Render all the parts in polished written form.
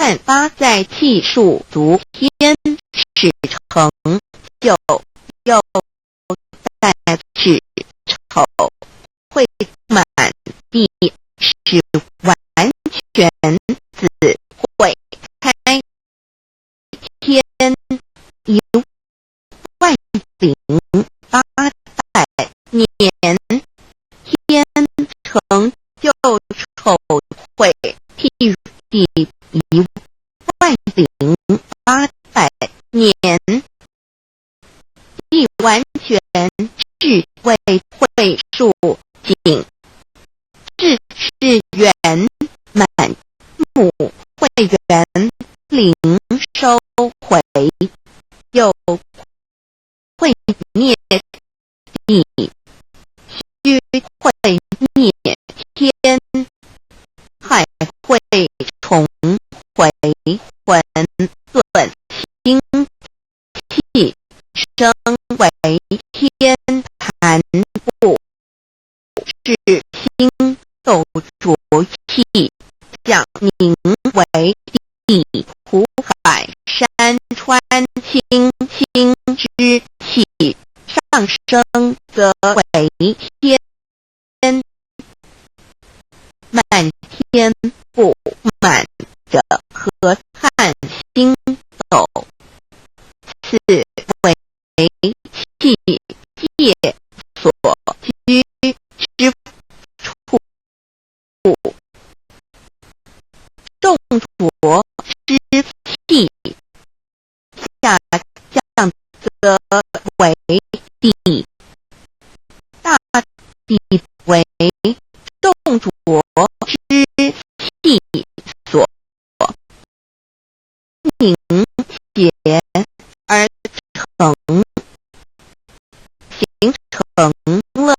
万发在气数足天，始成就又在始丑，会满地是完全子会开天一万零八百年，天成就丑会替地一万零八百年，地完全智慧会数景，智是圆满母会圆灵收回，又会灭地，虚会灭天，海会重回魂顿清气，生为天盘部，是心斗浊气，讲名为地湖海山川清清之气，上升则为天，满天不满者和汉星斗，此为气界所居之处。众浊之气下降则为地，大地为众浊之气所凝结而成，形成了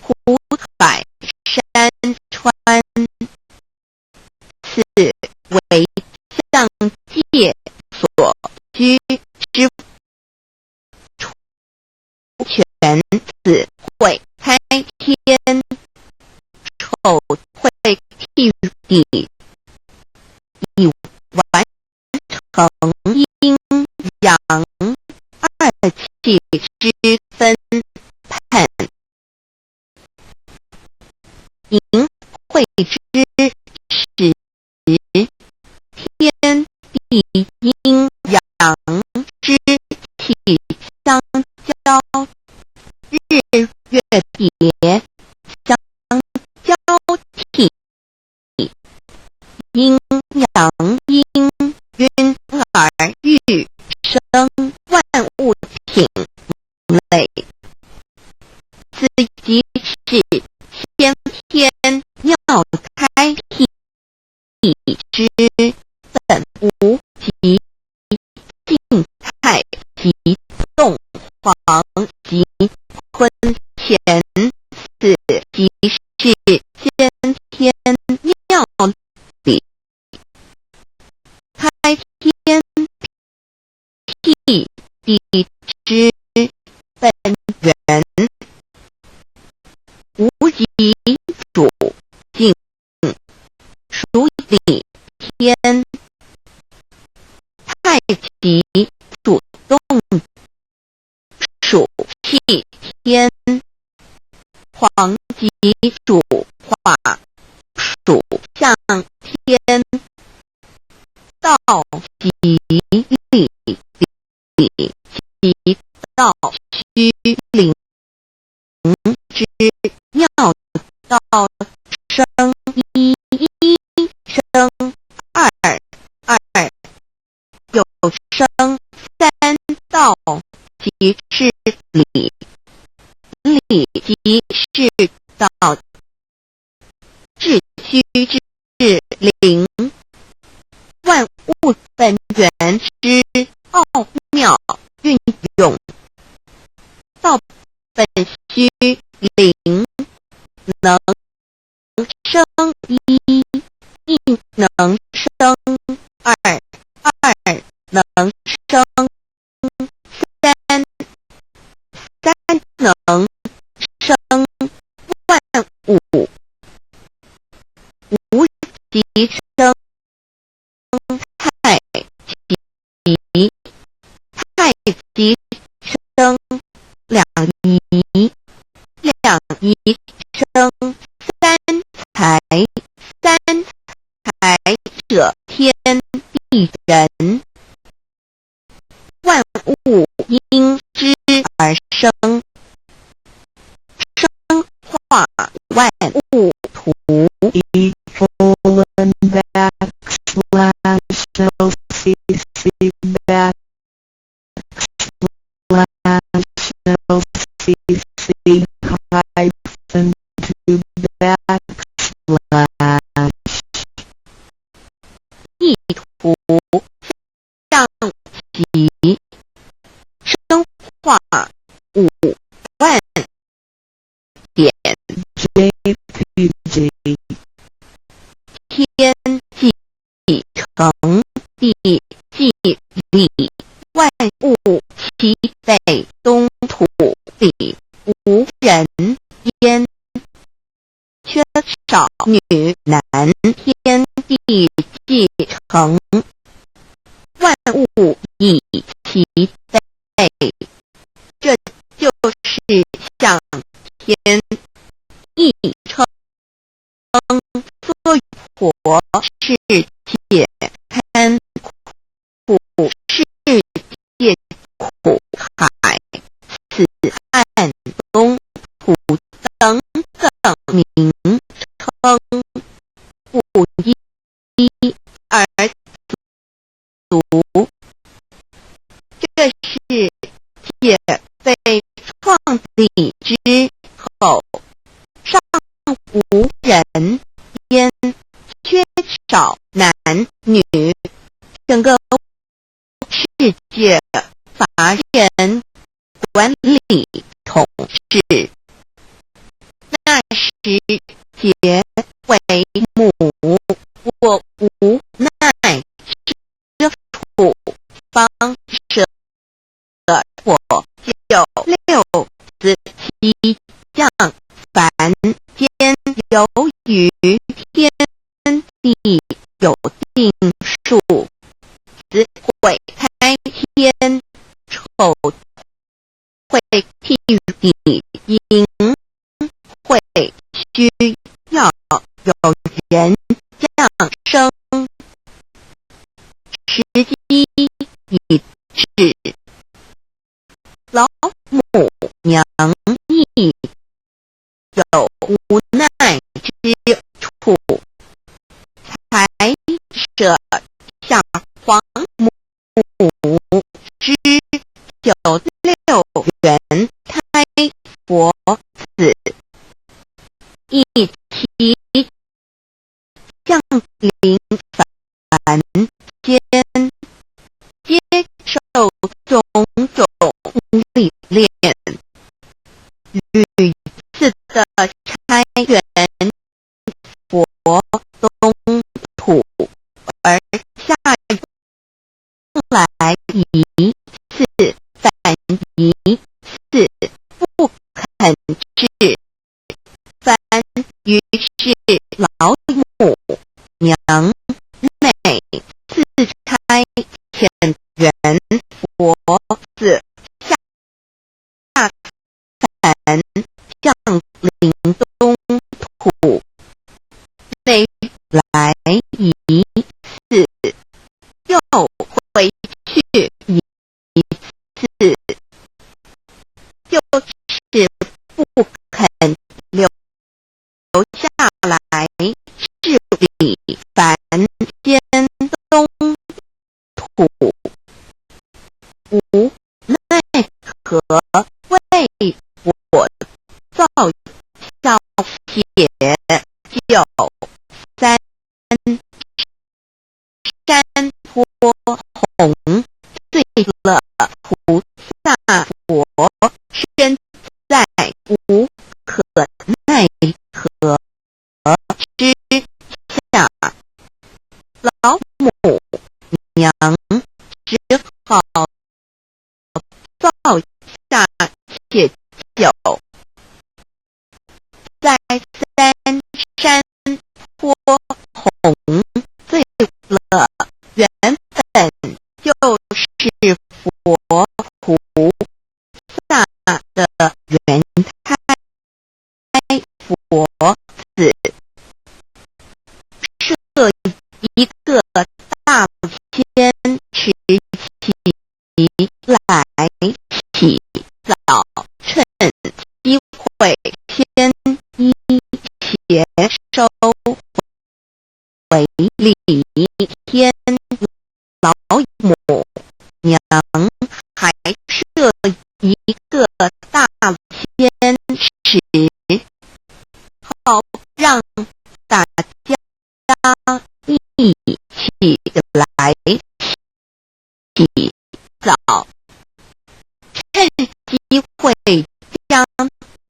湖海山川，此为象界所居之处。全子会开天，丑会替地，以完成阴阳二气之分判，淫会之时，天地阴阳之气相交，日月别相交替，阴阳阴晕而育生万物品类，此即是先天尿开辟之本无及静态及动黄及坤乾，此即是先天尿理开天辟地之本源，无极主静，属理天，太极主动，属气天，黄极主化，属象天，道极理及道虚灵之尿道生一，生二，有生三道，即是理，理即是道，至虚至灵，万物本源之奥妙运用，道本虚灵，能生一，一能生二，能生三，能生万物，无极生一生三才，三才者天地人，万物因之而生，生化万物图。意图上集生化5万点 JPG 天际成地际理，万物其北东土里，无人焉。缺少女男，天地既成，万物以其备。这就是向天亦称娑婆世界堪苦世界苦海，此岸东土等等名称，不一而足。这世界被创立之后，尚无人焉，缺少男女，整个世界乏人管理统治。那时结为母，我无奈之处，方舍我有6子7将，凡间由于天地有定数，子会开天，丑会替地应，会需要有人降生，时机已至，老母娘亦有无奈之处，才舍下皇母之96元胎佛子，一起降临凡间，接受种种历练，屡次的差援佛东土，而下来一次，反一次，不肯治。凡于是老母娘每次差遣援佛子下凡降临东土，每来一次，又回去一次，就是不肯留下来治理凡间东土，无奈何为我造消解9三山坡红，醉了菩萨佛，身在无可奈何之下，老母娘只好造下解酒，在三山坡红醉了，原本就是佛菩萨的原胎，会先依邪收为礼，天老母娘还设一个大仙池，好让大家一起来洗澡，趁机会将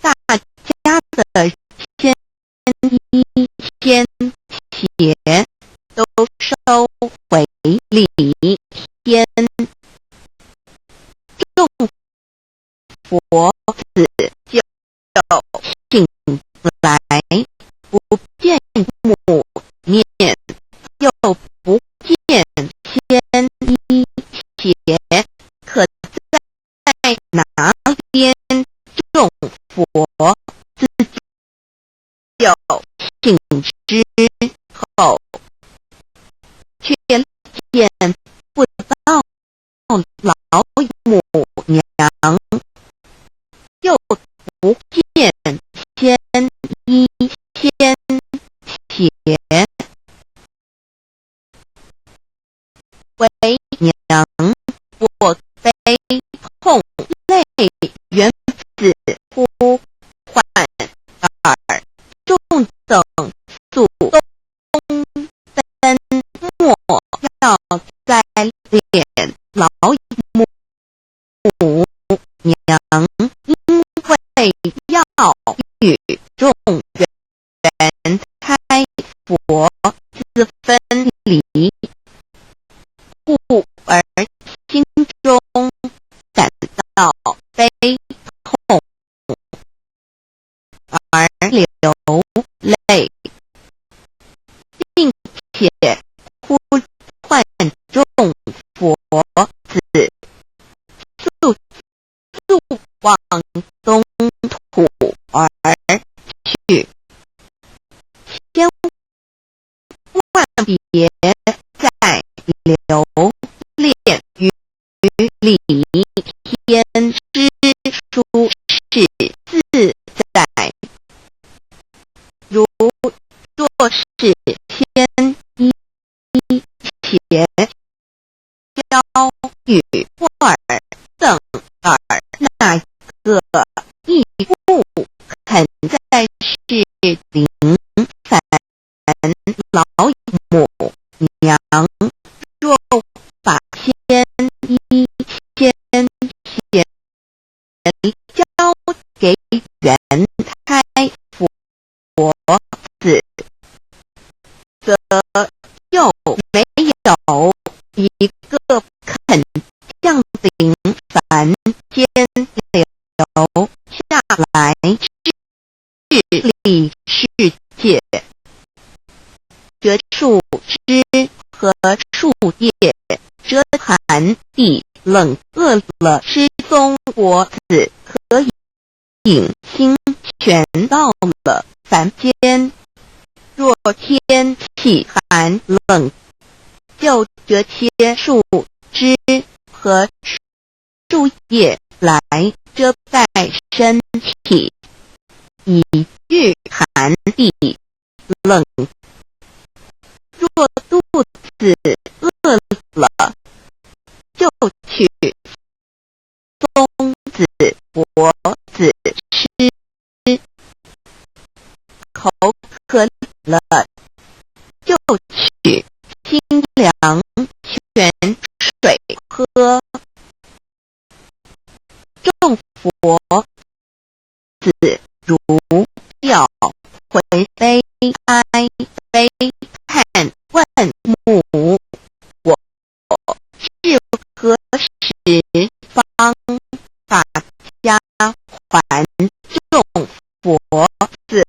大家的先衣先鞋都收回礼，先众佛子就醒来，不见母面，又不见先衣鞋，可在哪边众佛子就醒之后，却见不到老母娘，又不见先衣先鞋，为娘我悲痛泪缘子呼唤耳，众等祖宗灯莫要在脸老母娘，因为要与众人开佛自分离，故而心中感到悲痛而流泪，并且呼唤众佛子速往东土而去，千万别再留恋于礼天之舒适自在。如若是先衣鞋交与尔等尔那个义父肯在是灵凡老母娘，若把先衣先鞋交给原胎佛子，则又没有一个肯降临凡间流下来治理世界，这树枝和树叶遮寒地冷饿了失踪国子，可以心全到了凡间。若天气寒冷，就这些树枝和树叶来遮盖身体，以御寒地冷。若肚子饿了，就去松子果子吃，口渴了就取清凉泉水喝。众佛子如要回悲哀悲叹问母，我是何时方把家还众佛子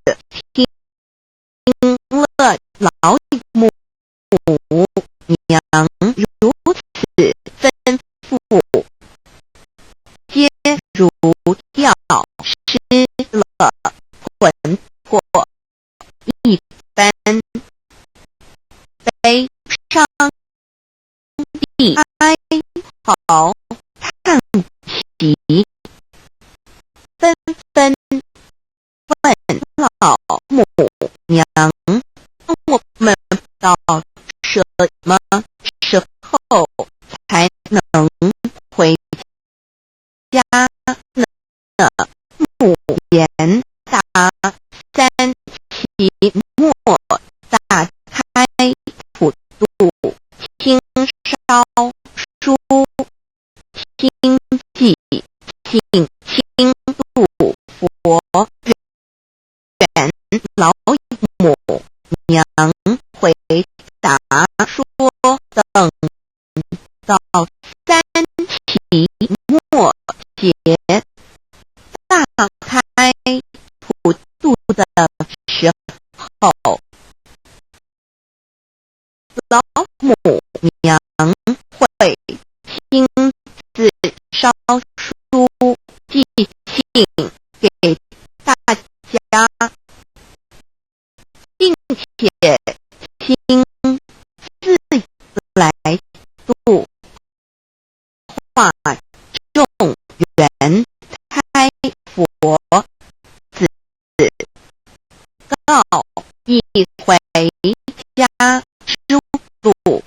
听了老母娘如此吩咐，皆如要失了魂魄一般，悲伤地哀嚎叹息，纷纷么时候才能回家呢？母言答，三期末打开普渡，听烧书，听记，请轻度佛缘老母娘回答说，等到三期末节大开普渡的时候，老母娘会亲自烧书寄信给大家，并且亲自来度化众缘开佛子，告一回家之路。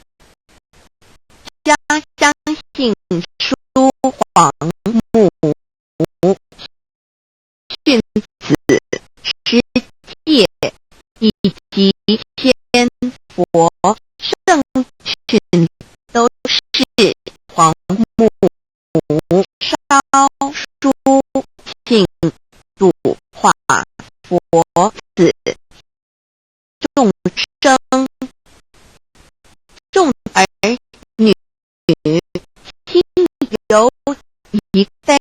家相信书皇母训子师戒以及仙佛圣训都是皇母烧书庆度化佛子众生，众儿女亲由一非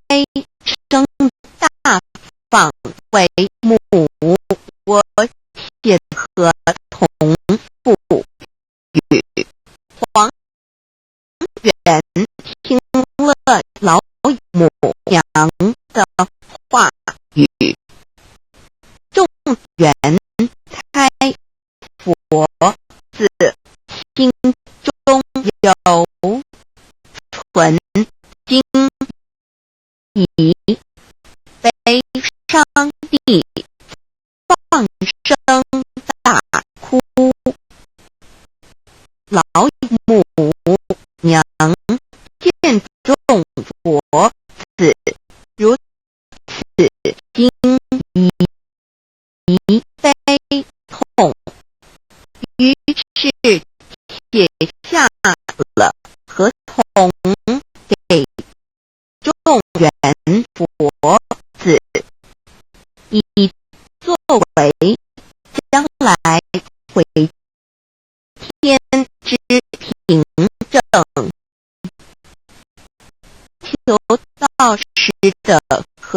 生大放为母，我写合同父语。黄远听了老母娘的话语，众缘开佛子心中有存惊疑，悲伤地放声大哭。老母娘见众佛子如此惊疑悲痛，于是写下了合同给众缘佛子，以作为将来回天之凭证。求道师的合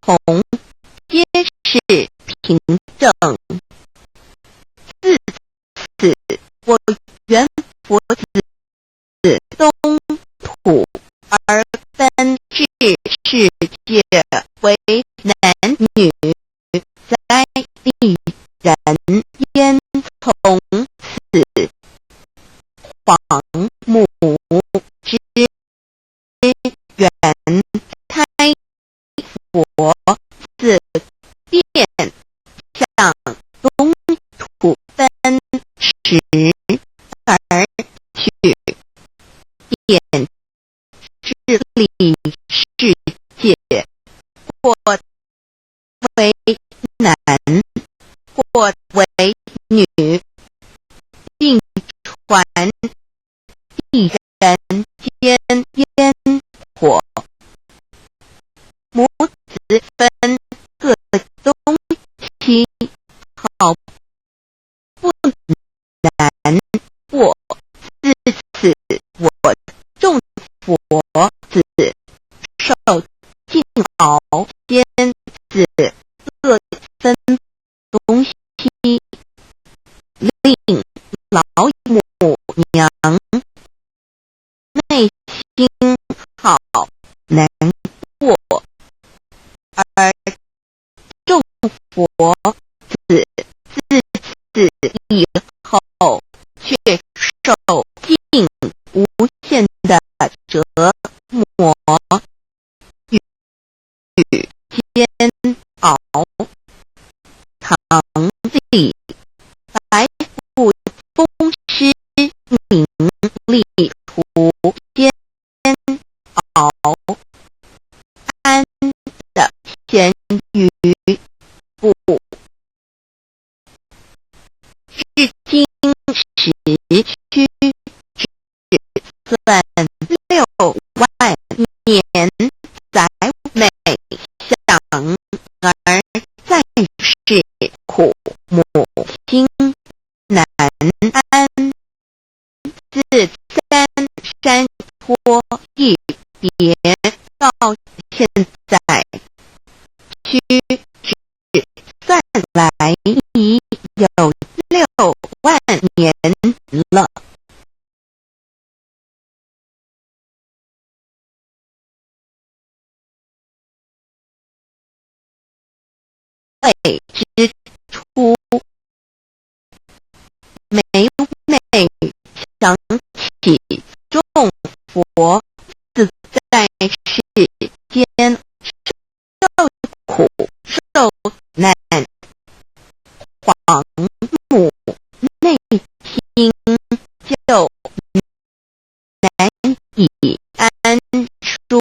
同皆是凭证。自此，我缘佛子东土而分至世界为男女，在地人焉从此皇母之缘开佛子便向东土分时而去，便治理世界，或为男，或为女，并传地人间烟火。母子分各东西，好不难过。自此，我众佛子受尽熬仙子各分东西，令老母娘内心好难过，而众佛子自此以后却受尽无限的折磨与煎熬。唐历白骨宗师明别到现在，屈指算来已有6万年了。未之初，每每想起众佛自在世间受苦受难，黄母内心就难以安舒，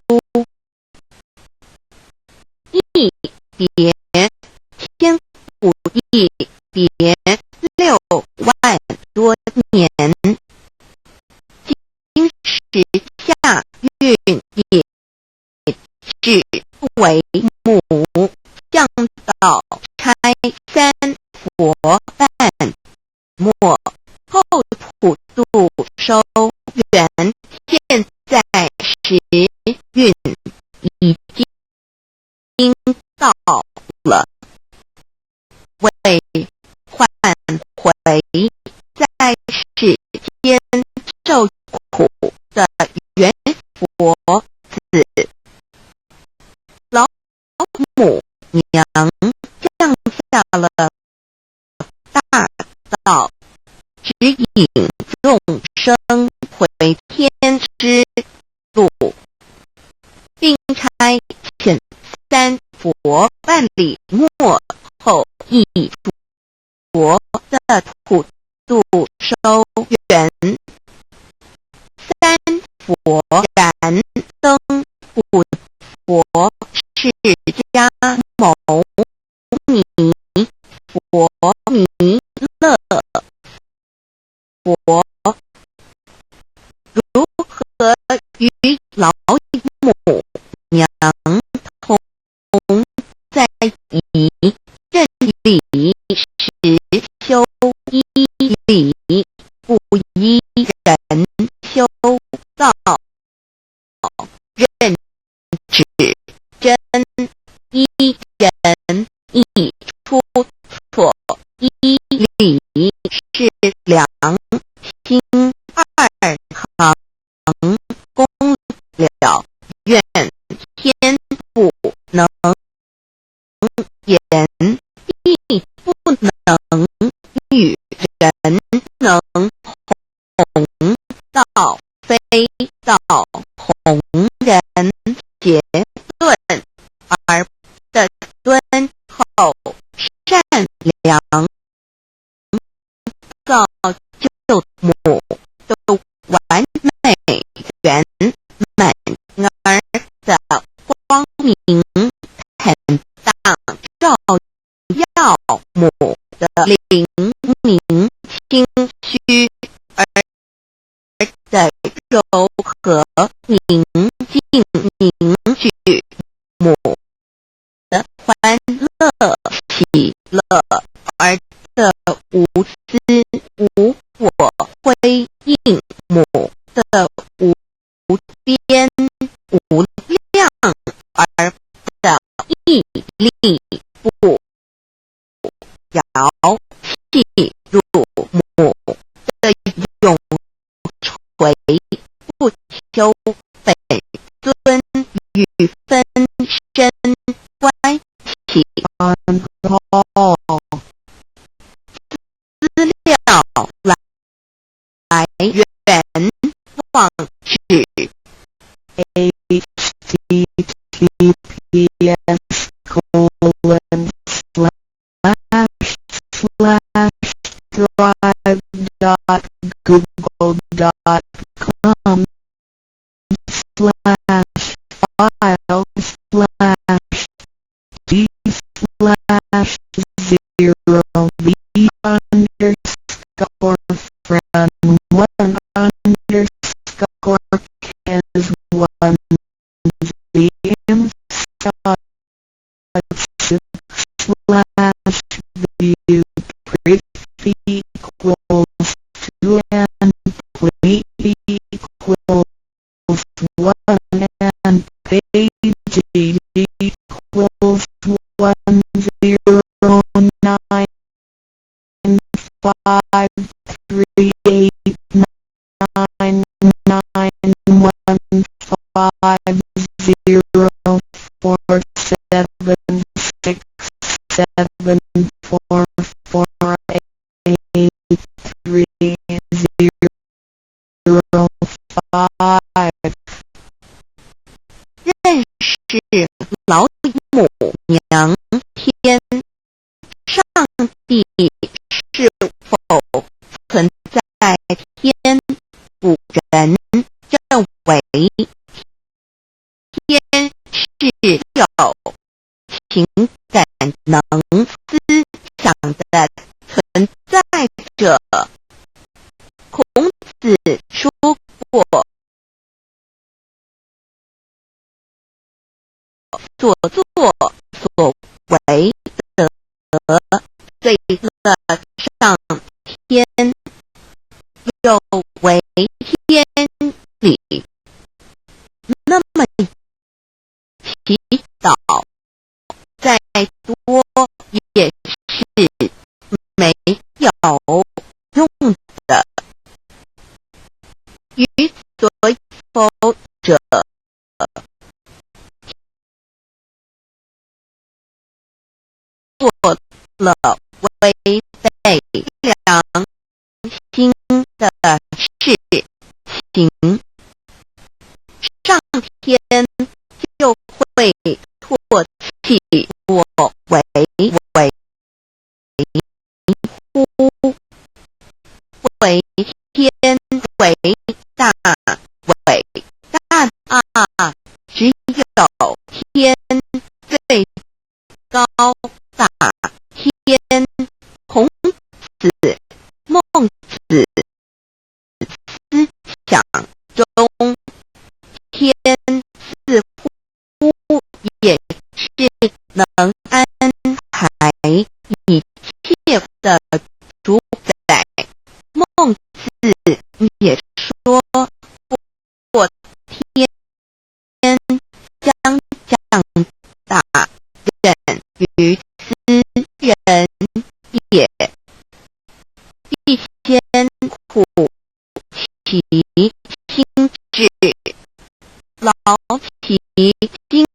一别千古一别6万多年，今时下运也是为母降道差3佛半，末后土度收圆，现在时运已经到了，为换回在世间受苦的原佛子。老母娘降下了大道，指引众生回天之路，并差遣3佛半里末后一佛的土度收圆。3佛燃灯不佛释迦牟尼佛弥勒佛，如何与老母娘同在一正理实修一理，不依人修道，认指真依人亦出错，依理是良心2行功了，愿天不能言，亦不能与人能弘道，非道弘人结论，而的敦厚善良造就母都完美圆满儿的光明坦荡，照耀母的灵明清虚而的柔和宁静凝聚，母的欢乐喜乐而的无私无我辉映，母的无边无量而的毅力不摇气入母的永垂不求本尊与分身关系。资料来源网址 //view privy equals to and completely equals 1 page 12 1095 认识老母娘篇，上帝是否存在天？古人认为天是有情感能思想的存在者。孔子说过，所作所为德，对了上天，有违天理。那么祈祷再多也是没有用的。于所否者，做了违背良心的事情，上天就会唾弃我为乎？为天为大，伟大啊！只有天最高大，天孔子、孟子思想中，天似乎也是能安排一切的主宰。孟子也说过，天将降大任于斯人也，必先苦其心志，劳其筋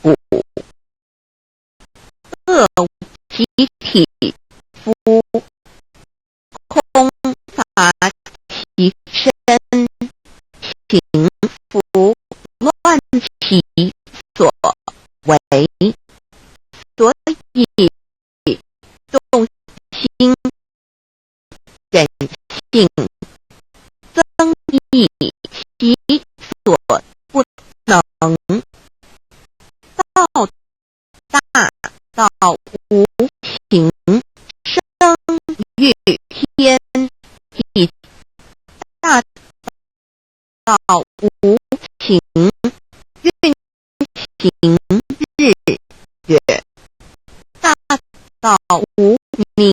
骨，饿其体肤，空乏其身，平服乱其所为。所以动心忍性，增益其所不能，到大到无情，生育天地，大到无情，运行日月，大到无名，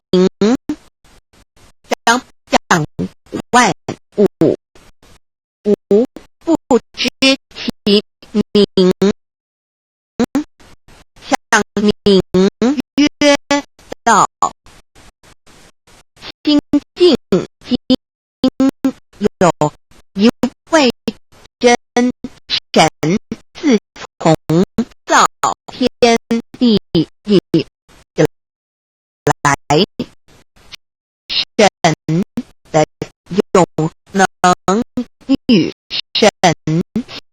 掌万物，无不知其名。向名曰道，心静经有一位真神，自从造天地以来，神的永能与神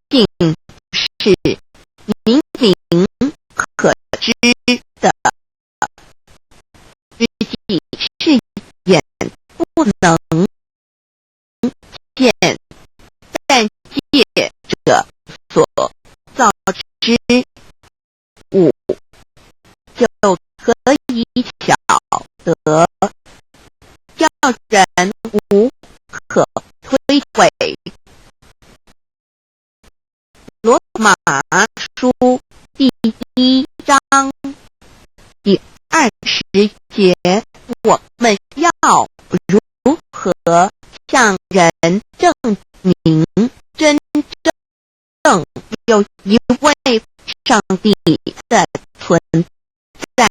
性是明明可知的，实际是眼不能见，但借者所造之物，就可以晓得，叫人无可推诿。罗马书第1章第20节，我们要如何向人证明真正有一位上帝的存在，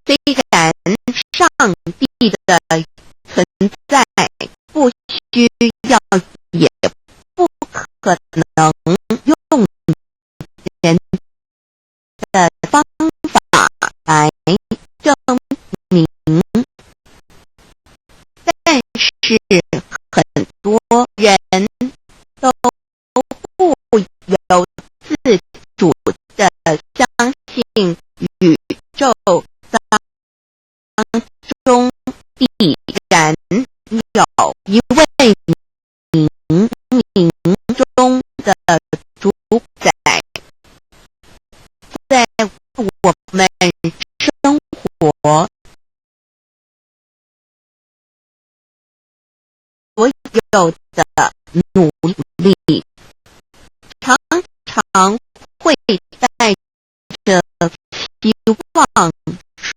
虽然上帝的存在不需要也不可能用人的方法来证明，但是很多人都不由自主地相信宇宙当中必然有一位冥冥中的主宰，在我们生活所有的努力，常常会带着希望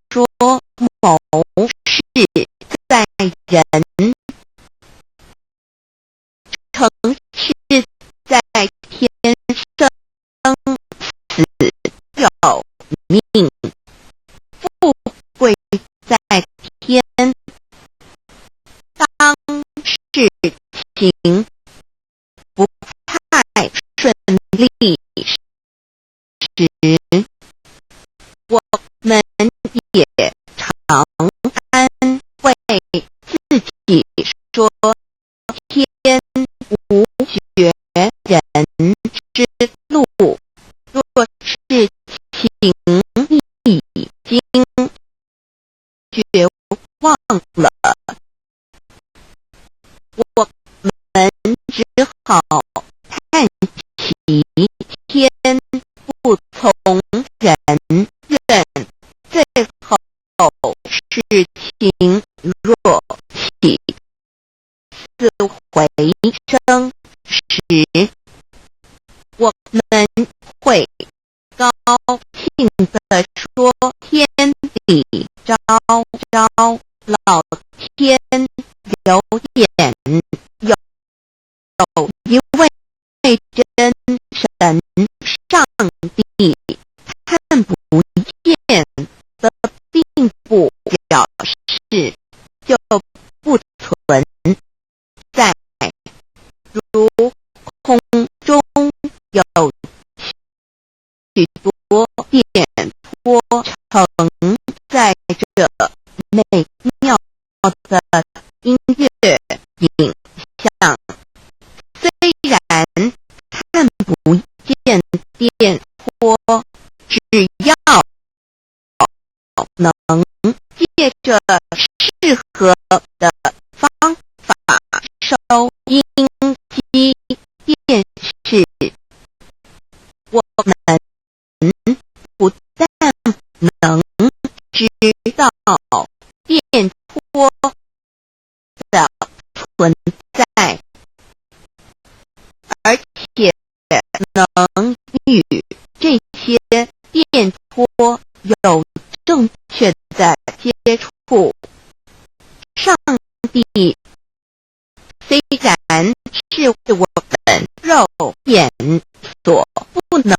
说某事在人，诚是在天生死有命，富贵在天。当事情不太顺利时，我们也常安慰自己说，天无绝人之路，若是情已经绝望了，我们只好叹息天不从人愿，最后事情若起死回生时，我们会高兴地说，天理昭昭，老天有眼，有一位真神上帝看不见的，并不表示就不存在，如空中有许多电波承载着美妙的音乐影像，虽然看不见电波，只要能借着适合的方法收音机、电视，我们不但能知道电波的存在，而且能与这些电波有正确的接触。上帝虽然是我们肉眼所不能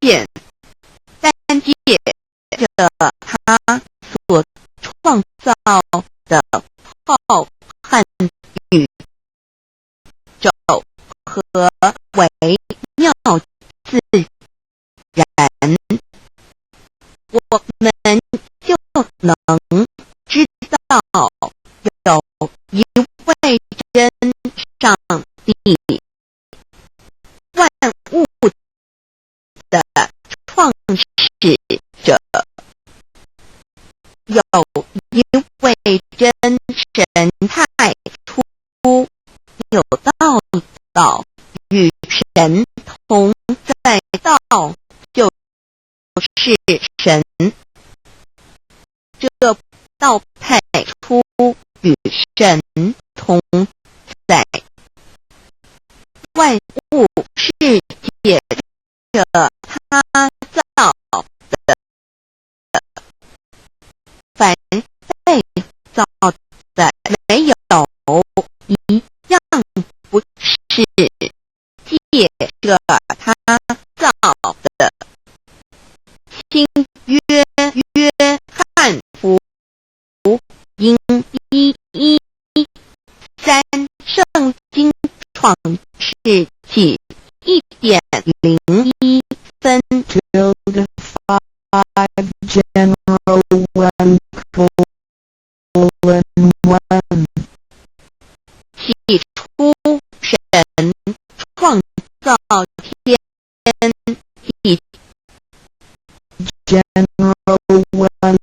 见，但借着他所创造的浩瀚宇宙和微妙自然，我们就能知道有一位真上帝，万物的创始者，有一位真神太初有道与神同在，道就是神，这道太初与神同在，万物世界着他造的，凡被造的没有一样不是借着他今约翰福音1:1三圣经创世纪1.01分 Build 5 general 1:1. 起初神创造天地 General 1:1.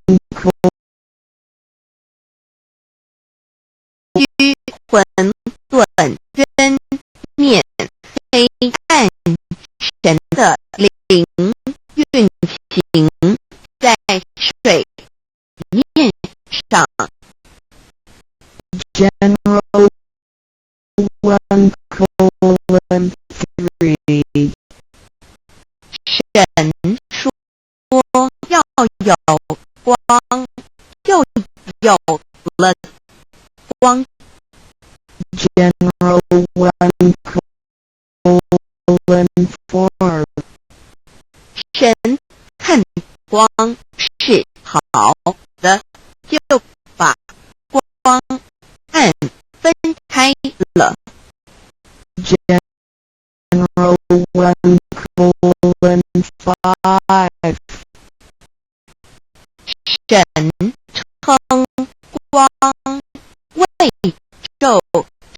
居混沌渊面黑暗，神的灵运行在水面上。General 1:3. 神说要有光，就有了光。General 1:4. 神看光是好的，就把光暗分开了。General 1:5. 神称光为昼，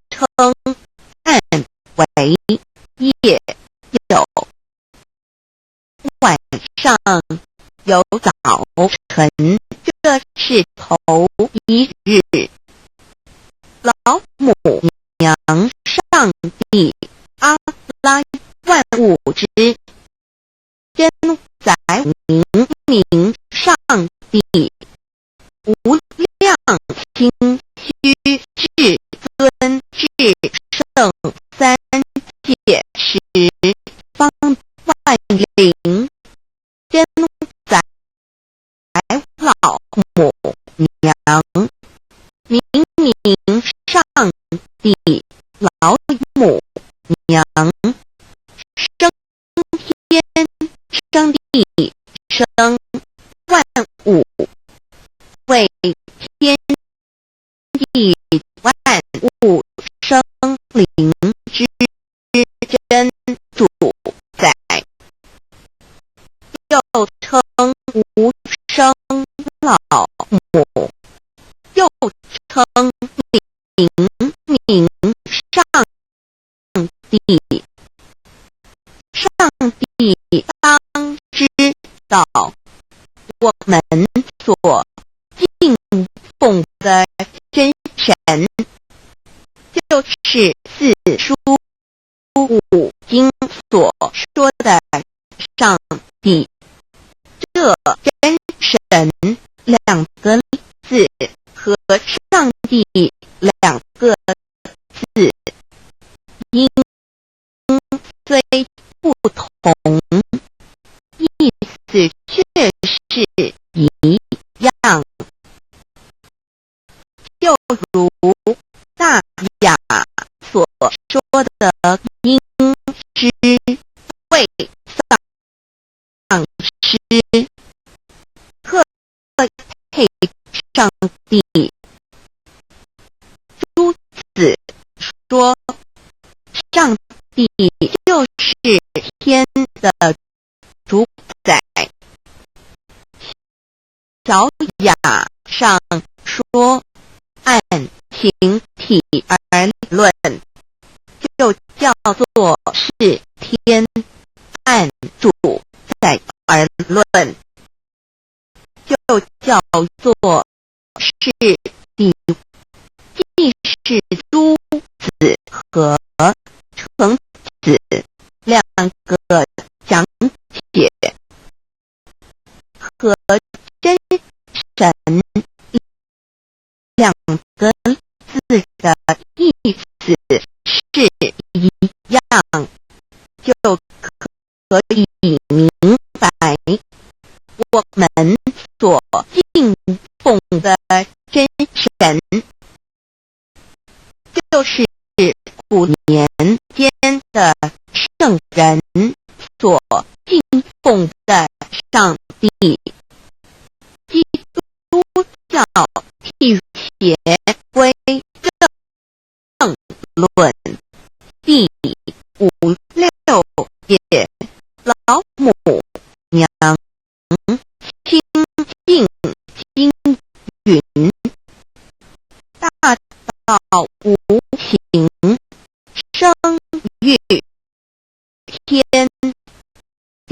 称暗为夜，有晚上，有早晨，这是头一日。老母娘上帝阿拉万物之真载明明上帝无量清虚至尊至圣三界十方万灵真载老母娘明明上帝老母娘生天生地生万物，为天地万物生灵之真主宰，又称无生老母，又称明明上帝。上帝当知道，我们所敬奉的真神，就是四书五经所说的上帝。这真神两个字和上帝两个字音虽不同，意思却是一样。就如大雅所说的音之谓丧失，特配上帝。诸子说上帝就是天的主宰。小雅上说按形体而论，就叫做是天；按主宰而论，就叫做是地。既是诸子和成子两个讲解，和真神两个字的意思是一样，就可以明白我们所敬奉的真神，就是古年间的圣人所敬奉的上地，基督教辟邪归正论第56页，老母娘清净经云：大道无形，生育天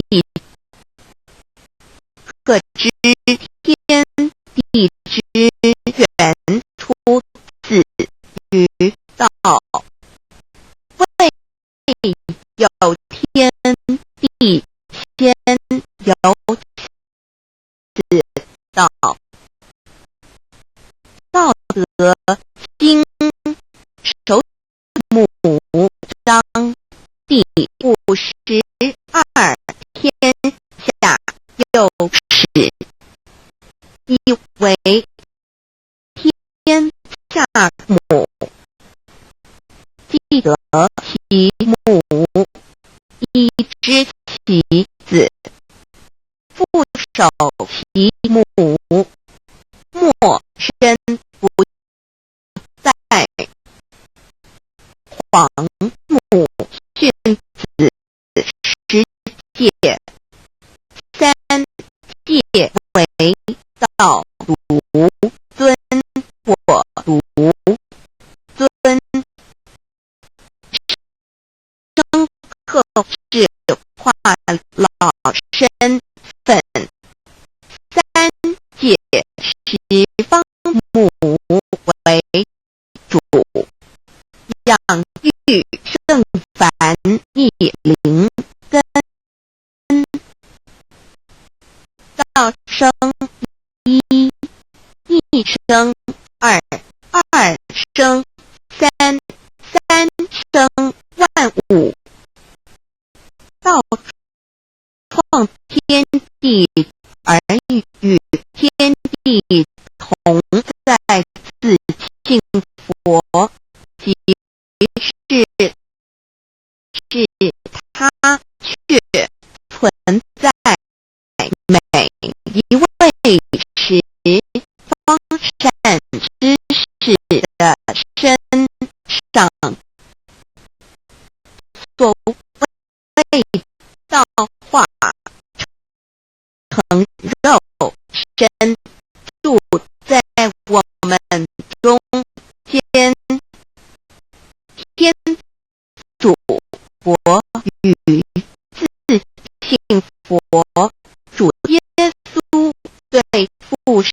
地，可知天地之源出自于道。未有天地，先有此道。道德经首母章第52，天下有始，以为天下母，既得其母，以知其子，父守其母，莫身不在。皇母训子十戒，三戒为道独尊，我独尊。生克制化老身份，三戒十方母为主，养育圣凡一灵根。道生一，一生二，二生三，三生万物。道创天地，而与天地同在自性佛，即是他却存在每一位十方善知识的身上。所谓道化成肉身，住在我们中间。天主佛与自性佛主耶稣对父神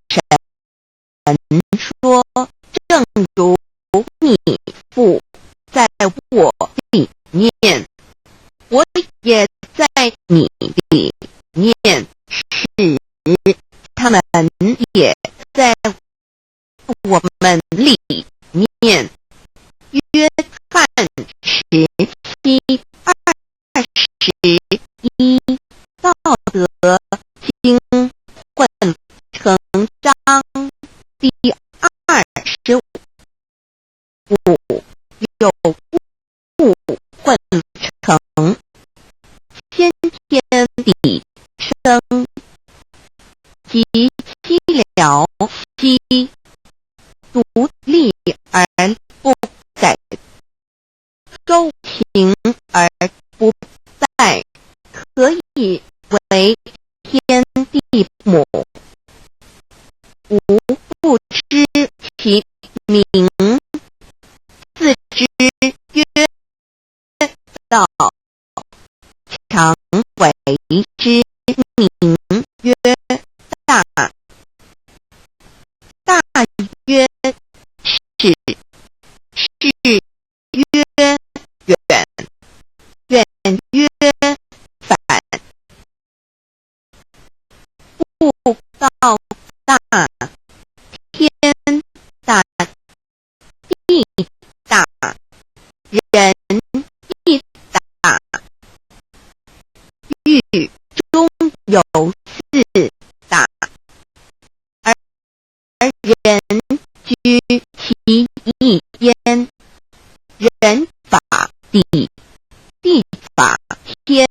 说：正如你父在我里面，我也在你里面，使他们也在我们里面。约翰17:21，道德经混成章第25，有物混成，先天地生，及其了兮，独立而不改，周行而不殆，可以为天地母。吾不知其名，自知曰道，常为之名曰大。大曰始，是曰远，远曰反。物道大，天大，地大，人亦大。狱中有四大，而人居其一焉。人法地，地法天，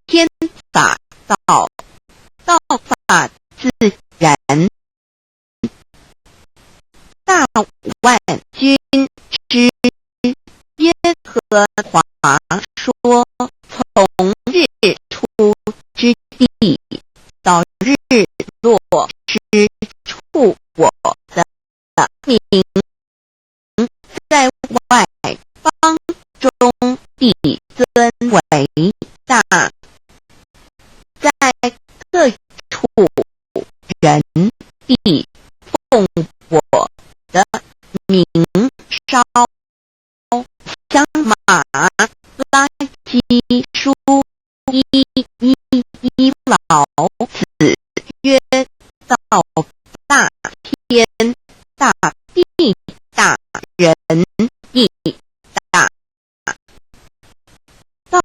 天法道，耶和华说：从日出之地到日落之处，我的名在外邦中必尊为大，在各处人必奉我的名烧香马拉基书一老子曰：到大天大地大人亦大，道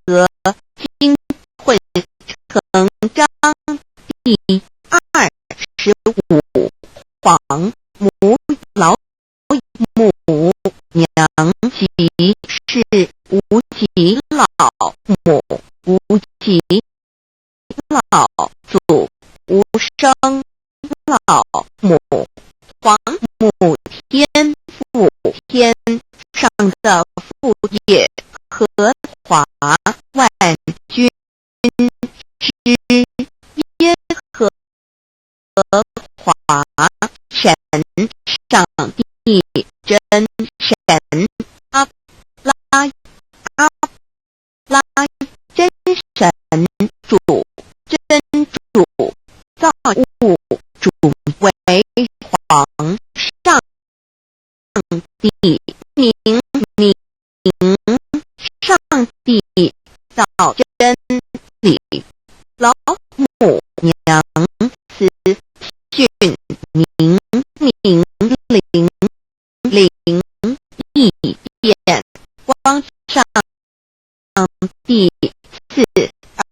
德经会成章第25，黄母老母娘即是无极老母，无极老祖，无生老母，黄母天父，天上的父也，和华万军之耶和华神上帝真神阿拉真神主真主造物主为皇上帝明上帝造真理，老母娘慈训明灵异变，光上帝赐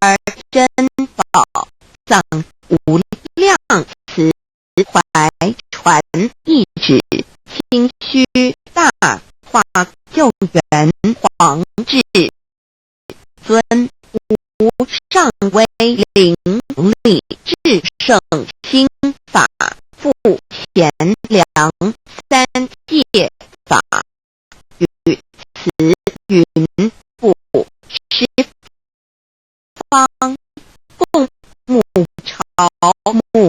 而珍宝藏无量慈怀传一指，清虚大化救援皇至尊，无上威灵力至圣心法复贤良三界法与慈云不十方共母朝母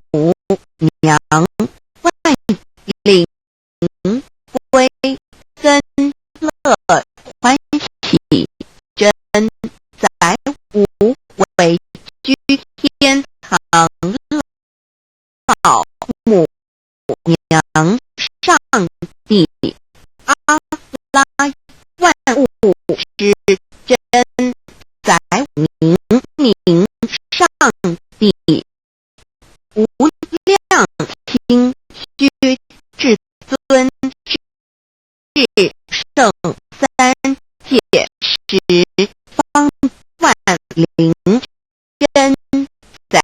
娘万灵归真乐欢喜真载无为居天堂老母娘上帝阿拉万物之真载明上帝无量清虚至尊至圣三界十方万灵真载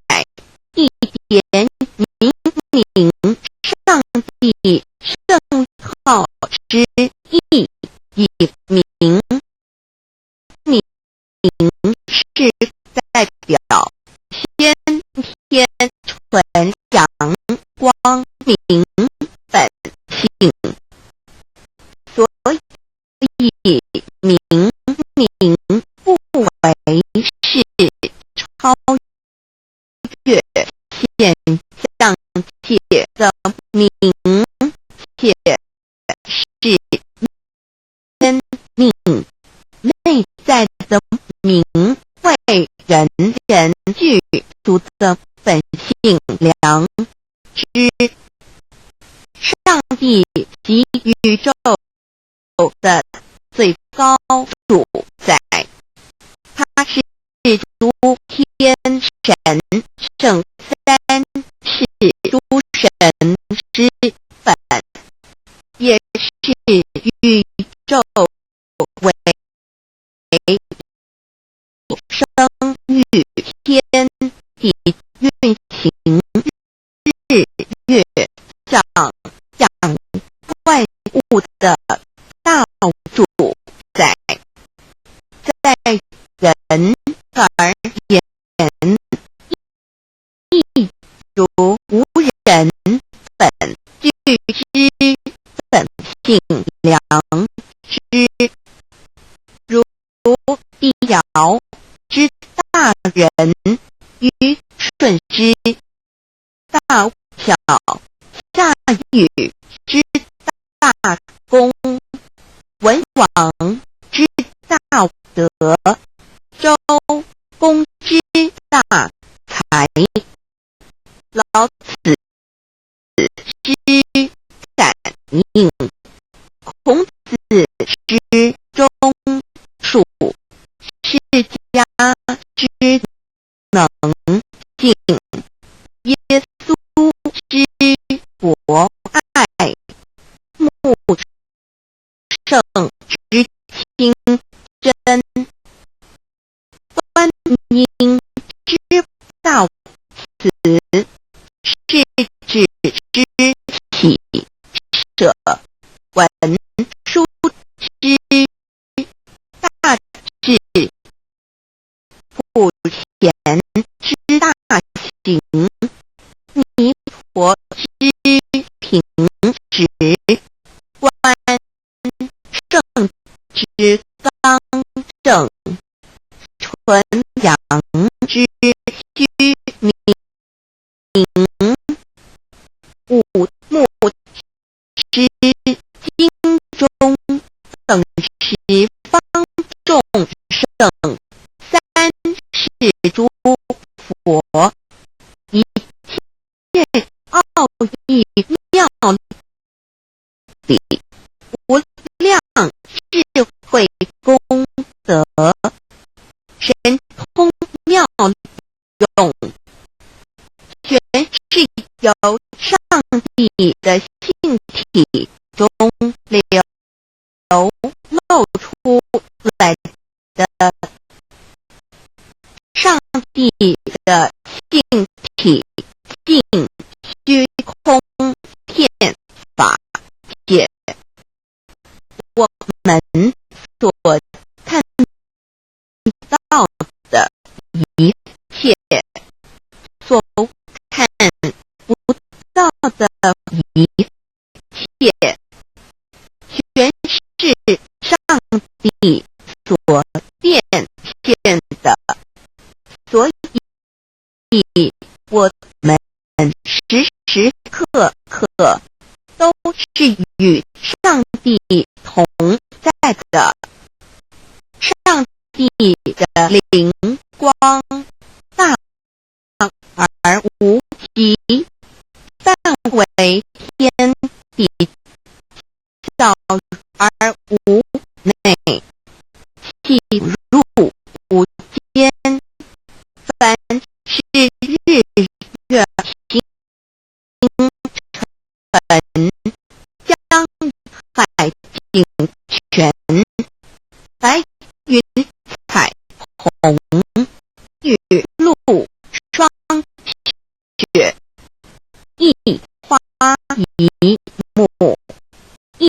一点明上帝圣号之意，以明是代表先天纯阳光明本性，所以明不为是超越现象界的明，且是天命内在的明，为人具足的本性良知。上帝及宇宙的最高主宰，他是诸天神圣三世诸神之本，也是宇宙为生育天地运行日月长万物的大主宰。在人而言，亦如无人本具之本性，之，如帝尧之大人于舜之大巧，夏禹之大功，文王之大德，周公之大才，老子之感应，孔子之忠恕，世家之能敬，耶稣之博爱，穆圣之清真，端婴之道慈，是指之喜舍，文书之大智，普贤之大行，弥陀之平直，观圣之刚正，纯阳之虚明，武穆之精忠，等十方众圣，三世诸佛，一切奥义妙理，无量智慧功德，神通妙用，全是由上帝的性体中露出来的。上帝的性体尽虚空遍法界，我们所看到的一切，所看不到的一切，全是上帝所变现的。所以我们时时刻刻都是与上帝同在的。上帝的灵光大而无极，范围天地，小而无内，气入无间，凡是日月星辰，江海景泉，白云彩虹，雨露霜雪，一花一木，一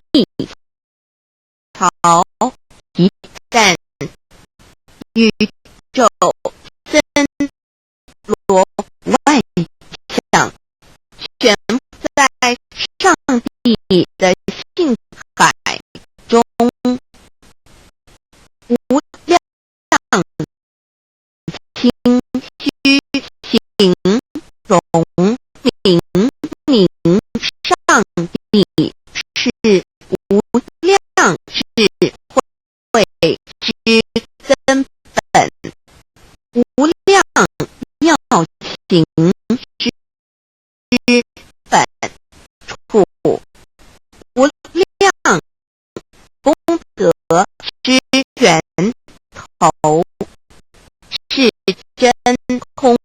草一蛋，宇宙森罗万象，全在上帝的性海中，无量清虚形容明明，上帝是无量智慧之根本，无量妙行之本处，无量功德之源头，是真空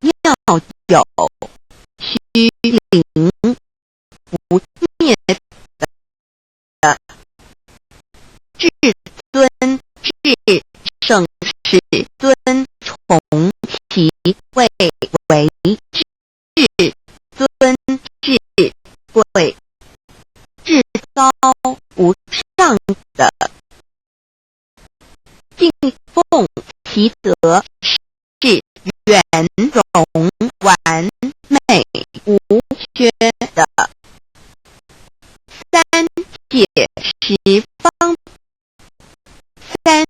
妙有，虚灵不灭的至尊至圣世尊，从其位为至尊至贵，至高无上的，敬奉其德是圆融完美无缺的。三界十方三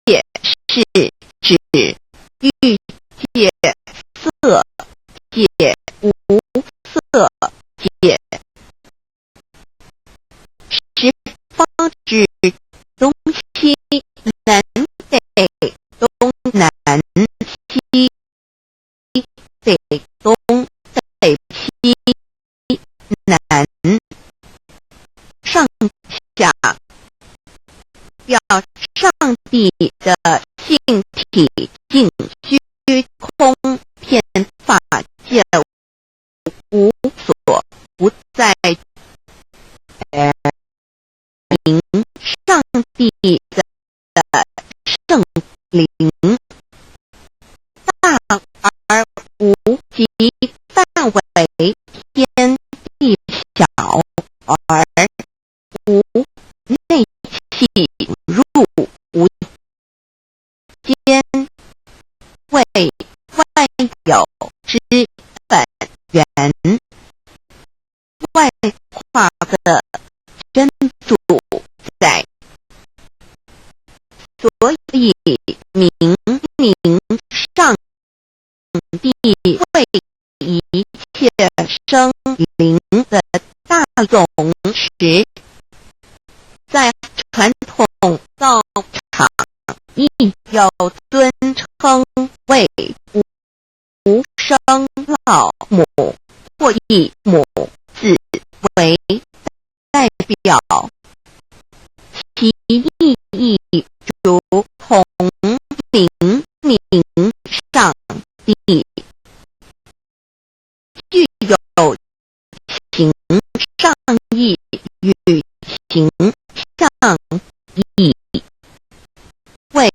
界是指欲界、色界、无色界。十方指东西南北东南西北东北西南上下，表上帝的性体净虚空遍法界无所不在，名上帝的圣灵，大而无极范围，天地小而无内气入无间，为万有之本源，外化的真主宰，所以明上帝为一切生灵的大总时，在传统道场亦有尊称为无生老母或以母子为代表，其意义如同明上帝，具有形上义与形上义，为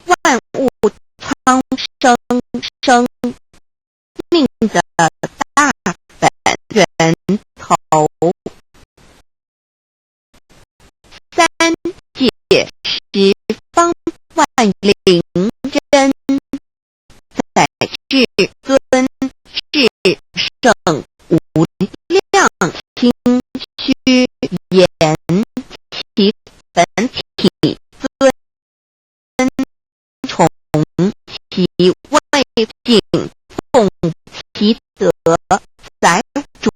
万物苍生命的大本源头。三界十方万灵真，载至尊是圣无量清虚言，其本体尊崇，其位境奉其德，载主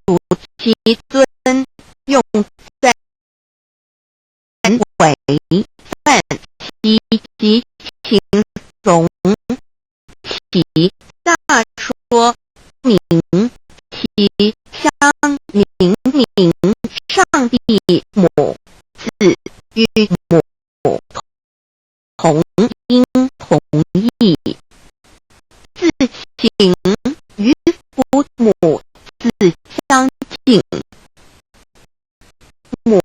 其尊，用在为范其及形容其大说明其相明上帝母子与母同音同义，自行与父母子相近，母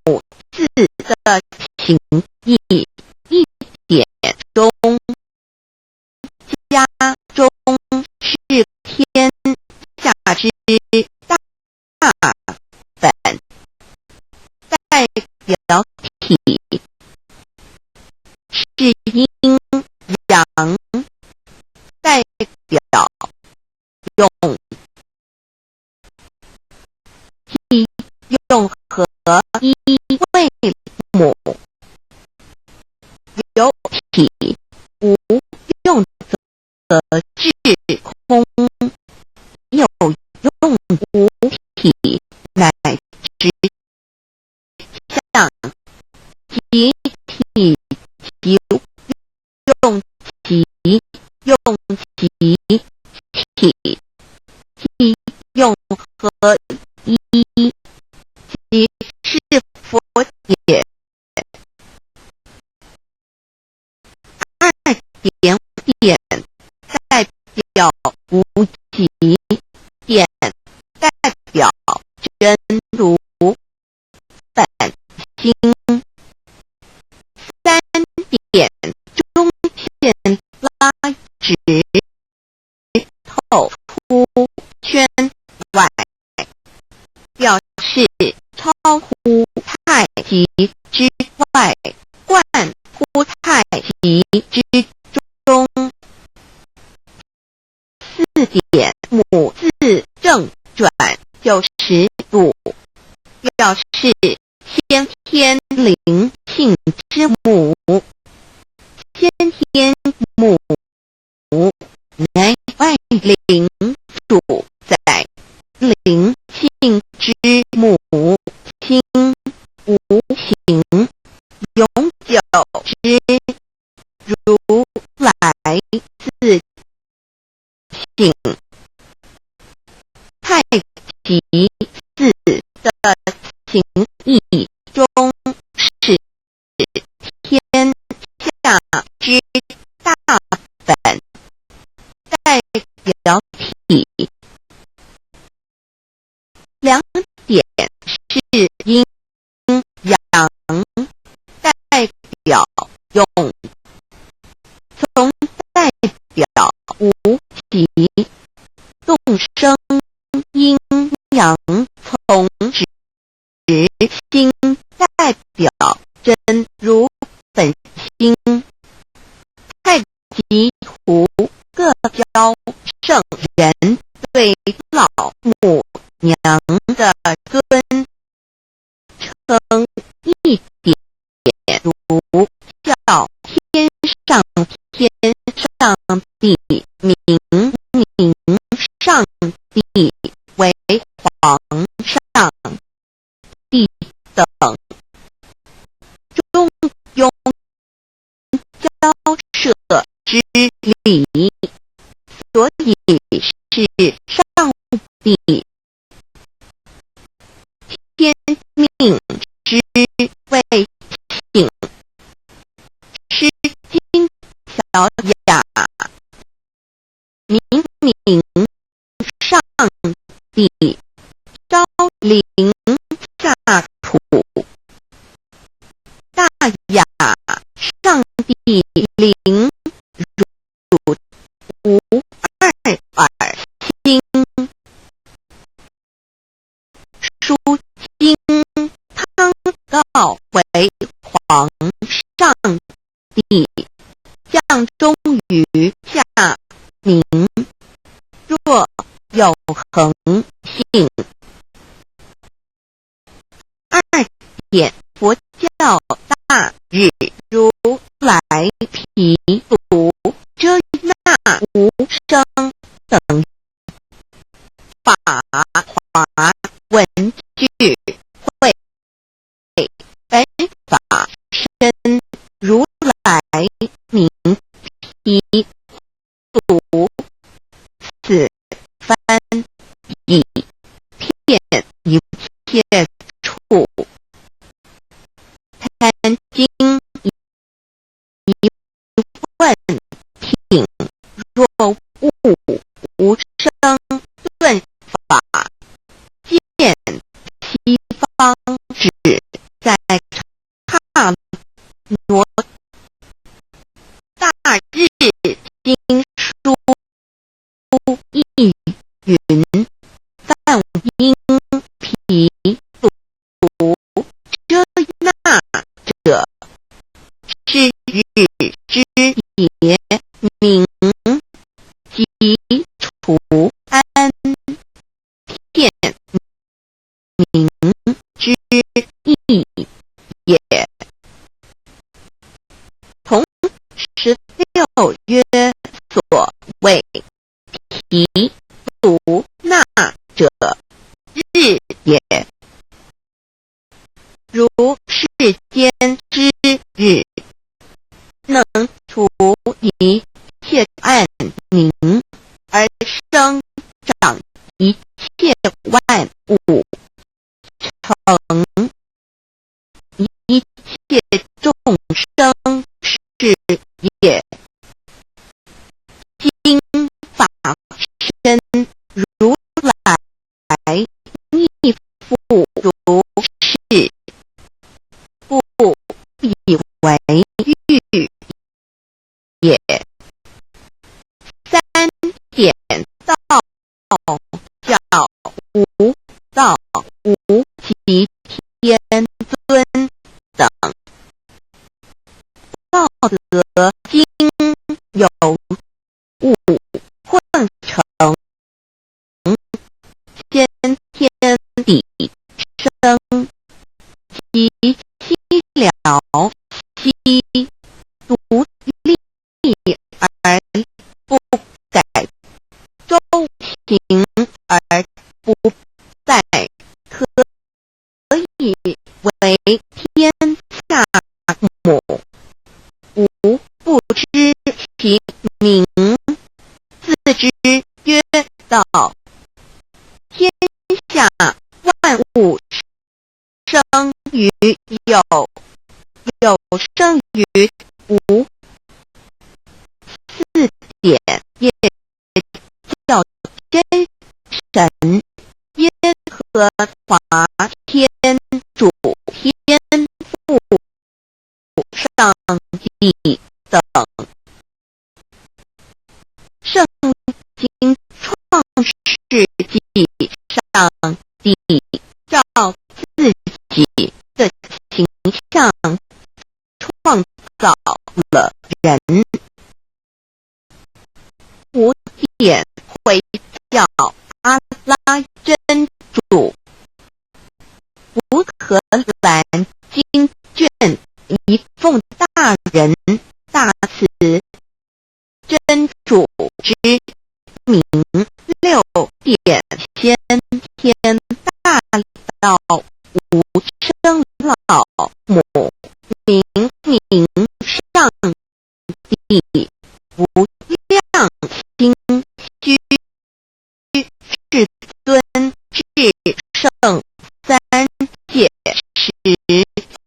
子的情义一点中，家中是天下之大本，代表体是阴阳，代表用，即用合一为母，有体无用则至空，有用无体乃至相，即体即用即用其体，即用合一，即是佛也。二点点代表无极，点代表真如本心，三点中线拉直，透出圈外，表示超乎太极之外，贯乎太极之中。四点母字正转90度，表示先天天灵性之母，先天母乃外灵主宰，灵性之母亲无形，永久之如来自性。太极字的情义中是天下之大本，代表体。两点是阴阳，代表用，从代表无极动生阴阳，从指心代表真如本心。太极图各标圣人对老母娘的尊称一点，如叫天上天上地，明明上帝为皇上帝等，中庸交涉之理，所以是上帝天命之谓性。诗经小雅，明明上帝昭灵下土，大雅上帝灵汝无二耳心。书经汤告为皇上帝，降忠于下民，若有恒性。二点佛教大日如来毗卢遮那无生等法华文句会本法身如来名毗卢，此番以遍一切处。贪经一问听，若悟无生顿法，见西方只在刹那大日经书意云，但因毗卢遮那者，是日之也，明即除安，片明之意也。同16曰所谓毗卢那者，日也。如世间之日，能除一切暗明，而生长一切万物，成一切众生是也。经法身如来亦复如是，不以为喻也。三点道教无道无极天尊等，道德经有物混成，先天地生，其性而不改，周平而不败，可以为天下母。吾不知其名，自知曰道。天下万物生于有，有生于无。四点也叫真神，耶和华天主天父上帝等。圣经创世纪上帝照自己的形象创造了人。五点会叫阿拉真主。福荷兰经卷一奉大人大慈真主之名，六点先天大道无生老母，明明上帝无量心虚至尊至圣三界十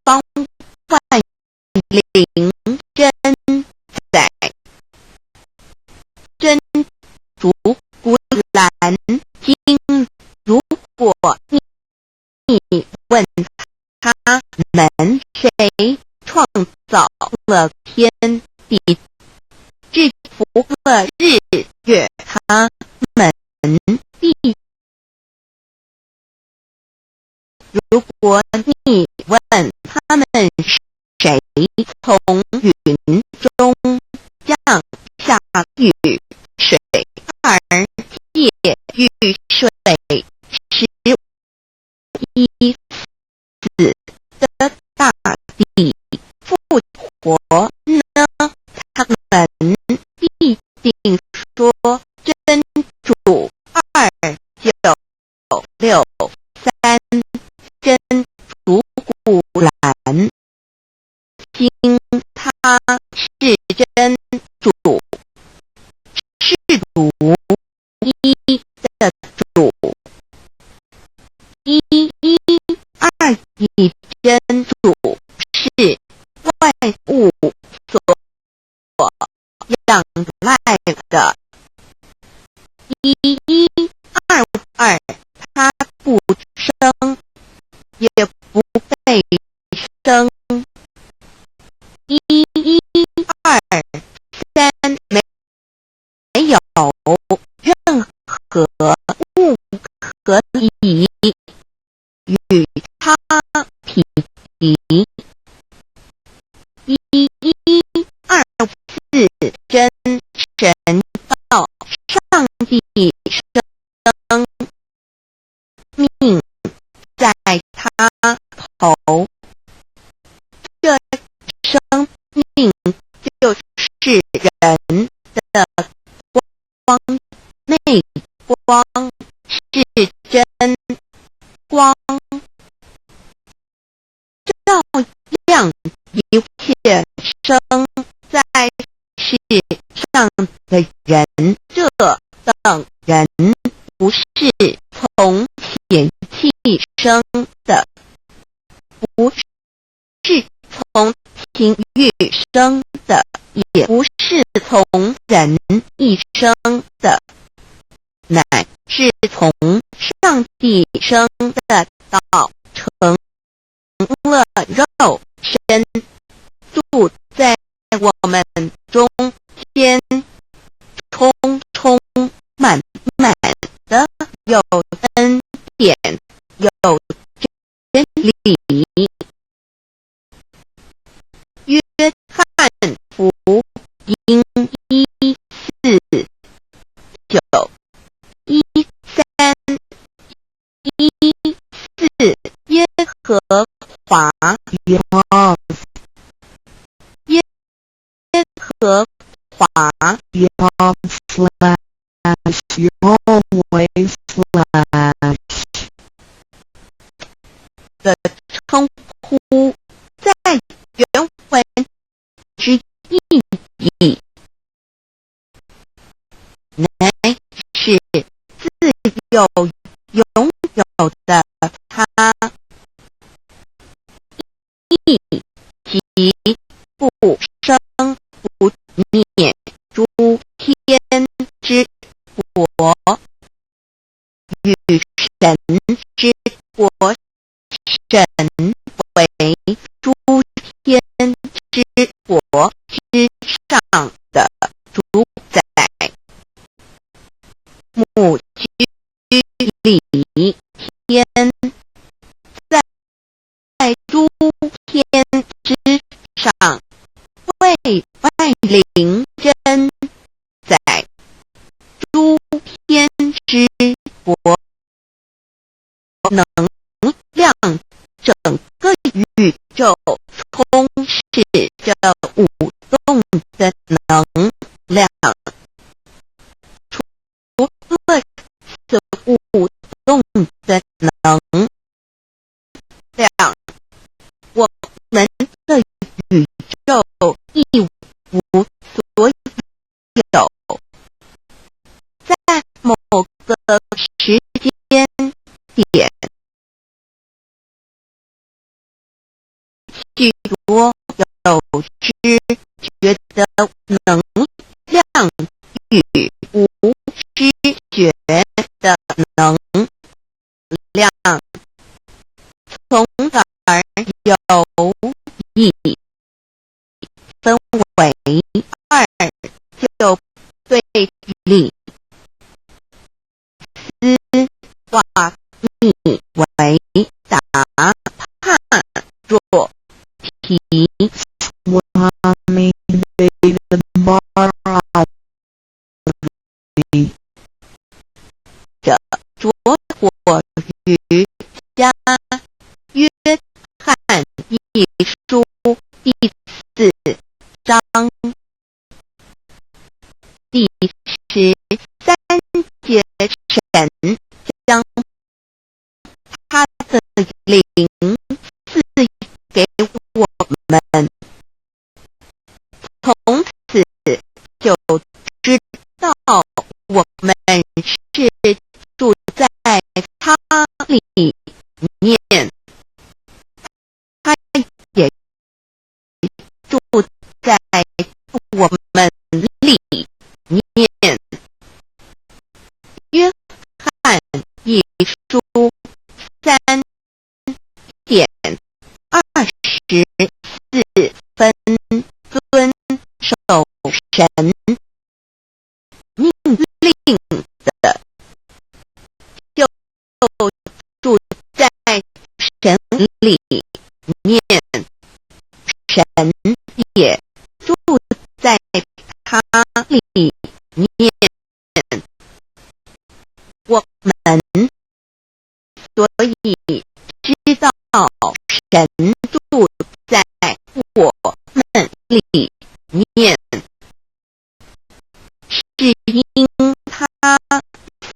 方万灵真载真主古兰经。如果你问他们谁创造了天地，制服了日月，他们必。如果你问他们谁从云中降下雨水而借雨水使已死的大地复活呢？他们必定说真主2963真主古兰经，他是真主，是独一的主，一二一真主是万物所仰赖的，一二他不生也不被生，一二三没有任何物可以与他匹敌。一二四真神道，上帝生命在他头，这生命就是人的光，内光是真光，照亮一切生在世上的人。这等人不是从血气生的，不是从情欲生的，也不是从人意生的，乃是从上帝生的道，成了肉身，住在我们中间，充满的有恩典，有真理。约翰福音14913耶和华Yes. 耶和华 Yom slash Yahweh slash 的称呼，在原文之意义乃是自有拥有的他，亦即不生不灭诸天之国，与神之国，神为诸天之国之上的主宰，母居里天，在诸天之上，为外灵真，在诸天之国，能量整个宇宙充斥着舞动的能量。除了这舞动的能量，我们的宇宙一无所有。在某个时间点，许多有知觉的能量与无知觉的能量，从而有以分为二，就对立。斯瓦密为达帕若提 Swami Vedabharati 者着火于加约翰一书第4章第13节，神将他的灵赐给我们，从此就知道我们是住在他里面，他也住在我们里面。约翰一书3点24分遵守神命令的，就住在神里面，神也住在他里面。我们所以知道神住在我们里面，是因他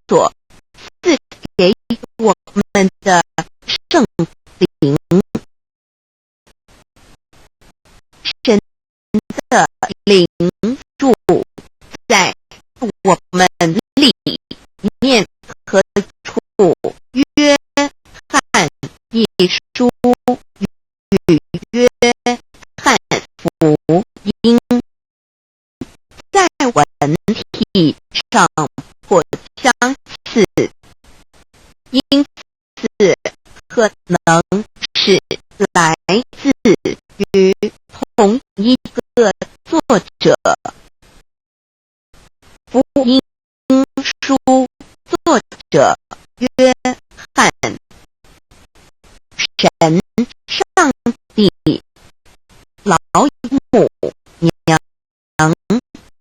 所赐给我们的圣灵。神的灵住在我们里面，何处约翰一书与约翰福音在文体上颇相似，因此可能是来自于同一个作者。福音书作者约翰，神上帝老母娘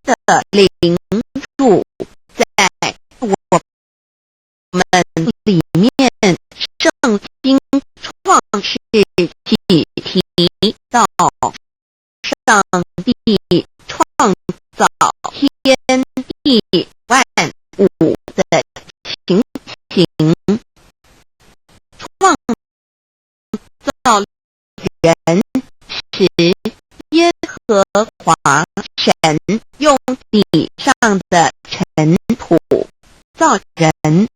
的灵住在我们里面。圣经创世纪提到，上帝创造万物的情形，创造人时，耶和华神用地上的尘土造人，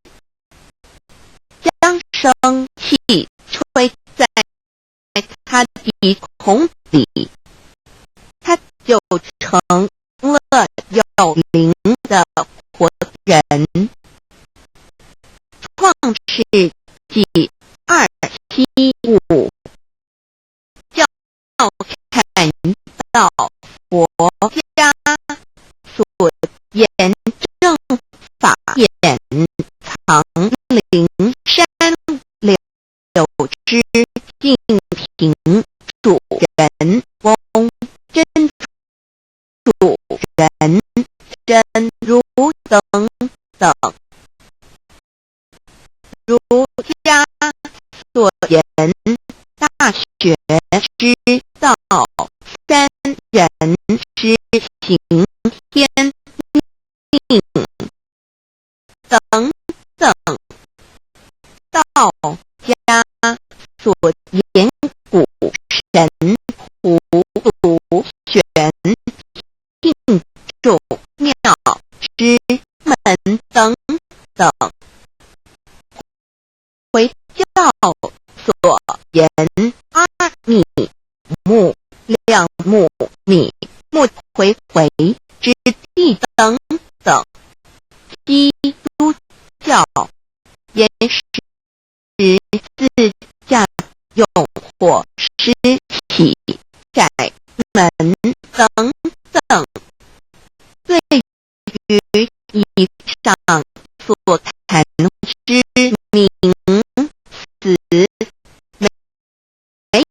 将生气吹在他的孔里，他就成了有灵的活人。创世纪2:15，要看到佛家所言正法眼藏灵山柳枝净瓶主人翁真主人真如等等，儒家所言大学之道，三人之行天命等等，道家所言古神荼毒玄定众妙之门等等，回教所言阿米木、两木米、木回之地等等，基督教言十字架用或尸体窄门等等。对于以上所谈之名词，没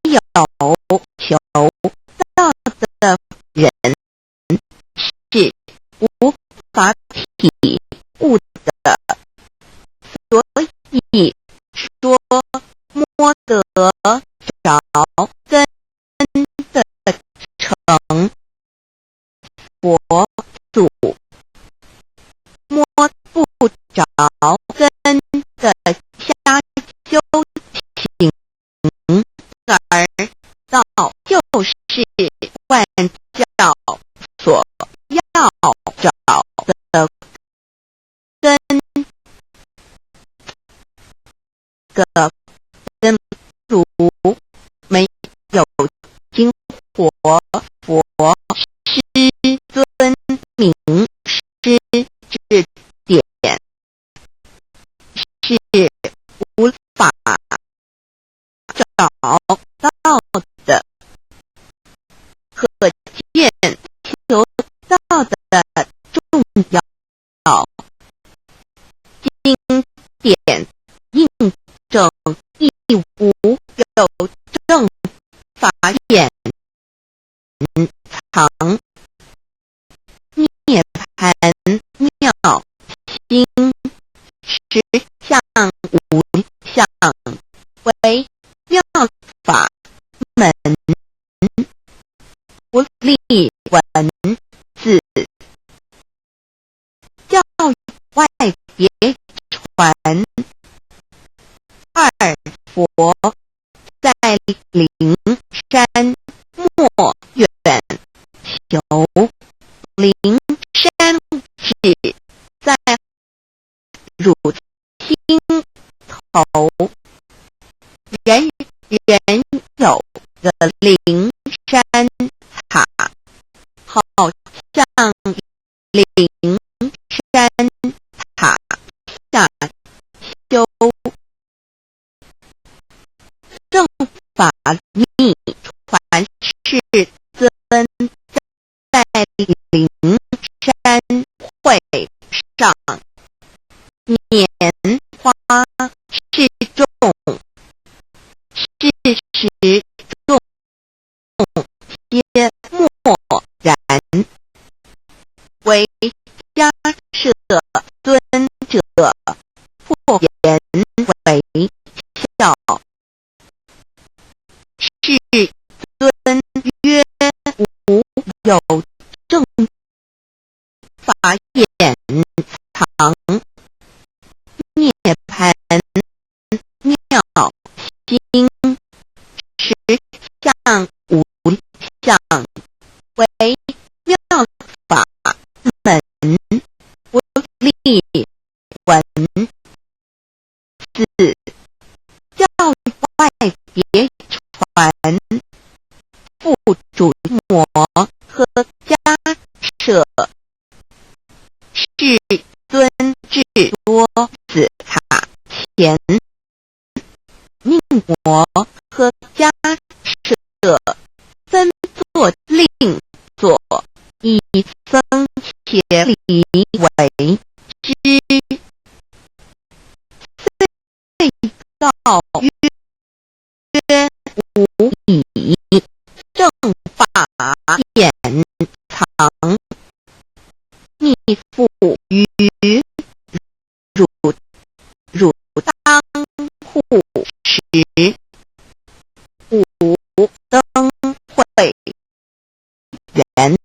有求道的人是无法体悟的，所以说摸得着根的成佛祖，摸不着根的瞎修行，而道就是万教所要找的根，个根如没有经活佛师尊名师指点，是无法找到的。可见求道的重要，经典印证亦无有正法眼藏涅盘妙心实相无相为妙法门，不立文字，教外别传。二佛在灵山莫远求，灵山只在汝心头，人人有个灵山塔，好像灵山塔下修正法逆传世尊，在灵山会上拈花示众，事实众皆默然，为迦摄尊者破言为笑。世尊曰：无有正法眼藏涅盘妙心实相无相为妙法门不立文字教育外别传副主摩诃迦舍世尊智多子塔前命摩诃迦舍分作令作以僧伽梨为之遂告曰吾以正法典藏密付于汝当护持吾登会元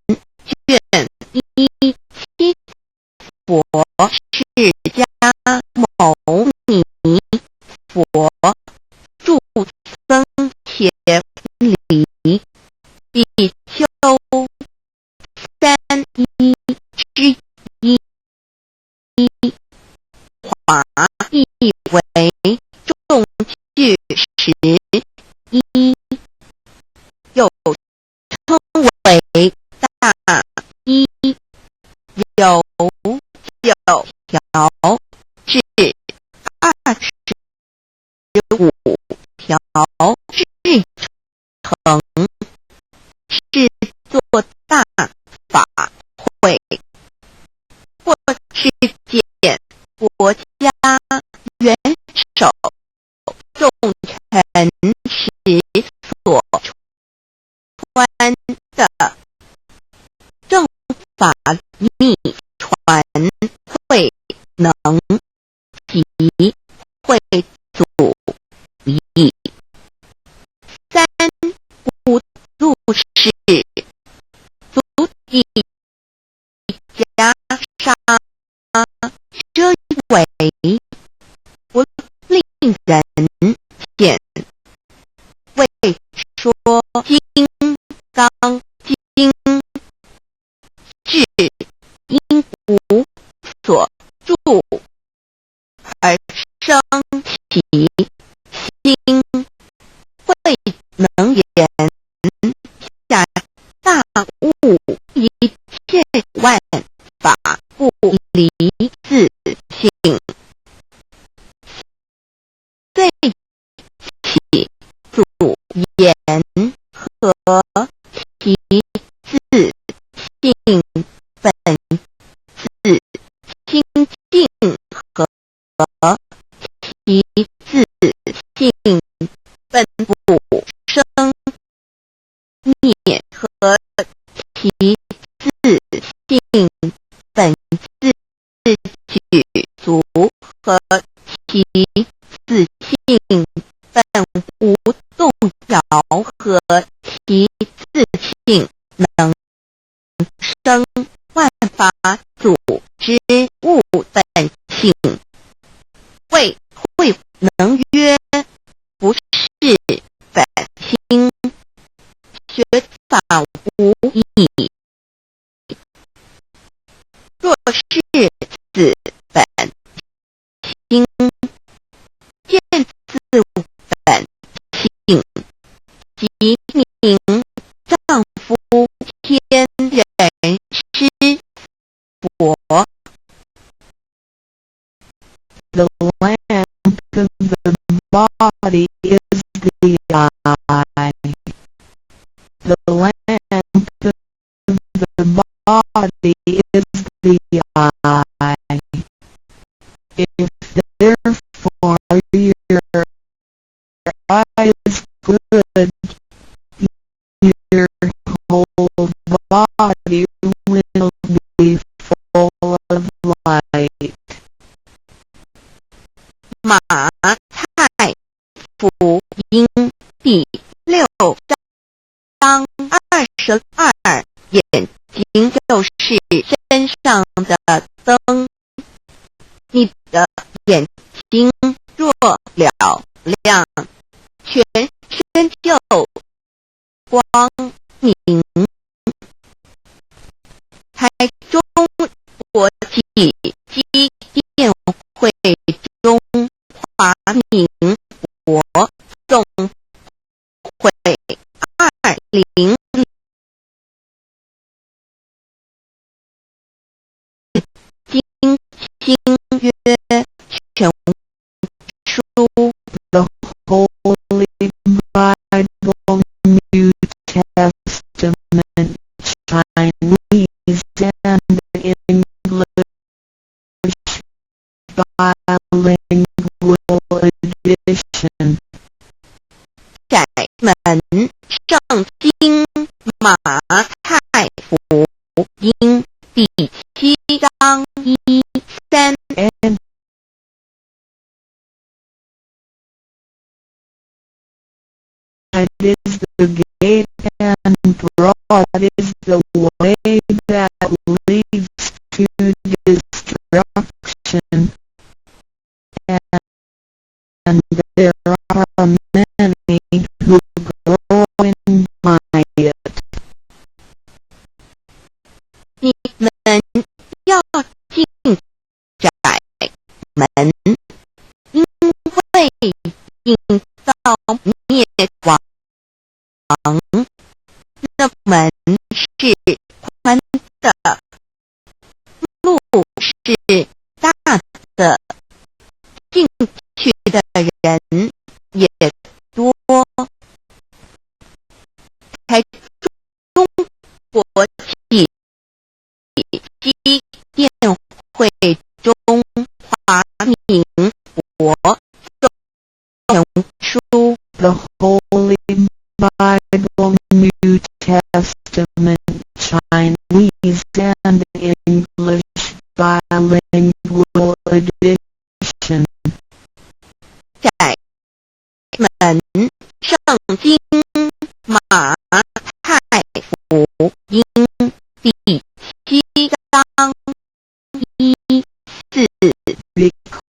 卷一七佛释迦牟尼佛著僧伽梨比丘三一之一华译为众句十一又称为大一有9条至25条至成是作大法会或是见国家元首众臣时所传的正法密传会能及会祖义三不入世足以加沙遮为不令人见为说金刚经是因无所住而生其心会能言下大悟一切万法不离自性遂起祖言和其自性本自清净和其自性本不生灭和其自性本自具足和其自性本无动摇和其自性能生万法组之物本性谓会能曰不是本心学法无益若是此本心见自本性即名丈夫天人师佛 The lamp of the body is the eye. The lamp of the body is the eye. If therefore your eye is good, your whole body will be full of light. 马太福音第6章22，眼睛就是身天上的灯，你的眼睛若了亮，全身就光明。台中国际机电会中华民国总会20经新约全书 The Holy Bible, New Testament, Chinese and English bilingual edition. 窄门圣经马太福音第7章1、3 And wide is the gate and broad is the way that leads to destruction, and there are many who go in by it. 你们要进窄门，因为引到灭亡。那门是宽的，路是大的，进去的人也多。台中国际机电会中华民国总书 The Holy Bible, New Testament, Chinese and English bilingual edition. 窄门圣经马太福音第7章1、4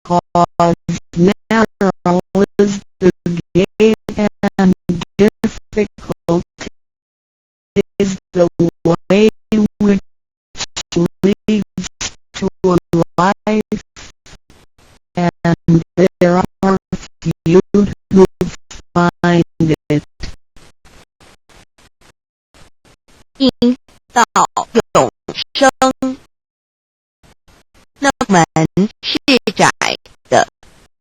Because narrow is the gate and difficult is the way which leads to life, and there are few who find it. 引到永生。那门是窄的，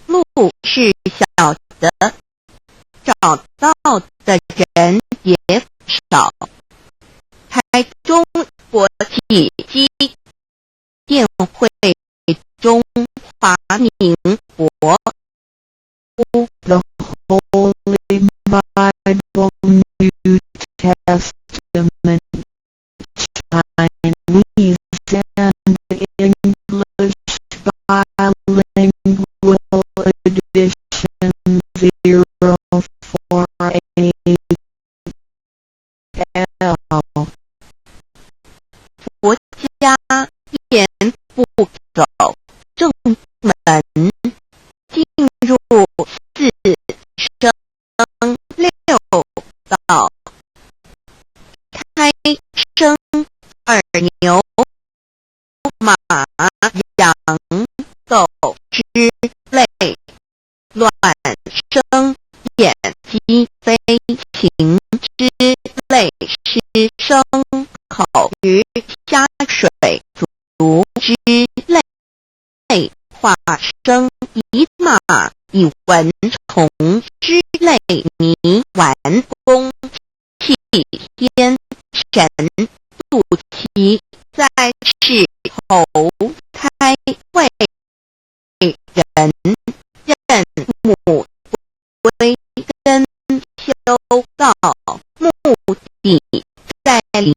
路是小的，找到的人也少。台中国际机电会中华民国 The Holy Bible, New Testament, Chinese and English bilingual edition 048L. 国家言不走正门，进入4升6道，开生二牛马羊狗之类，卵生眼鸡飞禽之类，湿生口鱼虾水族之类，化生以马以蚊虫之类，泥丸公气天神肚脐在世猴胎为人任母归根修道，目的在离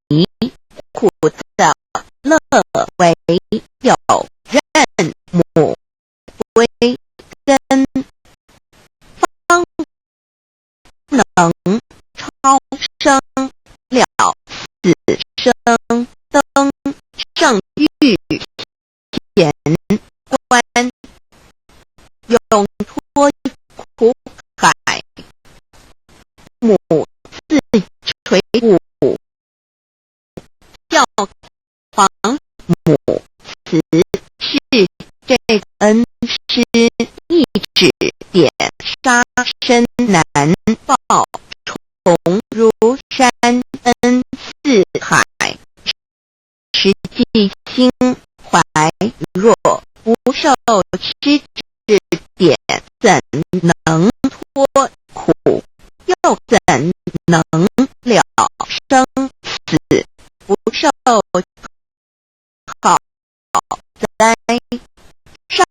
苦的乐为有任母归根，方能超生了死生灯圣域母慈是这恩师一指点杀身难报，重如山恩似海，实际心怀若不受师指点，怎能脱苦？又怎能了生死？不受好哉！上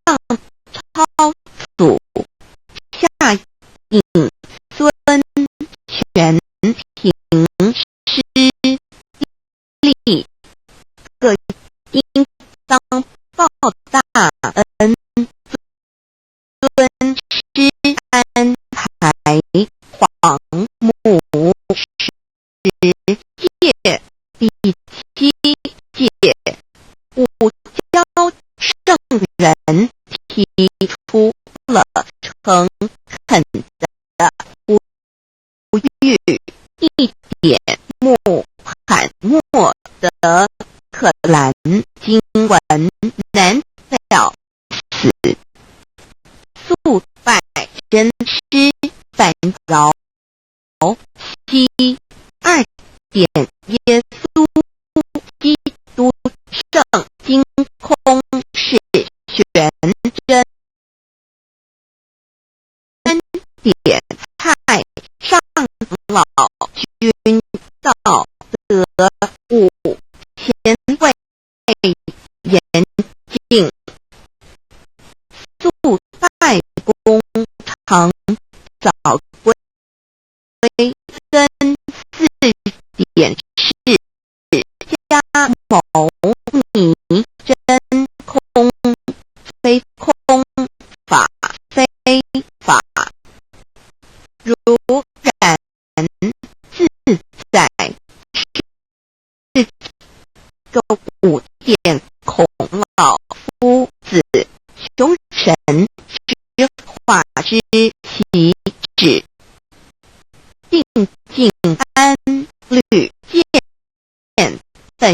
超祖，下引孙，全凭师力，各应当报大恩，尊师安排，皇母10戒，第7戒，勿教圣人提出了诚恳的不欲一点木罕默德可兰经文难了死，速拜真师反饶西2点耶稣基督圣经空是玄真3点太上老君道德5前卫严谨速拜公常早归跟4点是家谋拟真空非空法非法，如然自在是个5点孔老夫子凶神之化之其旨，定静安律见本3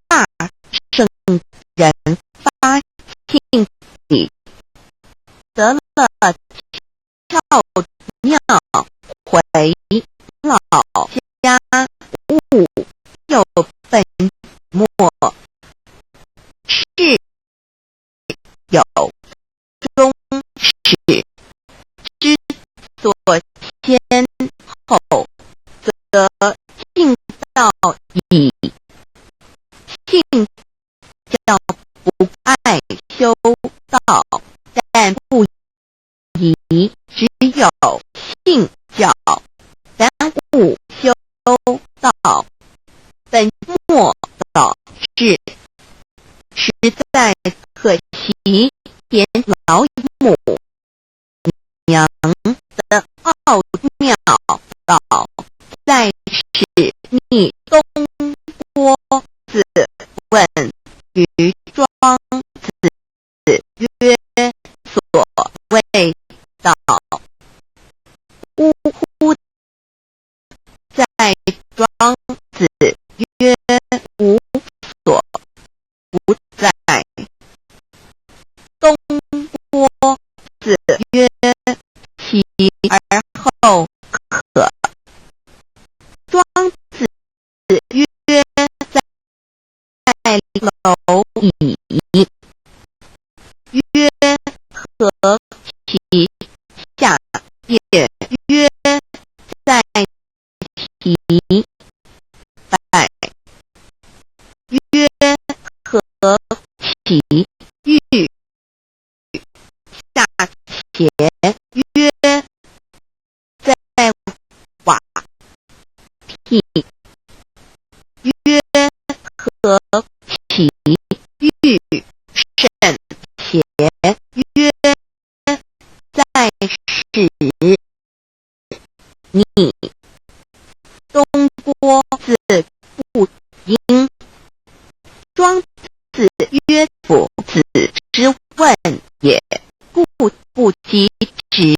大圣人发庆礼，得了跳庙回老家，勿有本末，是有终始之所先后，则庆道矣。庆教不爱修道，但不宜只有信教，但勿修道，本末倒置，实在可惜点老母娘的奥妙道，在使逆东郭子问于庄子曰：所谓道，呜呼！在庄子曰无所不在，东郭子曰其而后可。庄子曰在蝼蚁，曰何其下也？曰在其百，曰何其欲？下且曰在瓦替，曰何其欲？甚且曰在使逆。东郭子不应。庄子曰夫子之问也，故不及直。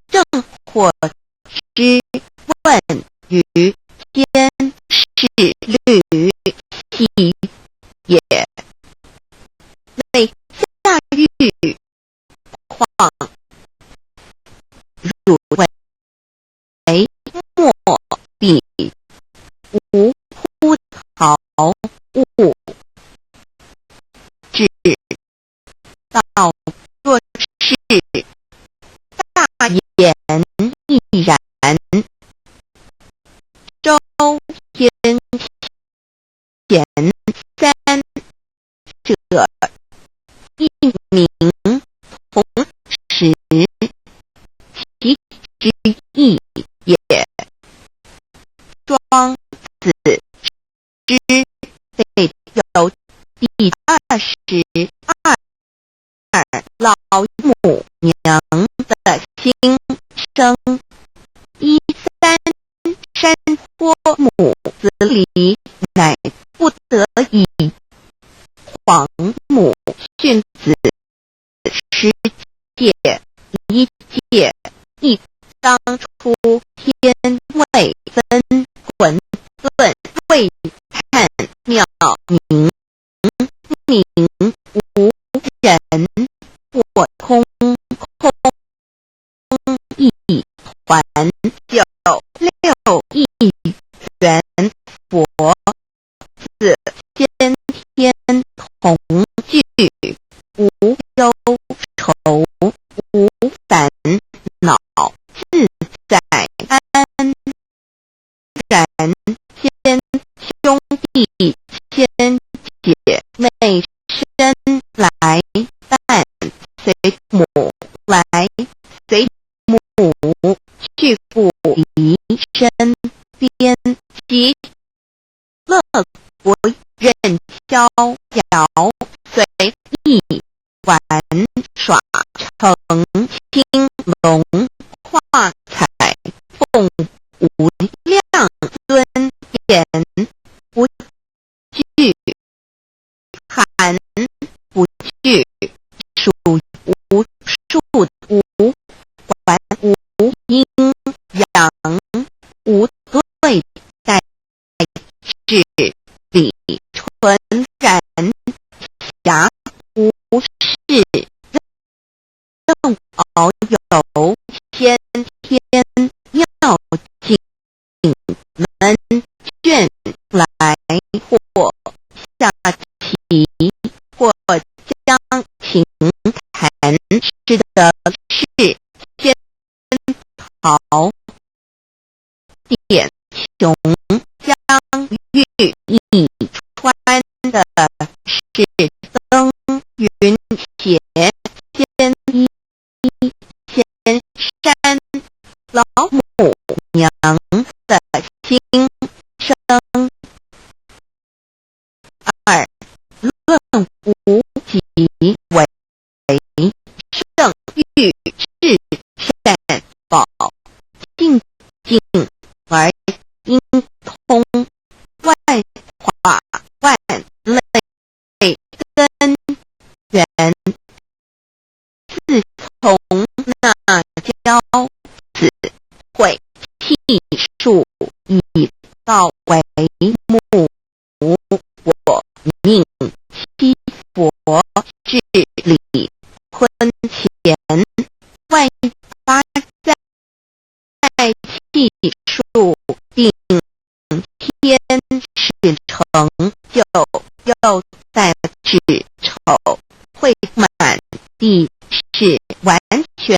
正或之问于先律系也，为驾驭况汝为莫必无枯陶物，至道若是大言亦然。周天贤三者，一名同时，其之意也。庄子之备有第22老母娘的心声，13山坡母子里，乃不得已皇母训子10戒1戒，亦当初天未分混沌，未判妙明，明无人，我空空一团，有6亿元佛，自先天同具，无忧愁，无烦恼，自在安然。先兄弟先姐妹生来伴，随母来，随母去不离身边，即乐国任逍遥，随意玩耍，乘青龙画彩，凤无量尊严，不惧寒，不惧暑，无数无还，无阴阳，无对待，至理纯然，暇无事，任遨游先天妙境，门卷来或下棋，或将琴弹诗的是仙桃点琼，将玉一川的是登云铁仙衣仙山，老母娘的心声。2论无极为圣欲至善宝，静静而应通，外化万类根源，自从那教子会气数以道为目，我命七佛治理坤乾，外发在气数定天始成就，又在止丑会满地，是完全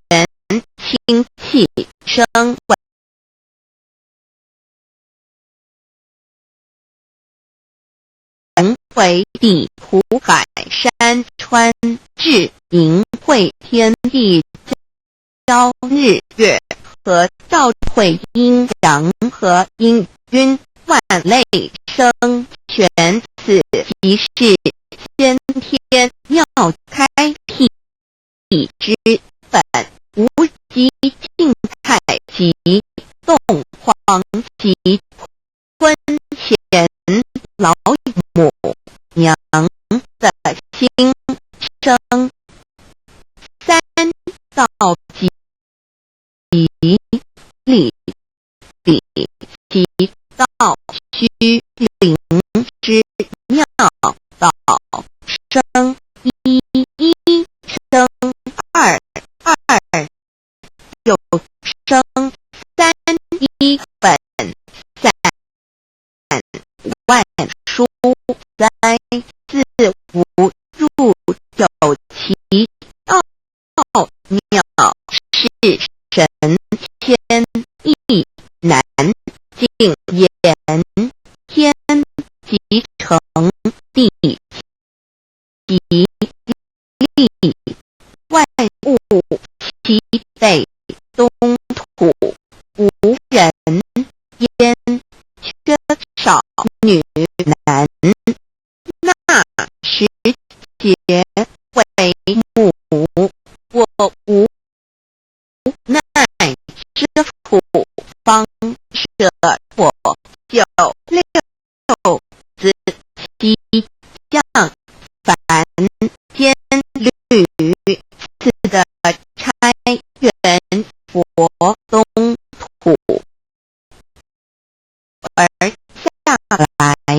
清气生为地土海山川，至盈会天地交日月，和照会阴阳和阴晕，万类生全，此即是先天妙开辟之本，无极静态及动荒及坤乾老母娘的心声。3道即理，理即道虚，虚灵之妙道，生一，生二，又生三，一本散万殊，三自无入有其奥妙，是神天意难尽言，天即成地即力，万物其北东土，无人焉，缺少女男，那时节为母，我无奈之处，方舍我九六子七将，凡天律赐的差远佛东土，而下来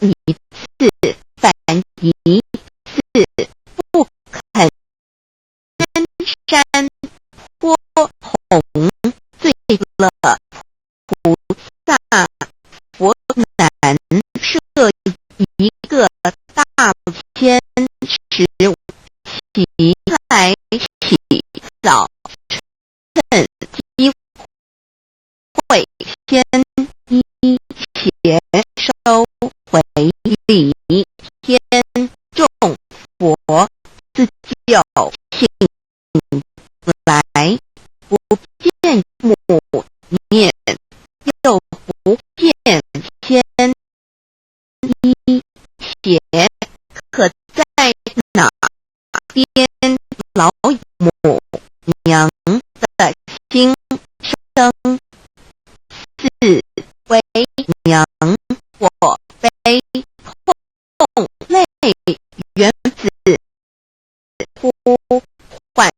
一次反一次，不肯山坡红，醉了菩萨佛难设一个大千15期来起早趁机会先一邪收回礼，天众佛自就信来，不见母面，又不见天一邪，可在哪边老母娘的心生，四为娘我悲痛泪原子呼唤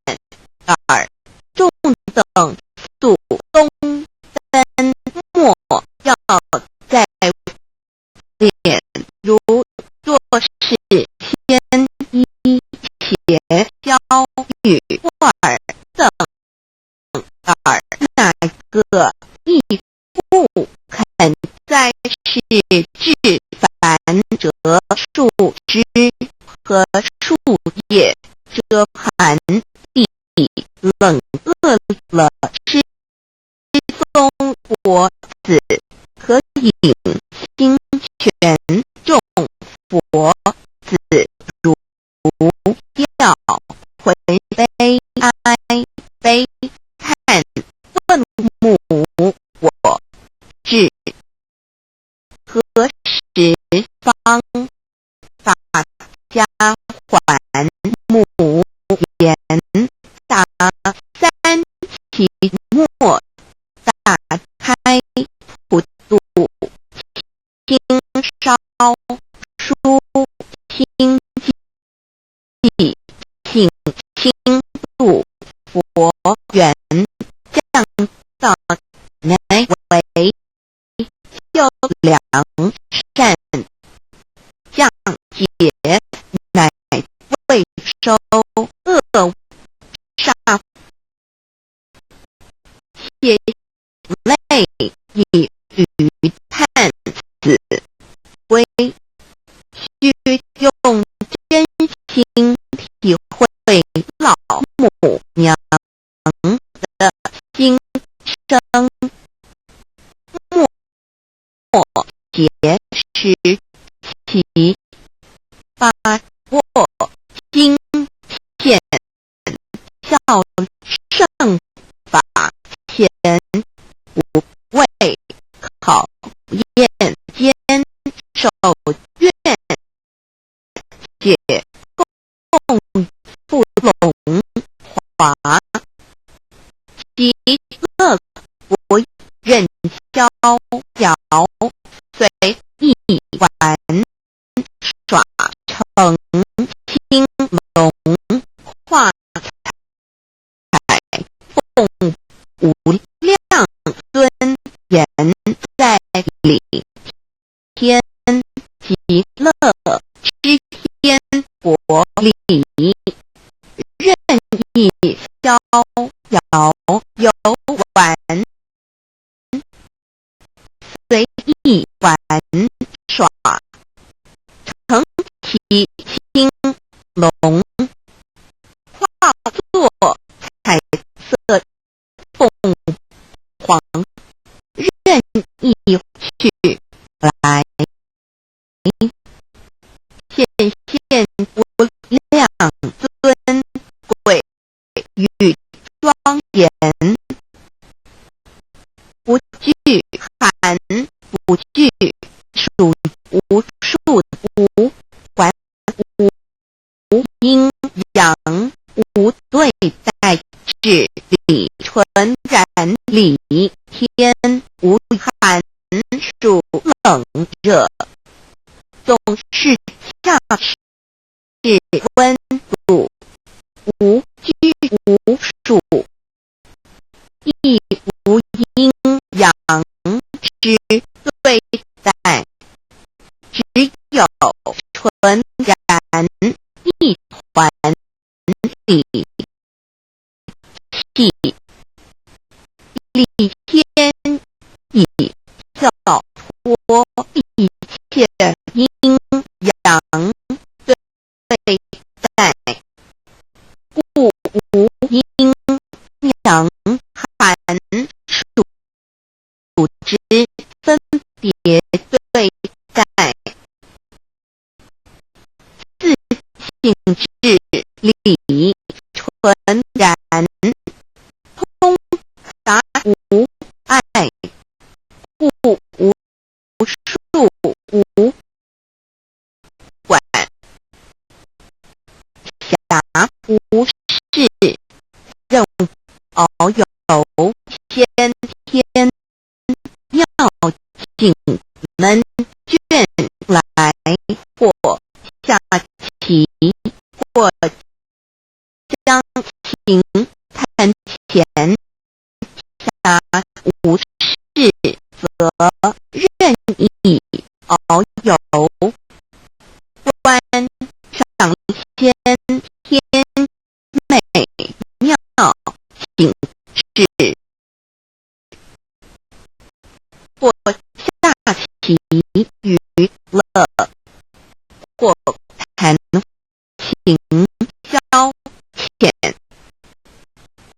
耳众等速东登莫要在脸，如若是天一邪教与尔等耳，哪个亦不肯在是至凡者树枝和树叶遮盘地，冷饿了失宗国子，可引清泉众佛子如要回悲哀悲叹，问母我至何时方法家还母言，达三期末打开普度，听烧书听记，请亲入佛缘，降到乃为优良善，降解乃未收恶煞，谢泪以余叹子，归须用真心体会老母娘的心声，莫结识其把握经现效胜法前，不为考验坚守愿解共不拢华，其恶不任逍遥，随意玩耍成青龙画彩，凤无量尊严在里，极乐之天国里，任意逍遥游玩，随意玩耍，成其青龙，化作彩色凤凰，任意去来，显现无量尊贵与庄严，不惧寒，不惧暑，无数无还，无阴阳，无对待治理，纯然理天，无寒暑冷热，总是恰是温度，无拘无束，亦无阴阳之对待，只有纯然一团理气，理天以跳脱一切阴阳对待，故无阴阳寒暑之分别对待，自性至理纯然，通达无碍，故无数无管，暇无事，任遨游先天妙境门卷来，或下棋，或将情探前，暇无事则任意遨游，观赏先天美妙景致，或下棋娱乐，或弹琴消遣，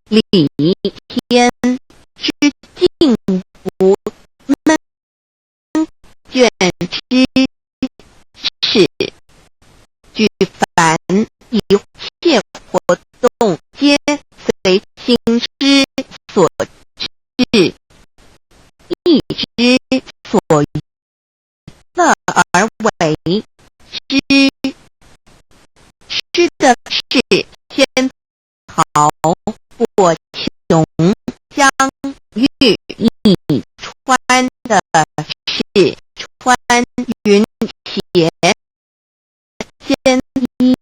理天之境无闷卷之事，举凡一切活动皆随心之所至，意之所乐而为之，吃的是仙桃果琼香玉腻，穿的是穿云鞋仙衣，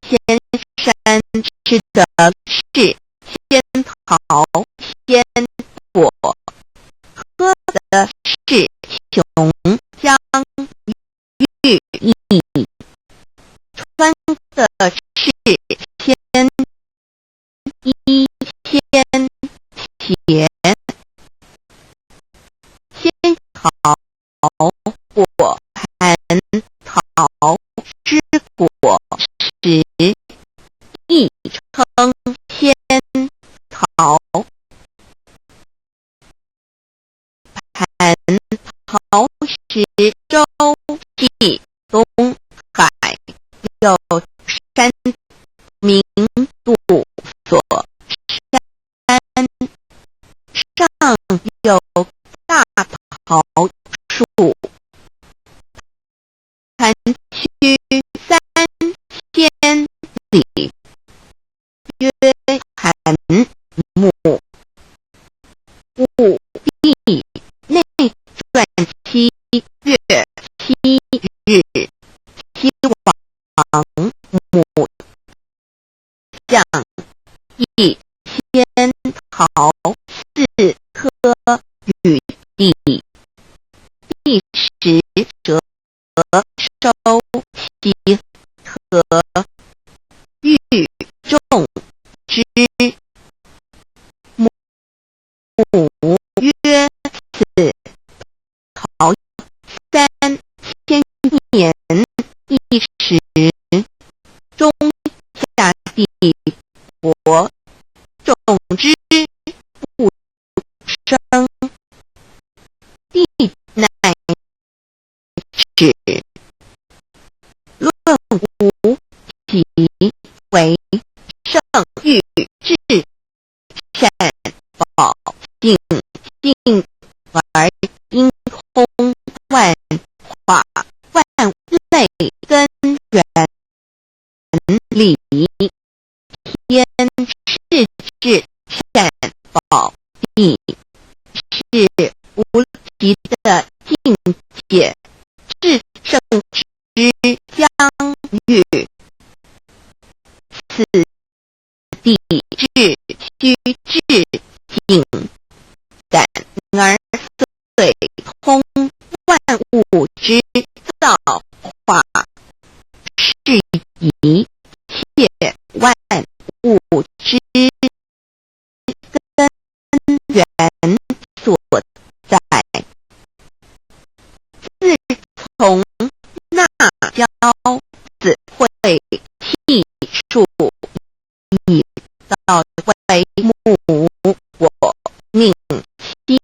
仙山吃的是仙桃仙果，喝的是琼香玉腻，穿的是仙衣仙鞋，仙桃果含桃之果实，亦称仙桃，含桃实洲际东海有山名度所山，上有大桃树，盘曲3千里，约含木，故必内传7月7日，其王母降一仙桃4颗与地，第10折收其和欲众之。母曰：此陶3000年一时，中下地薄，种之不生，地乃止。论无其为圣欲治善保静静而因空万化万类根源理天是治善保定，是无极的境界，至圣之疆域。此地至须至境，感而遂通万物之造化，是以切万物之根源所在。自从那教子会气数以到为母，我命其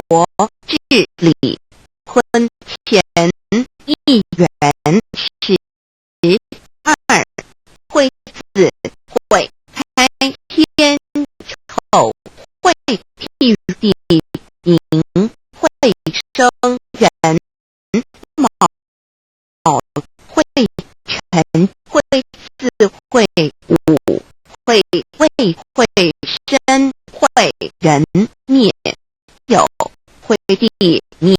佛治理坤前一元12会子会开天丑会地寅会生人卯会辰会巳会午会未会申会人灭酉会地灭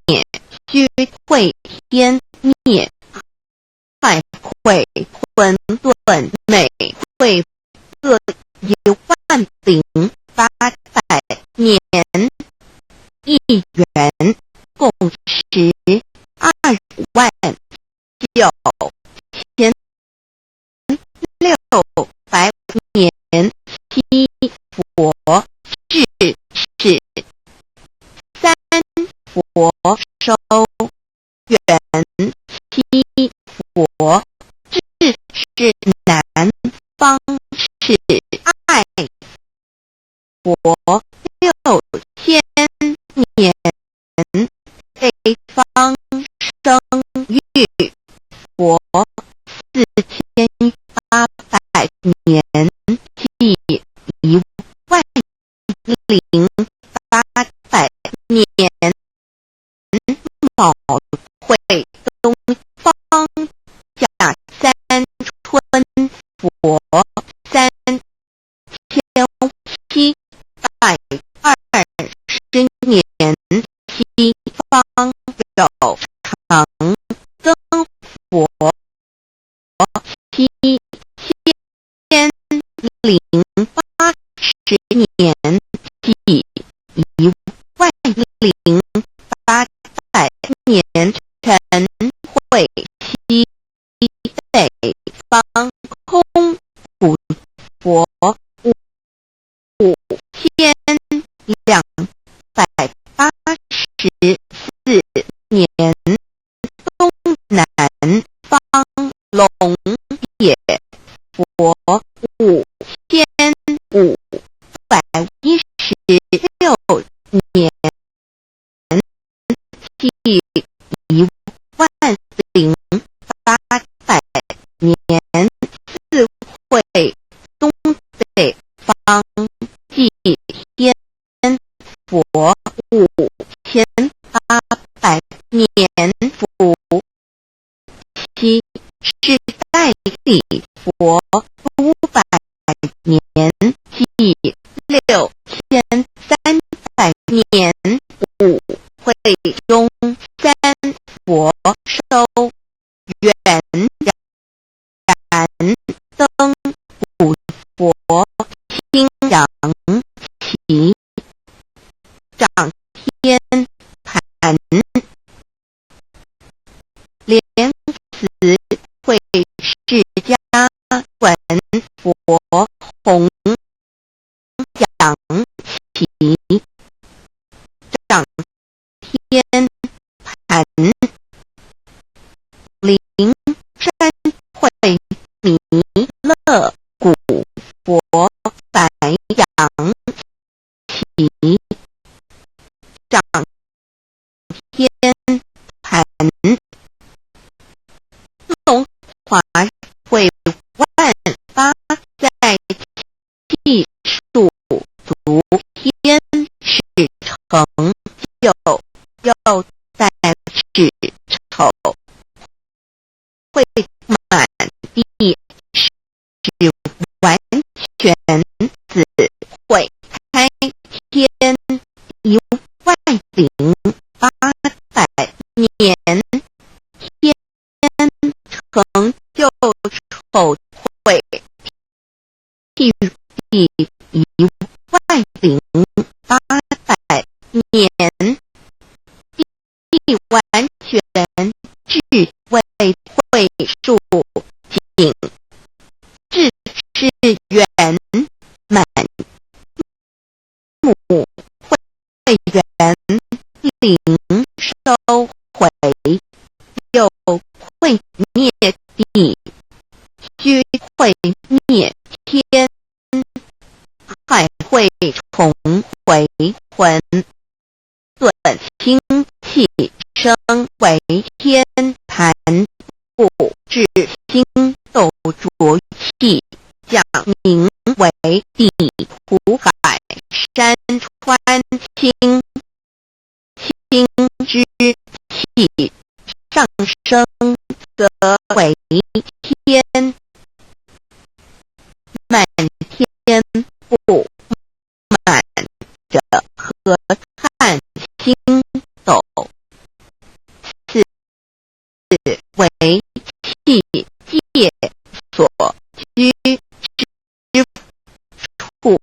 戌会天灭亥会混沌每会各10800年一元，共12万9600年期佛治世。三佛收远期佛治是南方是爱佛6000年，北方生育佛4800年，即10800年。卯会东方甲三春佛3720年，西方有长庚佛7080年，即10800年。陈会西北方空普佛5284年，东南方龙野佛5516年，即10800年。四会东北方即天佛5800年，伏羲是代理佛500年，即6300年。五会中三佛收远燃灯普佛清扬其掌天盘又在纸丑，会满地是完全子会开天一万零800年，天成就丑会地一万零800年，地完全智慧会数景智是圆满母会圆灵收回有会灭地虚会灭天海会重回魂顿清气生为天盘不至心斗浊气讲名为地土海山川清清之气上升则为天满天不满者何汉星斗此为气界所居之处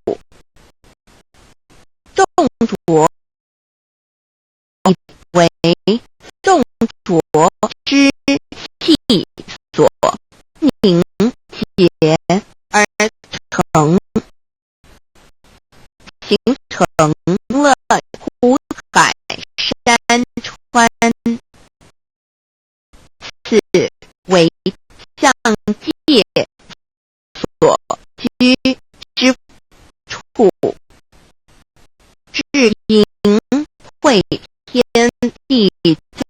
众浊为众浊之气所凝结而成，形成了土海山川，此为象界所居之处，至因会天地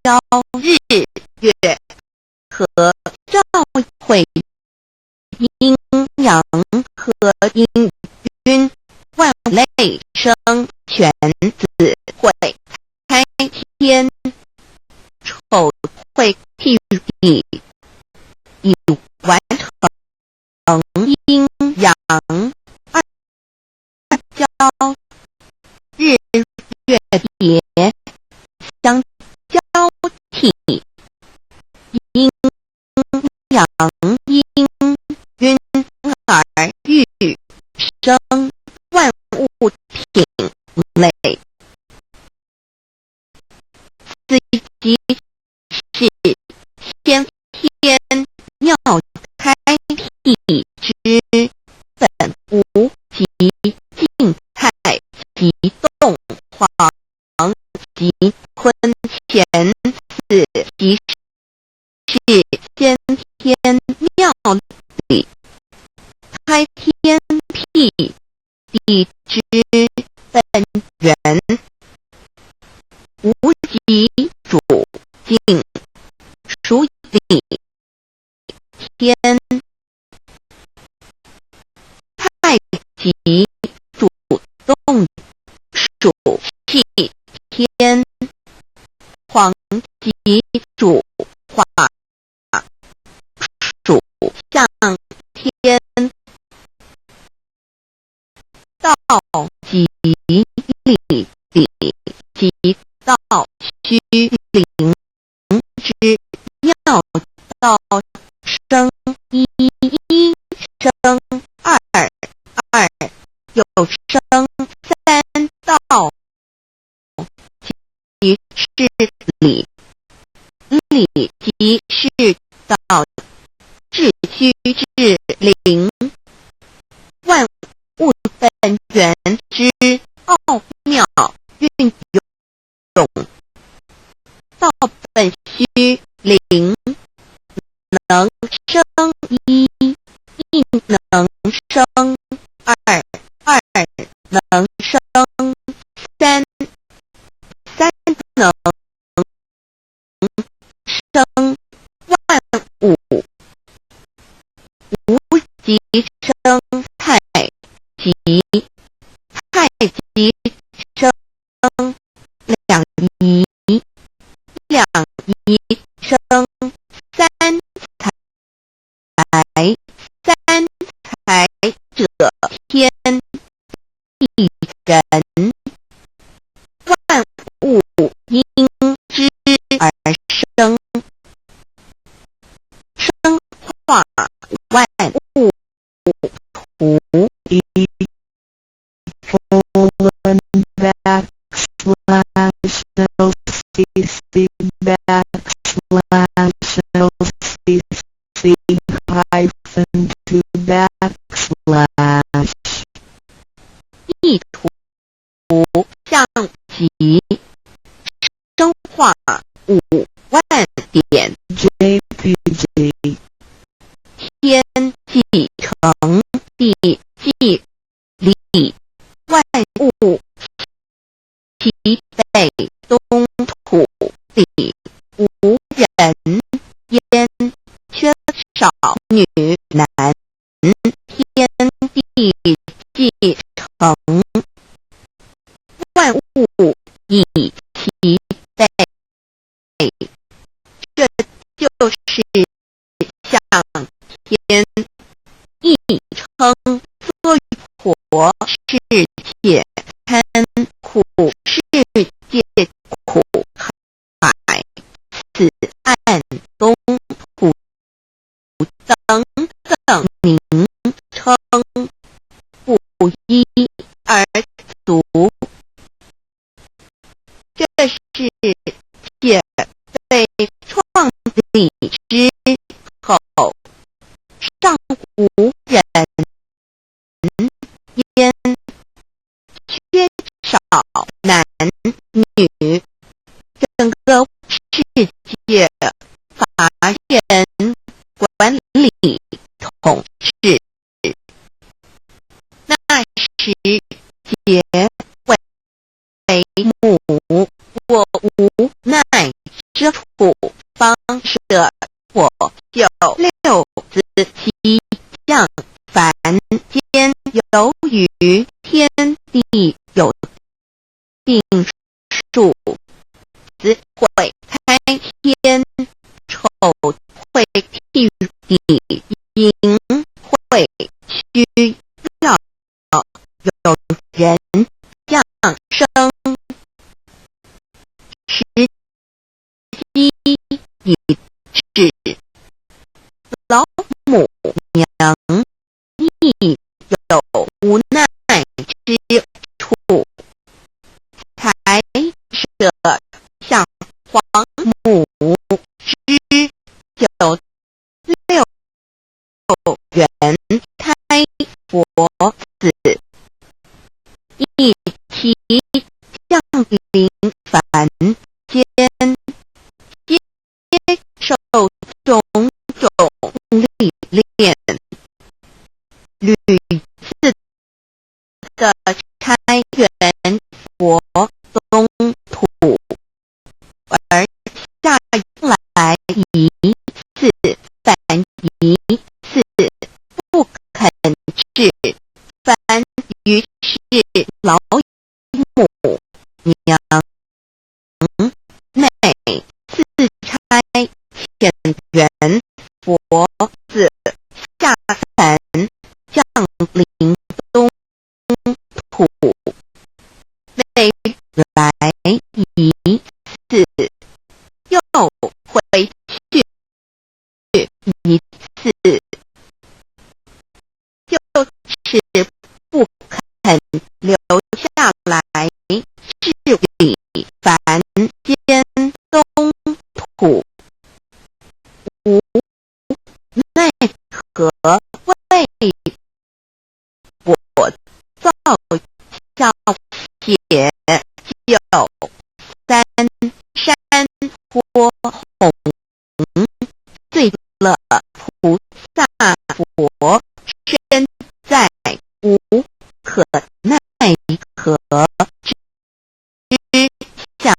交日月和照会阴阳和阴均万类生全子会开天丑会譬地已完成阴阳二交日月别相交替阴阳阴均而育生万物品类，此即是先天尿开辟之本无及静态及动黄及坤乾，此即是先天尿理开天辟地之本源，无极主静，属理天太极主动，属气天黄极主化，属象天道极理及道虚灵之要道生一，生二，有生三道，即是理，理即是道，至虚至灵，万物本源之奥妙运用，道本虚灵，能生一，一能生二，二能生三，三能生万物，无极生太极，太极生两仪，人，万物因之而生，生化万物图。Colon backslash LCC backslash LCC hyphen 2 backslash 意图象及生化5万点 JPG 天际成地际理万物其北东土里无人焉，缺少女男，天地既成，万物以其北。这就是向天亦称作婆世界贪苦世界苦海此岸东土等等名称不一而足。这是界被创立之后，尚无人焉，缺少男女，整个世界乏人管理统治。那时结为母，我无奈之处方舍我有6子妻降凡间，由于天地有定数，子毁开天，丑会地寅会虚绕，有人降生，时机已至，老母娘亦有无奈之处，才舍向皇母之有6元胎佛子，以其降临凡间，接受种种历练，屡次的开元佛宗土，而下来一次反一次不肯治，反于是老母娘每次差遣元佛子下凡降临东土，未来一次，又回去一次，就是不肯留下来治理凡间东土，无奈何为我造教且有三山坡红罪了菩萨佛身在无可奈何之下，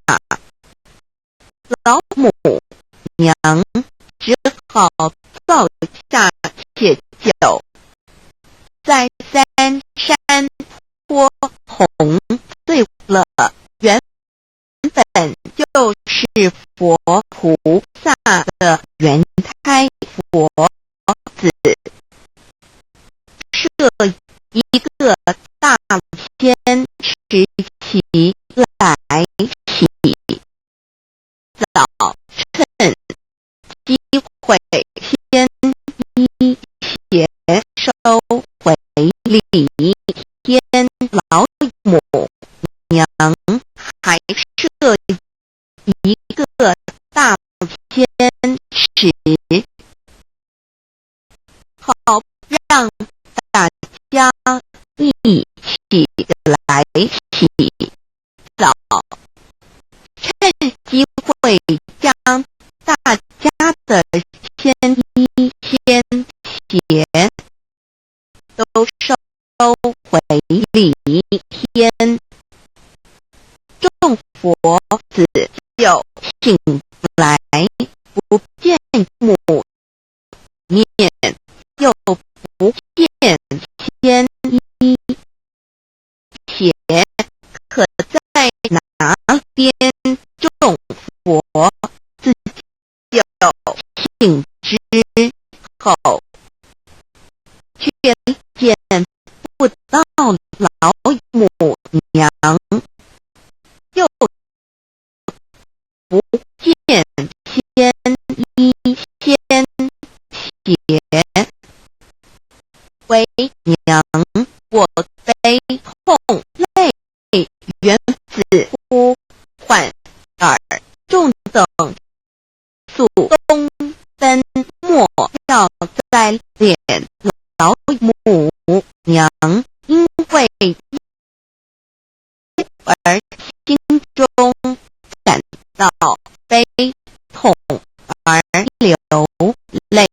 老母娘只好造下且酒，在三山坡红罪了原本就是佛菩萨的原胎佛子，设一个大千天老母娘还设一个大天池，好让大家一起来洗澡，趁机会将大家的千衣千鞋都收回里天。众佛子就醒来，不见母面，又不见千衣，且可在哪边？众佛子就醒之后，却见不到老母娘，又不见千衣千鞋，为娘我悲痛泪缘子呼唤耳，众等速东奔莫要在脸老母娘，因为而心中感到悲痛而流泪，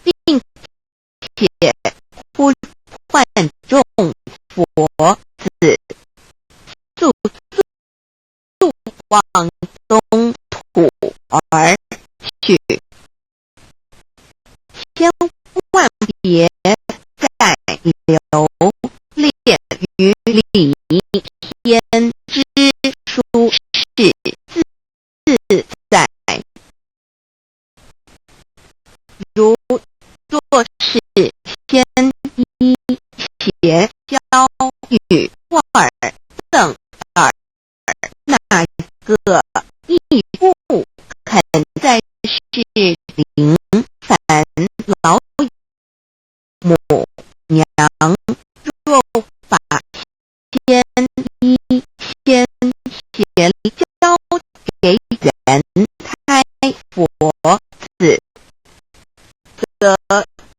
并且呼唤众佛子速往东土而去，千万别再留恋于里天之舒适自在。如若是千衣鞋交与沃尔等尔，哪个亦不肯在世灵烦老母娘？若把千衣千鞋交给原胎佛子，则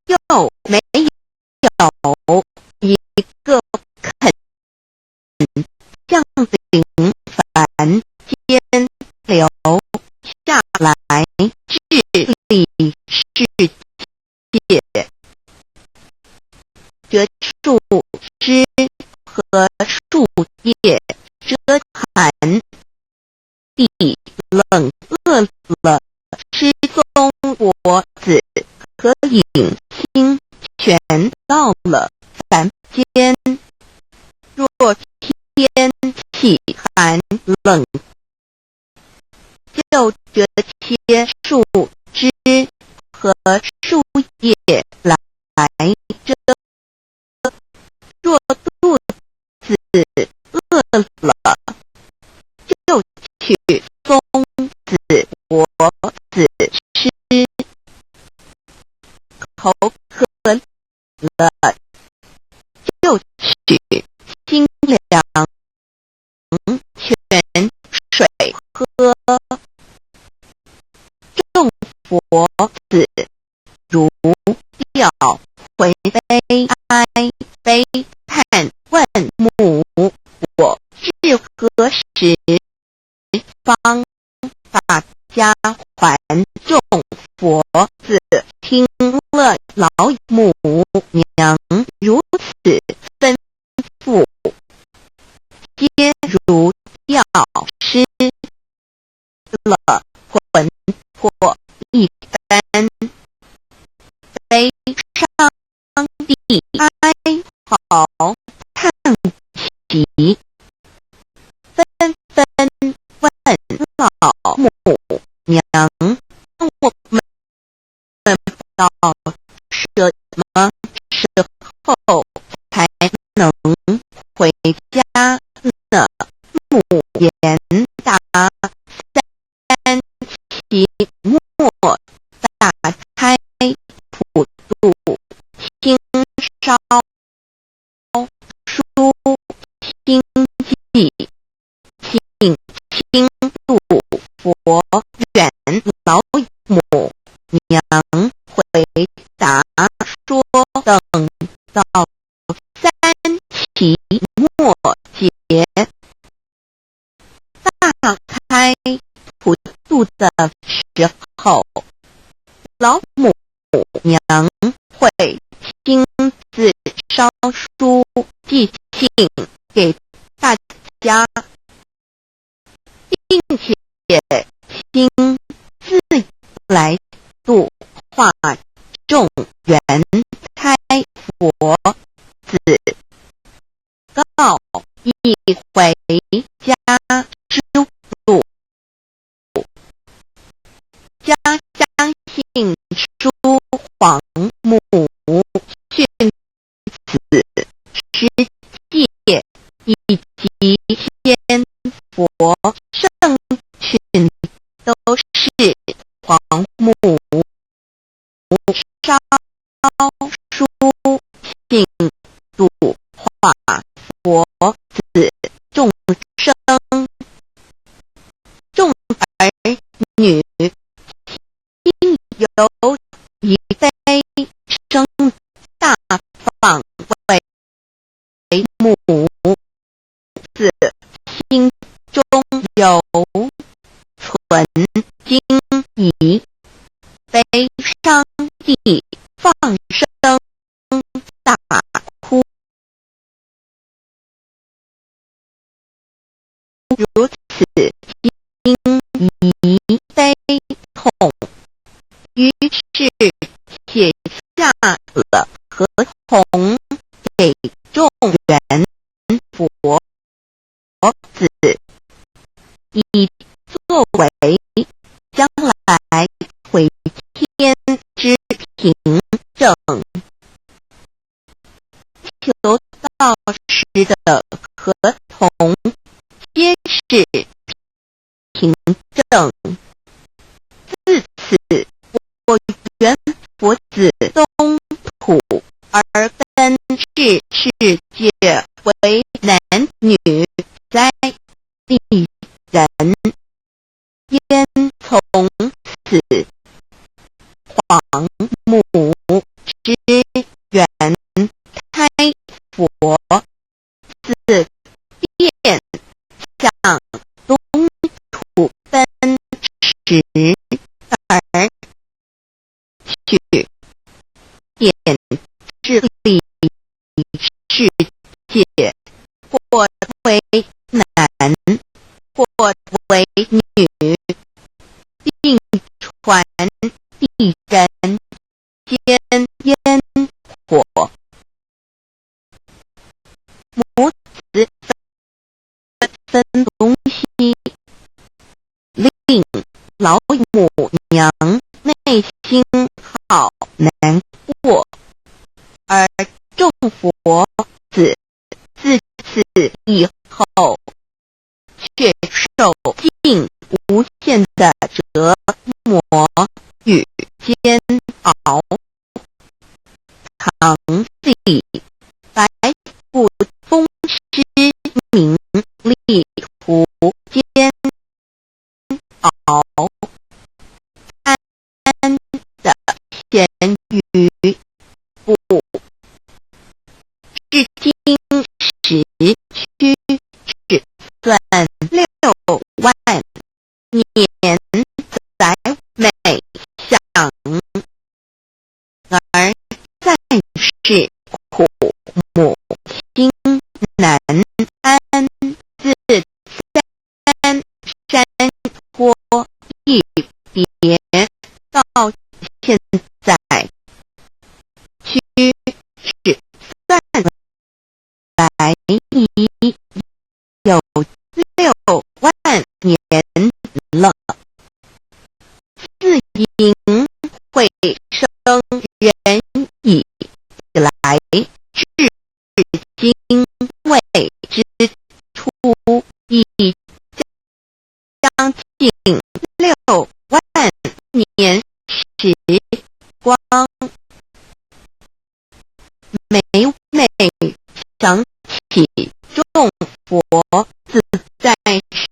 又没有一个肯降临凡间留下来治理世界。这树枝和树叶遮寒地冷饿了失踪佛子和影星，全到了凡间。若天气寒冷，就这些树枝和树叶来遮；若肚子饿了，就去松子果子吃；口渴了，就取清凉泉水喝。众佛子如要回悲哀悲叹问母，我至何时方大家还？众佛子听了老母娘如此吩咐，皆如药师了魂魄一般，悲伤地哀嚎叹息，纷纷问老母娘：我们到什么时候才能回家呢？母言答：三期末大开普渡，听烧佛远老母娘回答说，等到三期末节大开普渡的时候，老母娘会亲自烧书寄信给大家，并且亲自来度化众缘开佛子，告一回家之路。家家信书黄母训子十戒以及仙佛圣训都是黄母烧书信度化佛子众生，众儿女应由一悲生大放为母子心中有存惊疑，悲伤地放声大哭，如此因疑悲痛，于是写下了合同给众缘佛子，以作为将来回天之凭证。求道时的合同皆是凭证。自此，我缘佛子东土而跟世界为男女灾地人，焉从此黄母之缘开佛子便向东土奔驰而去，便致力世界，或为男，或为女，并传地人间烟火。母子分东西，令老母娘内心好难过，而众佛子自此以后却受尽无限的折磨与煎熬。唐帝白骨宗师名利苻煎熬安的咸鱼不至今时区只算6万年载美享，而在是苦母心难安，自三山坡一别到现在，须是算来已有6万年了。自因会生人以来，至今未知出已将近6万年时光，每每想起众佛子在世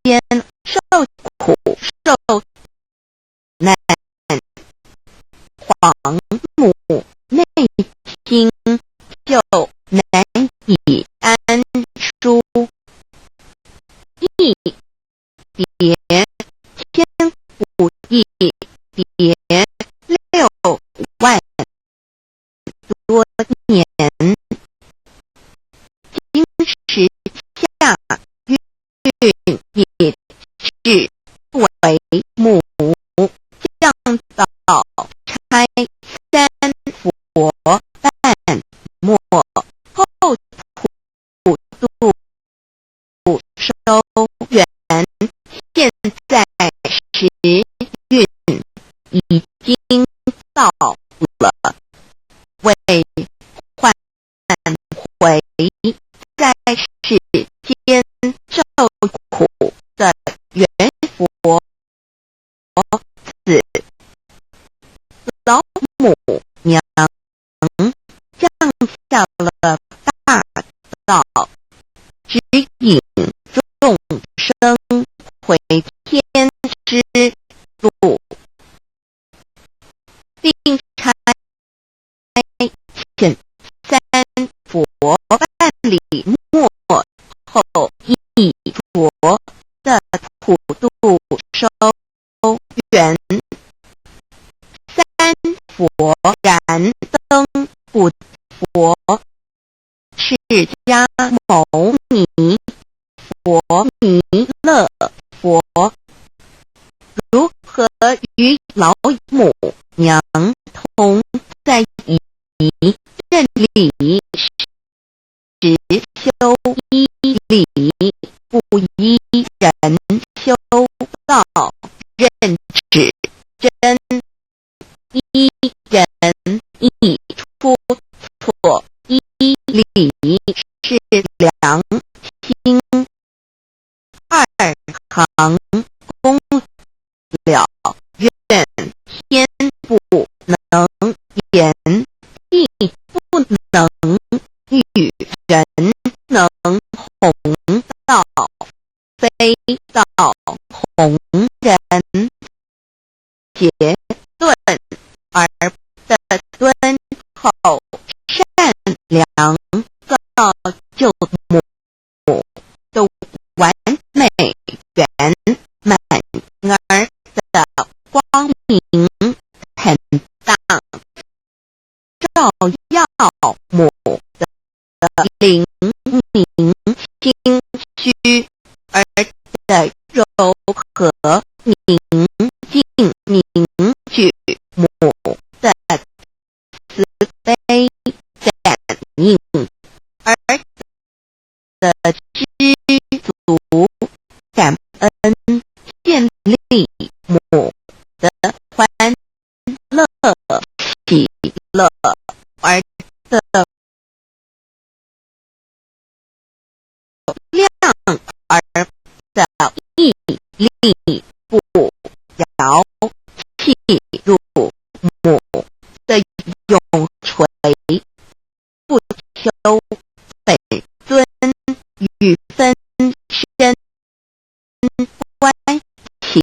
间受苦母内心就难以安舒。一别千古一别6万多年，今时夏运也是为母降到差三佛半末，后普度收圆，现在时运已经到了，为换回在世间受苦的原佛子，老母娘降下了大道，指引众生回天之路，并差遣三佛办理末后一佛的普度收圆。三佛燃灯不佛、释迦牟尼佛、弥勒佛如何与老母娘同在一任理时修一理，不依人修道，任指真一人一出错，一理是良心，二行功了愿，天不能言，地不能与人能弘道，非道弘人，结顿而的敦厚善良造就母的完美圆满儿的光明坦荡，照耀母的灵明心虚而的柔和宁静凝聚，母的慈悲感应而的知足感恩，建立母的欢乐喜乐而的亮而的毅力不摇弃入母的永垂不求本尊与分身关系。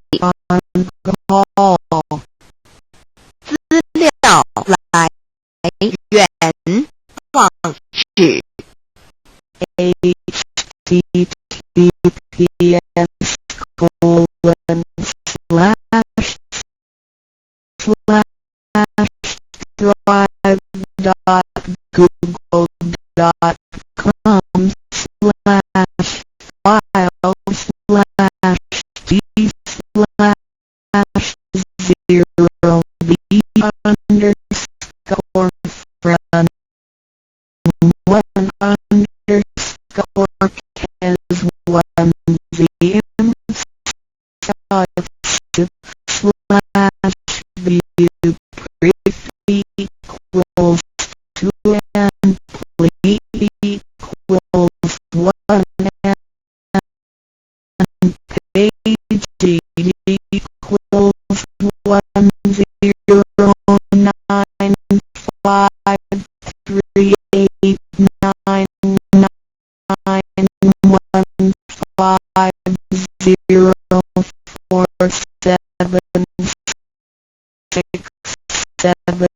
资料来源网址 5047647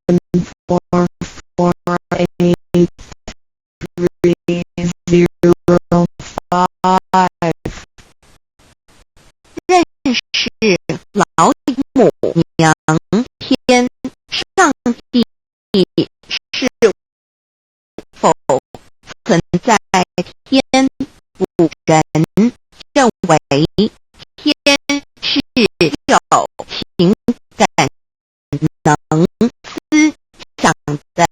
阳天，上帝是否存在天？古人认为天是有情感、能思想的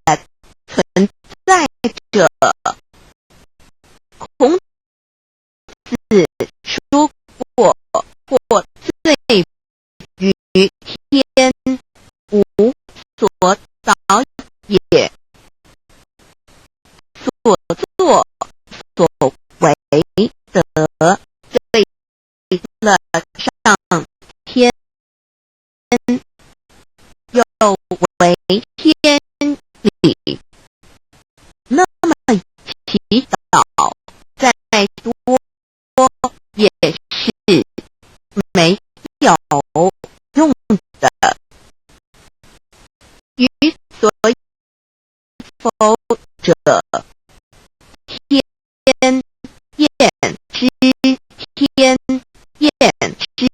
存在者。孔子说过：或罪于天，无所导也。所作所为得罪了上天，有违天理。那么祈祷再多也是没有用的。于所否者，天厌之，天厌之，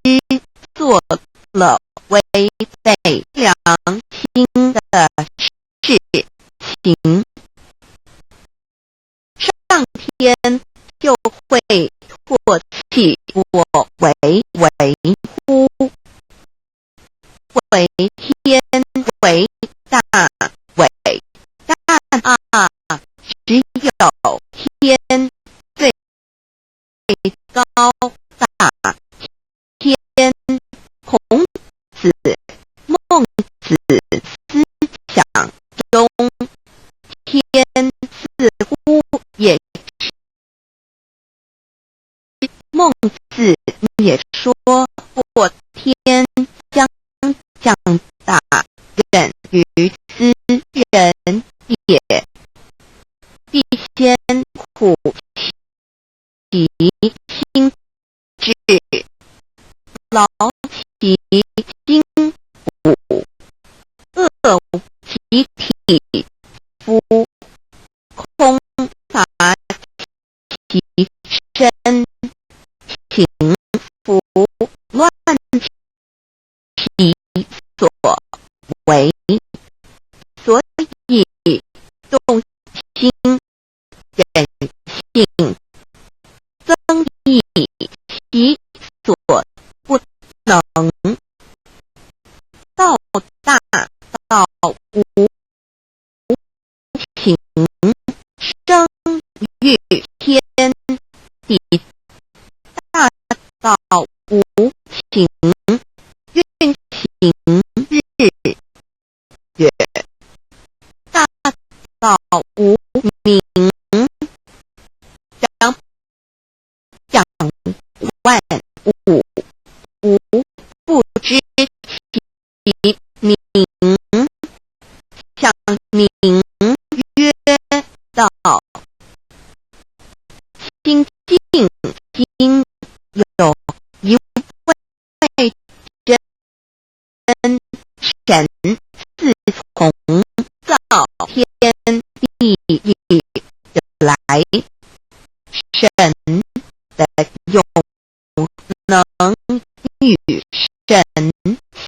做了违背良心的事情，上天就会唾弃我为乎？为天为大，伟大只有天最高大。天，孔子、孟子思想中，天似乎也是。孟子也说过，天将降大任于斯人也，必先苦其心志，劳其筋骨，饿其体肤，空乏其身，情服乱其所为。所以动心忍性，增益其所不能，道大道无情，生育天地，大道无情，运行日月，大道无名，掌万物，无不知其名。想名曰道，心静心有一位真神，自从造天地以来，神的永能与神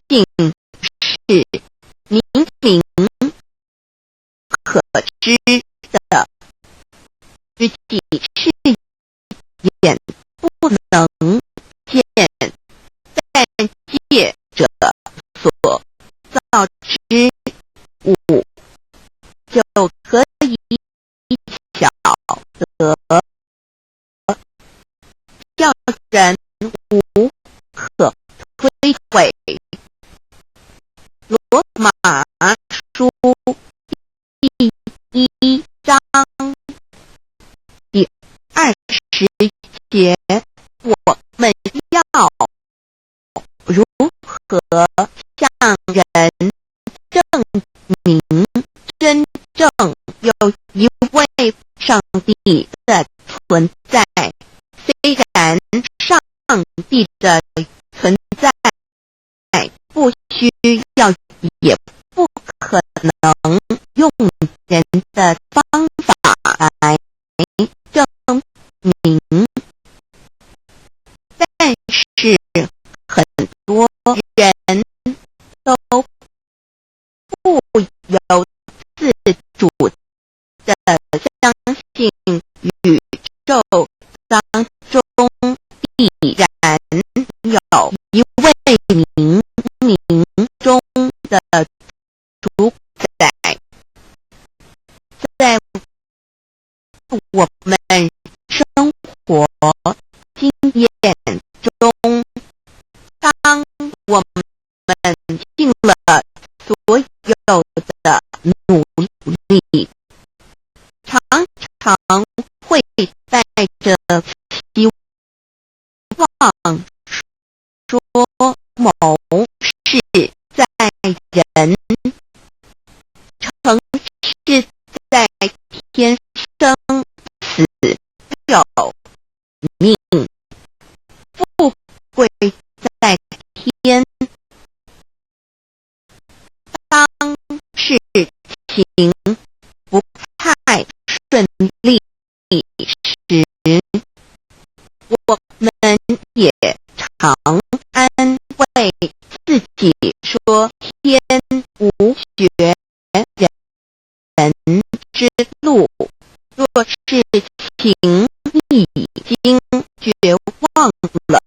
性是明明可知的，自己是眼不能见，但借者所造之物，就可以晓得，叫人无可推诿。罗马书第1章第20节，我们要如何向人证明真正有一位上帝的存在？虽然上帝的存在不需要也不可能用人的方法来证明，但是很多人都有自主的相信宇宙当中必然有一位冥冥中的主宰，在我们生活经验中，当我们尽了所有的努力，常常会带着希望说某事在人，诚是在天生死有命，富贵在天。当事情不太顺利时，我们也常安慰自己说天无绝人之路，若事情已经绝望了，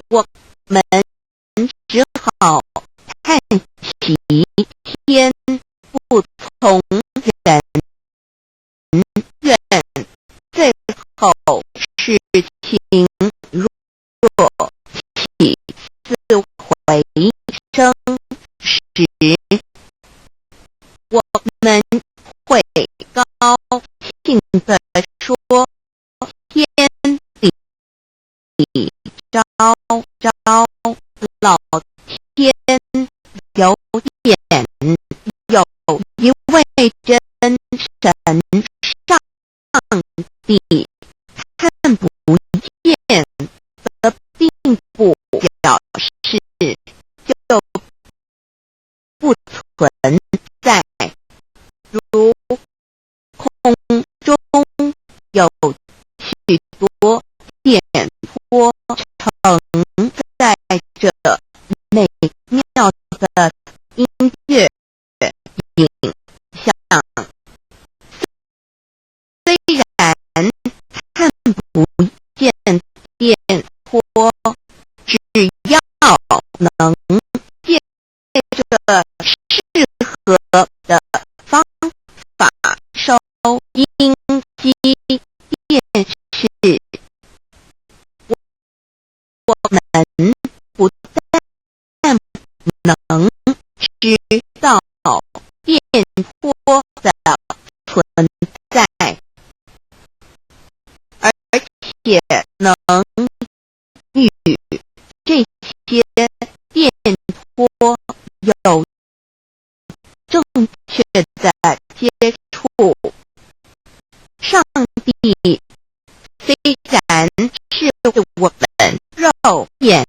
我们只好叹息天不从人愿，最后事情若起死回生时，我们会高兴地说天理昭昭，老天有眼，有一位真神上帝看不见，则并不表示就不存在。如空中有许多电波承载着美妙的音乐影像，虽然看不见电波，只要能借着适合的方法收音机电视，我们不但能知道电波的存在，而且能与这些电波有正确的接触。上帝虽然是我们肉眼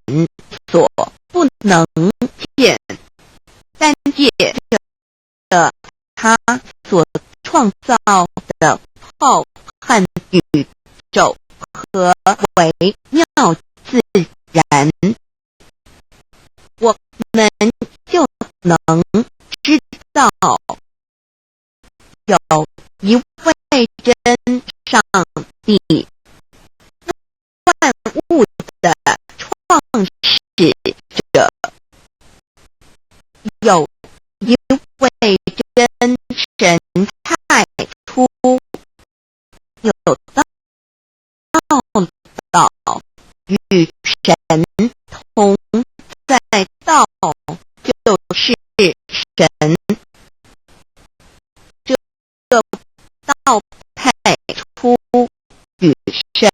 所不能见，但借着他所创造的浩瀚宇宙和微妙自然，我们就能知道有一位真上帝，万物的创始者，有一位真神太初，有道与神同在，道就是神，这道太初与神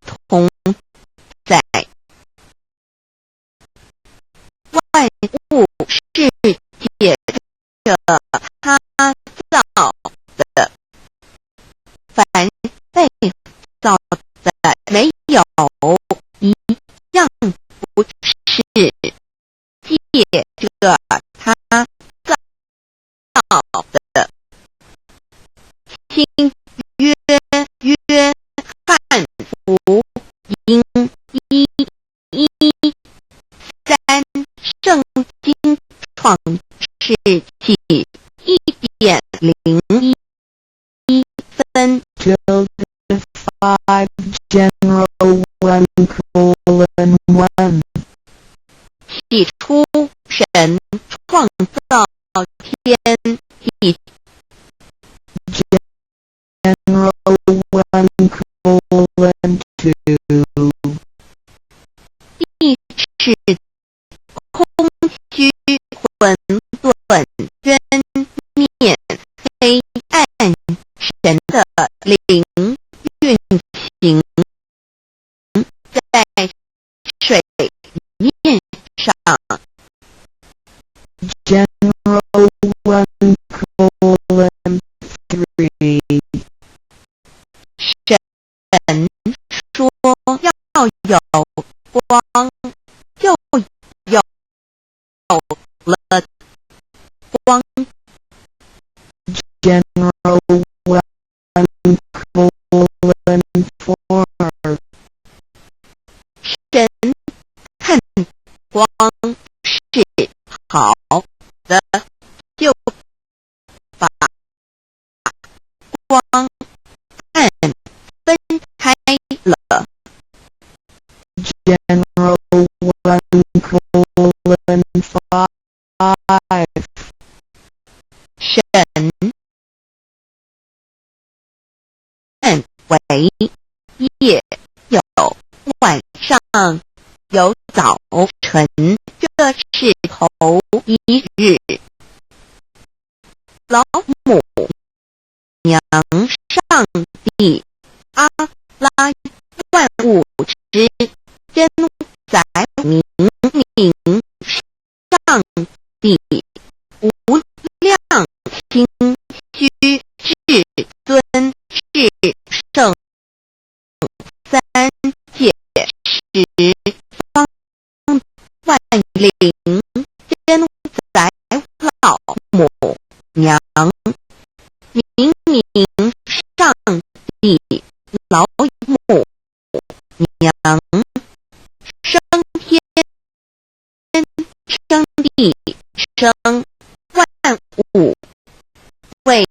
同在，万物世界着他造的，凡被造的没有一样不是借着他造的。新约汉福音1:1-3，圣经创世纪1.01分。Till the 5 general 1:1. 起初神创造天地， General 1:2. 地是空虚混沌渊面黑暗，神的灵运行在水面上。General 1:3. 神说要有光，就有了光。General 1:4. 神看光是好的，就把光暗分开了。General 1:5. 神暗为夜，有晚上，有早晨，这是头一日。老母娘上帝阿拉万物之真载明明上帝无量清虚至尊是圣三界十方万灵真载老母娘明明上帝老母娘生天生地生万物，为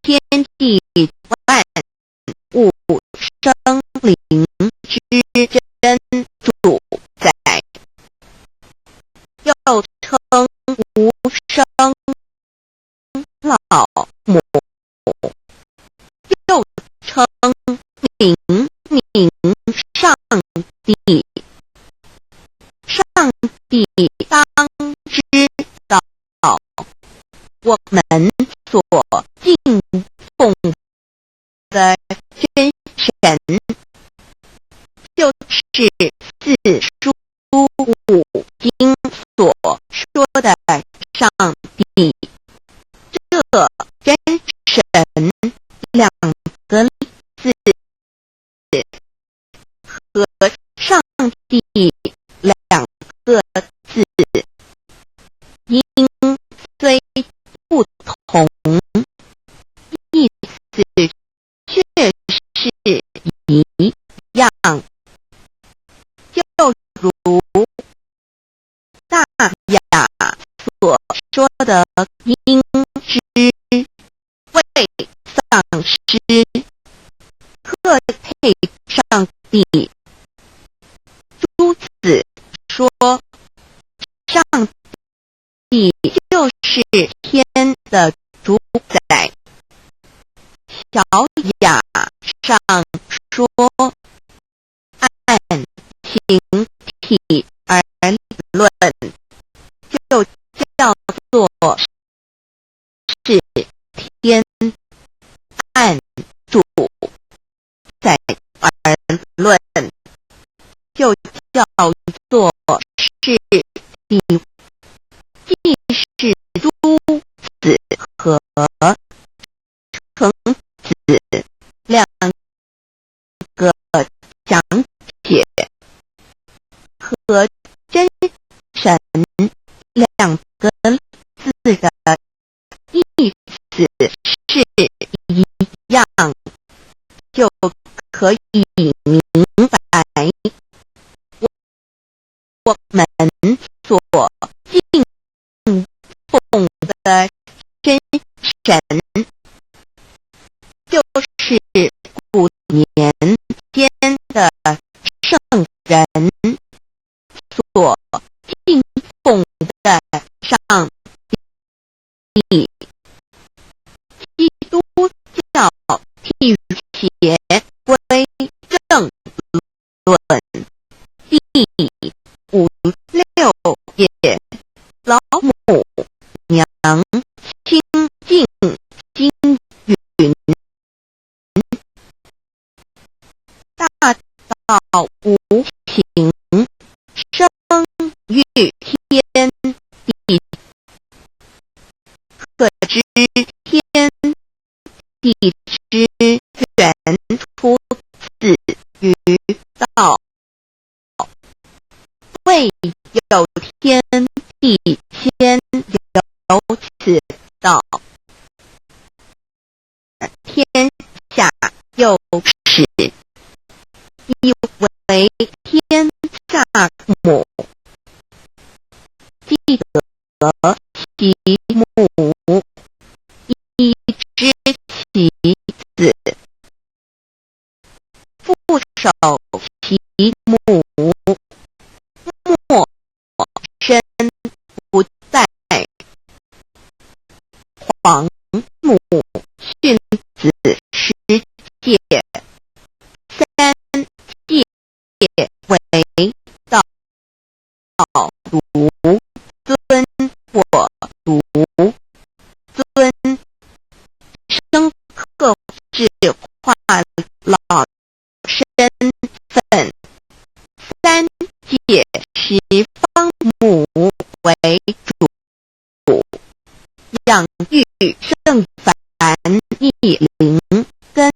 天地万物生灵之真主宰，又称无生老母，又称明明上帝。上帝当知道，我们所敬奉的真神，就是四书五经所说的上帝。这真神两个字和上帝两个字音虽不同，意思却是一样。就如大雅所说的应知为丧失，特配上帝。诸此说，上帝就是天的主宰。小雅上说，按形体而论，就叫做是天；按主宰而论，就叫做是地。既是诸子和成子两个讲解，和真神两个字的意思是一样，就可以明白我们所敬奉神，就是古年间的圣人所敬奉的上帝。基督教替邪归正论第56页，老母娘清净经云：大道无形，生育天地，可知天地之源出自于道。未有天地，先有此道。天下又始，以为天下母，既得其母，以知其子，父守其母，莫身不在。皇母训子十戒，三戒为道如尊我如尊，深刻智化老身份。三戒十方母为主，养育圣凡一灵根。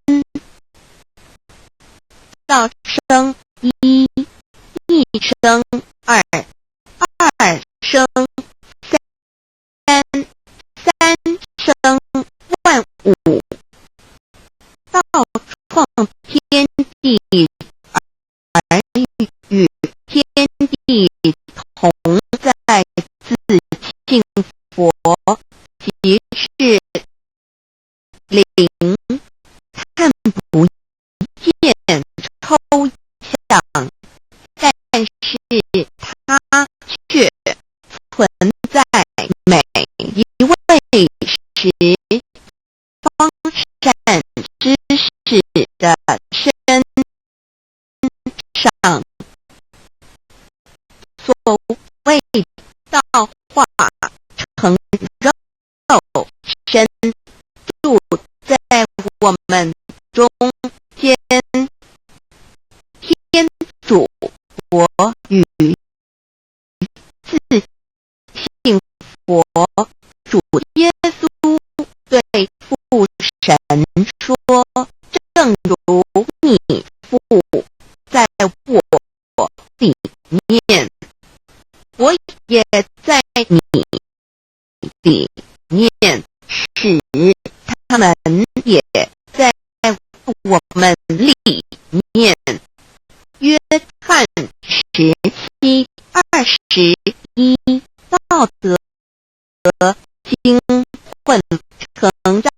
道生一，一生二，二生三，三生万物。道创天地，而与天地同在自性佛，即是灵，看不见抽象，但是它却存在每一位十方善知识的身上。所谓道化成肉身，住在我们中间。天主佛与自性佛主耶稣对父神说：正如你父在我里面，我也在你里面，使他们也在我们里面。约翰17:21，道德经混成章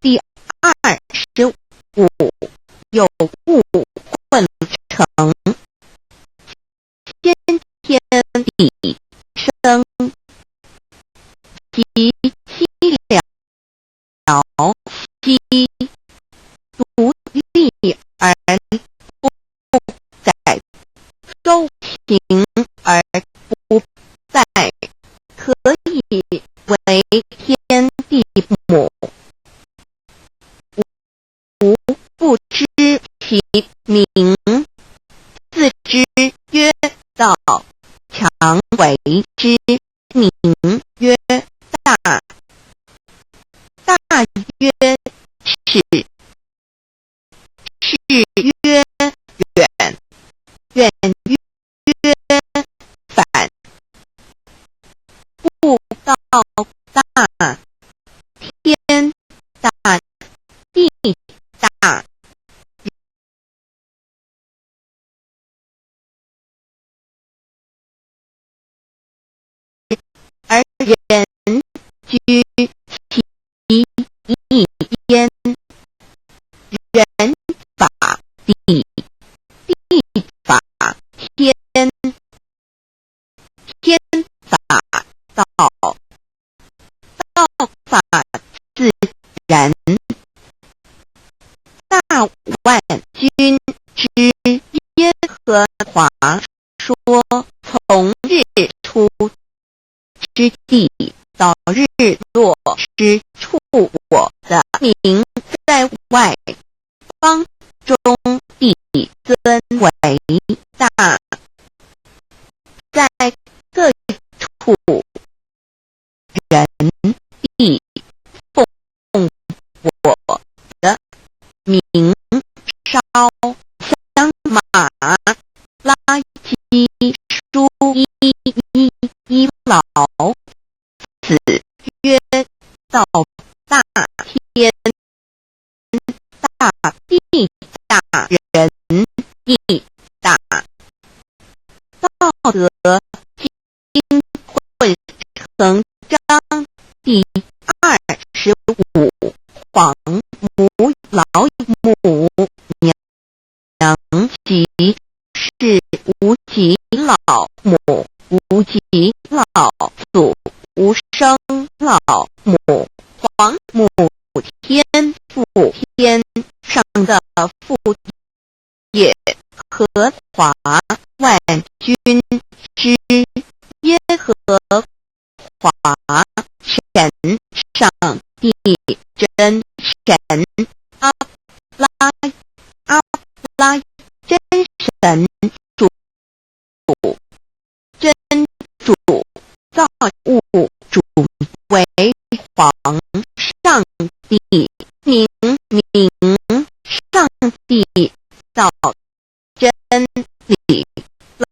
第25，有物混成，先天地生，其凄寥兮，独立而不载，周平而不败，可以为天地母。吾不知其名，自知曰道，强为之名曰大。大曰是，是曰远，远曰反。不道大，天大，地大，而人居其之地，到日落之处，我的名在外邦中必尊为大，在各处人必奉我的名烧香马拉基书一老，此曰到大天大地大人亦大。道德经会成章第25，黄母老母娘即是无极老母，无极老祖，无生老母，黄母天父，天上的父也，和华万军之耶和华，神上帝，真神，阿拉真神主，真主造物主为皇上帝，明上帝造真理，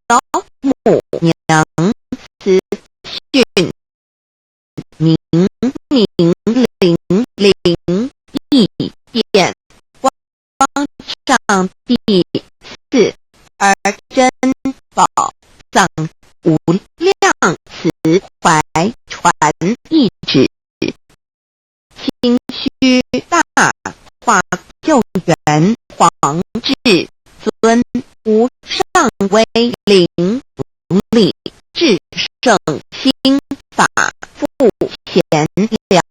老母娘慈训，明灵意变，光上帝赐，而真宝藏无量慈怀传一旨，清虚大化救援皇至尊，无上威灵力至圣心法富贤良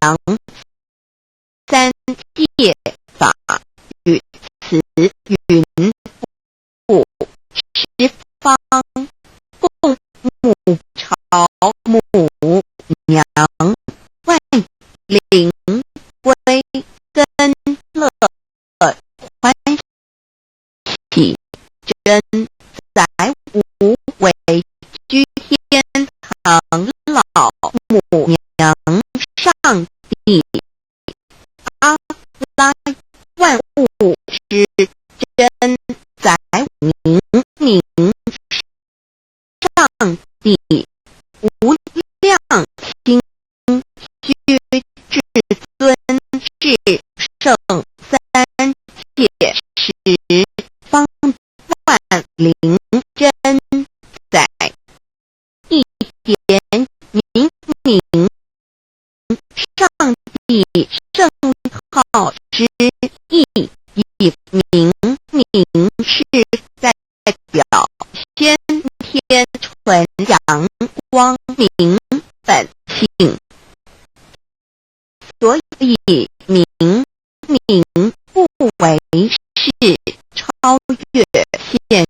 三界法与慈云布十方共母朝母娘万灵归根乐欢喜真载无为居天堂老母娘上帝阿拉万物之真载明上帝无量清虚至尊至圣三界十方万灵真载一点明上帝圣号之意，以明是代表先天纯阳光明本性，所以明不为是超越现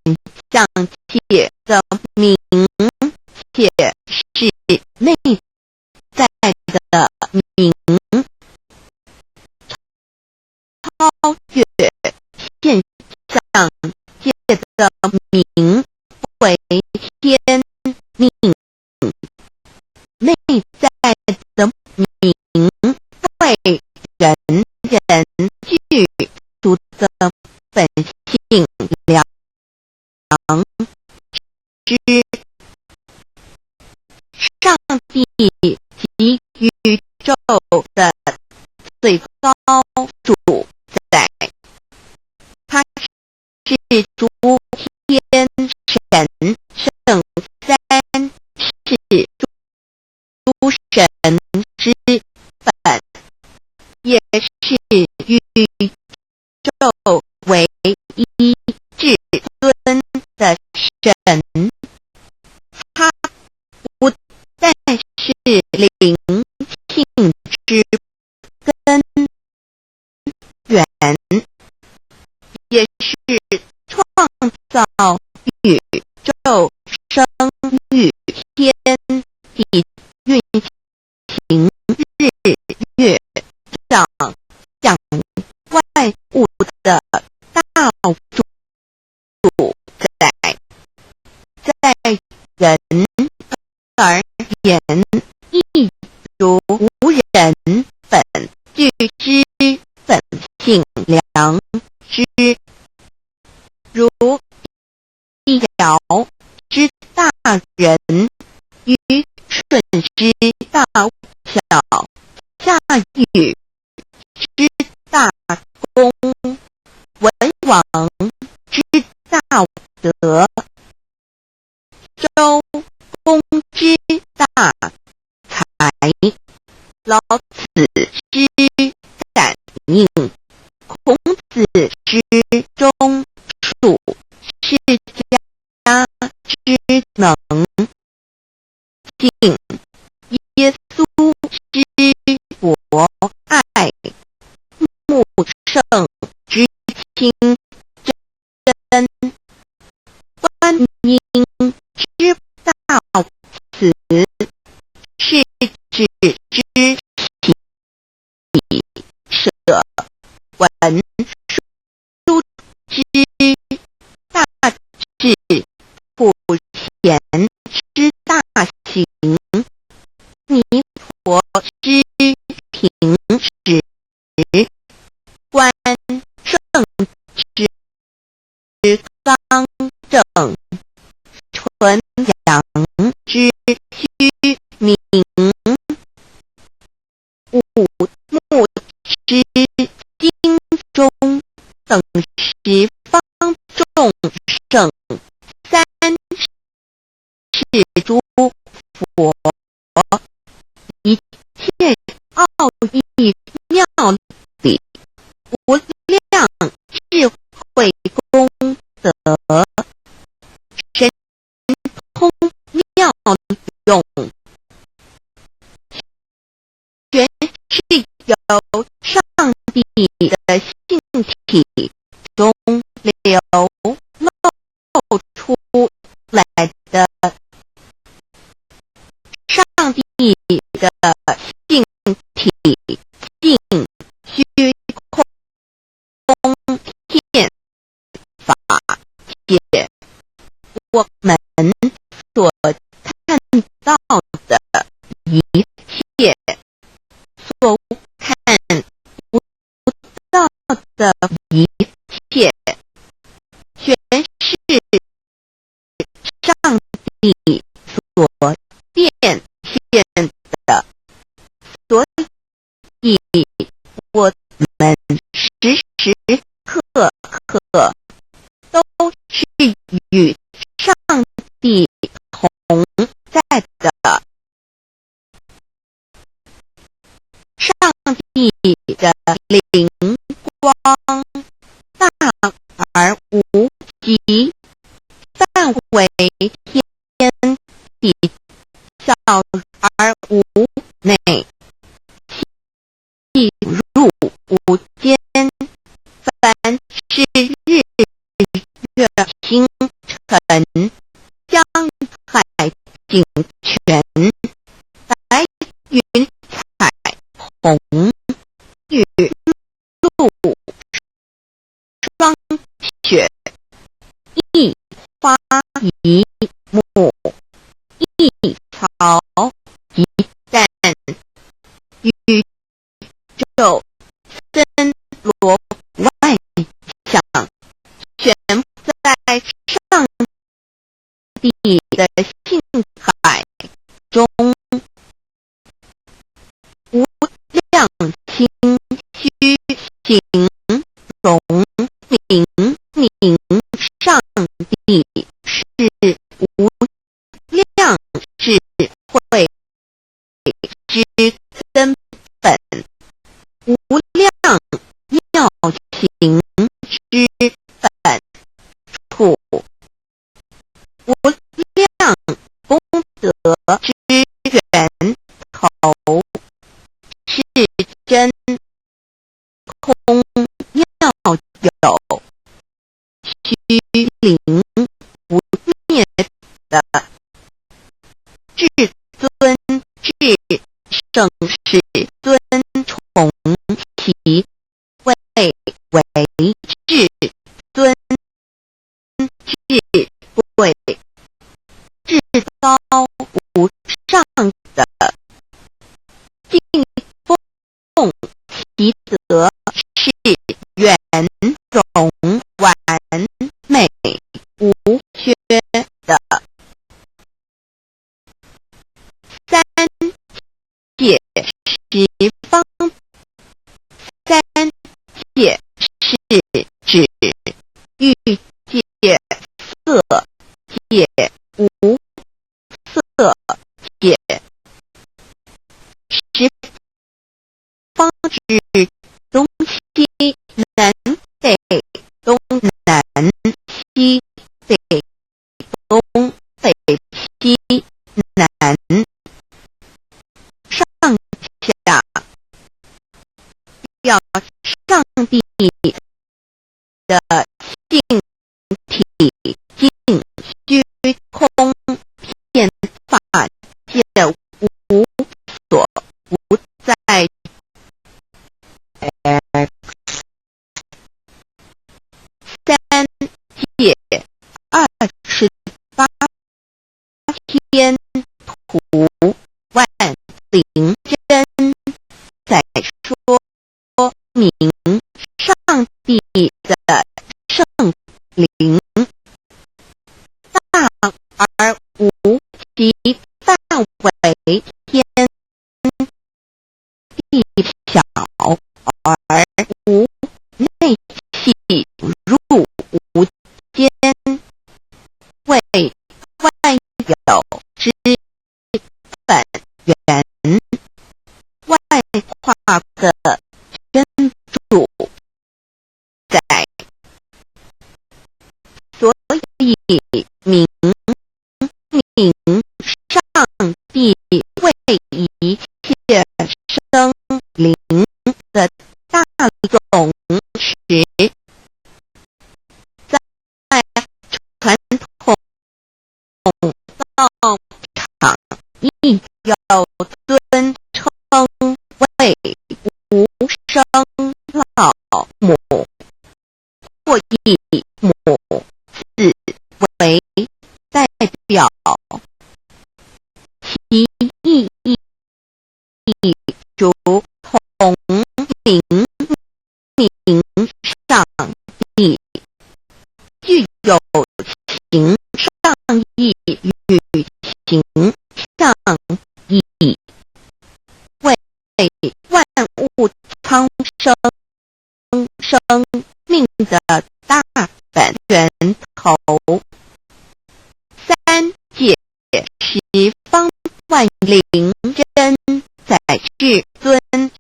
象界的明，且是内在的明，超越现象界的明为天命，内在的明为人具足的本性良知，上帝及宇宙的最高主宰，他是诸天神圣三世诸神之本，也是宇宙唯一至尊的神。他不但是灵性之根源，也是创造宇宙生育天地运行日月上向外物的大主宰，在人而言，亦如无人本具之本性良知，如一尧之大人与舜之大巧，夏禹之大功，文王之大德，周公之大才，老子之感应，孔子之忠恕，世家之能敬，耶稣之博爱，穆圣之清真，观音之大慈，是指之喜舍，文殊之大智，普贤之大行，弥陀之平实，观圣之刚正，纯阳之虚明，五目之精中，等十方众圣，三世诸佛，一切奥义妙理，无量智慧功德，神通妙用，全是由上帝的性体中流露出来的。上帝的性体性虚空骗法界，我们所看到的一切，所看不到的一切，全是上帝所变现的，所以我们时时刻刻都是与上帝同在的。上帝的灵光大而无极，范围天地，小而无内，细入无间，凡是日月星辰，江海景泉，白云彩虹，雨露霜雪，一花一木，一草一担，宇宙森罗万象，全在上帝的性海中，无量心虚形容明明上帝是无量智慧之根本，无量妙行之本处，无量功德之源头，是真空妙有，虚灵不灭的至尊之正是尊崇其位为至尊至贵至高无上的，敬奉其德是圆融完美无缺的。三界十方，三界是指欲界、色界、无色界。十方指东西南北、东南西北、东北西南上下，要上帝的性体净虚空遍法界无所不在。三界28天图万灵真，在说明上帝的圣灵大而无其范围，天地小而无内气入无间，为万有之本源，外化的真主宰。所以明上帝为一切生灵的大总持，在传统道场亦有尊称为无生老母，或以母字为代表，其意义如同明上帝，具有情上义与情上义，为万物苍生命的大本源头。三界十方万灵真，在至尊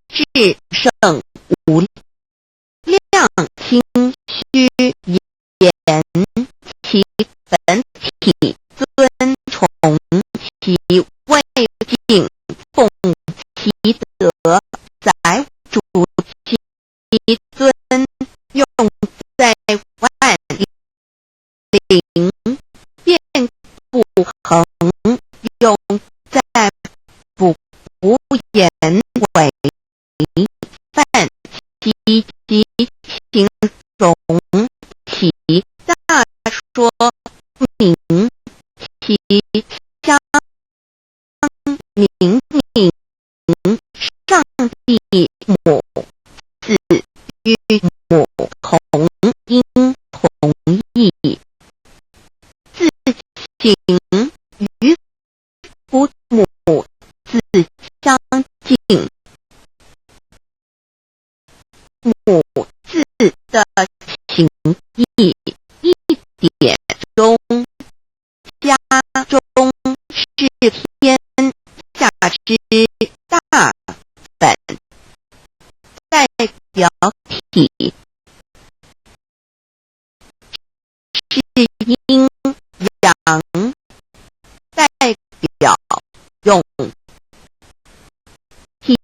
至圣无量清虚言，其本体尊崇其位敬奉其德，载主其尊，用在万灵遍不恒，用在不言为范，其形容其大说明其相明上帝母子与母同音同义，自行与父母自相敬，母字的情义一点中，家中是天下之大本，代表体是阴阳，代表用，体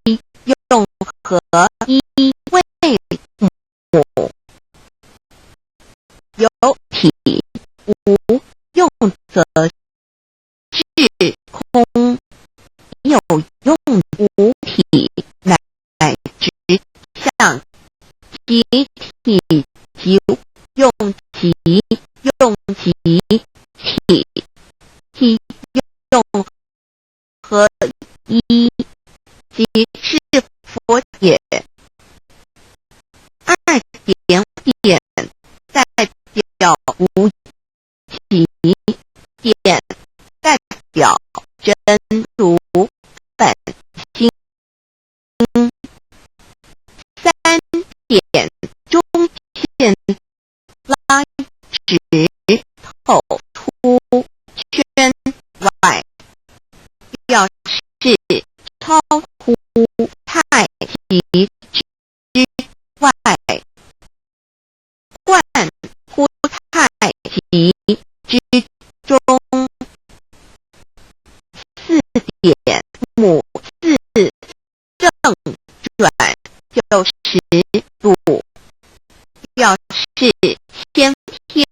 用合一为母，有体无用则至空，有用无体乃至像集体及用其体用合一，即是佛也。二点代表无体，点代表真如本心。三点中线拉直透出圈外，表示超乎太极之外，贯乎太极之中。四点母字正转90度，表示先天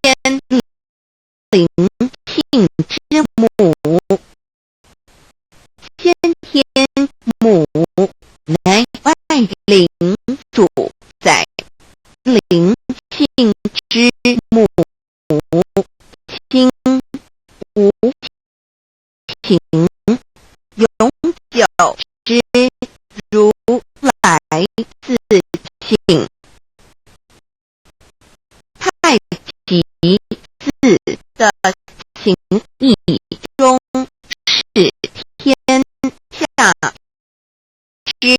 灵性之母。先天母乃外灵主宰，灵性之母，心无情，永久之如来自性。太极字的形意中是天下之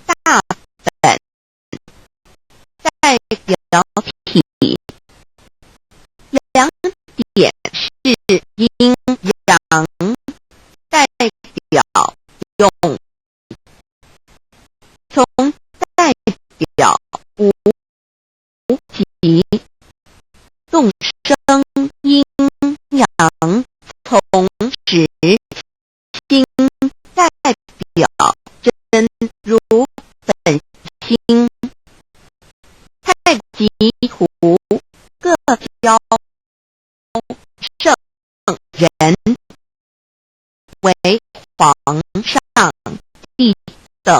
大本，代表体。两点是阴阳，代表用。从代表无极，动声阴阳，同时心代表真如本心。太极图各标圣人为皇上帝等，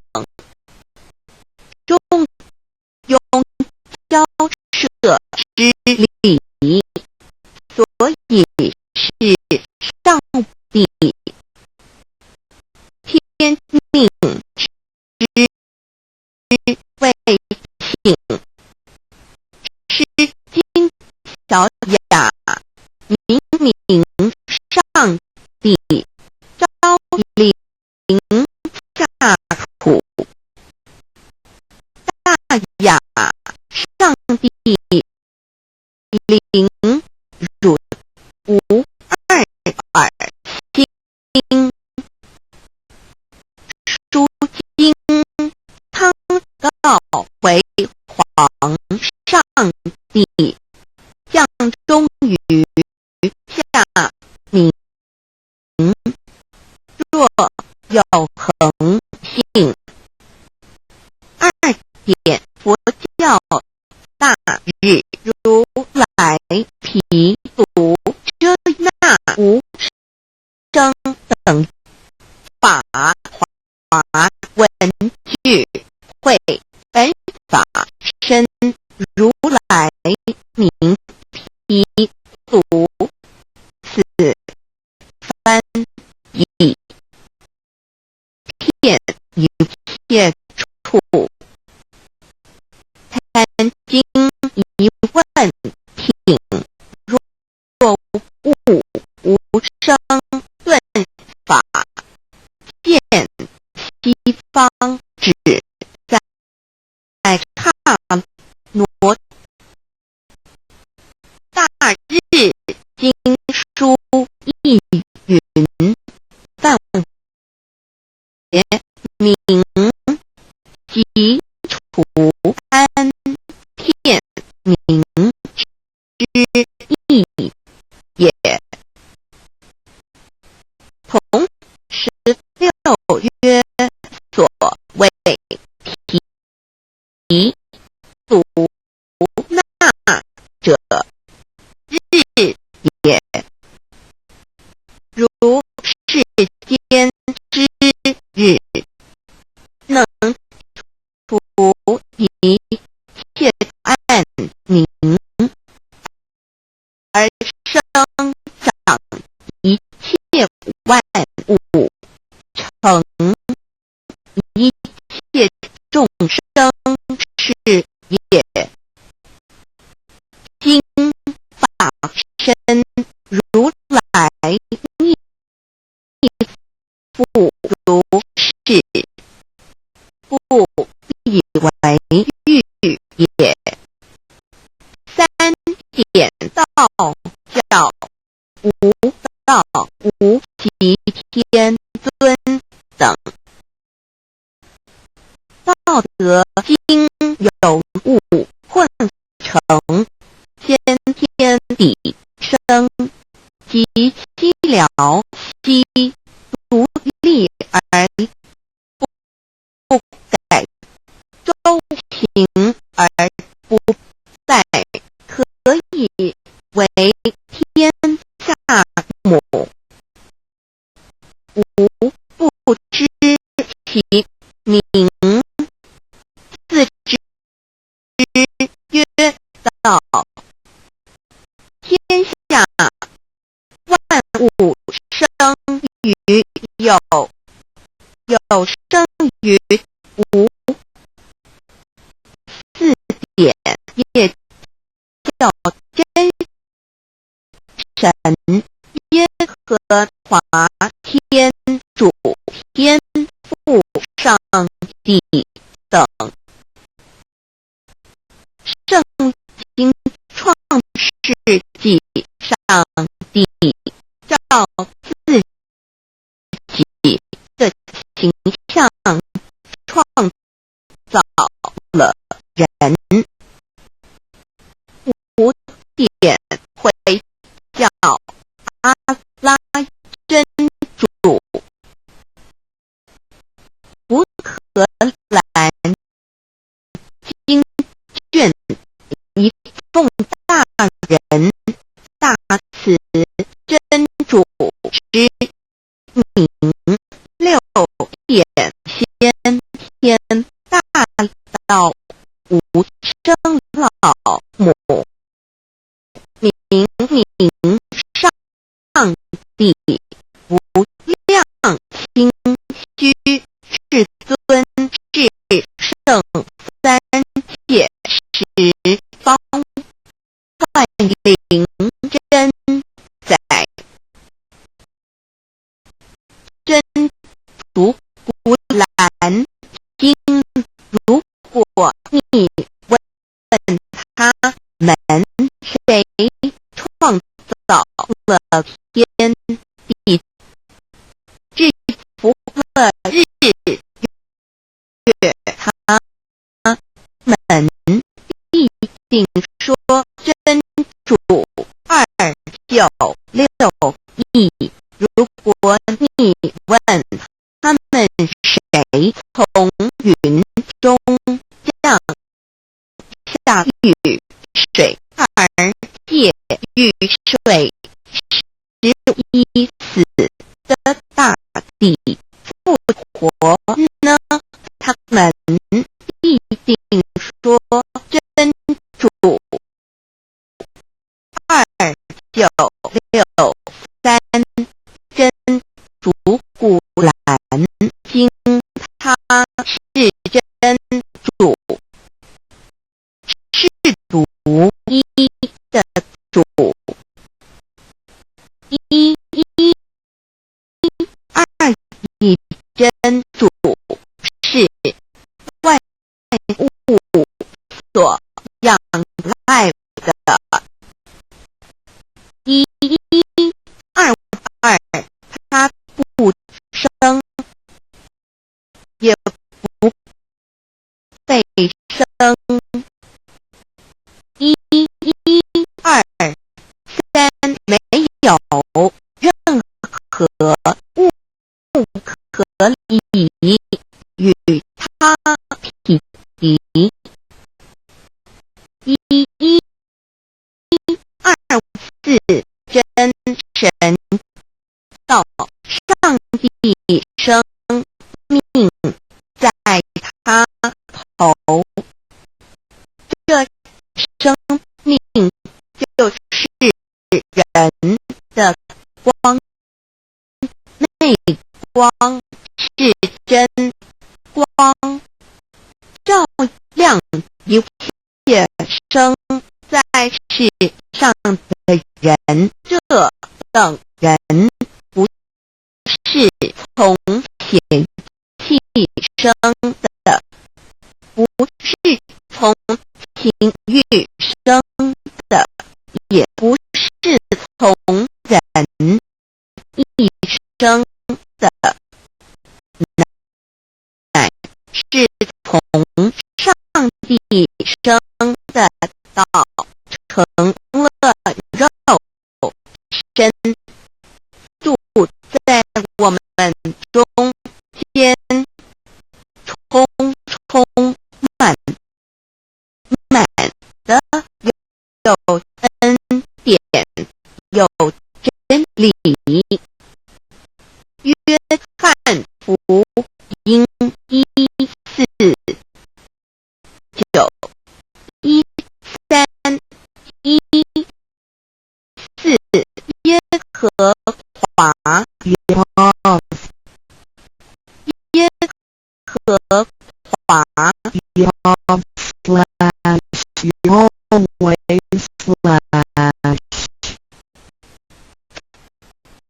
中庸交涉之礼，所以是上帝天命之谓性。诗经小雅，明明上帝，昭灵下土。大雅，上帝灵汝无二耳心。书经汤告为皇上帝，降忠于下民，若有恒性。二点佛教大日如来毗卢遮那无生等法华文句会本法身如来名毗卢，此翻译片一切处。参经一问品，若悟无生顿法，见西方指在刹那大日经书亦云，但别名即除安片名之意也。同16曰所谓毗卢那者，日也。如世间之日，生是也。今法身如来逆复如是，不以为喻也。三点道教无道无极天尊等，道德经有物混成，先天地生，及其了悉，独立而不改，周行而不殆，可以为天下母。吾不知其名，自知曰道。天下万物生于有，有生于无。四点业教真神，耶和华天主天父上帝等。圣经创世纪，上帝照自己的形象创造了人。五点回教阿拉真主，吴荷兰经卷一奉大人大慈真主之名，六点先天大道无生老母，明明上帝无量清虚世尊至圣三界十方万灵真载，真如古兰经，如果你问他们谁创造了天地，制服了日月，他们必定说真主296亿。如果你问他们谁从云中降下雨水而借雨水11死的大地复活呢？他们必定说真主296真如古兰经，他是真主，是独一的主，一二一真主是万物所仰赖的，一二他不生也不被生，一二三没有任何物可以与他匹敌，一二四真神道，上帝生命在他头，这生命就是人的光，内光是真光，照世上的人，这等人不是从血气生的，不是从情欲生的，也不是从人意生的，乃是从上帝生的道，成了肉身，住在我们中间，充满的有恩典，有真理。约翰福音1:4-9、1:3-1:4，耶和华，耶和华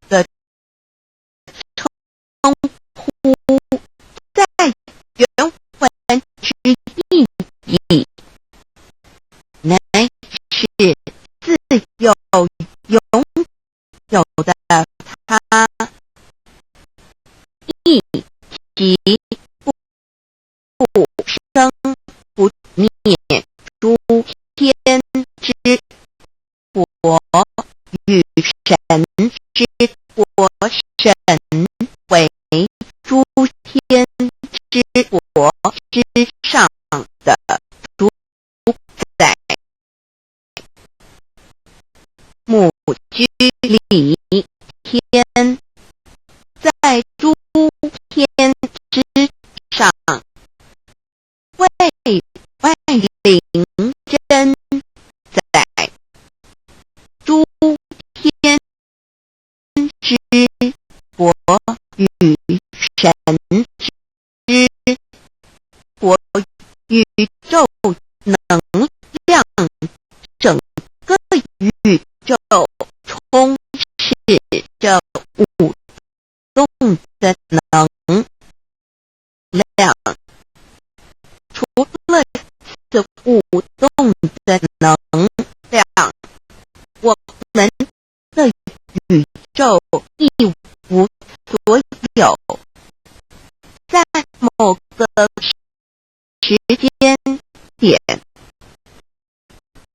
的称呼，在原文之意义，乃是自有永有的他，亦即不生不灭，诸天之国与神之国，神为诸天之国之上的主宰，母居里天，在诸天之上，为万灵真宰，诸天之国与神之国，宇宙能量，整个宇宙充斥着舞动的能量，除了此舞动的能量，我们的宇宙一无所有。在某个时间点，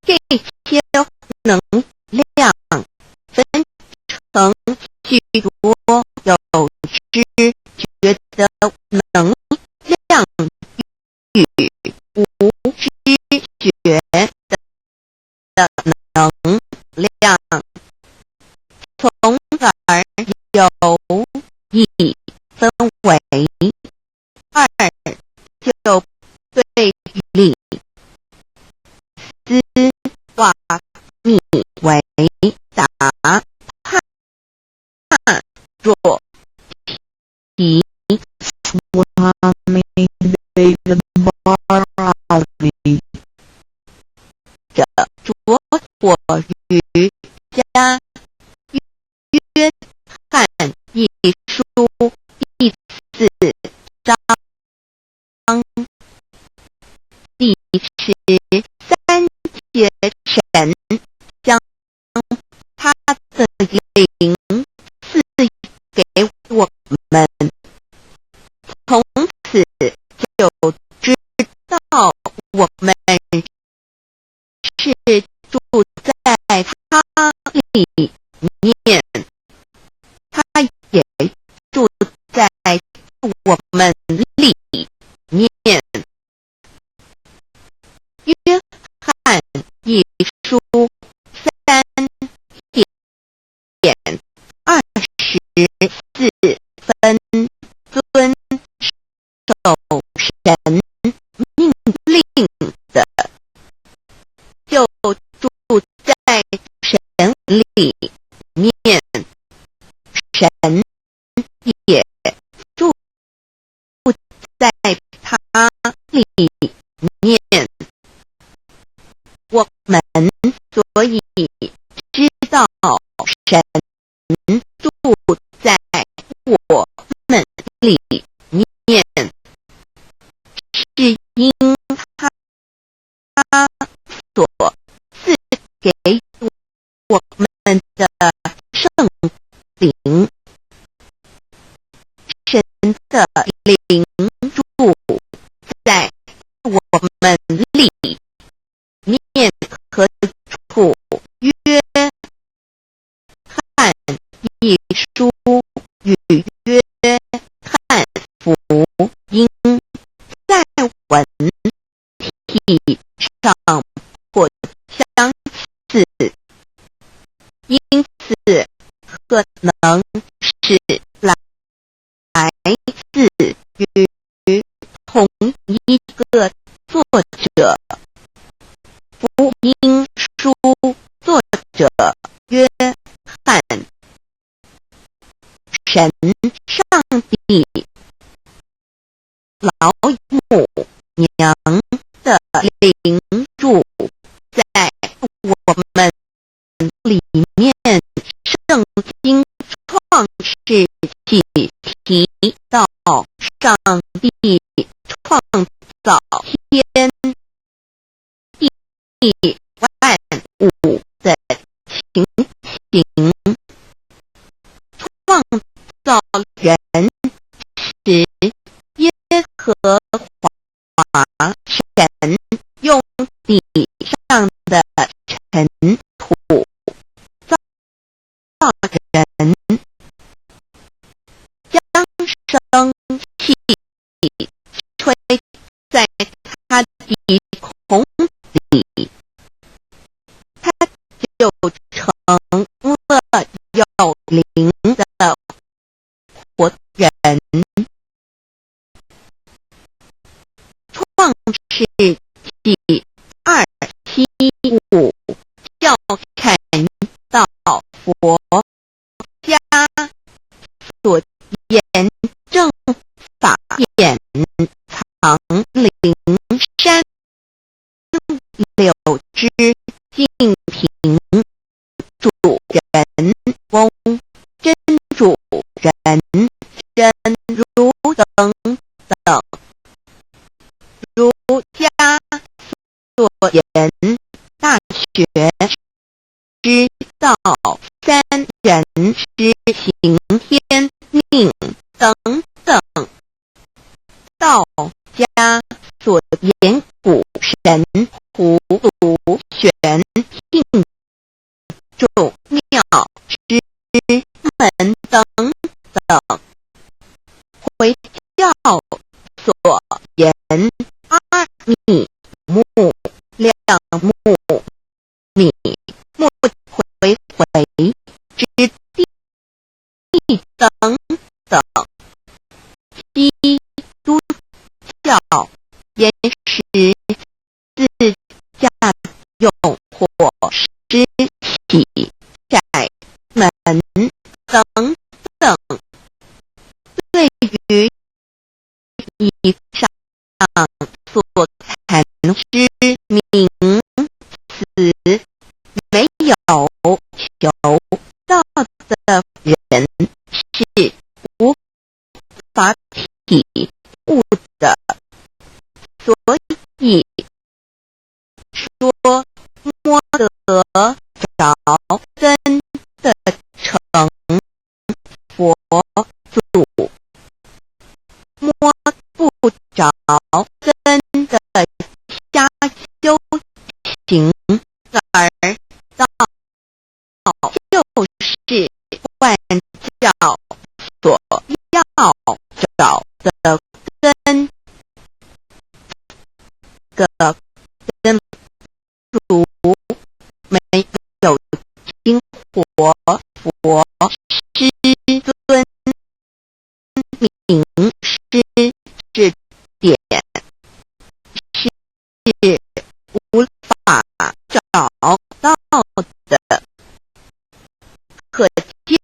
这些能量分成许多有知觉的能量与无知觉的能量，从而有以分为二，就对立，斯瓦米为达帕若提者着火于加约翰一书第4章第13节，神将他的灵赐给我们，从此就知道我们是住在他里面，他也住在我们里面。约翰一书3:24遵守神命令的，就住在神里面，神也住在他里面。我们所神住在我们里面，是因他所赐给我们的圣灵。神的灵住在我们里面，和处约翰一书与约翰福音在文体上颇相似，因此可能是来自于同一个作者。福音书作者约翰，神上帝老母娘的灵住在我们里面。圣经创世纪提到上帝创造天地万物的情形，创造人时，耶和华神用地上的尘土造人，将生气吹在他的孔里，他就成了有灵的活人。创世纪2:15要看到佛家所言正法眼藏灵山柳枝净瓶主人翁真主人真如等等，儒家所言大学知道三人施行天命等等，道家所言古神胡独玄牝众妙之门等等，回教所言阿弥目亮目米目回之地等等，基督教言实自驾用火施体窄门等等。对于以上所谈之名词没有求道的人是无法体悟的，所以说摸得着真的成佛祖，摸不着真的瞎修行而道，就是万教所要找的根。个根如没有经活佛师尊名师指点，是无法找到的。可见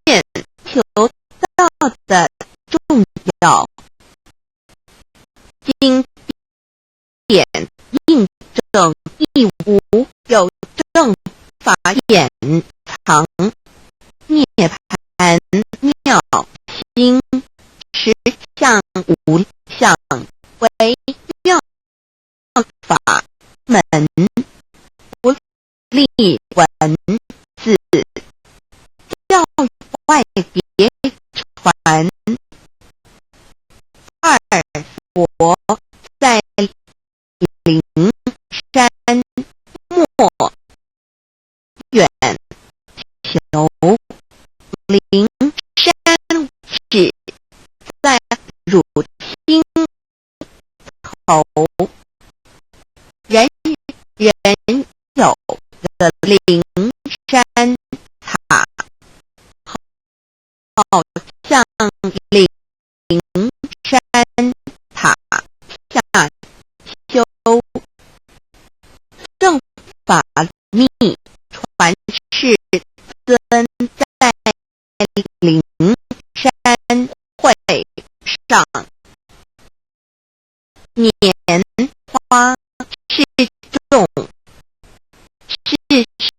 求道的重要。经典印证亦无有正法眼藏，念心实相无相为妙法门，不立文字，教外别传。二佛在灵山莫远求，灵山是在汝心头，人人有的灵山塔，好像灵山塔下修正法密传世尊在灵山会上，拈花示众，事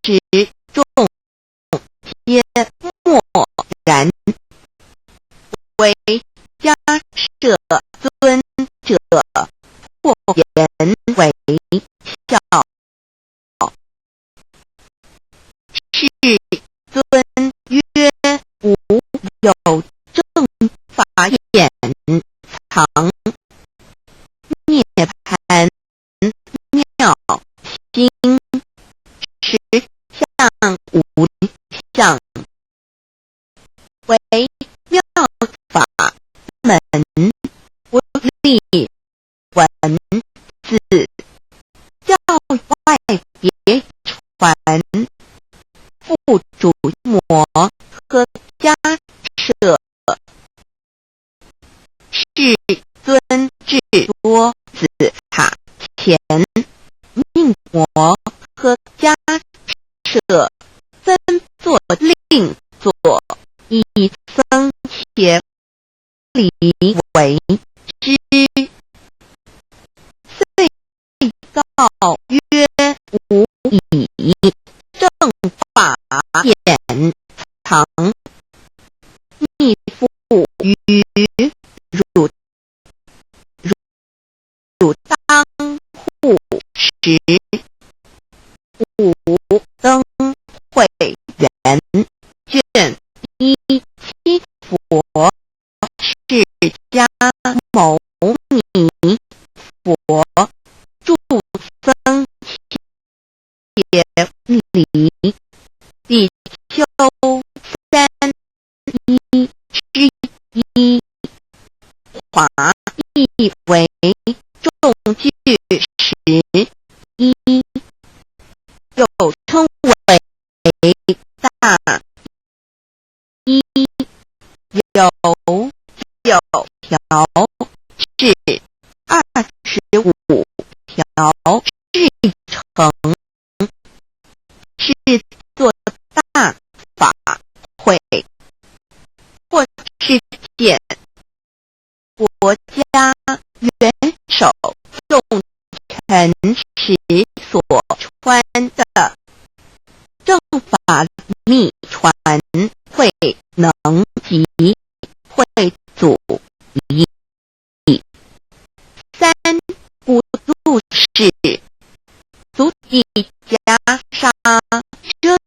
实众皆默然，为迦摄尊者或言为笑。世尊曰：吾有正法眼藏涅盘妙心，实相无相，为妙法门，不立文字，教外别传。父主摩诃迦摄世尊至多子塔前，命摩诃迦摄分作令作，以僧伽梨为之。遂告曰：吾以正法眼藏密付于汝当护持，吾登会元卷一七佛释迦牟尼佛著僧伽梨比丘三一之一，华译为众句11，又称为大一，有9条，是25条制成，是作大法会，或是见国家元首众臣时所穿的正法密传会能及会祖仪。三不入世，足以袈裟遮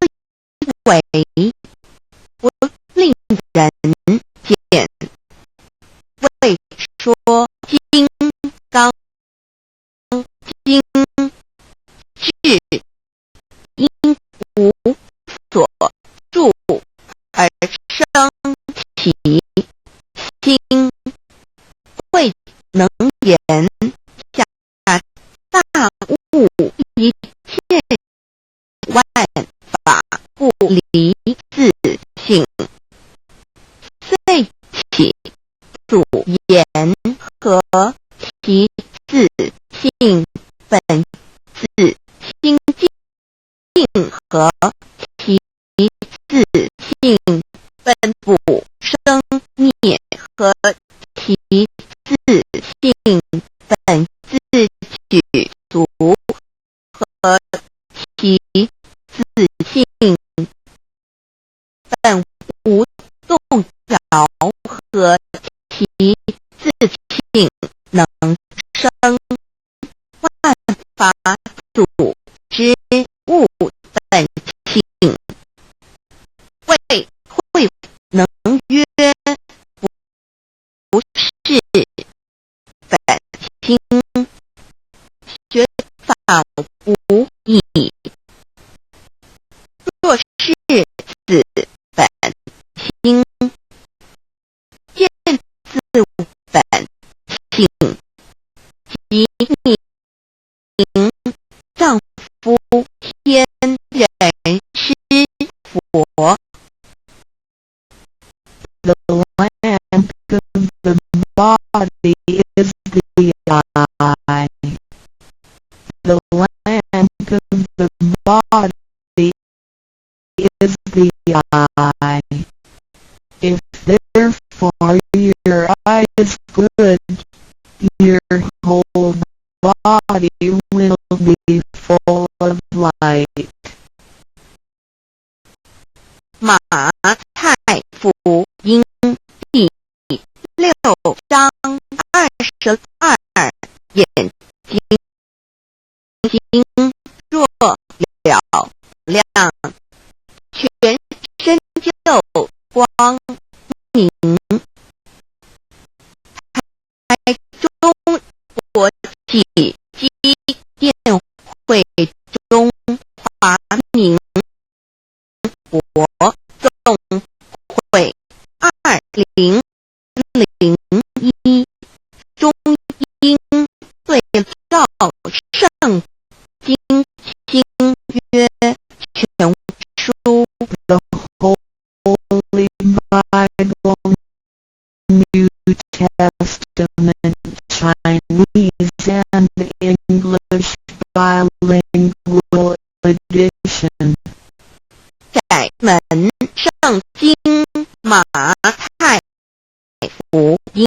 为，不令人见。为说金刚经是因无所住而生其心，未能言下大悟一切万法不离自性，遂起主言和其自性本自心境和其自性本不生灭和其自性本自具足和其自性本无动摇和何其自性能生万法主之物本性，谓慧能曰不是本心，学法无益。若是此本心，见自本性，即名丈夫天人师佛。The lamp of the body is the eye. The lamp of the body is the eye. If therefore your eye is good, your whole body will be full of light. 马太福音第6章22，眼睛若了亮，全身就光明。台中国际机电会中华民国总会2001中英对照圣经新约全书。 The Holy Bible, New Testament, Chinese and English bilingual edition. 改门圣经马太福音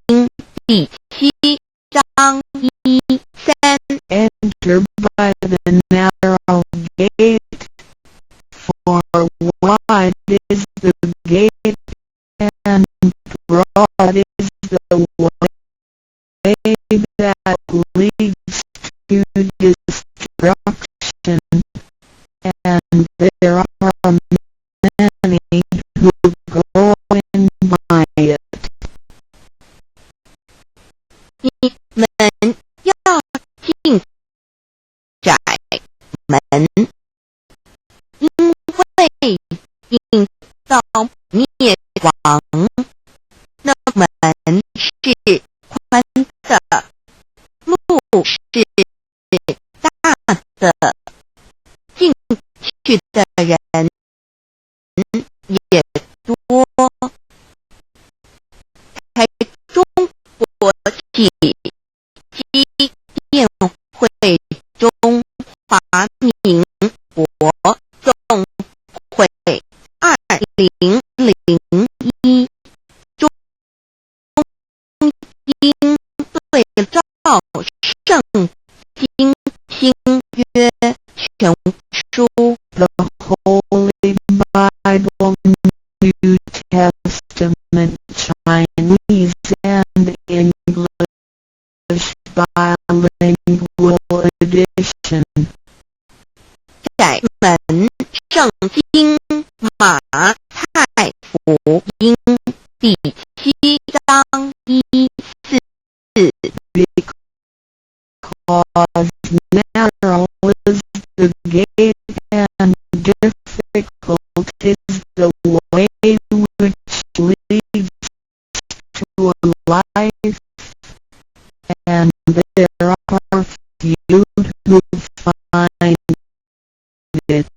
第7章13。 Enter by the narrow gate, for wide is the gate, and broad is the way that leads to destruction, and there are many who go in by it. 你们要进窄门，因为引到灭亡，那门是宽的，路是大的，进去的人也多。台中国际机电会中华民国总会2001中英对照圣经新约全书。 The Holy Bible, New Testament, Chinese and English bilingual edition. 改门圣经马太福音第7章14。 Because narrow is the gate and difficult is the way which leads to life, and there are few who find it.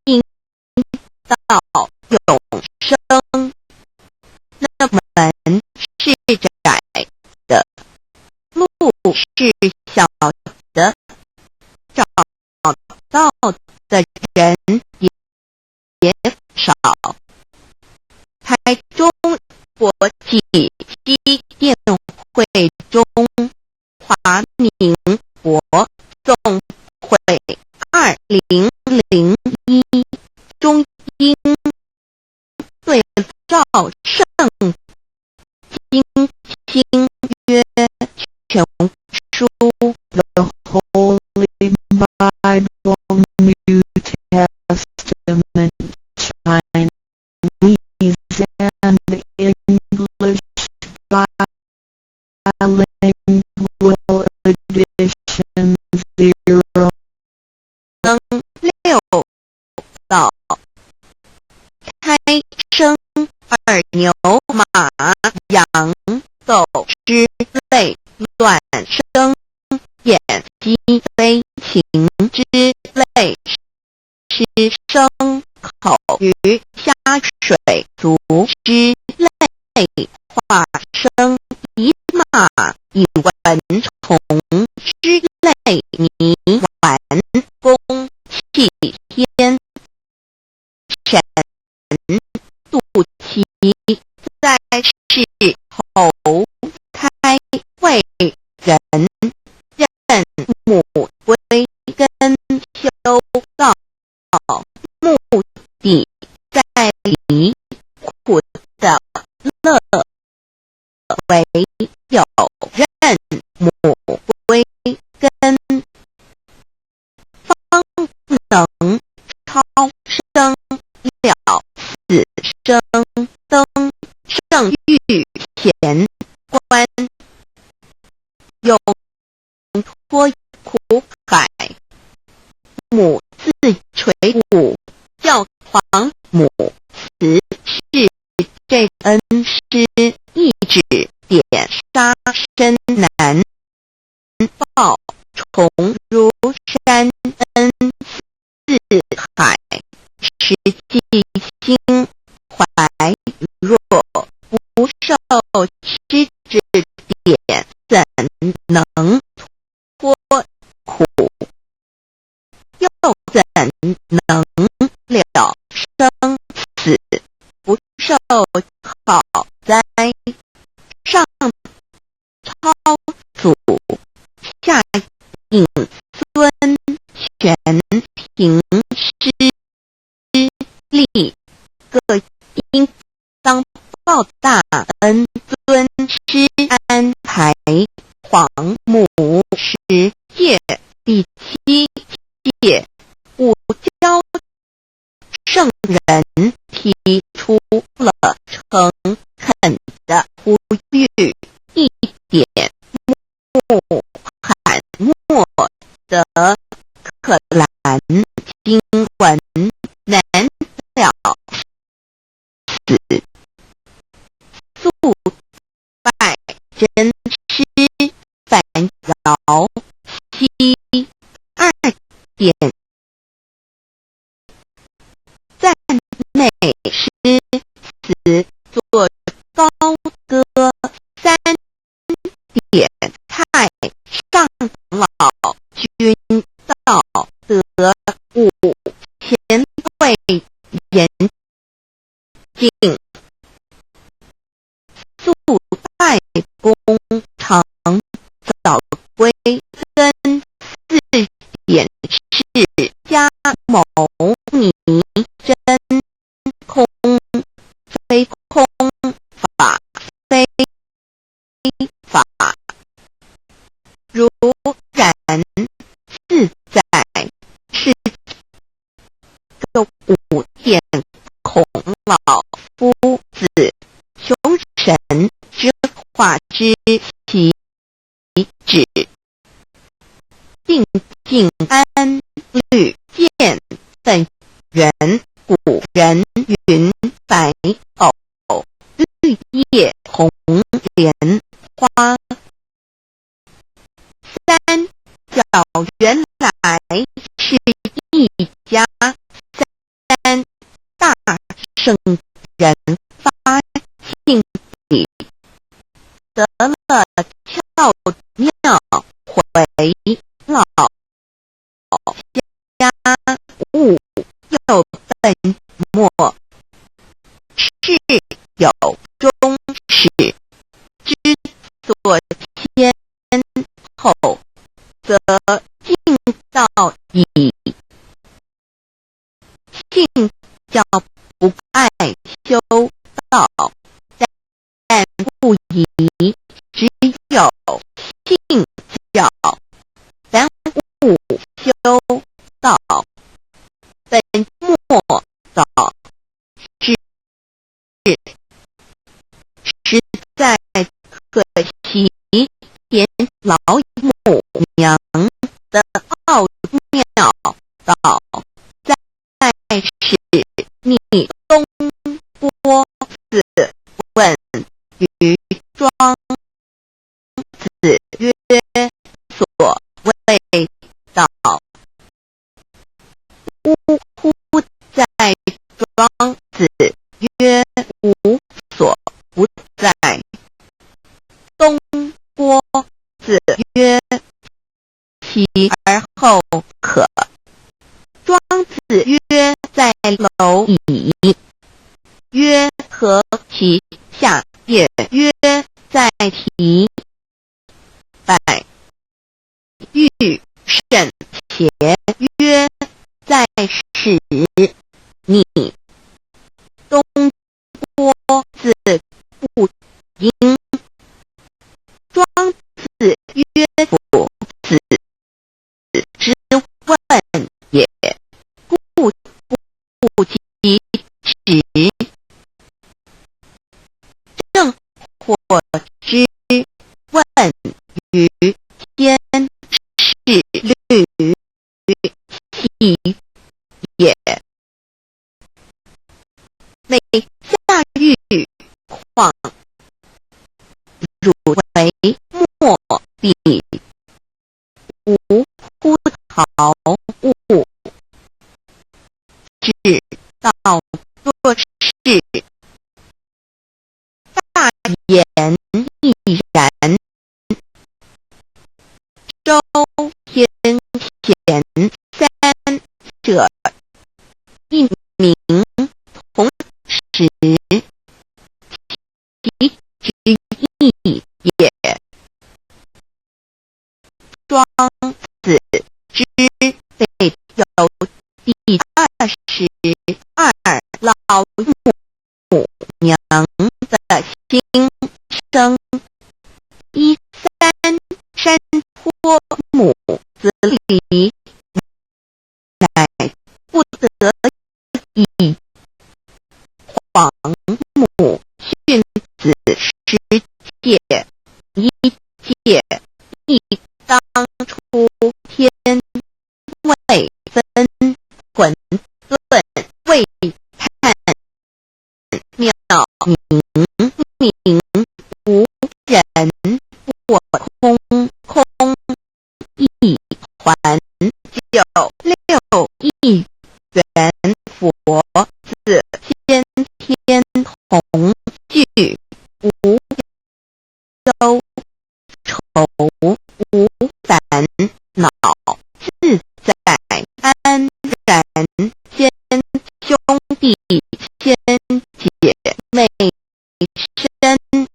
引到永生，那门是窄的，路是小的，找到的人也少。台中国际机电会中华民国总会2001中英对照新约全书 the Holy Bible, New Testament, Chinese and English bilingual edition 06道开生二牛马羊狗之类卵生眼鸡飞禽之类是生口鱼虾水族之类化生以马以蚊虫之类泥丸公气天神肚脐在世猴胎为人任母归根修道目的在离苦的乐为有任母归根方能超生了死生登圣域贤官永脱苦海母自垂骨教皇母慈是这恩师一指点杀身难报重如山恩四海实际心怀若不受师指点怎能脱苦又怎能了生死不受好哉上超祖下引孙全凭师力各应当报大恩尊师安排黄母十戒第7戒勿教圣人提出了诚恳的呼吁一点穆罕默德可兰经文难了死速拜真师反饶西二点赞美诗词作高歌3点太上老君道德5贤惠严敬速拜公常早归根4点释迦牟尼真空非空法非法如然自在是个5点孔老夫子凶神之化之其旨定静安律见本源古人云白藕绿叶红莲花3角原来是一家3大圣人发庆礼得了窍妙回老家务又本末是有终始之所迁后则敬道矣庆教不爱修道但不宜早至，实在可惜，连老母娘的奥妙道，在是逆东郭子问于庄子曰：所谓道，呜呼！在庄子曰无所不在。东郭子曰其而后可。庄子曰在蝼蚁，曰何其下也？曰在蹄。百喻甚且曰在始。逆东郭子不应。庄子曰夫子之问也，故不及时。正或之问于天是律其也。每下喻况汝为莫必无乎陶物，至道做事，大言亦然。周天前三者，一名同时，其之意也。庄子之辈有第22老母娘的心声，依三山坡母子礼，乃不得已皇母训子十戒，一戒亦当出天位分混沌未判妙明无人我空空一环九六亿元佛子先天同具，无忧愁无烦恼，自在安然。先兄弟先姐妹身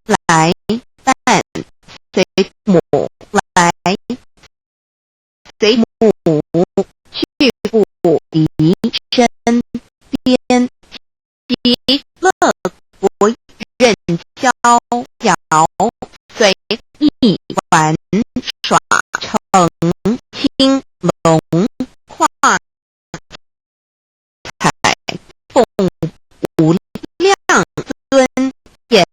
来伴，随母来随母去，不离身边，其乐不任逍遥，随意玩耍，成青龙跨彩凤无量尊严，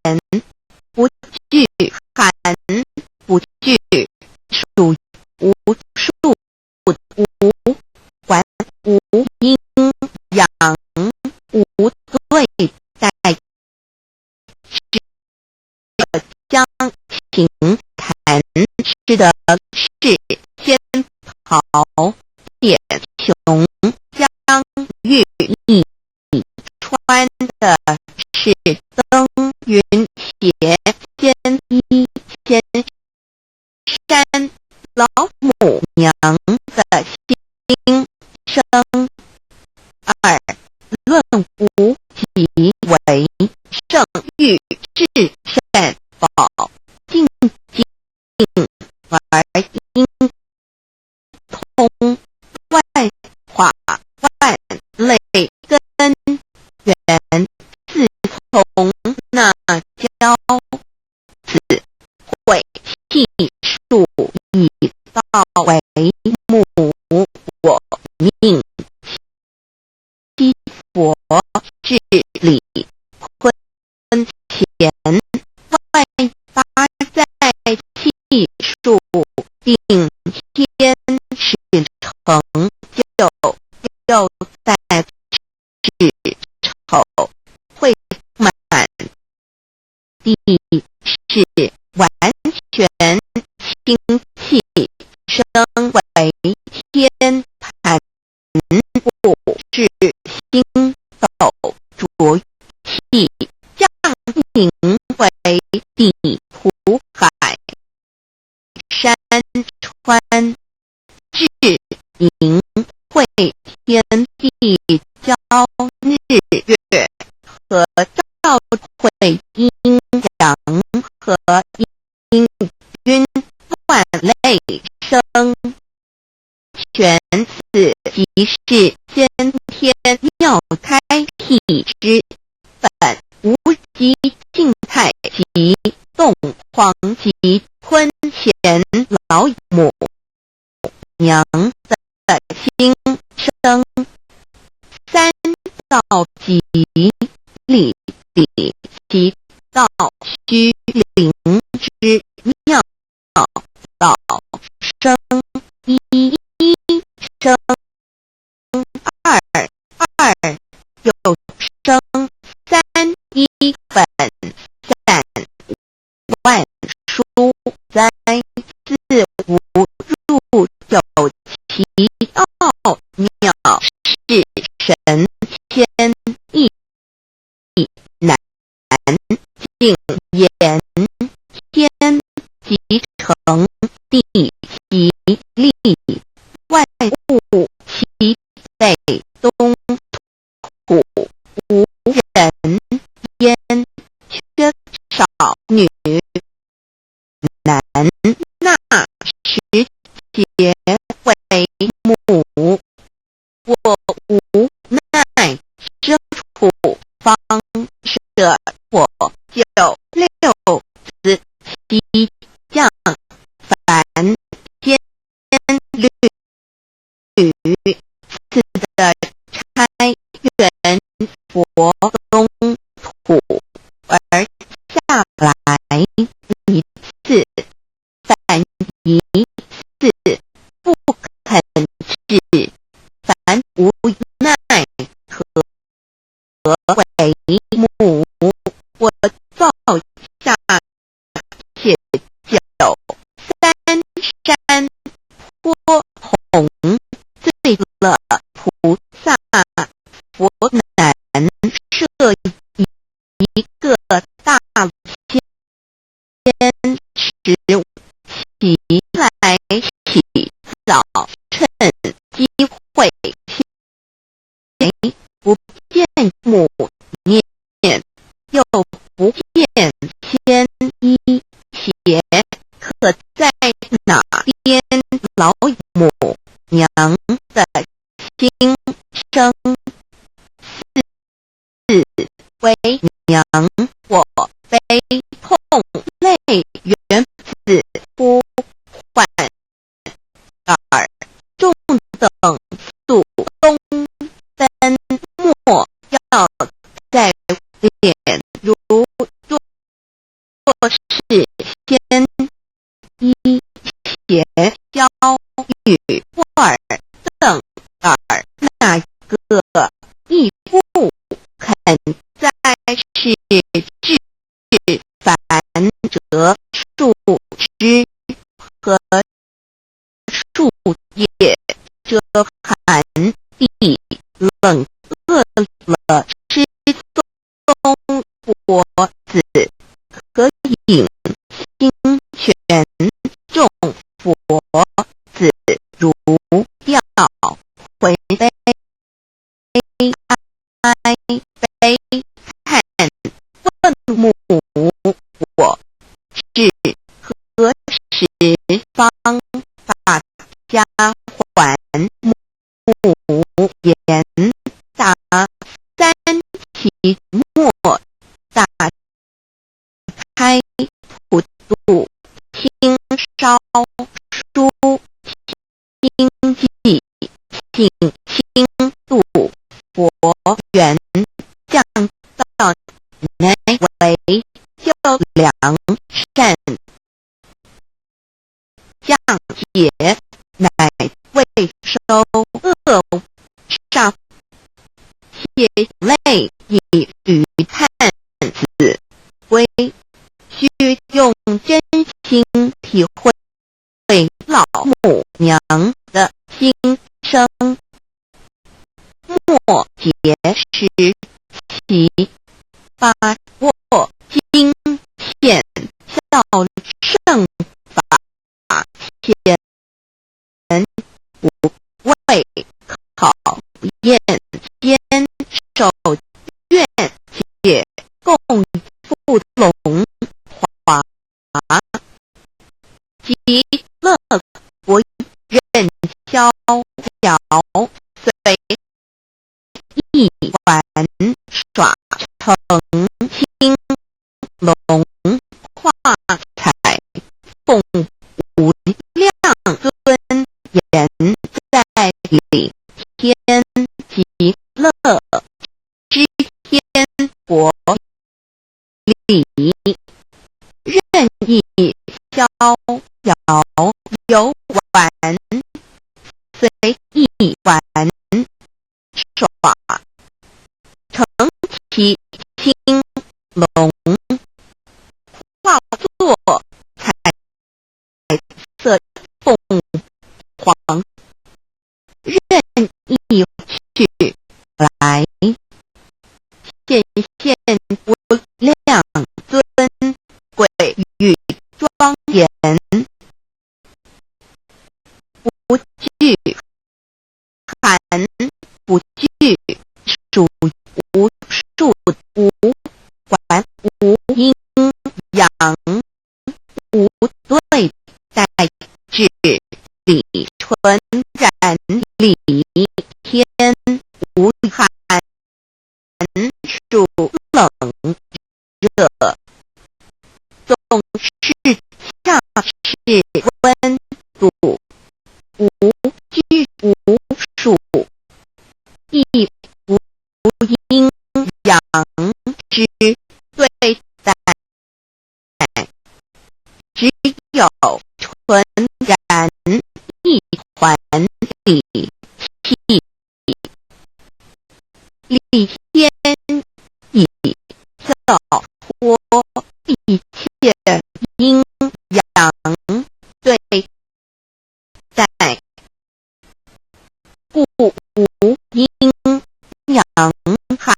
不惧寒，不惧暑，无数无还，无阴阳，无对待，将情谈吃的是仙桃点琼，将玉翼穿的是登云鞋，仙衣仙山。老母娘的心声。二论无极为圣欲至善宝，静静而应通，万法万类根源，自从那教子会气数以道为母，我命其佛就又在世丑会满地是完全清气，升为天盘部，是星斗浊气，降临为地土海山川，至明会天地交日月，和照会阴阳，和阴均万类生，全此即是先天妙开辟之本，无极静态及动荒及坤乾老母娘的心生，三道即理理其道虚灵之妙道生，一生二，二又生三，一本善万殊哉，自无入有其奥妙，是神天意难尽言，天即成地即立，万物其北东土，无人焉，缺少女男，纳十节为母，我无奈生处方舍我九六子其将，凡天律次的差元佛东土而下来一次，反一次不肯治，凡无奈何为母，我造下且九三山坡红醉了菩萨，佛南设一个大千尺，其来起早趁机会，不见母面，又不见天一邪，可在哪边老母娘的心生？四为娘，我悲痛泪缘子呼唤，耳众等速东奔莫，要在脸如若是先一邪交与二等耳，那个亦不肯在世治凡者数之，和数也遮寒地冷饿了吃松果子，可饮清泉众佛子如药，回悲哀悲叹，问母我至何时方把家还？母言答三期末，打开普度，听烧书经济，请轻度佛缘，降到乃为救良善，降解乃未收恶血泪以于探子，为需用真心体会老母娘的心声。末节时期，把握经现效圣法前，不为考验坚守愿解共富龙华及乐国任逍遥，随一玩耍成青龙画彩，奉无量尊严在领天极乐之天国里，任意逍遥游玩，随意玩耍，成其青龙化作彩色凤凰，任意去来，显现无量尊贵与庄严，不惧寒，不惧暑，无数无还，无阴阳，无对待至，理纯然理天，无寒暑冷热，总是恰是温度，无拘无束，亦无阴阳之对待，只有纯然一环理气，理天以跳脱一切阴阳对待，故无阴阳寒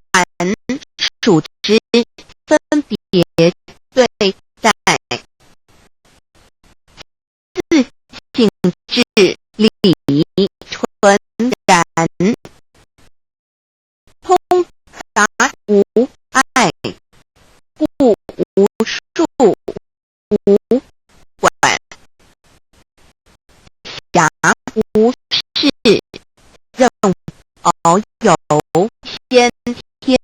暑之分别对待，自性至理纯然，通达无碍，故无数无管，暇无事，任遨游先天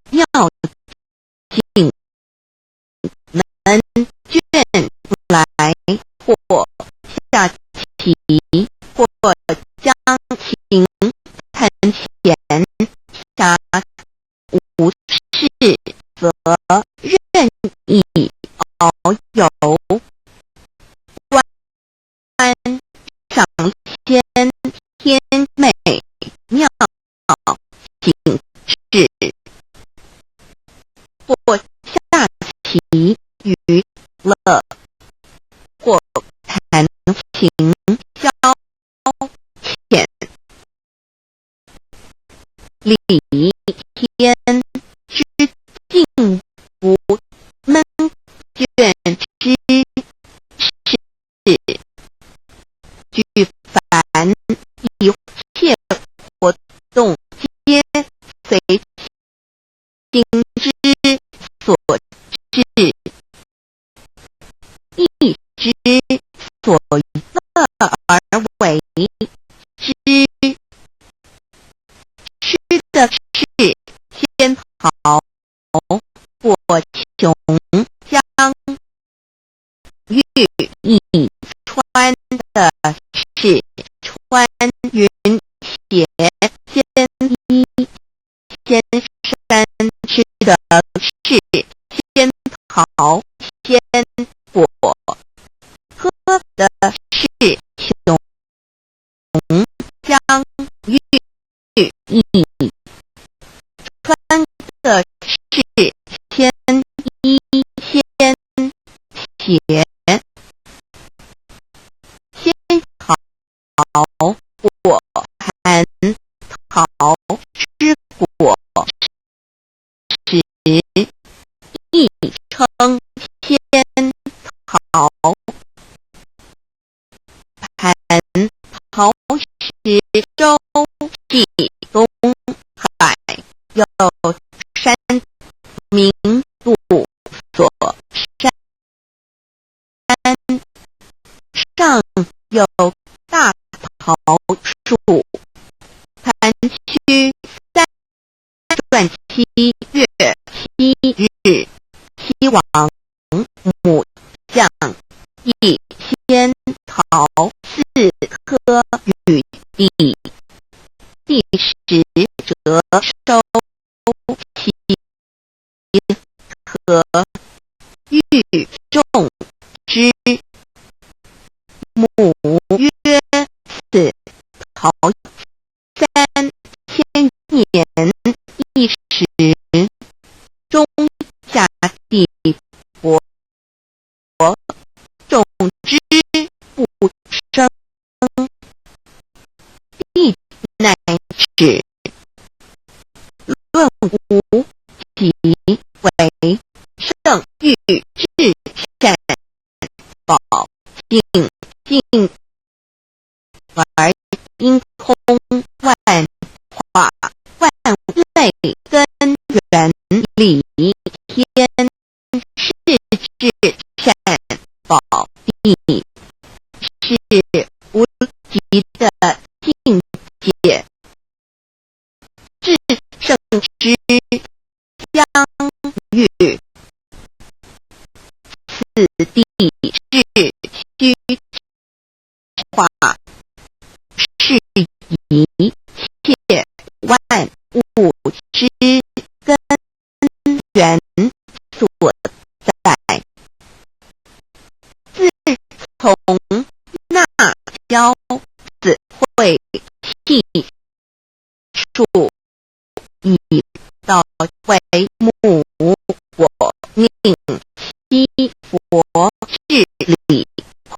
妙境，能卷来或下棋，或将情看前，暇无事则任意遨游，观赏先天美妙景致，或下棋娱乐，或弹琴消遣，理天之境无闷卷之事，举凡一切活动皆随心之所至，意之所乐而为之。吃的是仙桃，果琼浆，玉意穿的是穿云鞋仙衣，仙山吃的是仙桃仙果，喝的是琼浆玉意，果含桃之果实，亦称仙桃。蟠桃实周济东海，有山名度所山，上有大桃树。蟠区3转7月7日，西王母降，一仙桃4颗与地，第10折收其和欲种之。母曰：此桃3千年一时，中下地薄，种之不生，必乃止。论无其为圣欲至善宝性尽而因空万化万类根源理天是至善宝地，是无极的境界。至圣之相遇，此地是虚化，是以切万物之根源所在。自从那交子会气数，以道为母，我命西佛治理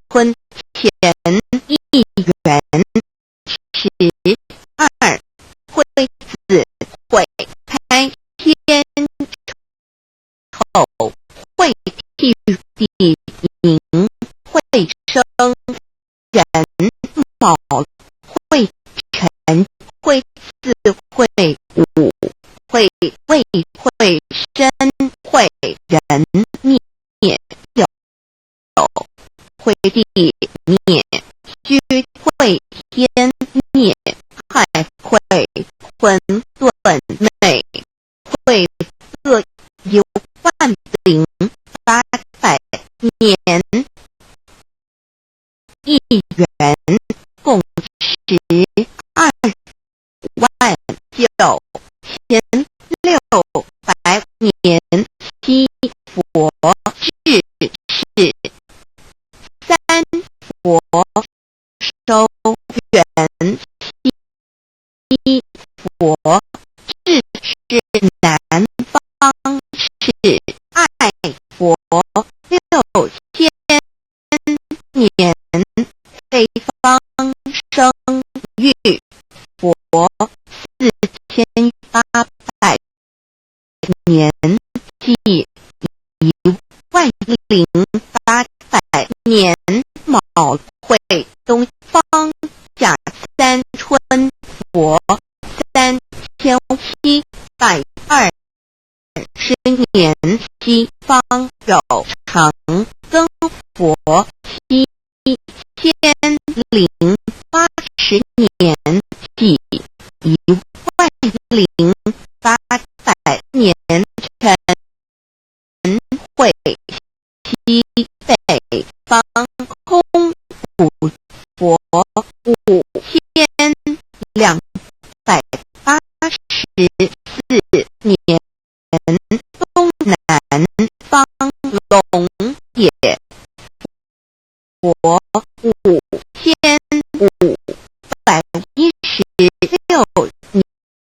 坤乾一元12会子会开天丑会替地寅会生人卯会辰会巳会午会未会申会壬灭酉会地灭戌会天灭亥会混沌内会各有万丙800年一元，共12万9600年七佛治世。三佛收元七佛治世南方是爱佛6000年，北方生育佛4800年，即10800年卯会东方甲三春佛3720年，西方有长庚佛7080年，即10800年，辰会西北方空补佛5284年，东南方龙野佛5516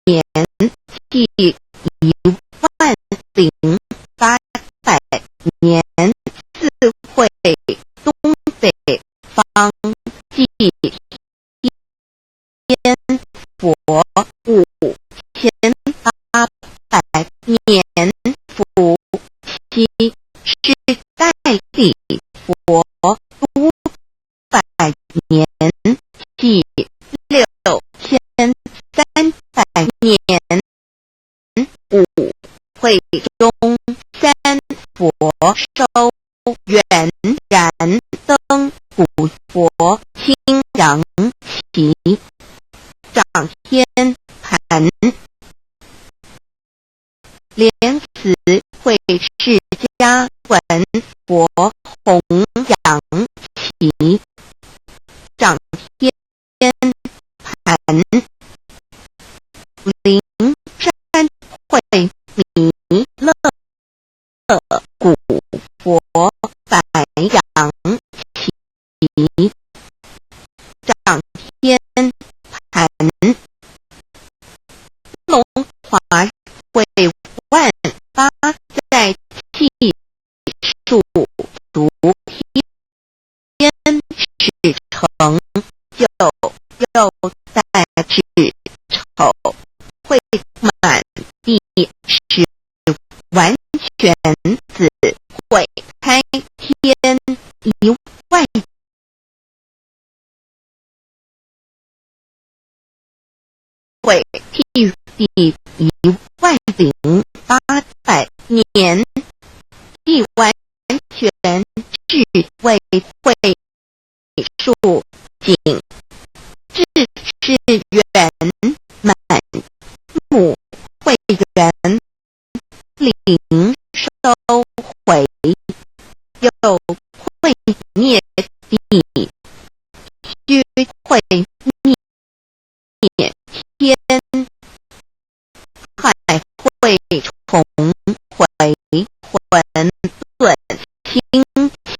年，即10800年，四会东北方，即5800年伏羲是代替佛500年，即6300年。5会中3佛收元然灯古佛清扬其掌天盘，莲子会释迦文佛弘扬其掌天盘，灵山会弥勒古佛白扬其掌天盘，龙华会万八在气数足天始成就又在至丑会满地是完全子会开天一万会替地10800年，即完全智慧会数景智是圆满母会圆灵收回又会灭地虚会灭天海会重回魂顿清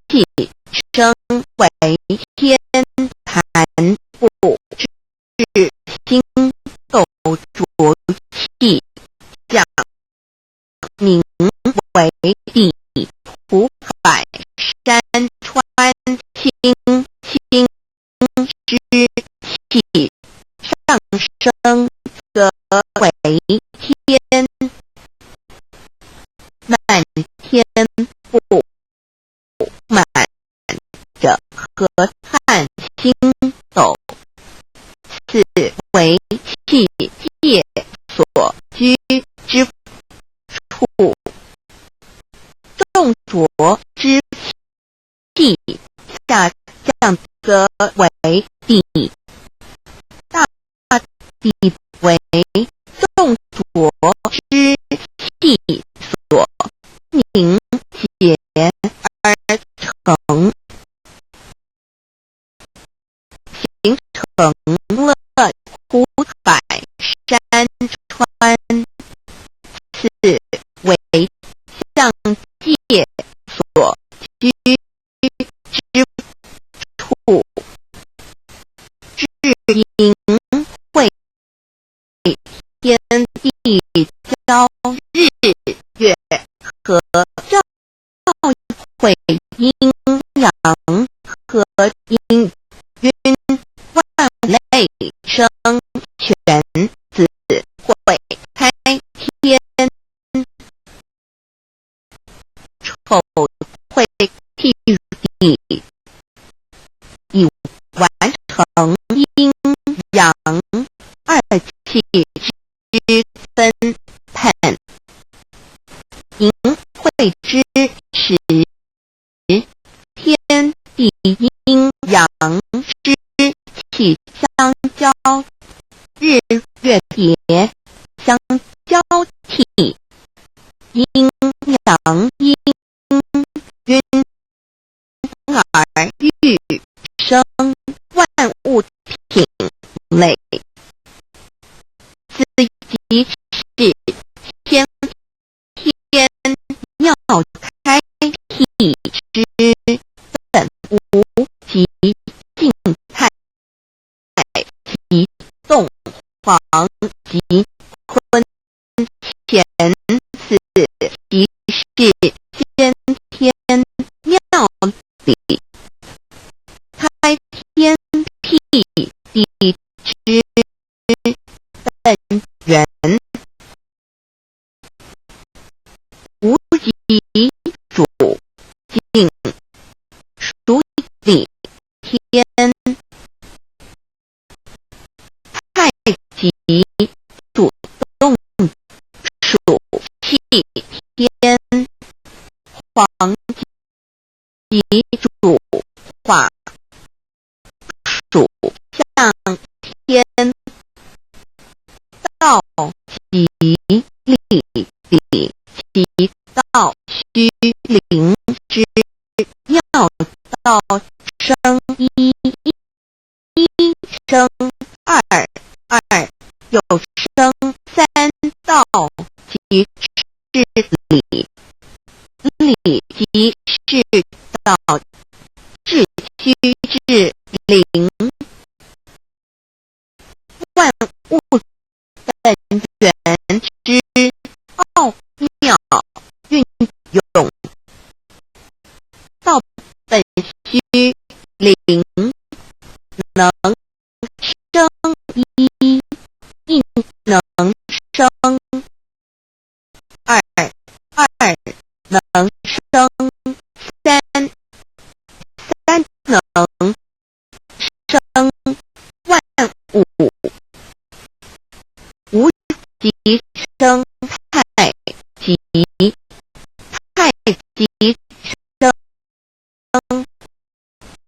气生为天盘不至心斗浊气降名为地普海山川清清之气上升则为天满天不满者河汉星斗，此为气界所居之处，众浊之气下降则为地，大地为众浊之气所凝结而成，形成了湖海山川，此为象界所居之处，至因会天地交日月和照会阴阳和阴均万类生全子会开天丑会替地，以完成阴阳二气之分判，盈会之时，天地阴阳之气相交，日月也相交替，阴阳阴均而育生万物品类，此即是天天妙开辟之本无极静态及动黄及坤前此即是先天妙理，开天辟地之及主化，属上天道即立彼，其道虚灵之要道生一，一生二，二又生三道即是理，理即是道，至虚至灵，万物本源之奥妙运用，道本虚灵，能生一，亦能生二，二能生三，三能生万物，无极生太极，太极生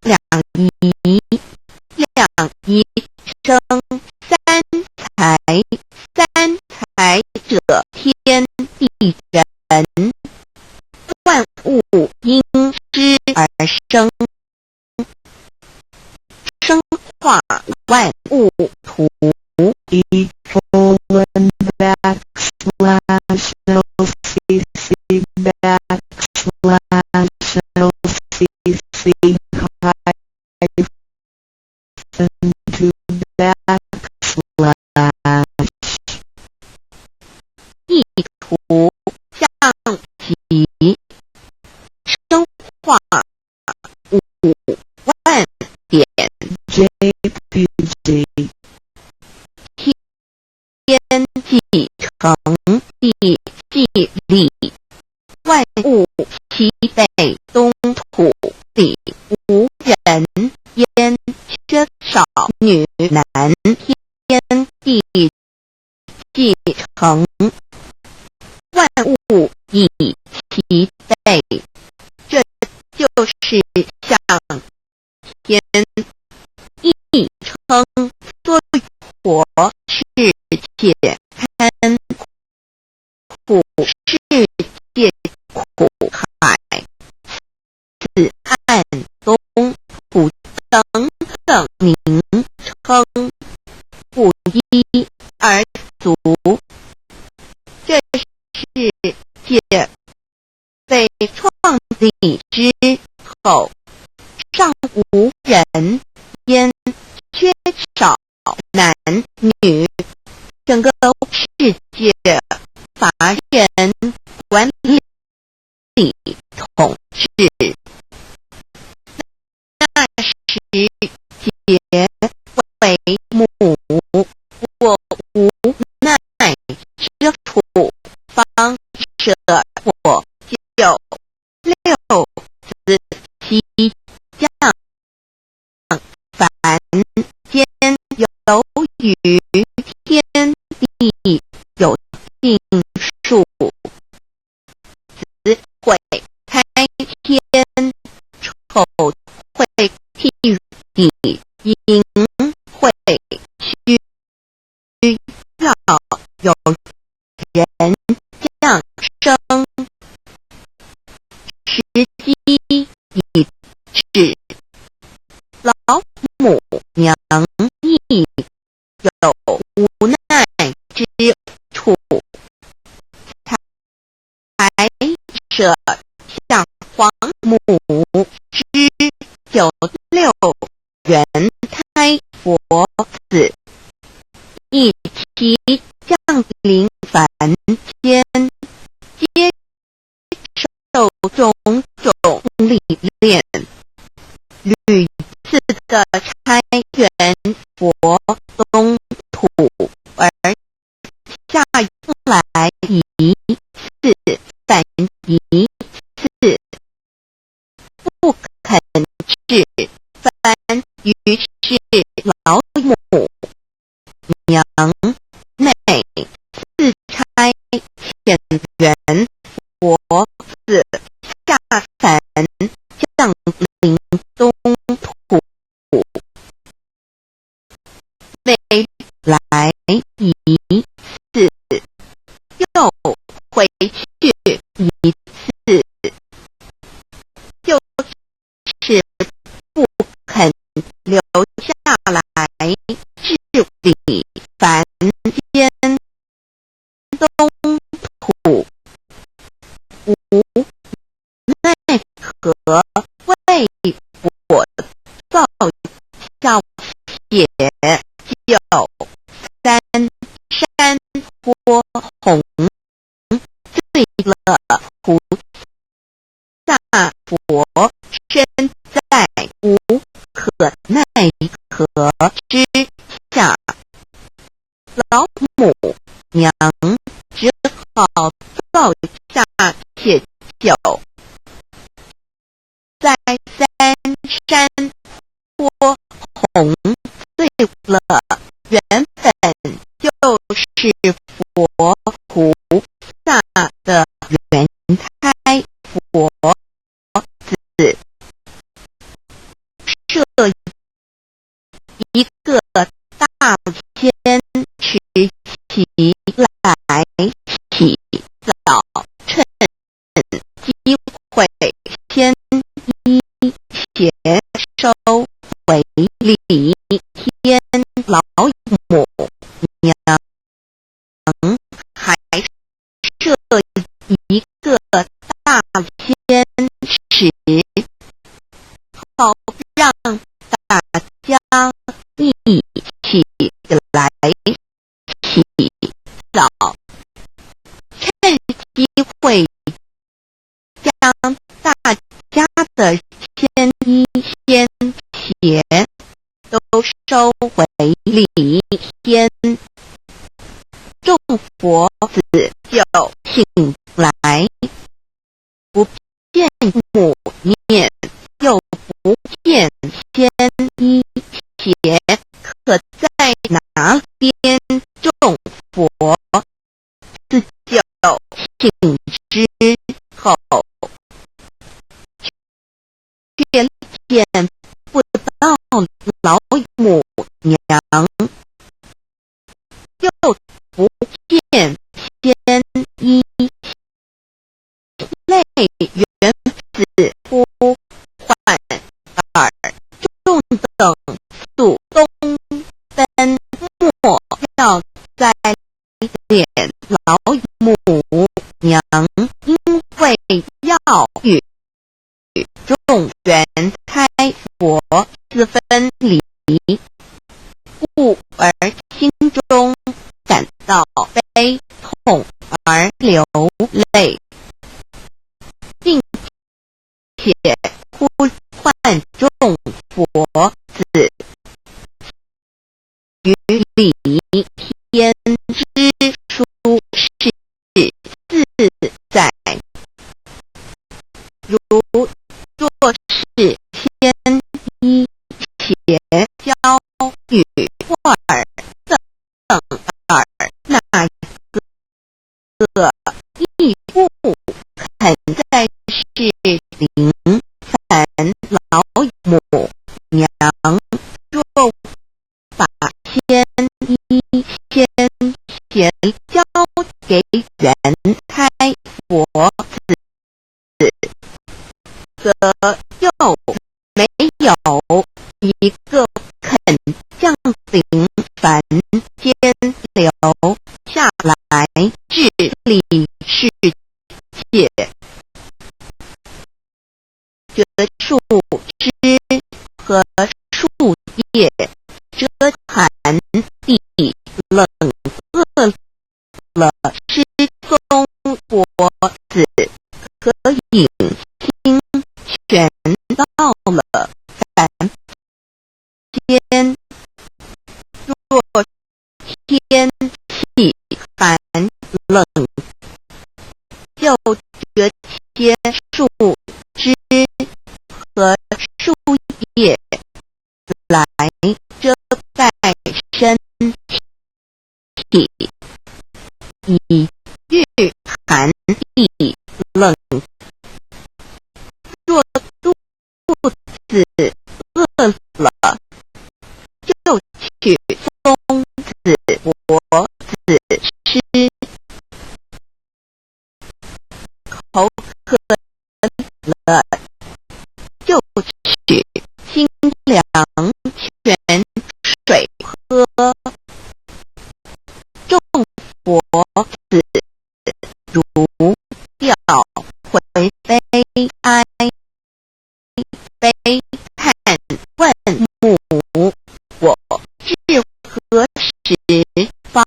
两仪，两仪生三才，三才者天地人，万物因之而生，生化万物图。Equal backslash LCC backslash LCC hyphen to backslash 意图象棋，生化5万点 JPG 天际成地际理，万物其北东土地，无人焉，缺少女男，天地既成，万物以其北，这就是象天，亦称所活世界堪，苦世界苦海，此岸东土等等名称，不一而足。这世界被创立之后，尚无人焉，缺少男女，整个世界乏人管理统治。那时节为母，我无奈之处，方舍我9、6子其将，凡间由于天地有定数，子会开天，丑会替地，寅会虚，要有人降生，时机已至，老母娘亦有无奈之处，才舍向皇母之9、6元胎佛子，以其降临凡间，接受种种历练，屡次的差援佛东土，而下来一次反一次，不肯治，反于是老母娘妹自差遣援佛子下凡降临东土，每来一次，又回去一次，就是不肯留下来治理凡间东土，无奈何为我造教写就三山坡红，醉了菩萨佛身在无可奈何之下，老母娘只好造下铁酒，在三山坡红醉了原本就是佛菩萨的原胎佛子，设一个大千持其来起早，趁机会先一且收为礼，天老母娘还设一个大千池，好让大家一起来洗澡，趁机会将大家的千衣千鞋都收为礼，天众佛子就醒来，不见母面，又不见千衣鞋，可在哪边众佛自就醒之后，却见不到老母娘，又不见千衣泪原子呼唤耳，众等速东奔莫要在脸老母娘，因为要与众原胎佛自分离，故而心中感到悲痛而流泪，并且呼唤众佛子于礼天之书是自在，如若是千衣鞋交与二等耳，那个亦不肯在是灵凡老母娘，若把千衣千鞋交给原胎佛子，则又没有一个肯降临凡间留下来治理世界。这树枝和树叶遮寒地冷饿了失踪佛子，可饮清全到了凡间，若天气寒冷，就这些树枝和树叶来遮盖身体，以御寒地冷。若肚哀悲叹问母，我至何时方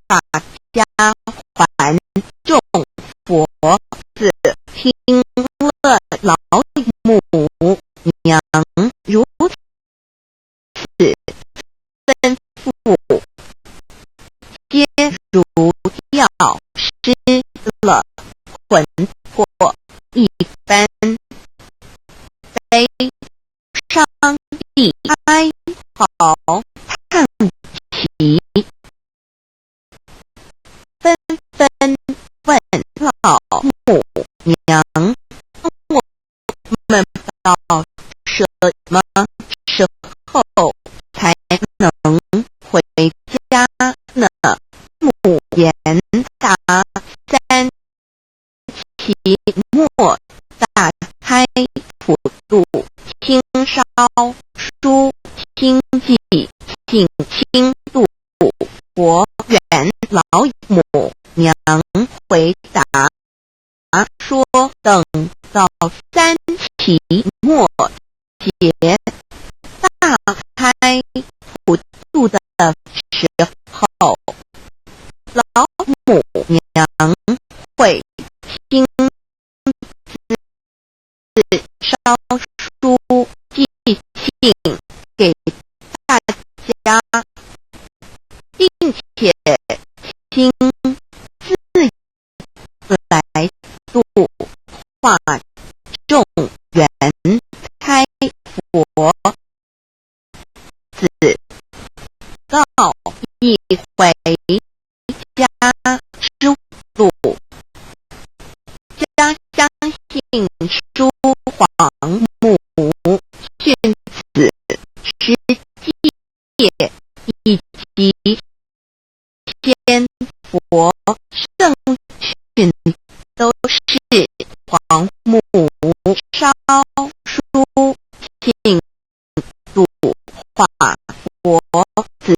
法家还众佛子听乐老母娘如此吩咐，皆如药失了魂魄一般，悲伤地哀嚎叹息，纷纷问老母娘，我们到什么时候才能回家呢？母言答三期末打开普渡听烧书听记请轻度佛缘老母娘回答说，等到三期末节大开普渡的时候，老母娘会亲自烧书寄信给大家，并且亲自来度化众缘开佛子，告一回家之路，相信书皇母训子实际以及仙佛圣训都是皇母烧书庆度化佛子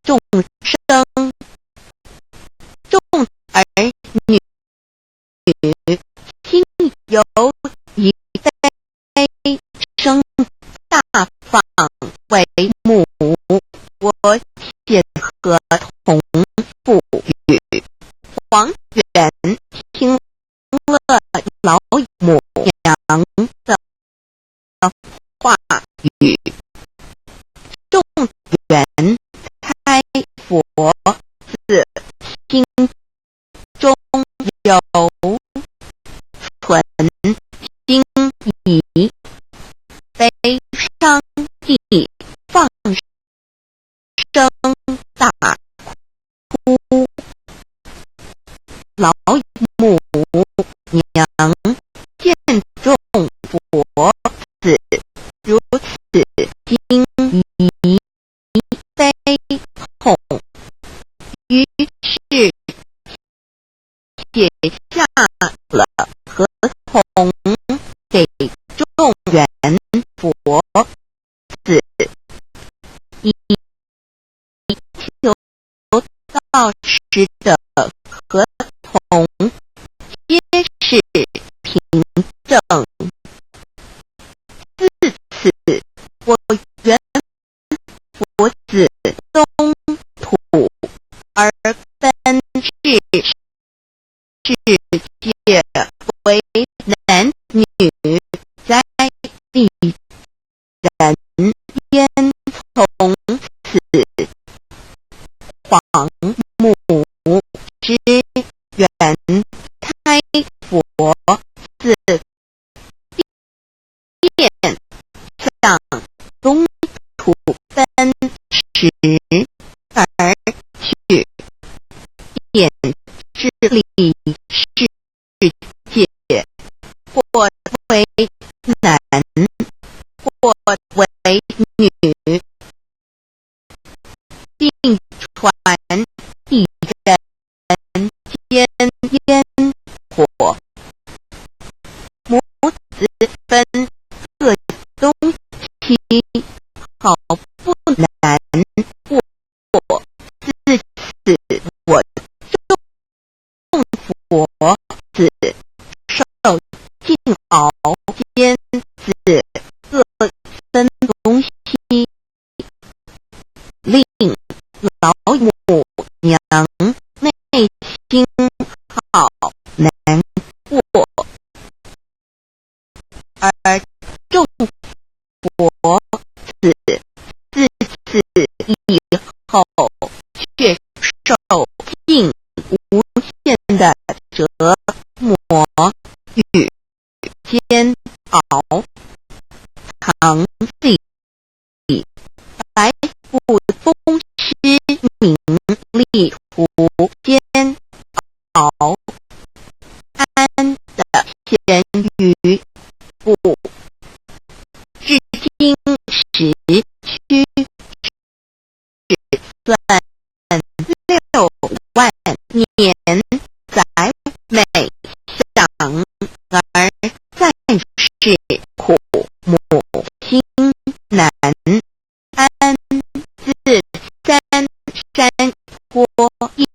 众生，众儿女亲由一悲生大放为母，我显合同父语黄远听了老母娘的话语，众缘开佛子心中有存心疑，悲伤地放声大哭，老母娘见众佛子如此惊疑悲痛，于是写下了合同给众缘佛子，以求到时的合同皆是凭证。自此，我缘佛子东土而奔至世界为男女在地人焉，从此皇母之缘开佛子便向东土奔驰而去，便致力世界，或为男，或为女，并传一人间烟火，母子分各东西，好不难过。自此，我众佛子受折磨与煎熬，唐李白不风痴名利图煎熬，安的咸鱼不至今时区只算6万年，载美享而暂是苦母心难安，自三山坡一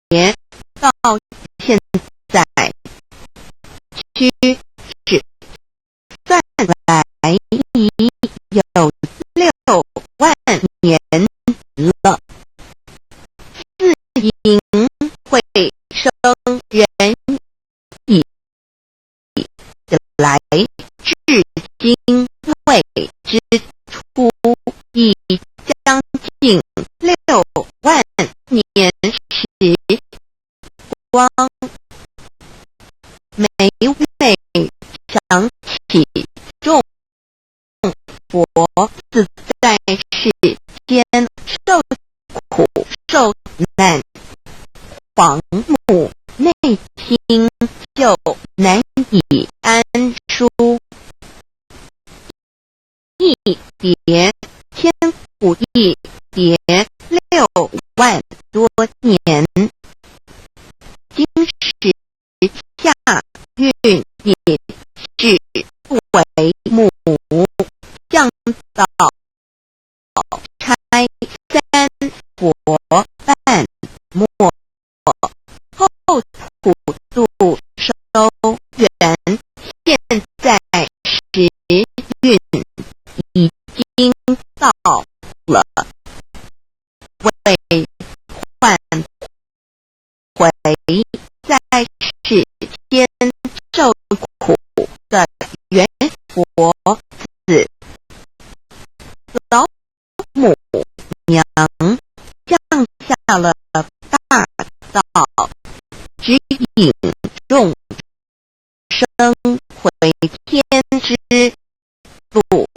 别到现在，屈指算来已有6万年了。自营会生人以来，至今未知出已将近6万年时，光每每想起众佛自在世间受苦受难，狂母内心就难以安舒。一别千古一别6万多年，今时下运也是不为母，降到差三佛半末，后普度收圆，现在时运已经到了，为换回在世间受苦的原佛子，老母娘降下了大道，指引众生回天之路，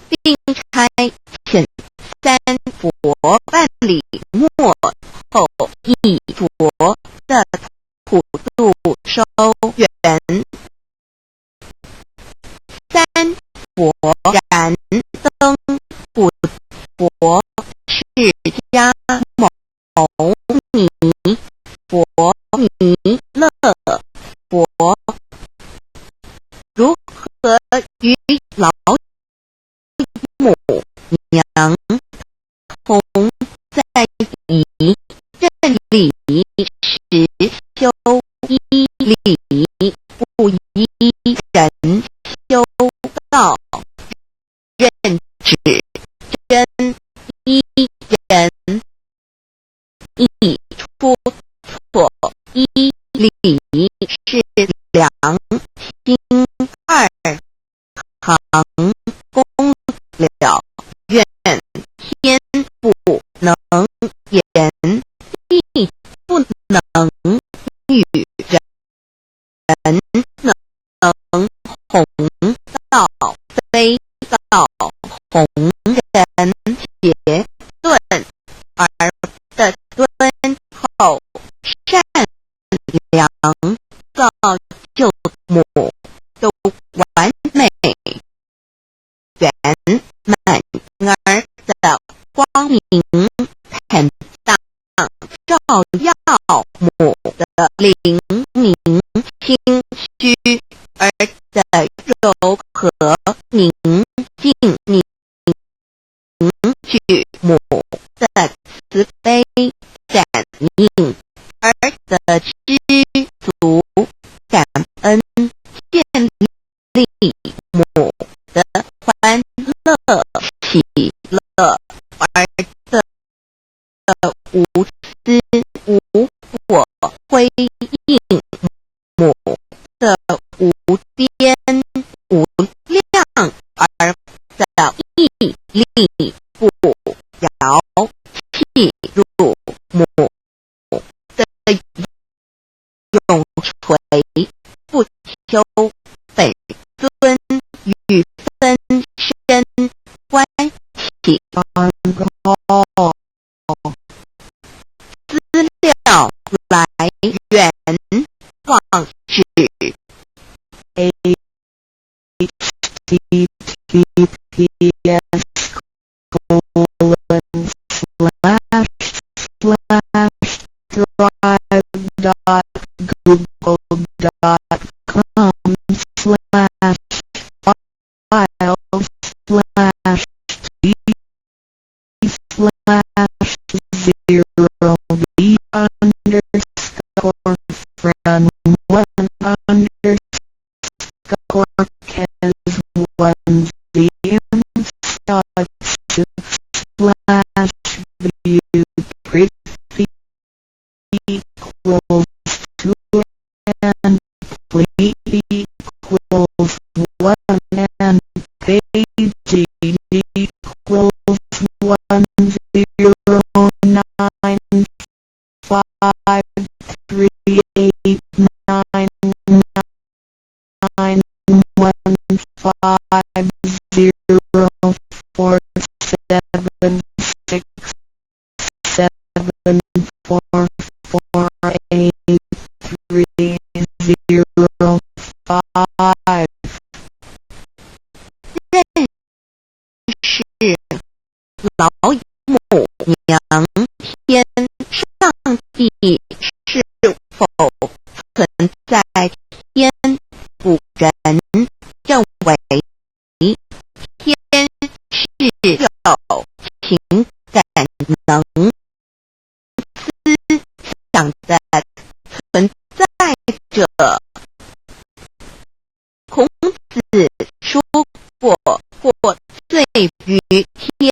并差遣三佛万里末后一佛的普度收圆。三佛燃灯普佛释迦牟尼佛弥勒佛，如何与老母娘同在以正理实修依理，不依人修道，认指真依人亦出错，依理是良心二行公了，愿天不能言，地不能语，人能弘道，非道弘人，邪顿而的敦厚善良造就母都完美圆满儿的光明坦荡，照耀母的灵明清虚而的柔和宁静，凝聚母的慈悲感应而的知足感恩，建立母的欢乐喜乐而的无私无我辉映，母的无边无量而的毅力不摇，契入母的永垂不朽，本尊与分身关系。资料来源网址 老母娘天上帝是否存在天？古人认为天是有情感能思想的存在者。孔子说过：或罪于天，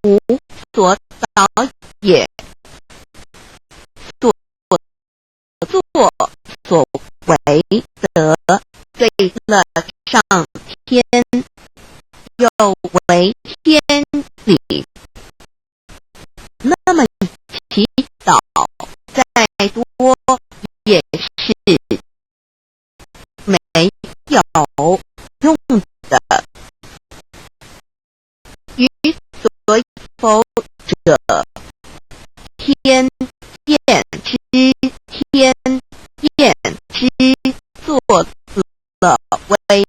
无所导也。所作所为得罪了上天，有违天理。那么祈祷再多也是没有用的。于所否者，天厌之，天厌之，做了违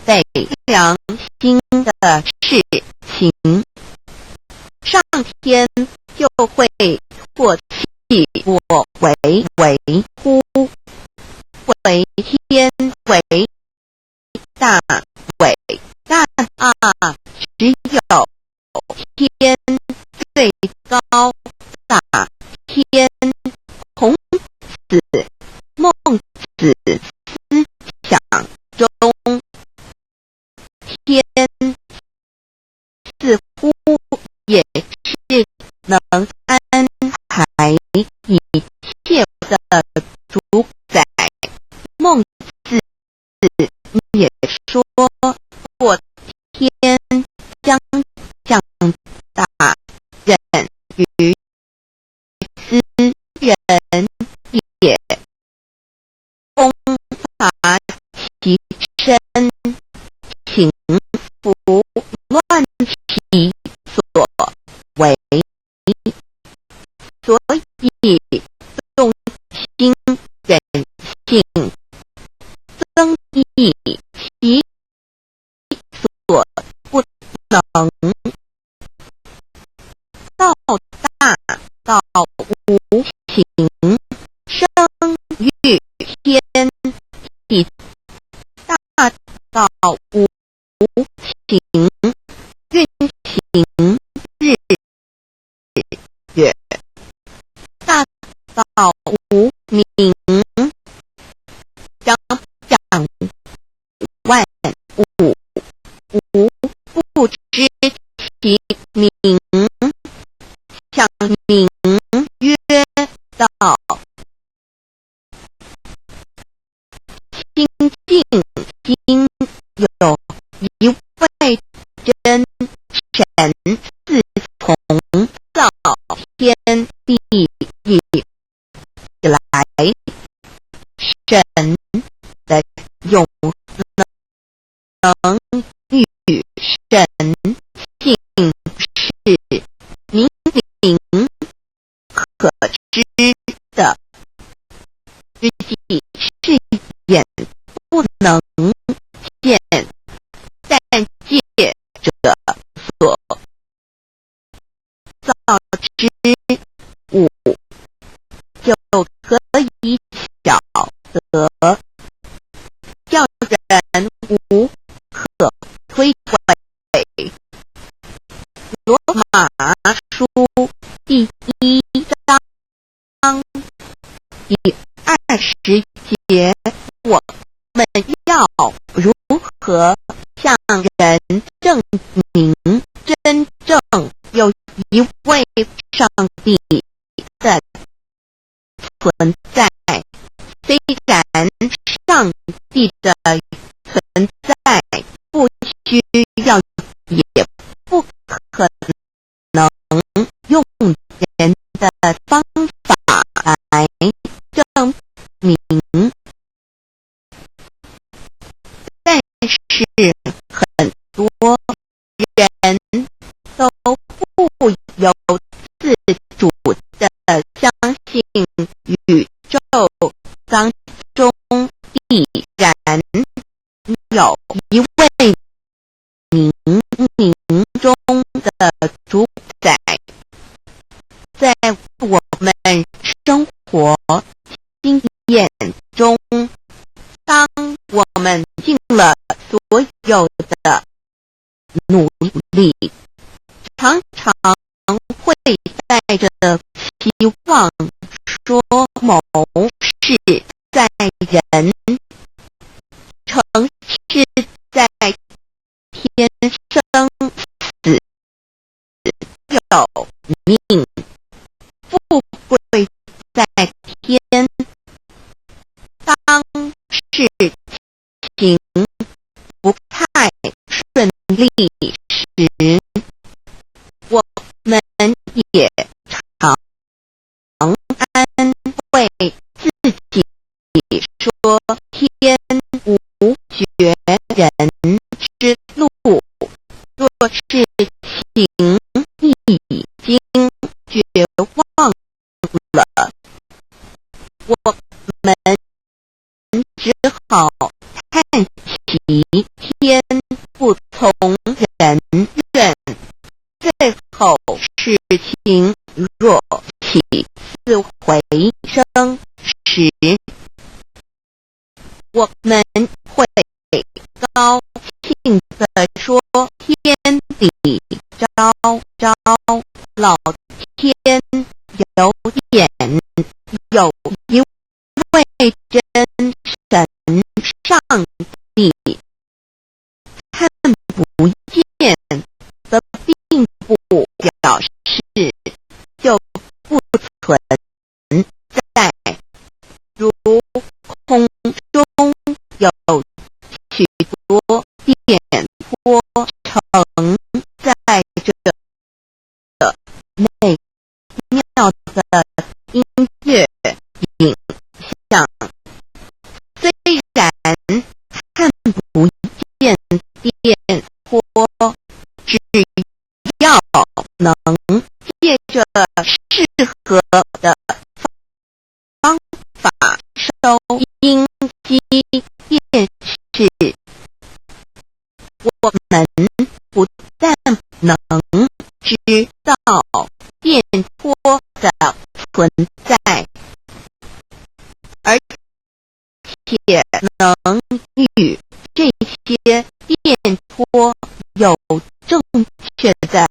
背良心的事情，上天就会唾弃我为乎？为天为大伟大啊！只有天最高大，天孔子、孟子思想中，天似乎也是能安排一切的主宰。孟子也说过：天将降大任于斯人也，公伐其身，平服乱其所为。所以重心人性，增益其所不能，道大道无情，生育天地，大道无情，运行日月，大道无名，掌万物，吾不知其名，想名曰道。清净经有一位真神，自从造天地以来，与神性是明明可知的，实际是眼不能见，但借着所造之物，就可以晓得，叫人无可推诿。罗马书第1章第20节，我们要如何向人证明真正有一位上帝的存在？虽然上帝的存在不需要也不可能用人的方法来证明，但是很多人都不由自主地相信宇宙当中必然有一位冥冥中的主宰，在我们生活经验中，当我们尽了所有的努力，常常会带着希望说某事在人，诚是在天生死有命，富贵在天。当事情不太顺利时，我们也常安慰自己说天无绝人之路，若是情已经绝望了，我们只好叹息天不从人愿，最后事情若起死回生时，我们会高兴地说天理昭昭，老天有眼，有一位真神上帝，看不见的并不表示就不存在，如空中有许多电波承载着美妙的音乐影像，虽然看不见电波，只要能借着适合的方法收音机电视，我们不但能知道电波的存在，而且能与这些电波有正确的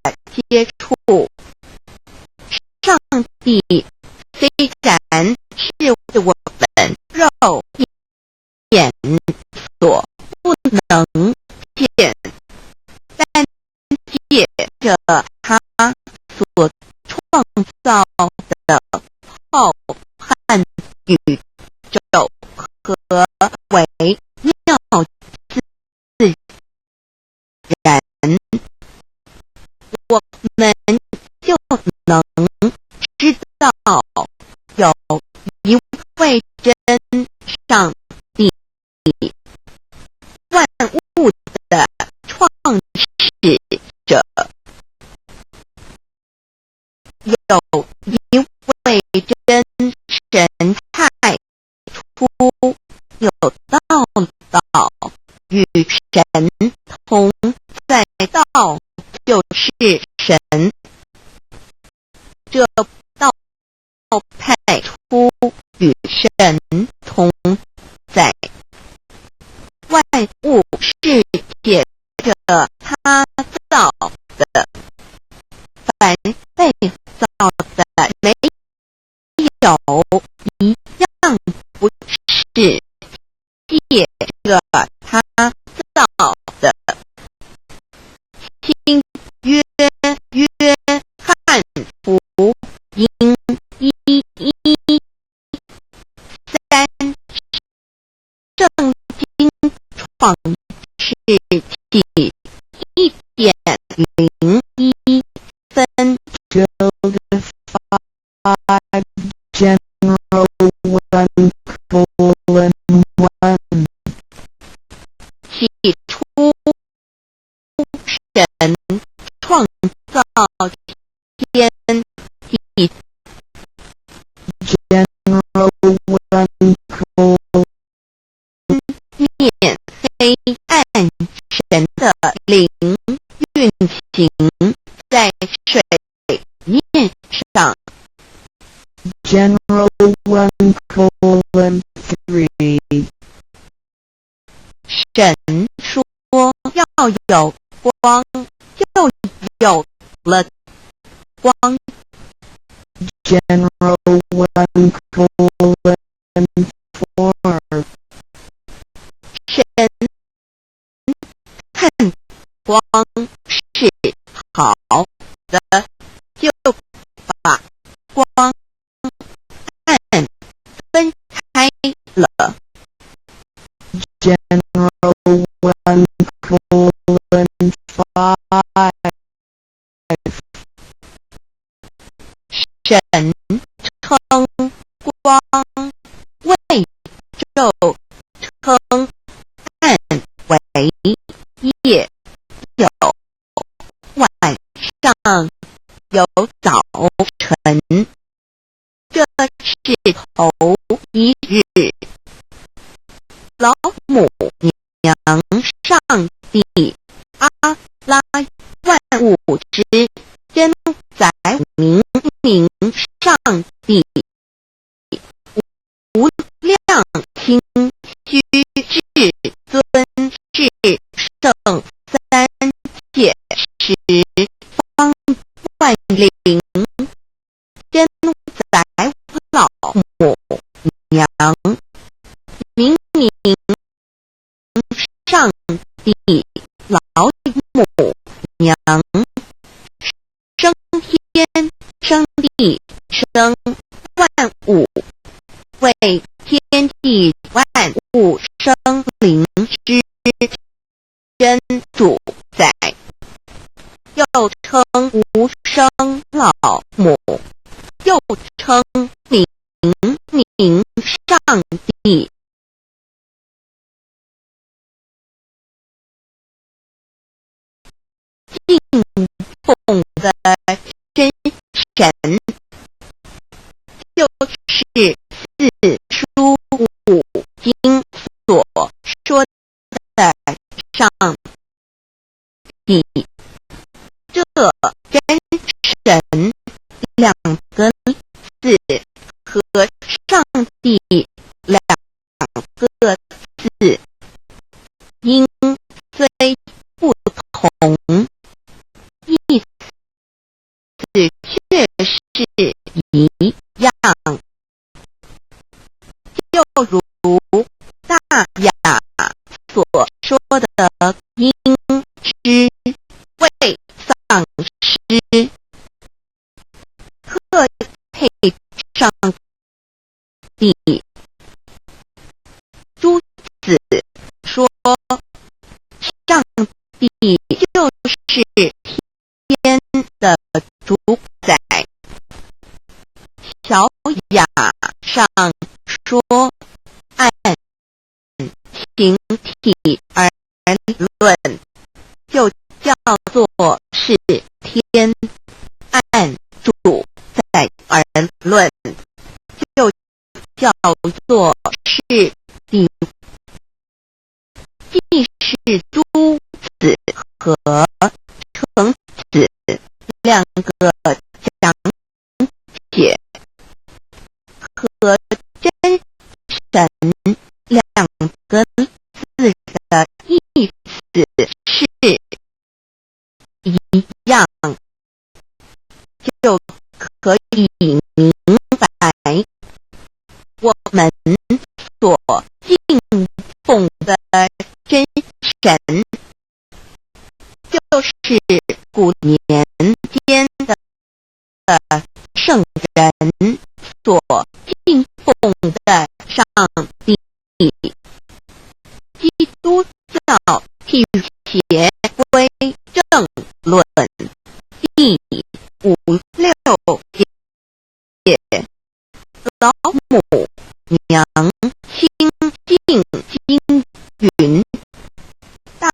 接触。上帝虽然是我们肉眼所不能见，但借着他所创造的浩瀚宇宙和微妙自然，我们就能知道有一位真上帝，万物的者。有一位真神太初有道与神同在，道就是神。这道派出与神同在，万物是借着他造的，凡被造的没有一样不是借着他造的。新约汉福音1:3，圣经创世纪1:01分。Joseph General 1:1起初神创造天地， General 1:1面黑暗，神的灵运行在水面上。General 1:3神说要有光，就有了光。General 1:4神看光是好的，就把光暗分开了。General 1:5神称光为昼，称暗为夜，有晚上，有早晨。这是头一日，老母娘上帝阿拉万物之真载明明上帝无量清虚至尊至圣三界十方万灵真载老母娘明明上帝老母娘生天生地生万物，为天地万物生灵之真主宰，又称无生老母，又称明明上帝。敬奉的真神，就是四书五经所说的上帝。这真神两个字和上帝两个字音虽不同，意思却是一样。就如大雅所说的音之谓丧失，特配上帝。朱子说上帝就是天的主宰。小雅上说按形体而论，就叫做是天按主宰而论，就叫做是地，既是诸子和成子两个讲解，和真神两个字的意思是一样，就可以明白我们所敬奉的真神，就是古年间的圣人所敬奉的上帝。基督教辟邪归正论第56页，老母娘清净经云：大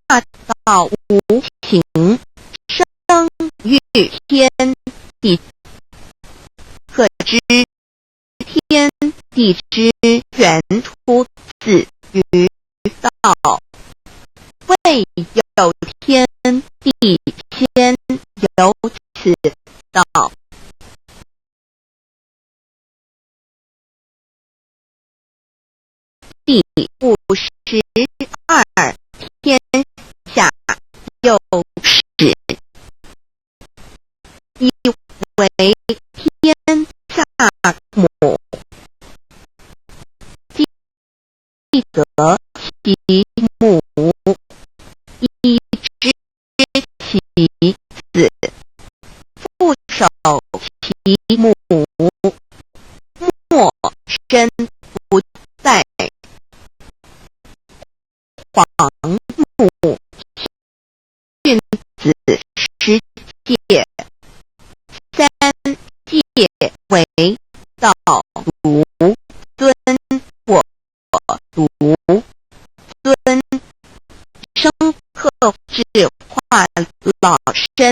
道无情，生育天地，可知天地之源出自于道，未有天地先有此道。第52，天下有始，以为天下母，既得其母，以知其子，父守其母，莫身不在。皇母训子十戒，三戒为道如尊我如尊，生克制化老身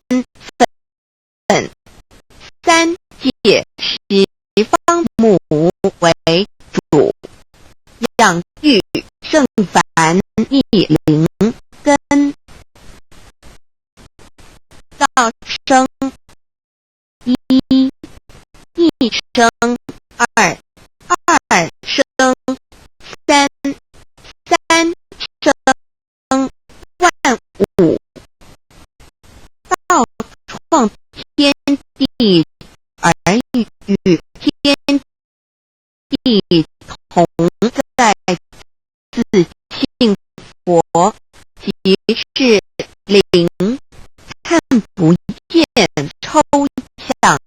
份。三戒十方母为主，养育圣凡一灵根，道生一，一生二，二生三，三生万物。道创天地而与天地同在，自性佛，即是灵，看不见抽象，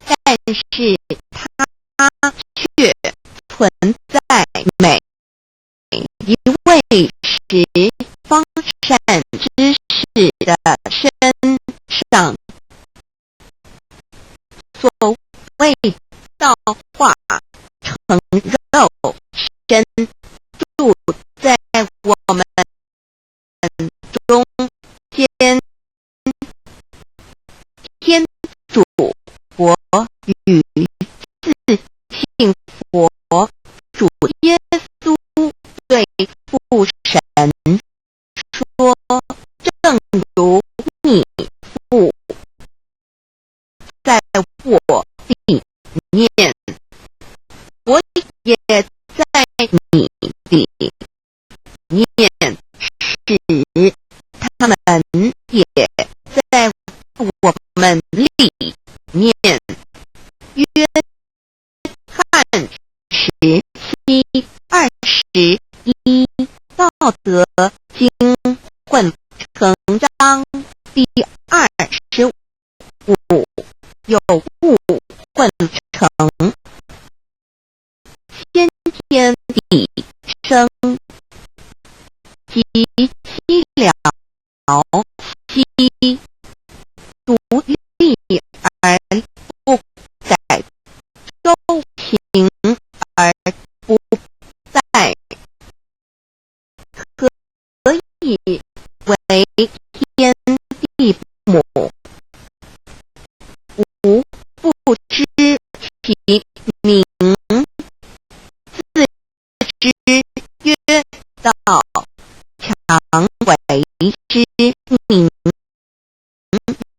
但是它却存在每一位十方善知识的身上。所谓道化成肉身，住在我们中间，天主佛与自性佛主耶稣对父神说：正如你父在我里面，我也在你里面，使他们也在我们里面。约翰17:21，道德经混成章第25，有物混成，先天地生，极其了兮，独立而不改，周平而不殆，可以为天地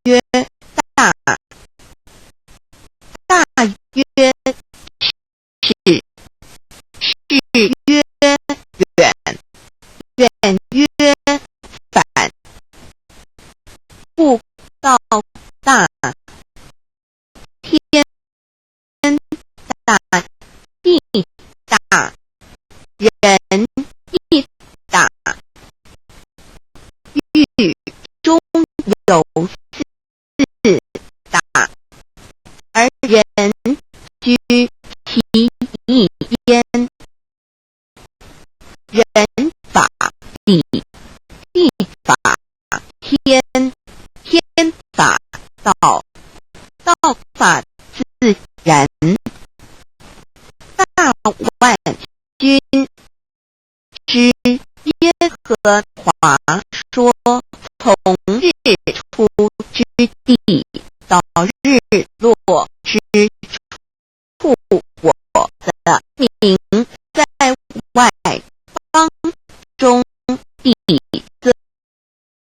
约大，大约是，是约远，远约反，物到大，天大，地大，人亦大，狱中有四大，而人居其一焉。人法地，地法天，天法道，道法自然。大万军之耶和华说：从日出之地到日落之处，我的名在外邦中地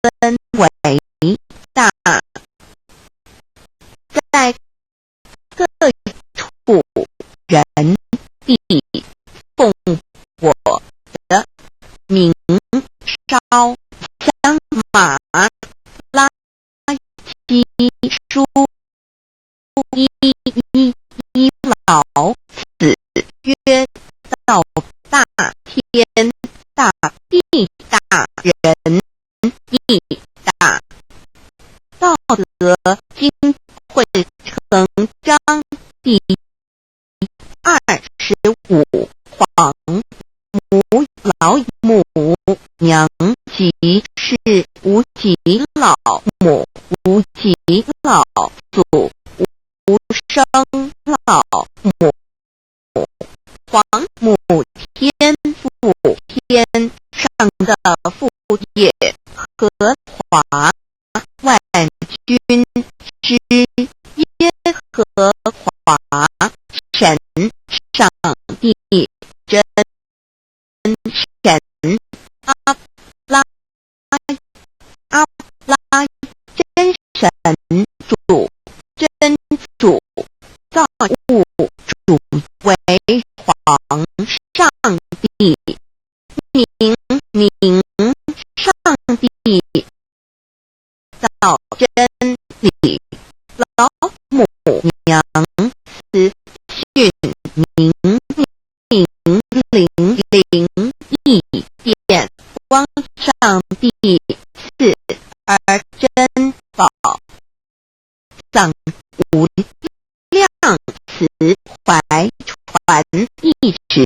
增为大，在各处人地奉我的名烧香马拉基书一老子曰：道大天大，地大，人亦大。道德经会成章第25，黄母老母娘即是无极老母，无极老祖，无生老母。黄母天父天上的父业，和华万军之耶和华神上帝真神阿拉真神主真主造物主为皇上帝，明上帝造真理，老母娘慈训明明灵意见光上帝赐而珍宝藏无量慈怀传一指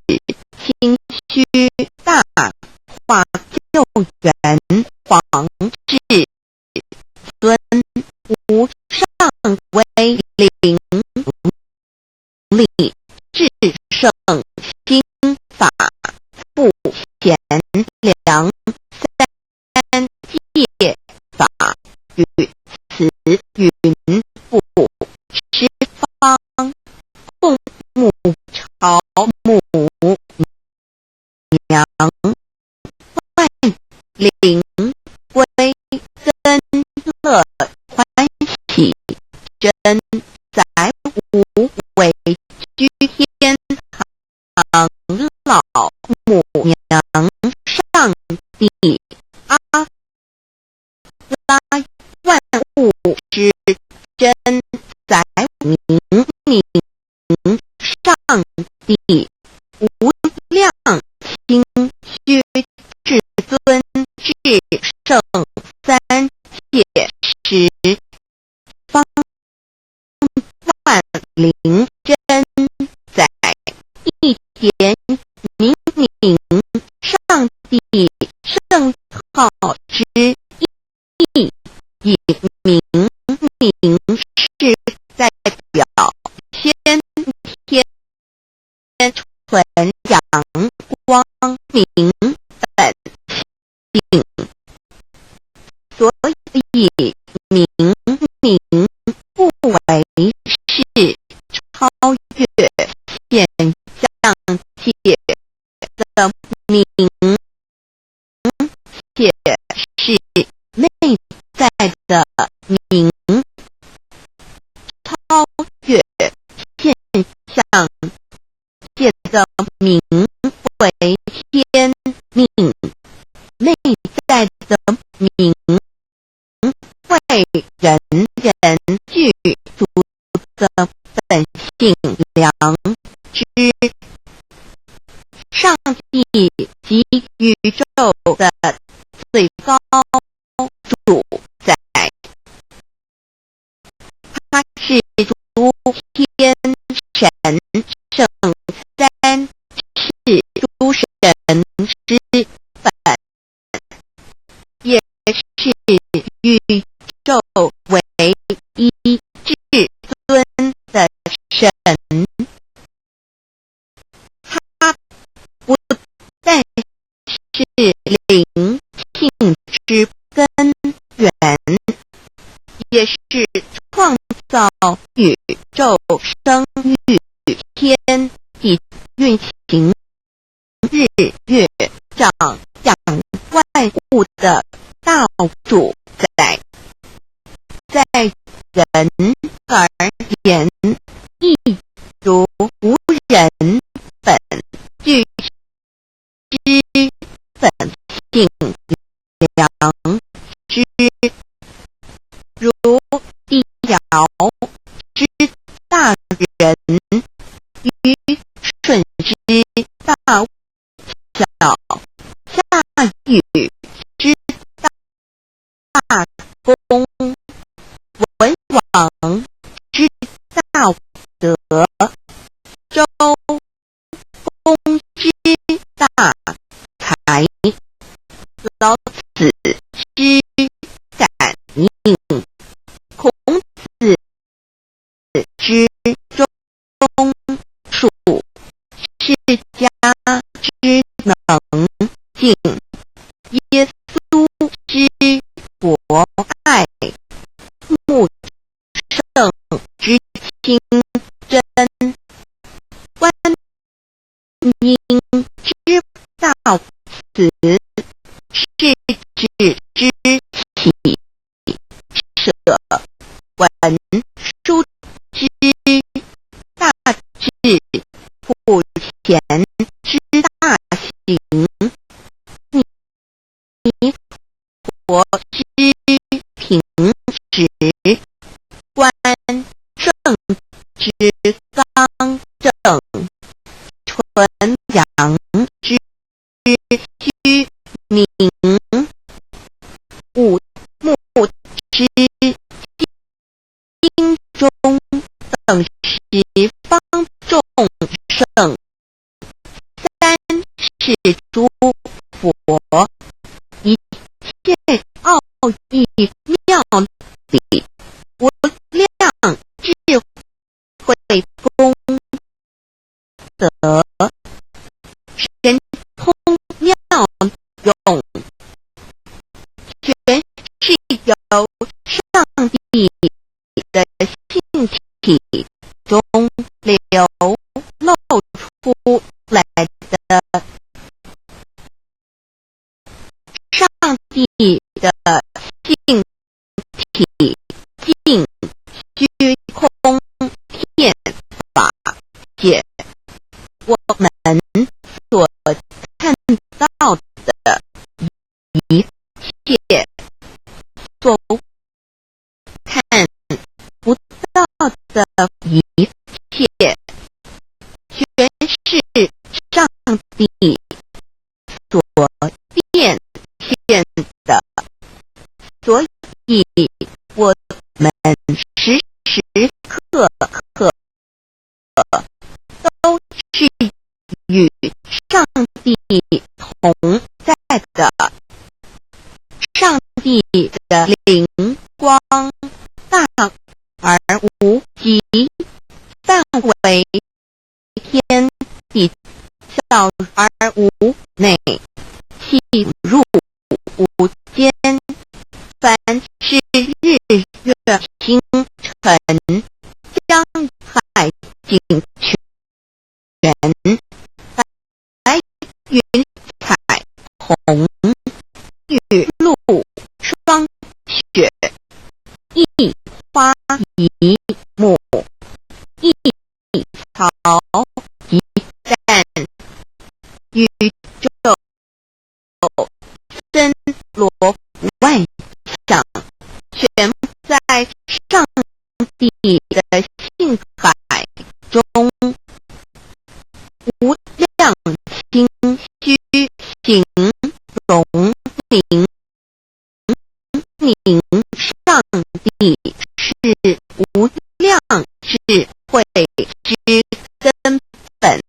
清虚大化救援皇至尊无上威灵力至圣心法复贤良三界法与慈云部十方共沐朝母娘万灵归真乐欢喜真载无为居天堂老母娘上帝阿拉万物之真载明明上帝无量清虚至尊至圣三界十方万灵真载一田明明上帝圣号之意，以明明是代表先天纯阳光明本性，所以明明不为是超越现象界的明，且是内在的明界的名为天命，内在的名为人人具足的本性良知。上帝及宇宙的最高主宰，他是诸天神圣三世诸神之本，也是宇宙唯一至尊的神。他不但是灵性之根源，也是创造宇宙生育天地运行日月长养万物的大主宰。在人而言，亦如无人本具之本性良知，如地尧之大人与舜之大小，夏禹之大公，文王之大德，周公之大才，老子之感应，孔子之忠恕，释迦之能静，耶稣之博爱，穆圣之清真，观音之道慈，是指之喜舍，文殊之大智，普贤之大行，弥陀之平实，观正之刚正，纯阳之虚明，五木之精中，等十方众圣，三世诸佛，一切奥义妙理，无量智慧功德，神通妙用，全是由上帝的性体中流露出来的。上帝的性体尽虚空遍法界，我们所看到的一切，所看不到的一切，全是上帝所变现的。所以我们时时刻刻都是与上帝同在的。上帝的灵光大而无极，范围天地小而无内，细入无间。凡是日月星辰，江海井泉，白云彩虹，雨露霜雪，一花一木，一草一旦宇宙森罗万象，全在上帝的性海中，无量清虚形容明上帝是无量智慧之根本，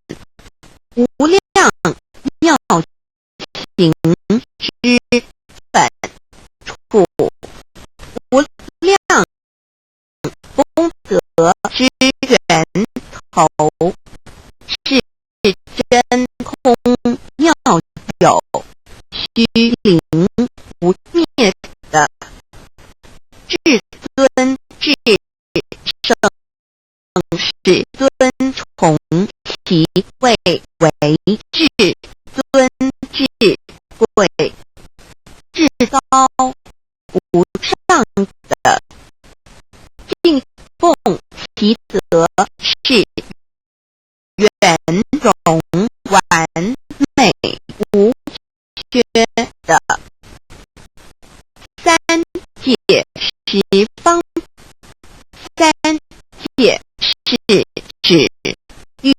无量妙行之本处，无量功德之源头，是真空妙有虚灵不灭的至尊至圣，使尊崇其位为至尊至贵至高无上的，敬奉其德是圆融完美无缺的。三界十方，三界是指欲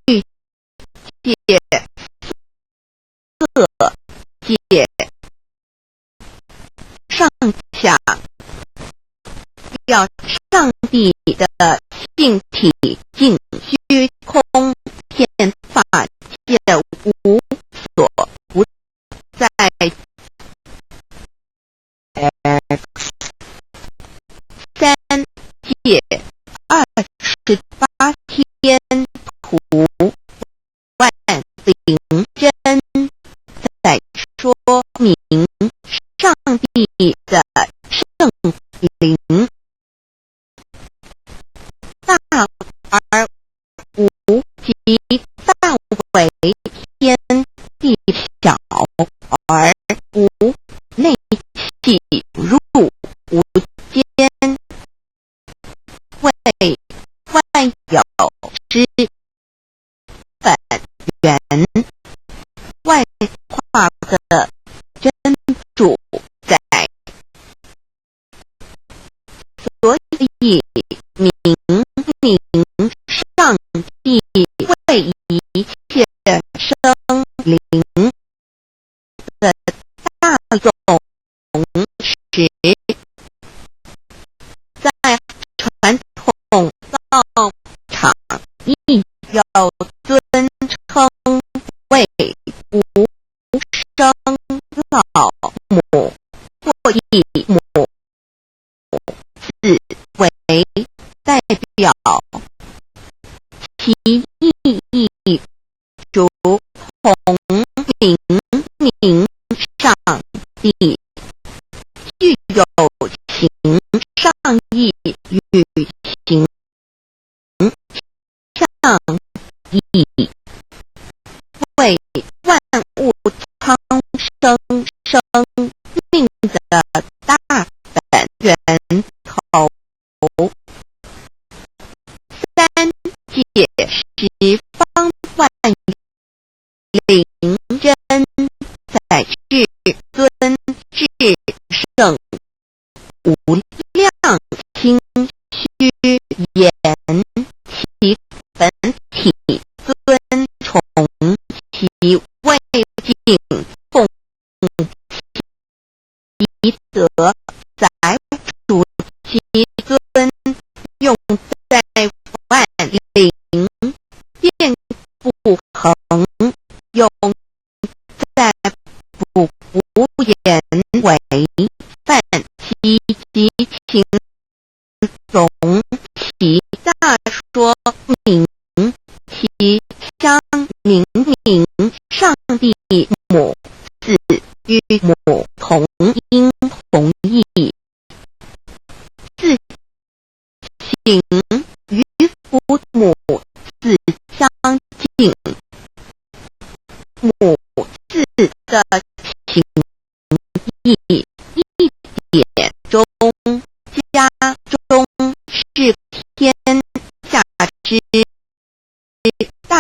界、色界、上下，要上帝的性体净虚空遍法界无所不在。三界28天图万灵真，在说明上帝的圣灵大而无极，大为天地小而无内气入无间，为万有之本源，外化的真主宰，所以明上帝为一切生灵的大用时，在传统道场亦要尊称为无生老母或以母子为代表，其意义如同明上帝具有情上义与情上义，为万物苍生生命的大本源头。三界十方万灵真，在至尊至圣无量清虚言其本体尊崇其位敬奉其德载主其尊，用在万灵遍不恒，用在不言为范其及情容其大说明其相明明上帝母子与母同音同义，自行与父母子相敬，母子的情义一点中，家中是天下之大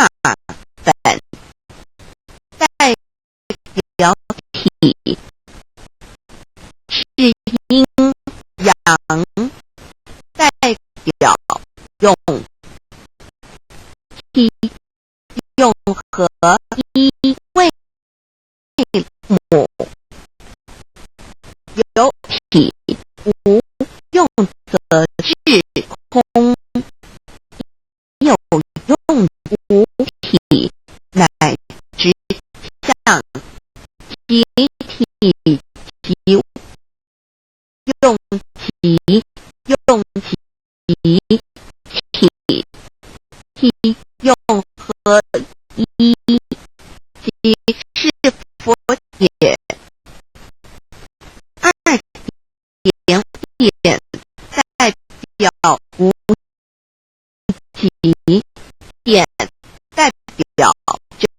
表用体用和一为母，有体无用则是空，有用无体乃至相，即体即用其用其体，体用合一，即是佛也。二点点代表无极，点代表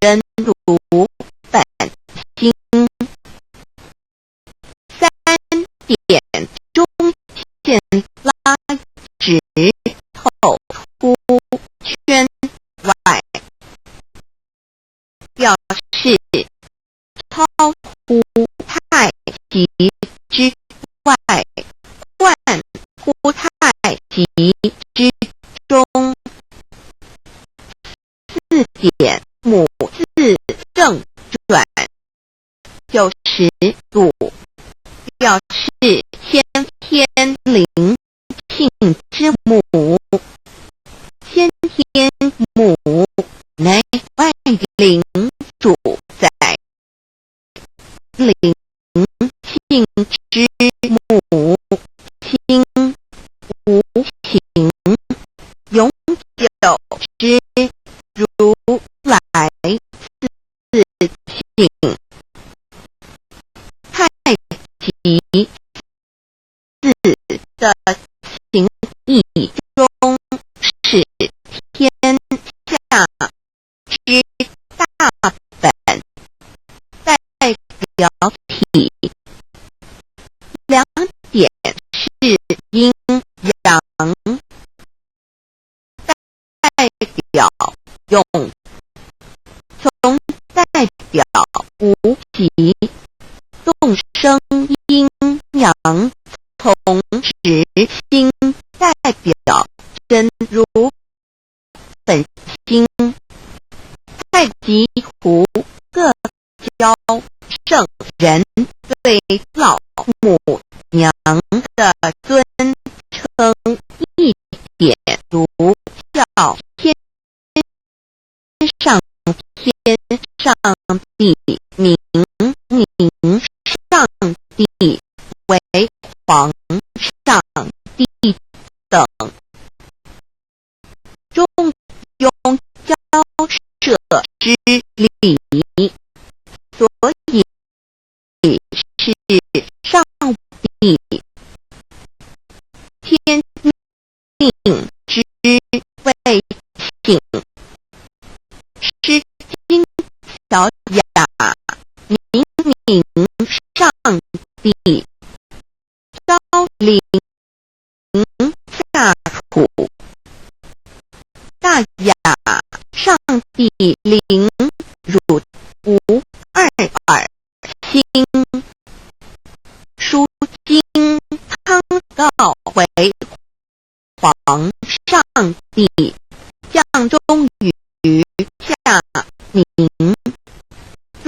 真如本心。三点中线拉直透出圈外，表示超乎太极之外，贯乎太极之中。四点母字正转90度，表示先天灵性之母，先天母乃外灵主宰，灵性之母，心无情，永久之如来自性。太极字的情义中是天下之大本，代表体。两点是阴阳，代表用，从代表无极，众生阴阳，同时心代表真如本心。太极图各教圣人对老母娘的尊称一点，如叫天上天上地，明上帝为皇上帝等，中庸交涉之礼，所以是上帝天命之谓请。诗经小雅，明明上帝，昭灵下土，大雅上帝灵汝无二耳心。书经汤告为皇上帝，降中于下民，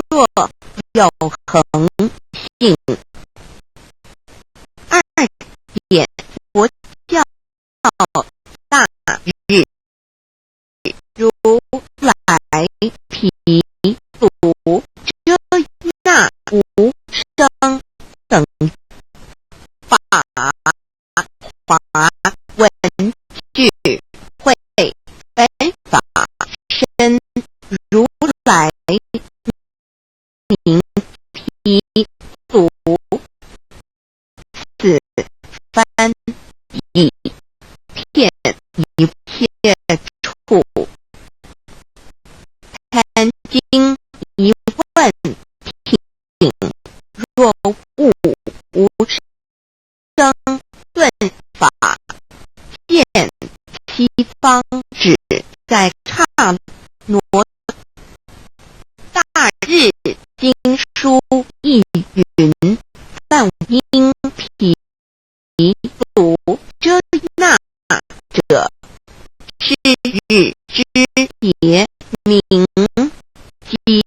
若有恒性。二点佛教大日，如来毗卢遮那无生等法华文具会本法身如来名毗卢，此翻译片一切处，贪经一问品，若悟无生顿法，见西方只在刹那。大日经书亦云，梵音毗卢遮那日之别名，即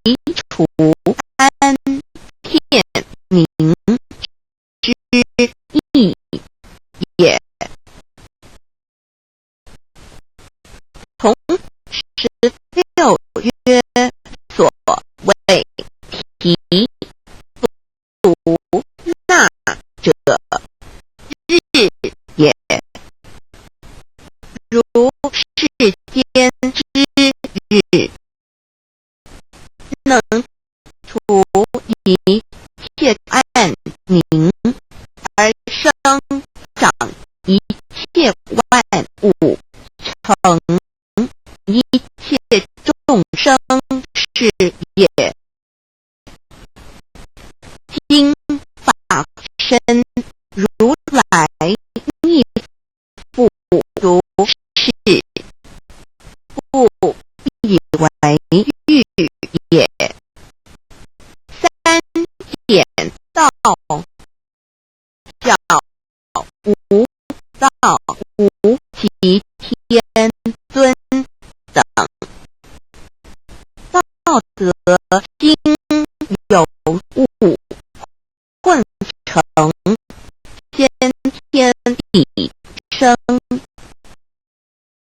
除安片名之意也。同16曰所谓提独纳者，日也。如世间之日，能除一切暗明，而生长一切万物，成一切众生是也。经法身如来逆复如是，不以为喻也。三简道教无道无极天尊等，道德经有物混成，先天地生，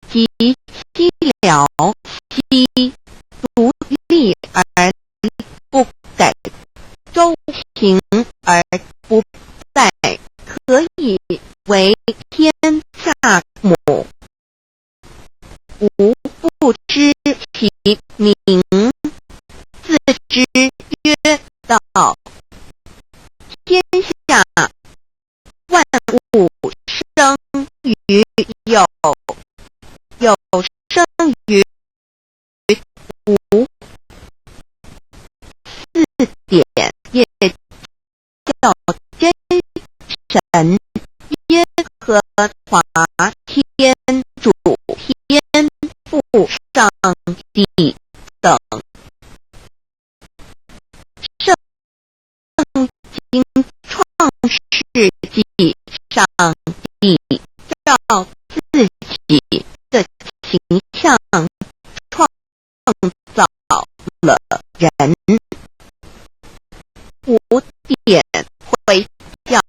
即悉了悉，独立而不改，周平而不殆，可以为天下母。吾不知其名，自知曰道。天下万物生于有，有生于无。四点业叫真神，耶和华天主天父上帝等。圣经创世纪上帝照自己的形象创造了人。五点回教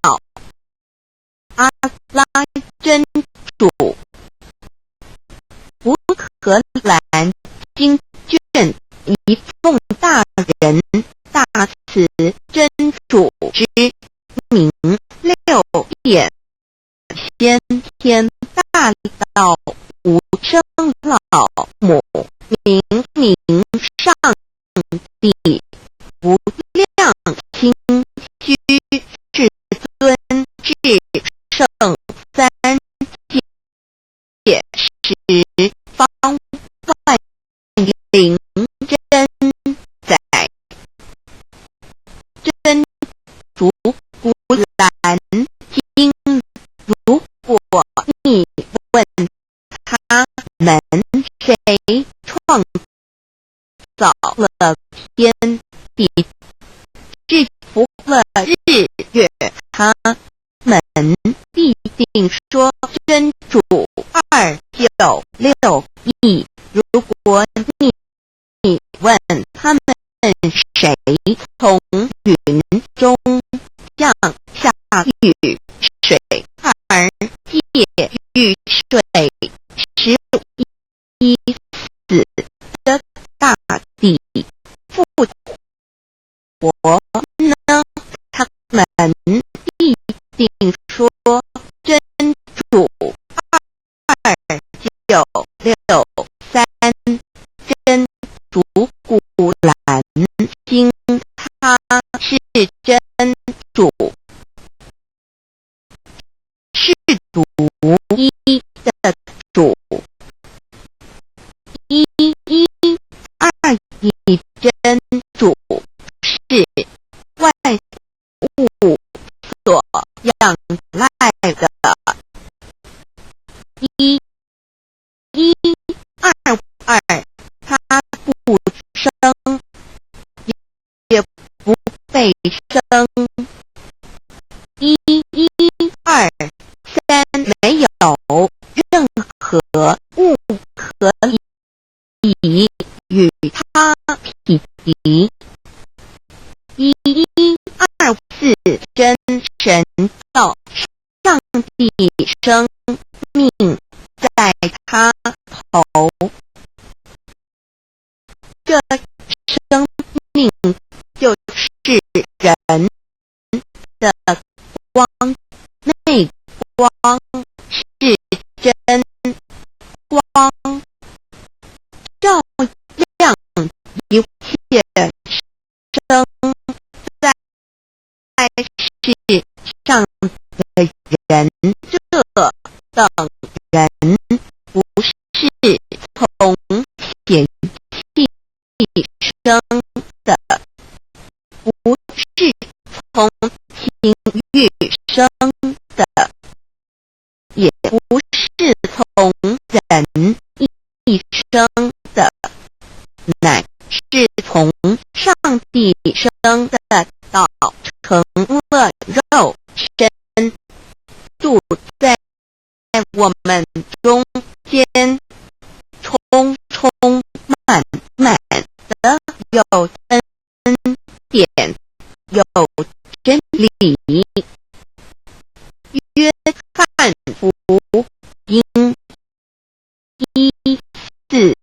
阿拉真主福荷兰经卷一奉大人大慈真主之名，六点先天大道无生老母，明明上帝无量清虚至尊至圣三界十方万灵真载，真如古兰经，如果你问他们谁创造了天地，制服了日月，他们必定说真主296亿。如果你问他们谁从云中降下雨水，而借雨水使已死的大地复活呢？他们必定说真主296真主古兰经，他是真主，是独一的主，一二一真主，是万物所仰赖的。一二，他不生也不被生。1、2、3没有任何物可以与他匹敌。124真神道，上帝生命在他头，这生命就是人的光，内光是真光，照亮一切生在世上的人。这等人不是从血气生的，不是从情欲生的，也不是从人意生的，乃是从上帝生的道，成了肉身，住在我们中间，充满的有恩典，有真理。约翰福音14913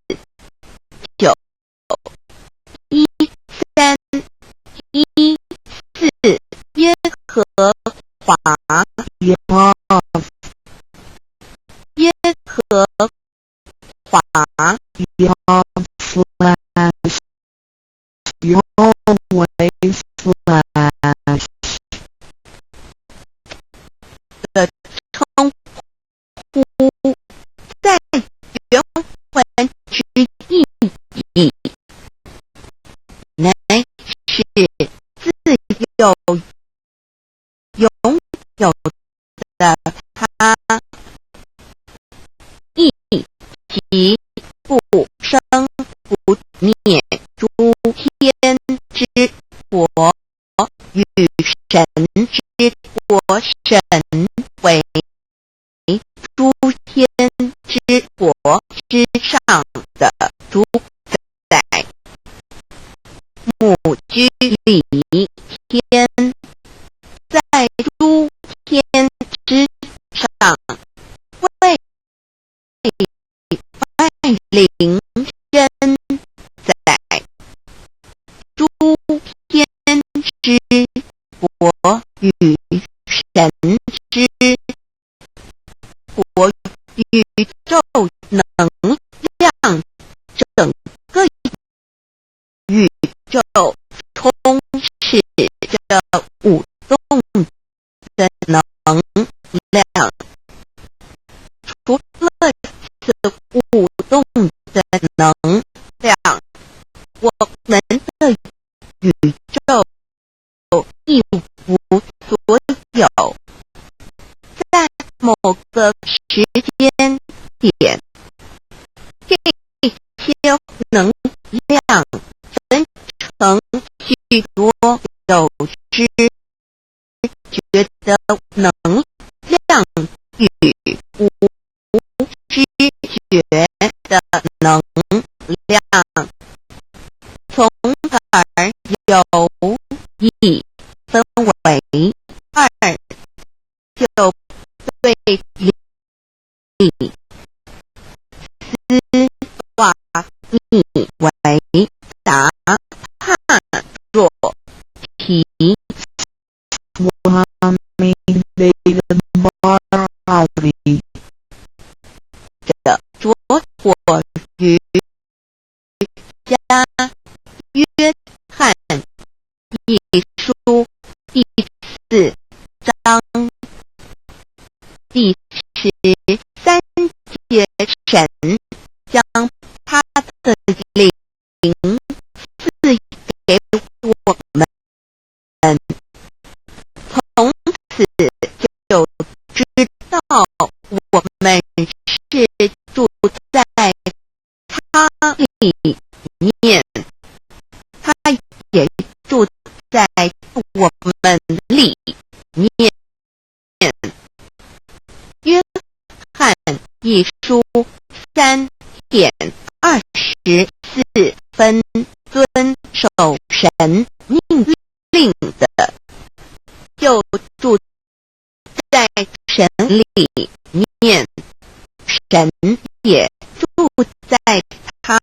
耶和华，耶和华，Your flesh, your way flesh 的称呼，在原文之意义，乃是自有永有的他，亦其不生不灭，诸天之国与神之国，神为诸天之国之上的主宰，母居里天，在诸天之上，为领真宰，诸天之国与神之国，宇宙能量，整个宇宙充斥着舞动的能量。除了此舞动的能量，我们的宇宙一无所有。在某个时间点，这些能量分成许多有知觉的能量与无知觉的能量，从而有以分为二，就对立斯瓦密为达帕若提Swami Bali 的着火于加约翰一书第4章第13节，神将他的灵赐给我们，从此就知道我们是住在他里面，他也住在我们里面。约翰一书3点24分遵守神命令的，就住在神里面，神也住在他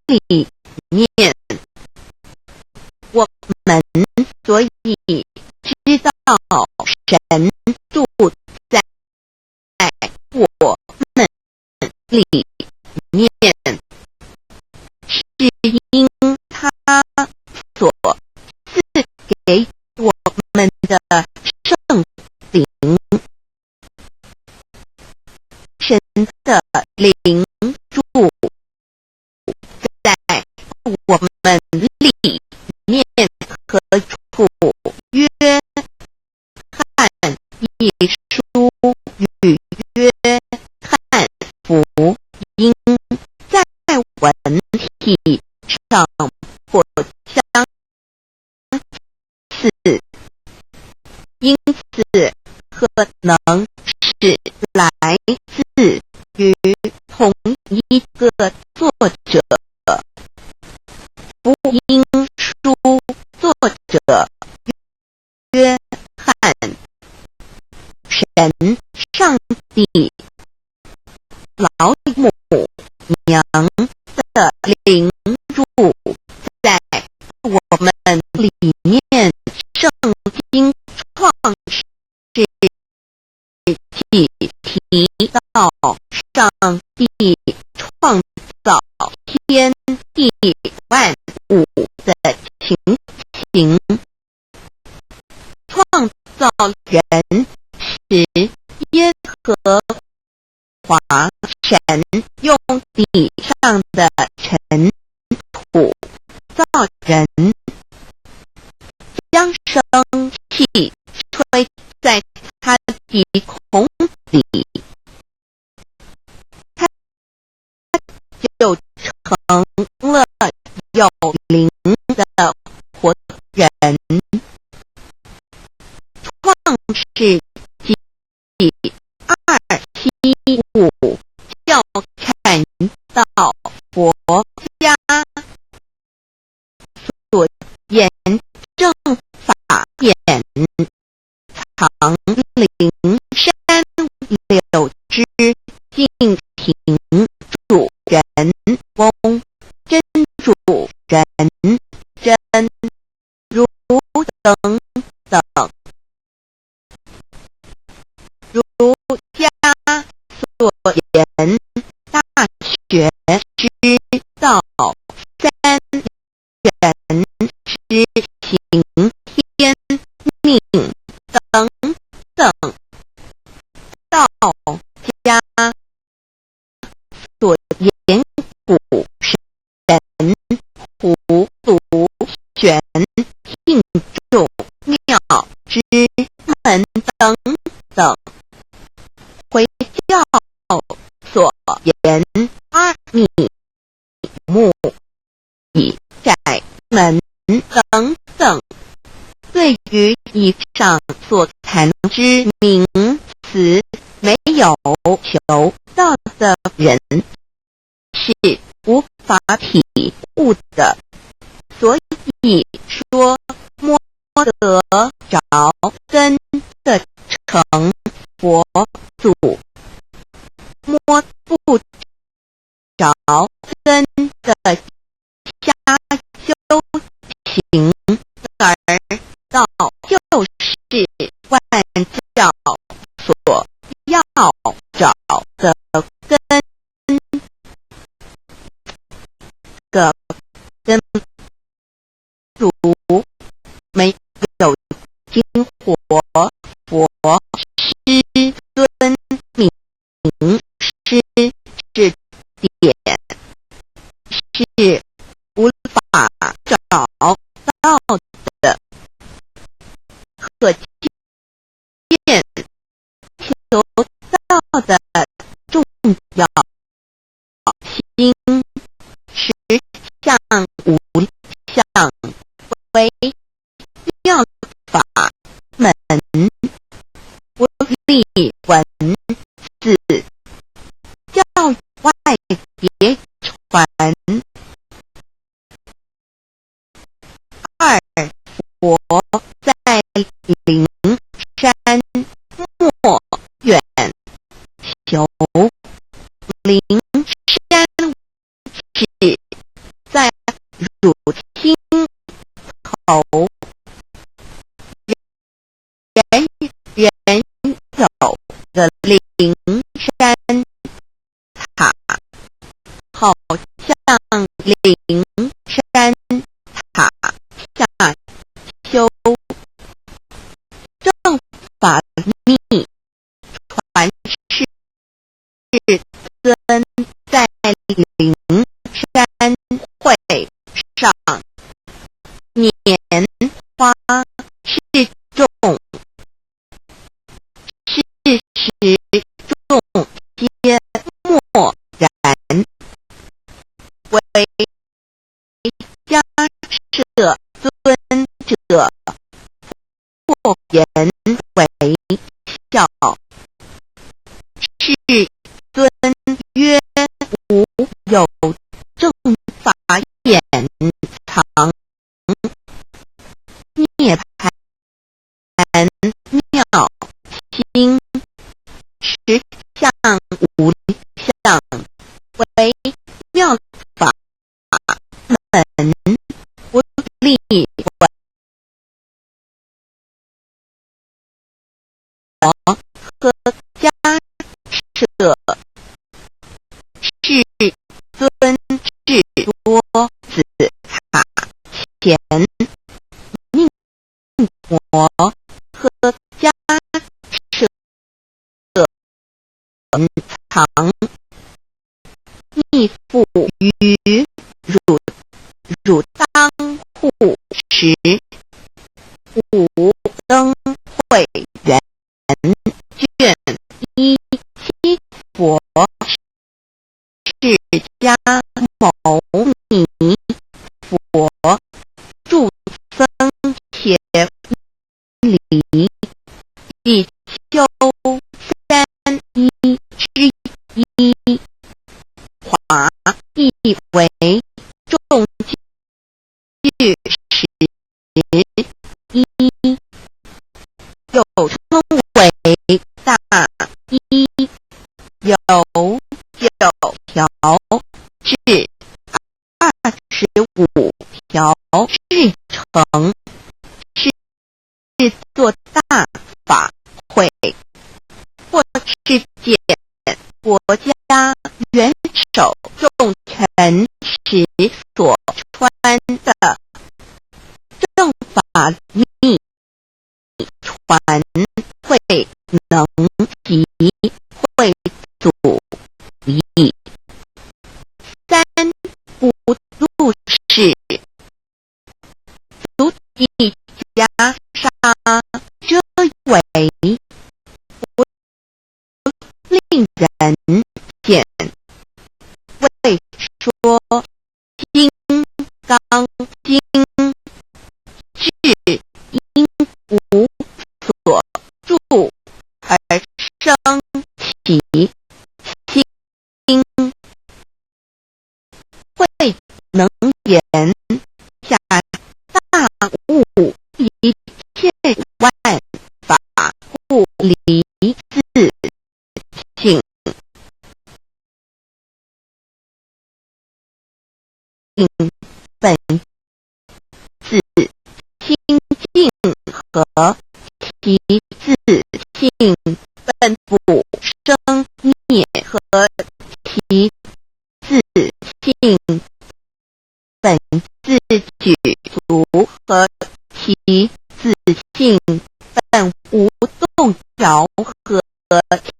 里面。我们所以知道神住在我们里面，是因他所赐给我们的圣灵。神的灵住在我们里面，何处约翰一书与约翰福音在文体上不相似，因此可能是来自于同一个作者。福音书作者约翰，神上帝老母娘的灵住在我们里面。圣经创世纪提到上帝创造天地万物的情形，创造人时，耶和华神用地上的尘土造人，将生气吹在他鼻孔里，他就成了有灵的活人。创世纪2:75就看到佛家所言正法眼藏灵山柳枝敬亭主人翁真主人真如等等，儒家所言大学之道三人之行天命等等，道家所言古神胡独玄应众妙之门等等，回教所言阿弥目以窄门等等，对于以上所谈之名词没有求道的人是无法体悟的，所以说摸得着根的成佛祖，摸不着根的瞎修行而道就是万教所要找的根。个根如没有金火佛师尊名师指点，是无法找到的。可见求道的重要性，实相无相为妙法门，不立文字，教外别灵山只在汝厅头，人人有个灵山塔，好像灵山塔下修正法密，传世尊在灵山会上拈花示众，事实众皆默然，唯迦摄尊者或言为笑。世尊曰：吾有正法眼藏涅槃妙心，实相无相，为妙法门，不立我和迦摄。世尊智多子塔前，命我和迦摄藏逆复于汝当护持，吾登会元卷一七佛释迦牟尼佛著僧伽梨比丘三一之一，华译为众句十一，又称为大一，有9条至25条至成，是作大法会，或是见国家元首重臣时所穿的正法密传会能及会祖仪。三不入世，足以袈裟遮为，不令人见。为说金刚经是因无所住而生其心，会能言下大悟一切万法不离自性，本自清净和其自性本不生灭，和其自性本自具足，和其自性本无动摇，和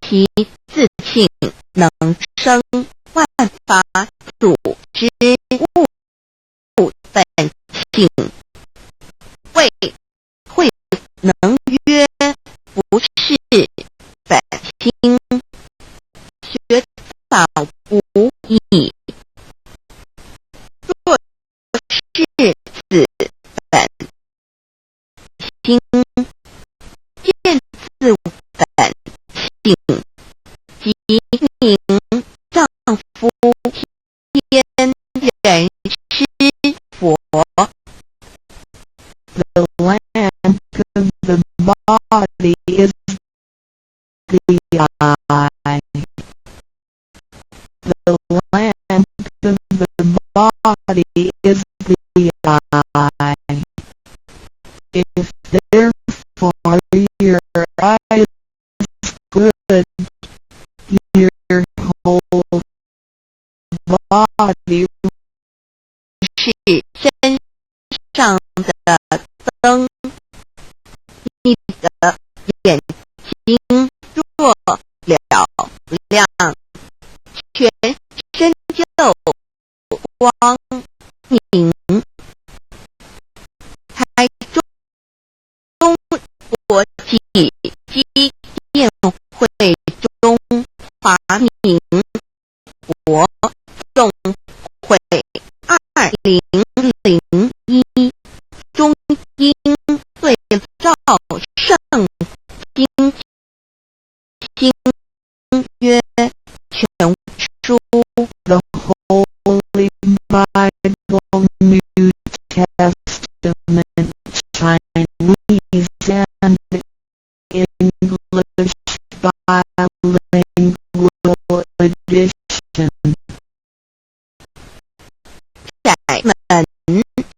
其自性能生万法组织物本性，谓会能曰不是本心，学法无益。若是此本心，见自本性，即名丈夫天人师佛。The lamp of the body is the eye. the land of the body is the eye. If therefore your eye is good, your whole body 是身上的灯，你的眼睛若了亮，全身就光明。台中国际机电会中华民国总会2001中英对照圣经新约全书 the Holy Bible, New Testament, Chinese and English bilingual edition. 窄门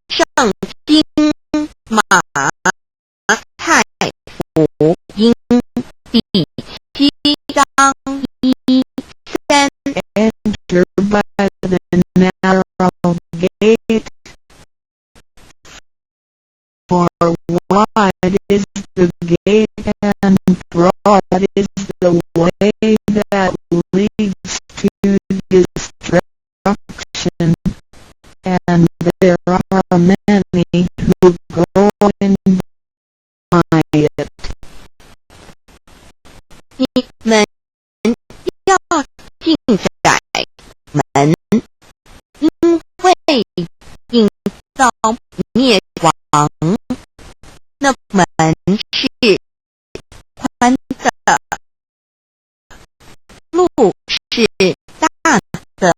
圣经马太福音第7章1、3 Enter by the narrow gate, for wide is the gate and broad is the way that leads to destruction, and there are many who go in by it. 你们要进窄门，因为引到灭亡。那门是宽的，路是大的，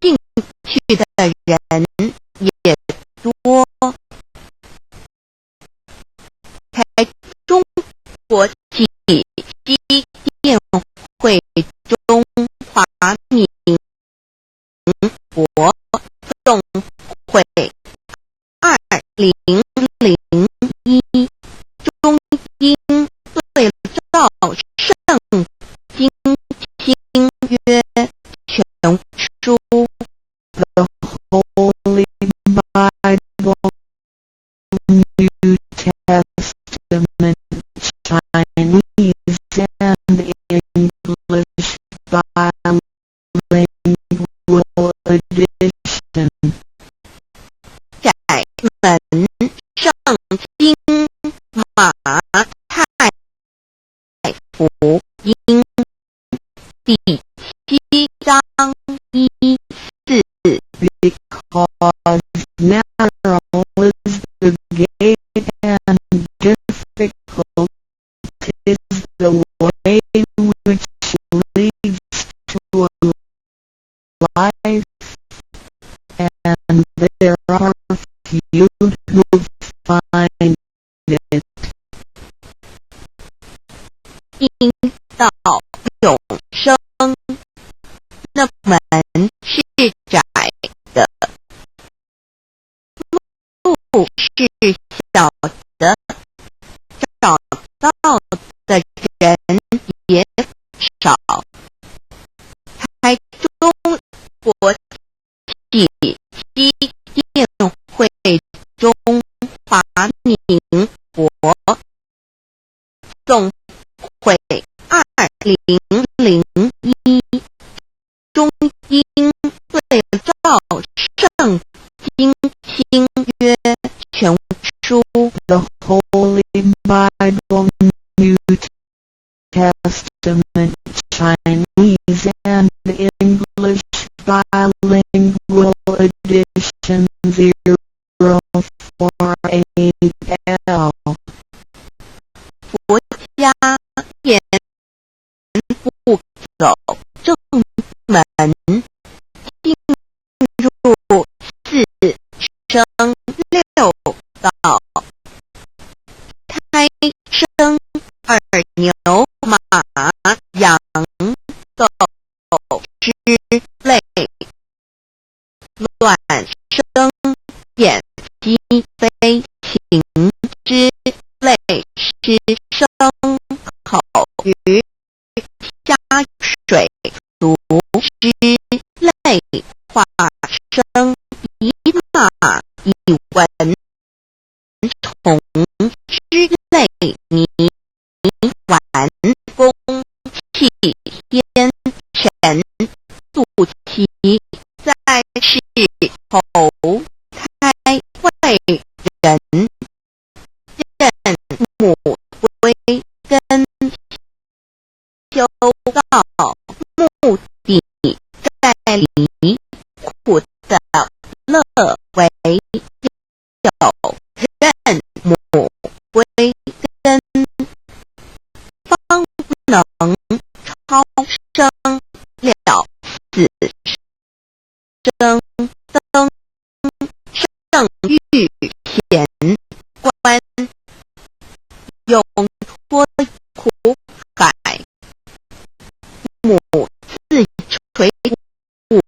进去的人也多。台中国际机电会中华民国总会2001中英对照圣经新约全书 The Holy Bible, New Testament, Chinese and English bilingual edition. 窄门圣经马太福音第7章1、4 Because narrow is the gate and difficult is the way which leads to life, and there are few who find it. 引导永生，那门是窄的，路是小的，找到的人也少。台中国际机电会中华民国总会2001中英对照圣经新约全书 The Holy Bible, New Testament, Chinese and English bilingual edition 048L. 佛家言不走正门，进入四生六道，胎生二牛马羊狗之之类化生一马以文虫之类泥丸公气天神肚脐在是头胎为人任母归根修道目的在离苦的乐为有任母归根方能超生了死生灯圣欲贤观永脱苦海母自垂武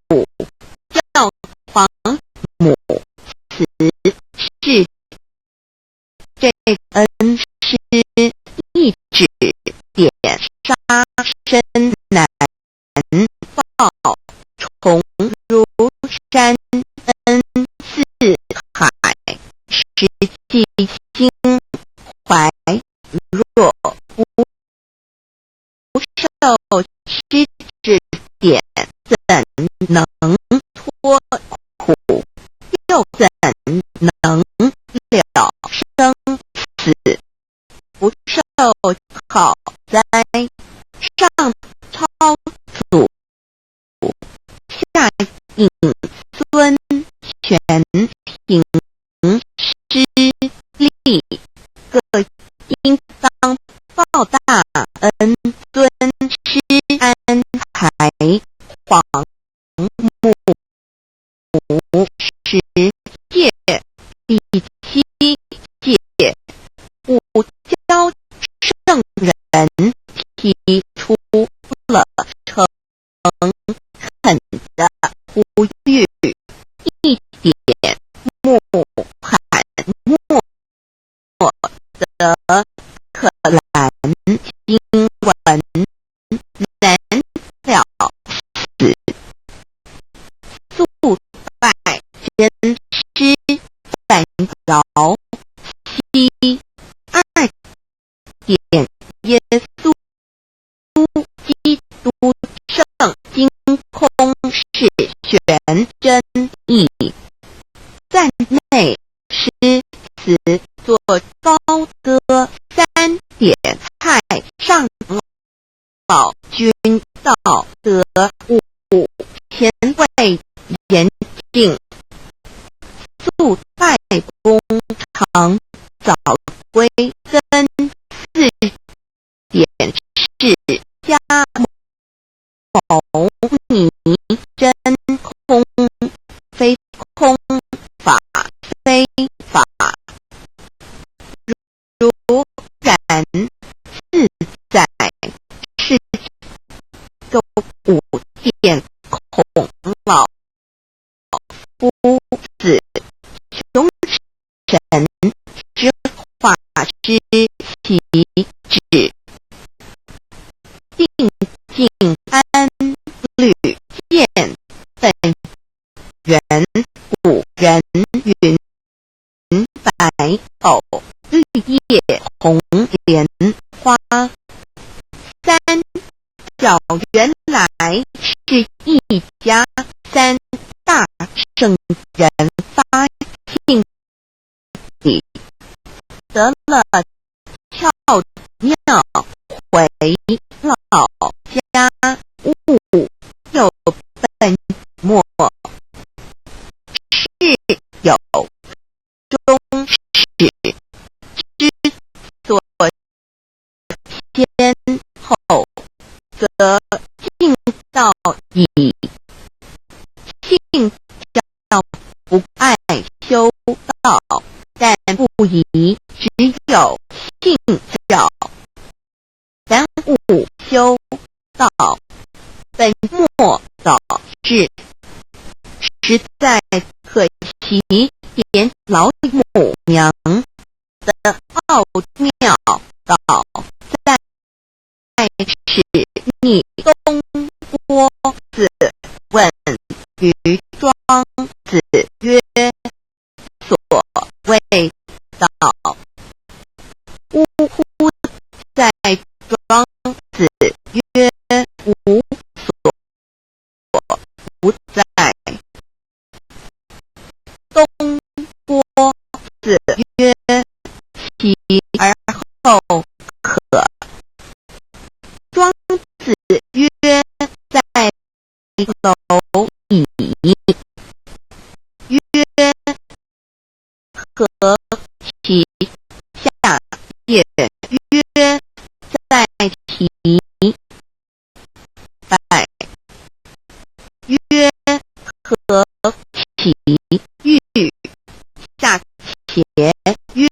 教皇母慈是这恩师一指点杀身难报重如山恩四海实际心怀若不受师指点怎能脱苦又怎能了生死不受好哉上超祖下引孙全凭师力各应当报大恩尊师安排皇母十戒第七戒五教圣人提出了诚恳的呼吁一点目罕默的可兰经文难了死速拜真师反饶西爱点耶稣基督圣经空是玄真义赞美诗词作高歌三点菜上老君道德五前卫严定速拜公常早归根四点是家牟尼真空非空法非法如然自在是个五点孔老夫子穷神之化之其旨定静安律见本源古人云白藕绿叶红莲花三角原来是一家三大圣人发庆礼得了跳庙回老家务有本末是有终始之所先后则敬道矣信教不爱修道但不宜只有信教然勿修道本末倒置实在可惜点老母娘的奥妙道在使你东郭子于庄子曰：所谓道，呜呼！在庄子曰：无所不在。东郭子曰：起而后可。庄子曰：在蝼蚁。曰：何其下也？曰：在其百。曰：何其欲？下且。曰：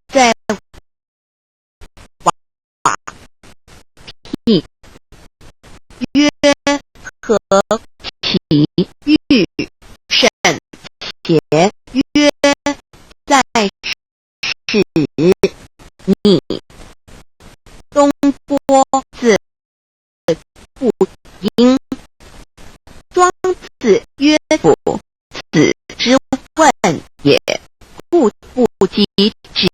在瓦砾。曰：何其欲？甚且。曰：在使逆。东郭子不应。庄子曰：夫子之问也，故不及之。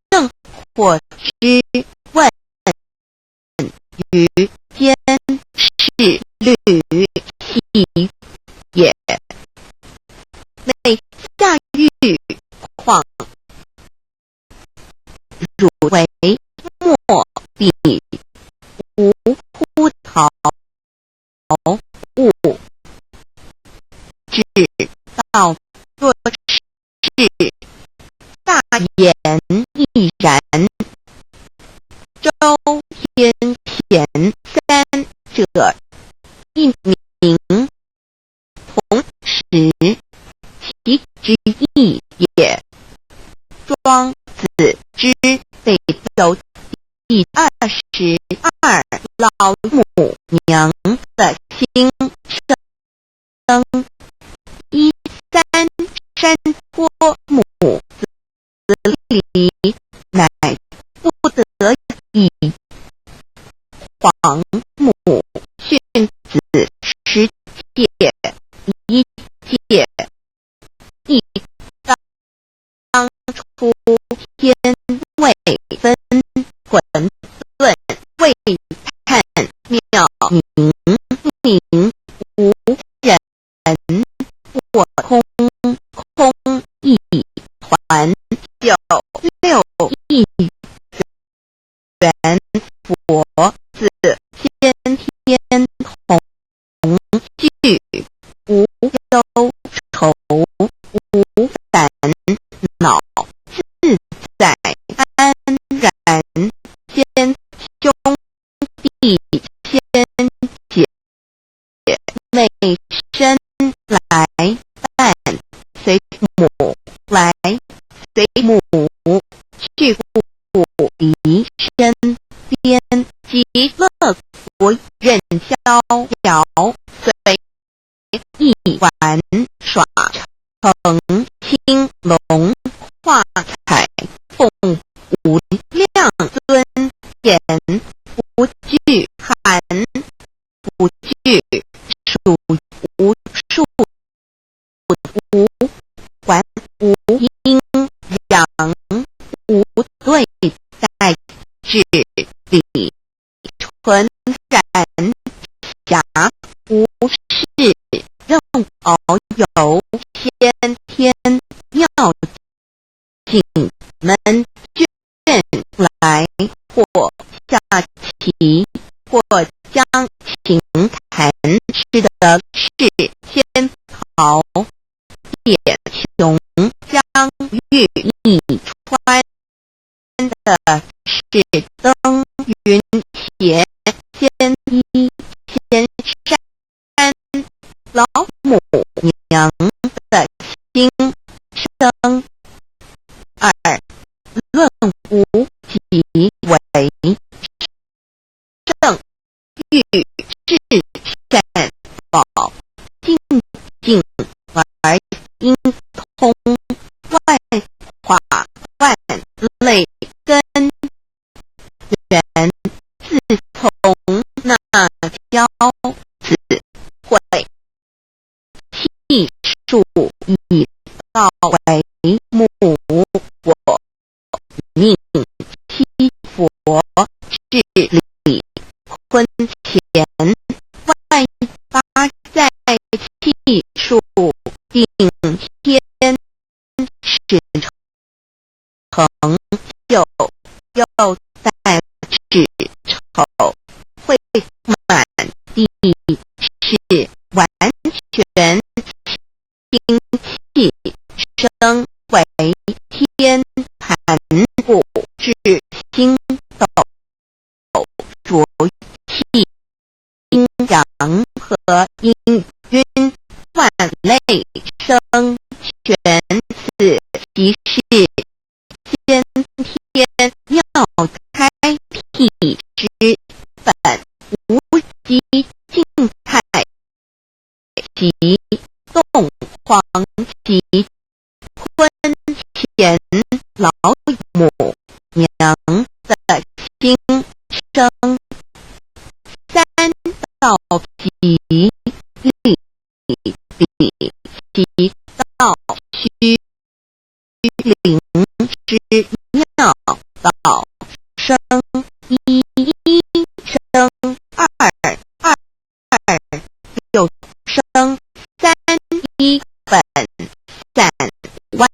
正或之问于间是律系也。内下欲况汝为莫必无乎陶物，至道若是大言亦然。周天贤三者，一名，同时其之义也。庄子之北周第22老母娘的心生13山坡母子里，乃不得已皇母训子10诫，1诫亦当初天未分混沌，未判妙明，明无人，我空空亦还96亿元佛子先天同具，无忧愁，无烦恼，自在安然，先兄弟先姐妹生来伴，随母来随母去，故离身边，极乐福任逍遥，随意玩耍，成青龙画彩，凤无量尊严，不惧寒，不惧暑，无数无管，无阴阳，无对待治理，纯然侠，无事任遨游，先天妙境门卷来，或下棋，或将琴弹诗的是仙桃，叶琼将玉逆川的是登云邪，先一先山，老母娘的心生。2论无极为正，欲至善宝，静静而应通，万法万类根源，自从那骄子全清气，生为天盘骨，至星斗浊气，阴阳和阴晕，万类生全此即是先天妙开辟之本，无极静态及动荒及坤乾老母娘的心生，三道极利比其道虚灵之妙道生一，生二，二又生三，一本散万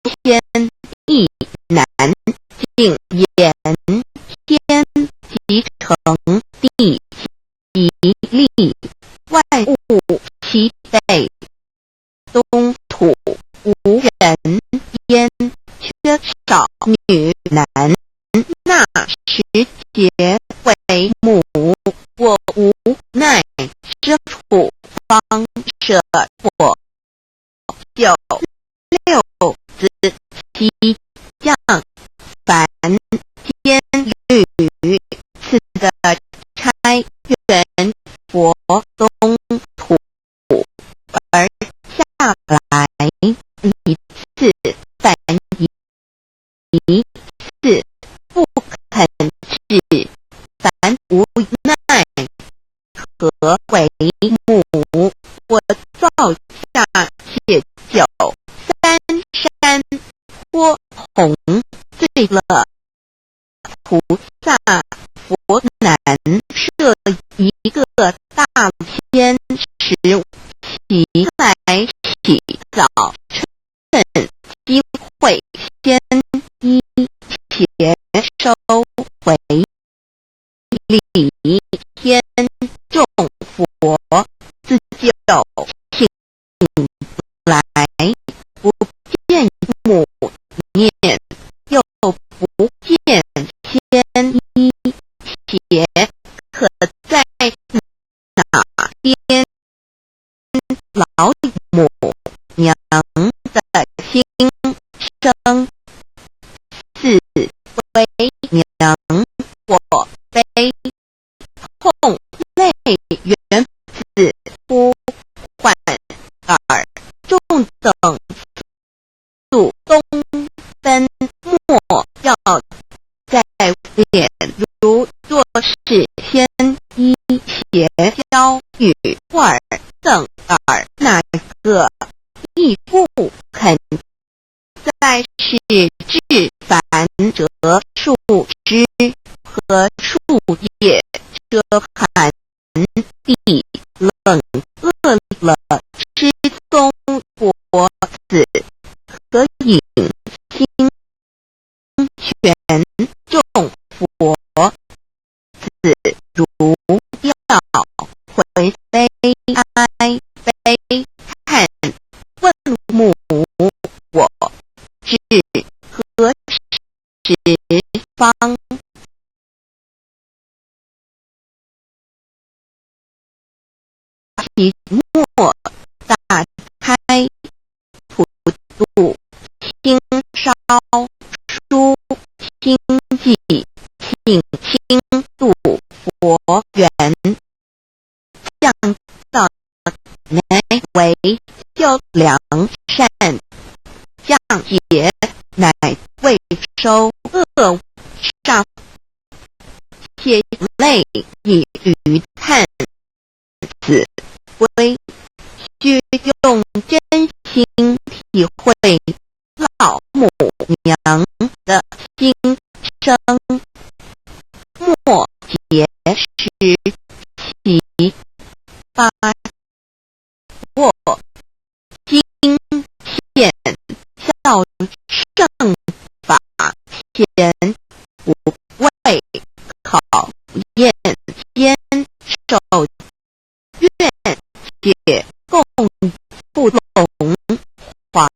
天意难尽言，天即成地即利，万物其备，东土无人焉，缺少女男，纳时节为母，我无奈之处方舍我，九六子七将凡天律，次的差元佛东土，而下来一次反一次不肯治，凡无奈何为母，我造下且九三山颇红醉了，菩萨佛难设一个大千时期来洗澡，趁机会先一且收回礼天众佛，自就请来，不见母念，又不见天一，且可在哪边老母娘的心生，四为娘我悲，痛泪缘子呼唤耳，众等祖东奔莫要在脸，如若是先一邪交与尔等耳，哪个亦不肯在是至凡者树枝和树叶遮寒地冷饿了失踪佛子，何以心全众佛子如要回悲哀悲叹，问母我至何时方其末大开普度，轻烧书清寂，请轻度佛缘，降道乃为修良善，降劫乃未收恶上，谢泪以余叹，子归须用真心体会老母娘的心声，末节时其八我今现效圣法前，不为会考验坚守愿解共不龙华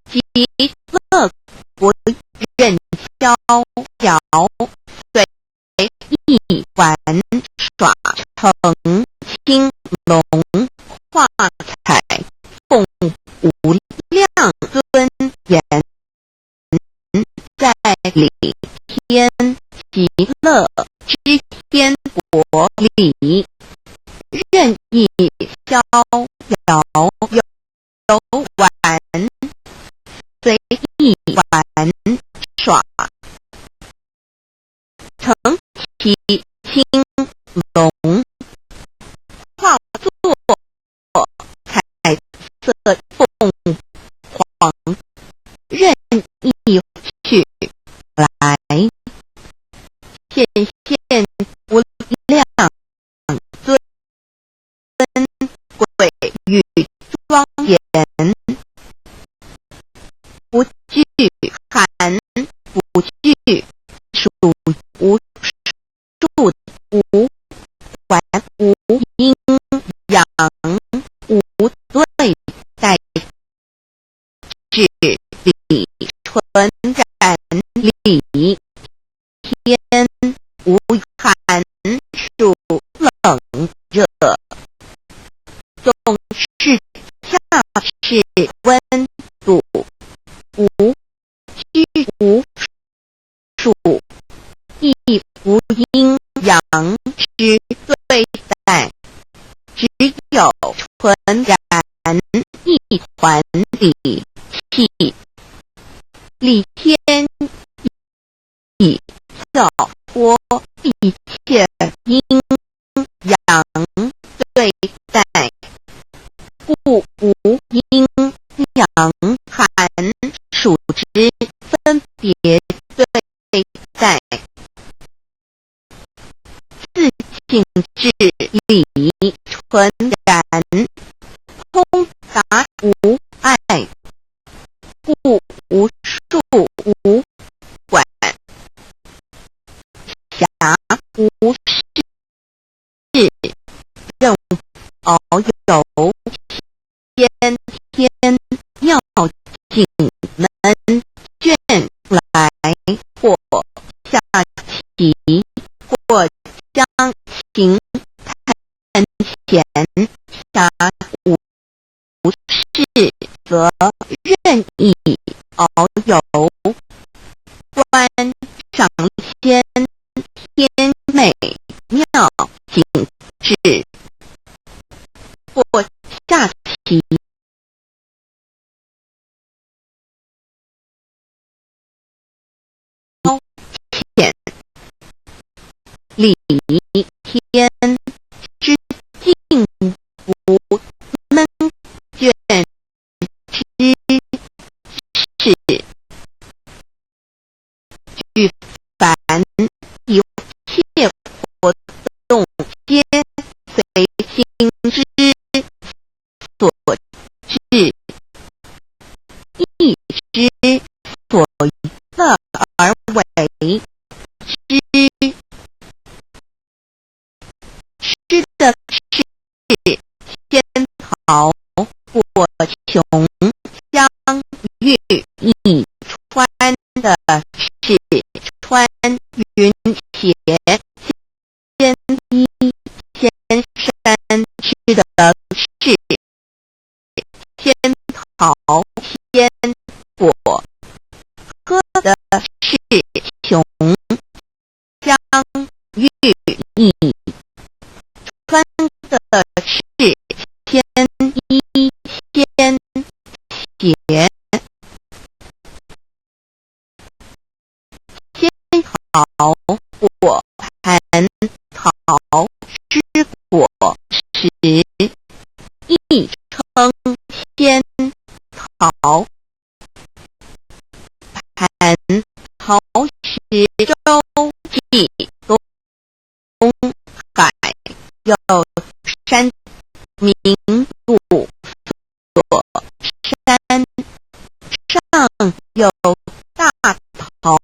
及乐国任逍遥随意玩耍成青龙画彩凤无量尊严在领天极乐之天国里任意逍遥游玩随意玩耍成其青龙化作彩色凤凰任意去来显现无量尊贵与庄严不惧寒不惧暑无数无还无阴阳无对待至理纯然理天无寒暑冷热总是恰是温度无虚无数亦无阴阳之对待只有纯然一环理气理天以跳脱一切阴阳对待故无阴阳寒暑之分别对待自性至理纯然通达无碍故无数无管辖无事任遨游先天妙境能卷来或下棋或将情探前暇无事则任意遨游观赏先天美妙景致或下棋浅理天之境无闷卷之事举凡一切活动皆随心之所至意之所乐而为之吃的是仙桃果琼香玉以穿的是穿云鞋仙衣仙山吃的是仙桃仙果喝的是琼香玉意穿的是仙衣仙鞋仙桃果含桃之果实亦称仙桃含桃实洲际东海有山名故所山上有大桃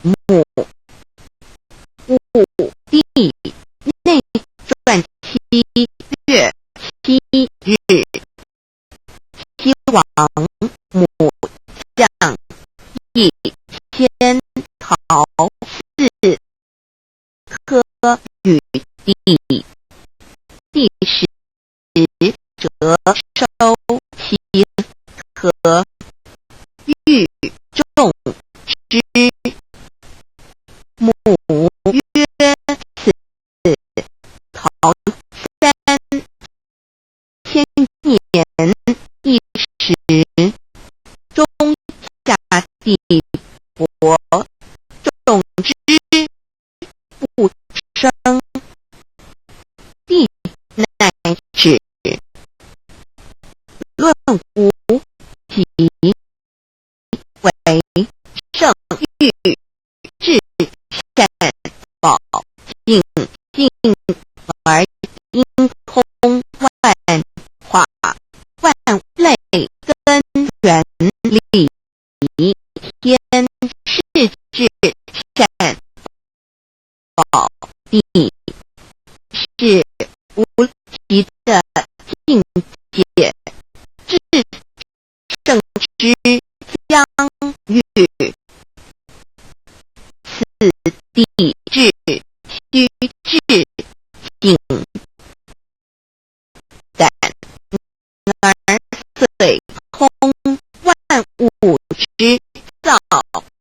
目，五帝内传7月7日，西王母将一千陶4科与地，第10折收其和欲众之，母曰：此陶3千年一时，中下地薄，种之不生，地乃止。论无己为圣域至善宝净净而因空万化万类根源理天世至善宝地，是无极的境界，至圣之疆域，此地至须至境感，而遂空万物之造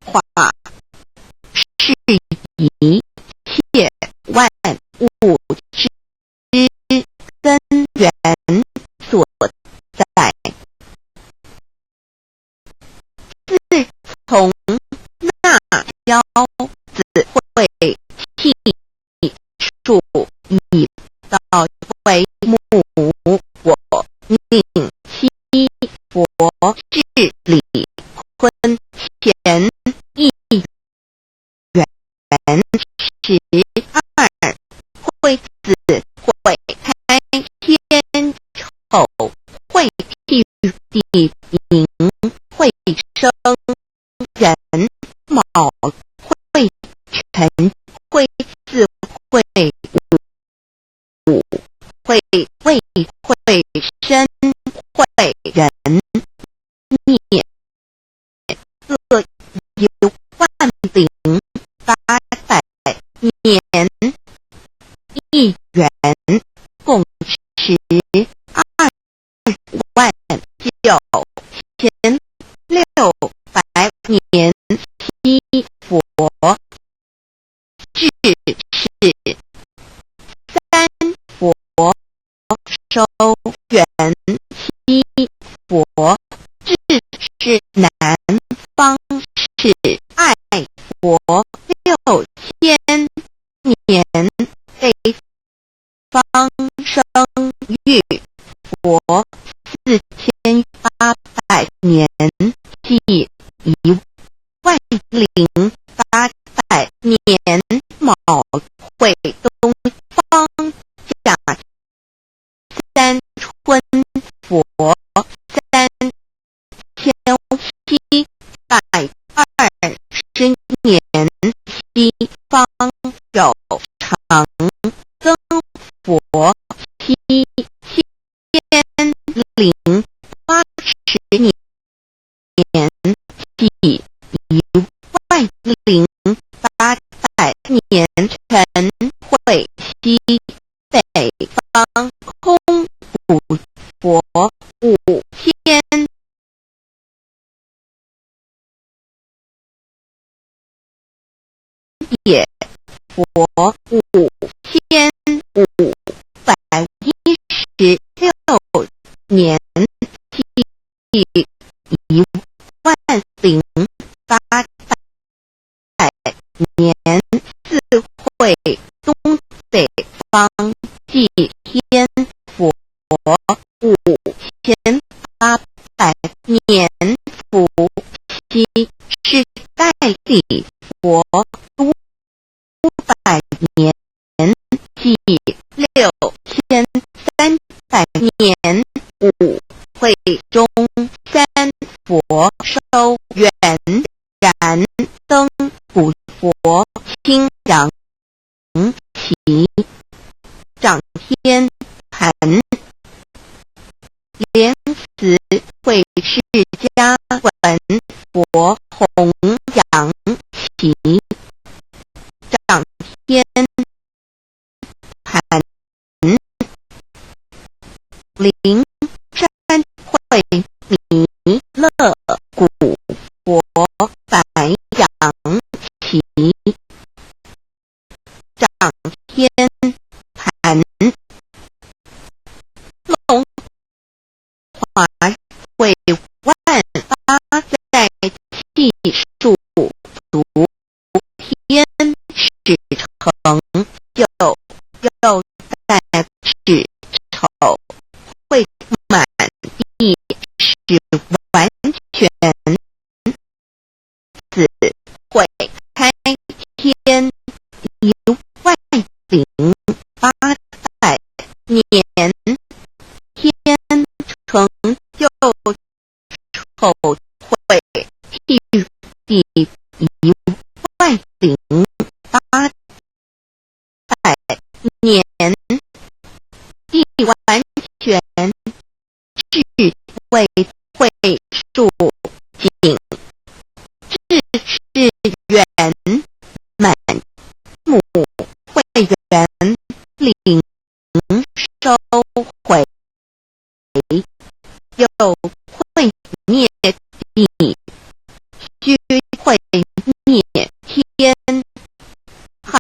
化，是以切万物之根源所在。自从那交子会气数以到为母，我命七佛治理坤乾一元12会子会开天丑会替地明会生人卯会辰会巳会午会未会申会壬灭，各有万丙800年一元，共12万9600年七佛治世，三佛收元七佛治世南方是爱佛6000年，北方生育佛4800年，即10800年卯会东方甲三春佛3720年，西方有长庚佛7080年，即10800年，陈慧西北方空补佛5000也佛5516年，即10800年，自会东北方即天佛5800年，伏羲是代理佛500年，即6300年，五会中三佛收元燃灯古佛清扬其掌天盘，莲子会释迦文佛弘扬其掌天盘，灵山会弥勒古佛白扬其掌天盘，龙华会万发在气数足天使成就，又在使丑会满地使完全子会开天一万零八百年，天成就丑会地一万零八百年，地完全智慧会数景智是圆满母会员领收回，又会灭地须会灭天，海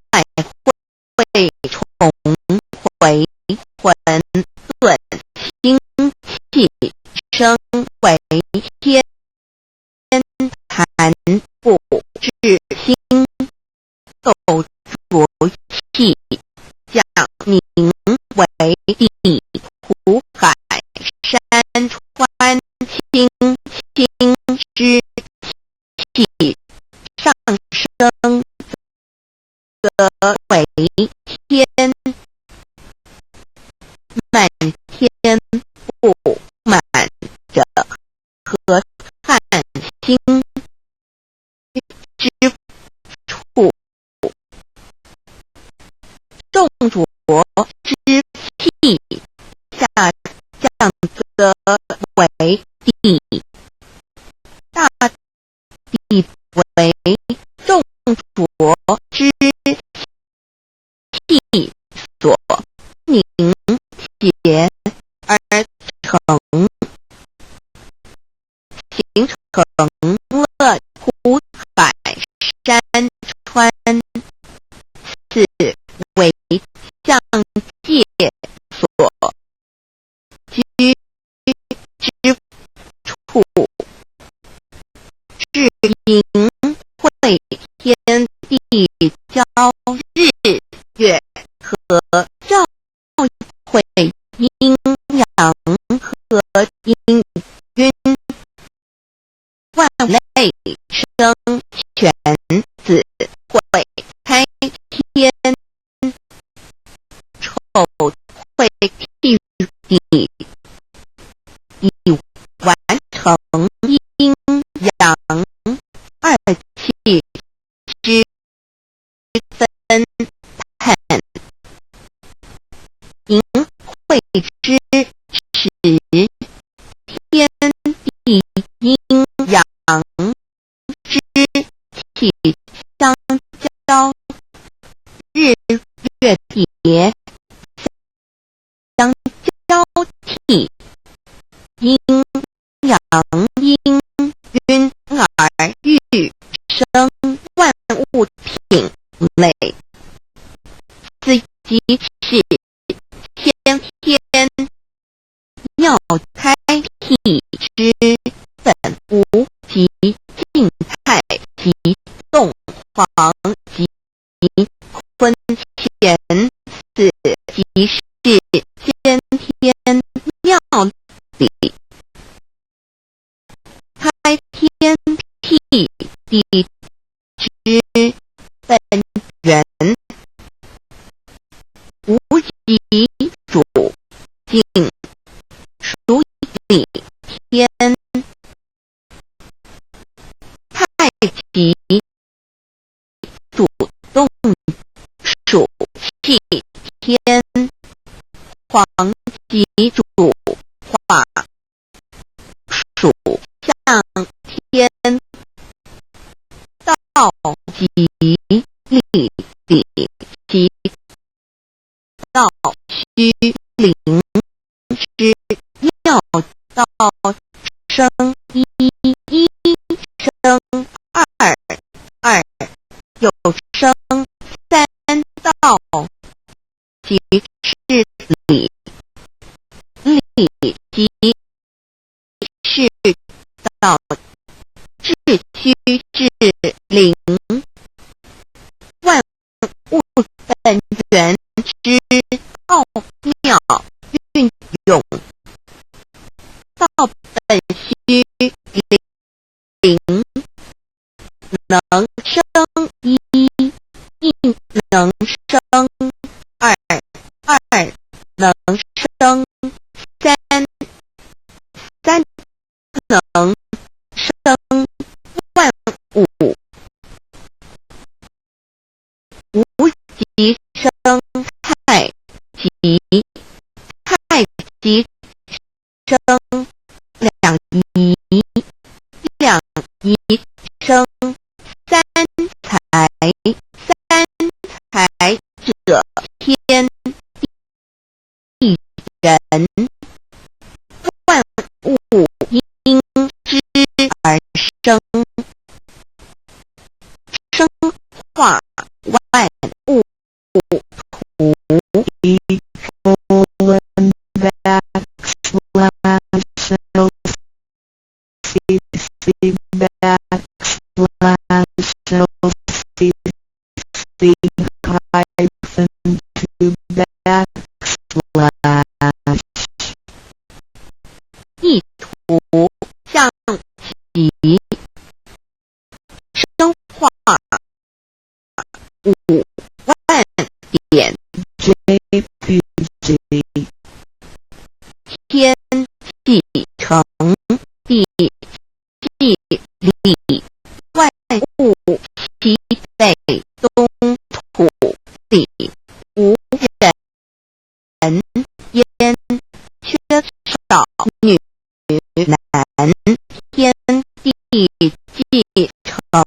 会重回魂顿清气生为天坛不至心构浊气，讲名为地土海山川清清之气，上升则为天，满天不满者，何叹心之处，众浊之气下降则为地，大地为众浊之气所凝结而成，形成了土海山川，此为相界所居之处，是因会天地交日月和照会阴阳和阴晕，万类生全子会开天，丑会地以完成阴阳二气之分判，营会之时，天地阴阳之气相交，日月叠相交替，阴阳阴晕而育生万物品类，此即是先天妙开辟之本无及静态及动黄及坤乾，此即是先天妙理，开天辟地之本源，无极主境，属理天，太极气天，黄极主化，属向天，道极立地，其道虚灵之妙道生一，一生二，二有生三道，即是理，理即是道，至虚至灵，万物本源之奥妙运用，道本虚灵，能生一，一能生二，二能生三，三能生万物，无极生太极，太极生两仪，两仪生三才，三才者天地人，万物因之而生，生化万物图。Colon backslash CC backslash CC hyphen 2 backslash 意图象棋，生化5万点， JPG 天气成地气理，万物其北东土地，无人烟，缺少女男，天地既成，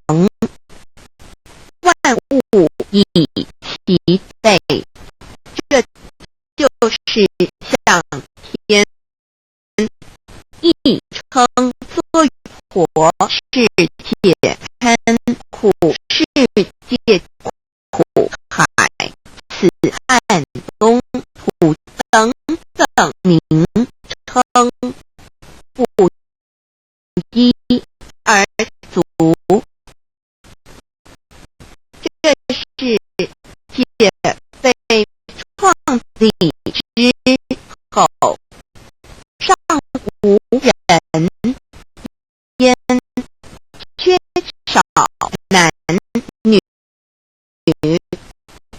万物以其备，这就是向天。亦称作火世界堪，苦世界苦海，此岸东土等等名称，不一而足。这是界被创立之后，尚无人烟，缺少男女，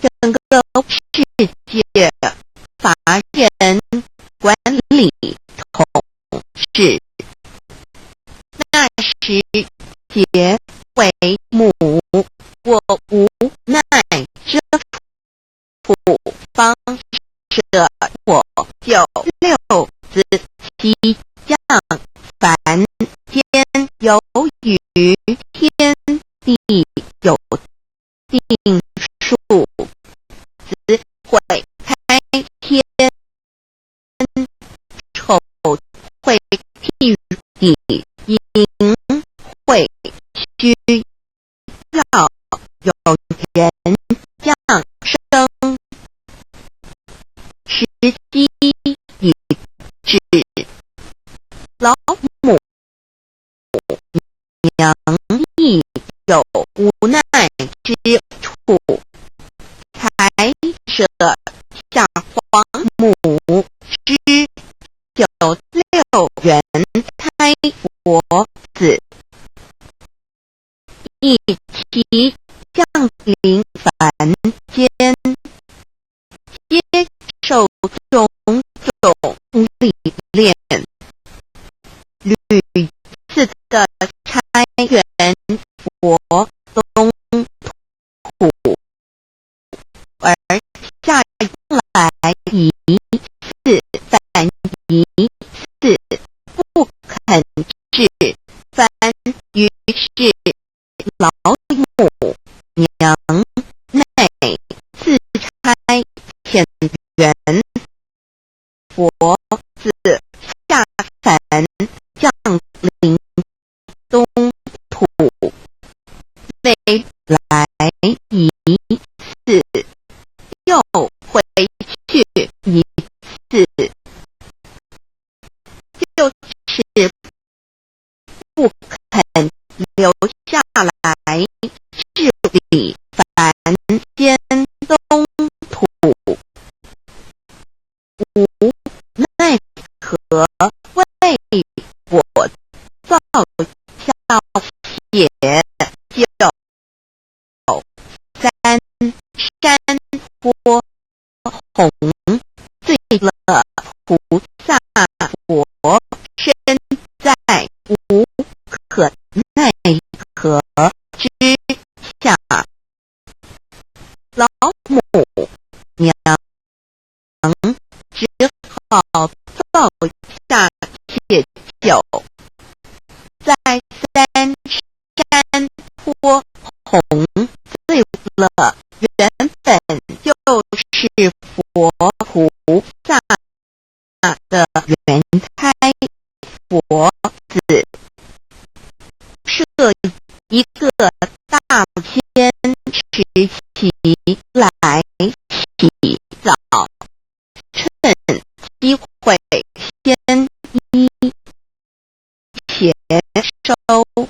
整个世界乏人管理统治。那时结为母，我无奈遮处方舍我9六子其将凡间，由于天地有定数，子会开天，丑会替地，寅会需要有人降生，时机已至，老母娘亦有无奈之处，才舍下皇母之9六人胎佛子，一其降临凡间，接受种种历练，屡次的差援佛东土，而下疑四反疑四不肯治，凡于是老母娘内自差遣元佛子下凡降临东土，未来一次，又回去一次，就是不肯留下来治理凡间东土，无奈何为我造教写就三山坡红罪了菩萨佛身在无可奈何之下，老母娘只好造下切酒，在三山坡红罪了原本就是佛菩萨的原胎佛子，设一个大千时期来洗澡，趁机会先一且收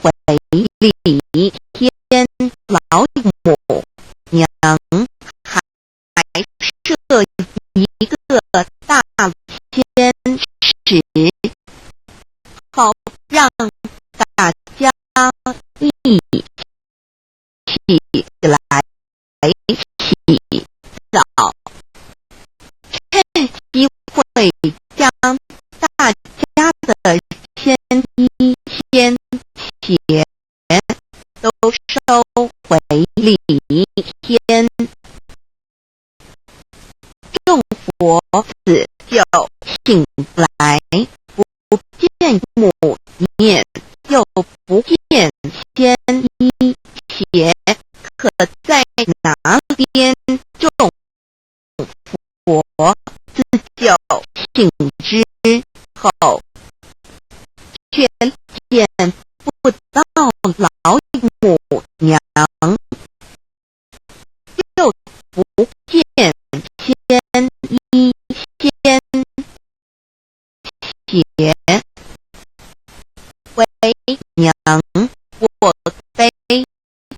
为礼，天老母娘还设一个大千时，好让大家一起来洗澡，趁机会将大家的千一千钱都收回礼，天众佛子就醒来，不见母面，又不见千一钱，可在哪边众佛子就醒之后，却见不到老母娘，又不见千一千钱，为娘我悲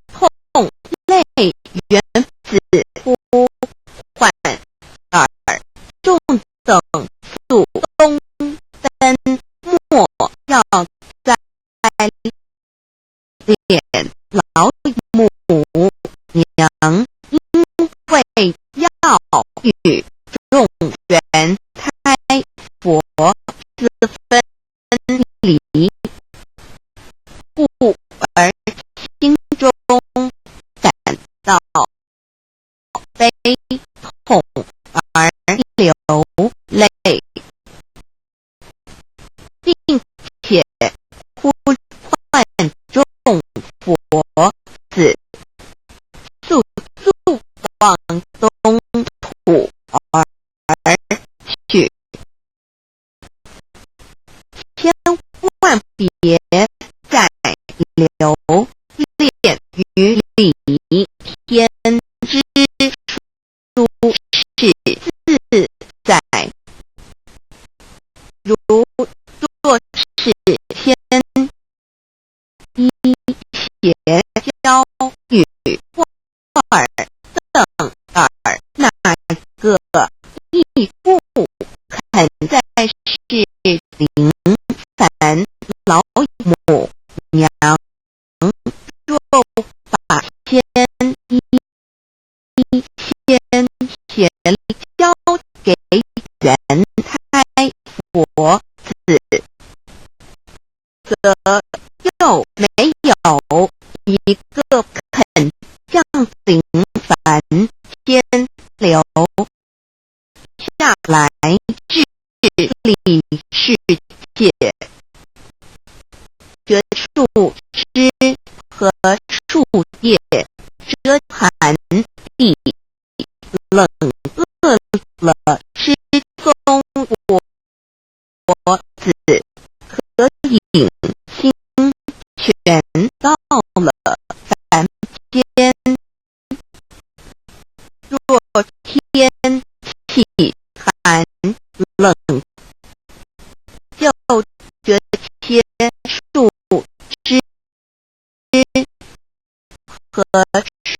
痛泪原子呼唤耳，众等速东奔，莫要在脸老母娘，因为要与众缘胎佛子分离，故而心中感到悲痛而流泪，并且呼唤众佛子速速往东土而去，千万别再留恋于礼天之殊是自在，如若是先一邪教与二等二，那个亦不肯在世灵凡老母娘，若把千一千邪交给原胎佛子，则又没有一个肯降临凡间流治理世界。绝树枝和树叶遮寒地，冷饿了吃松果子和饮清泉，到了凡间。若天气寒冷，就觉些树枝和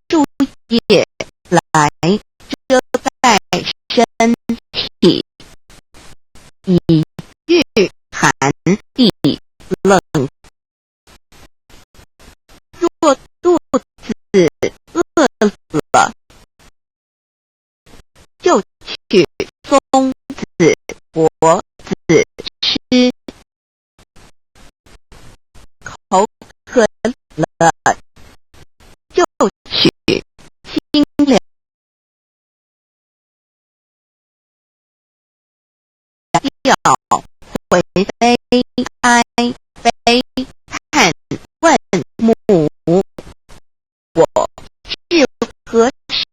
树叶来遮盖身体，以御寒地冷。若肚子饿了，就取松子果子吃。口渴了，就取清凉药回杯开杯，探问母，我是何时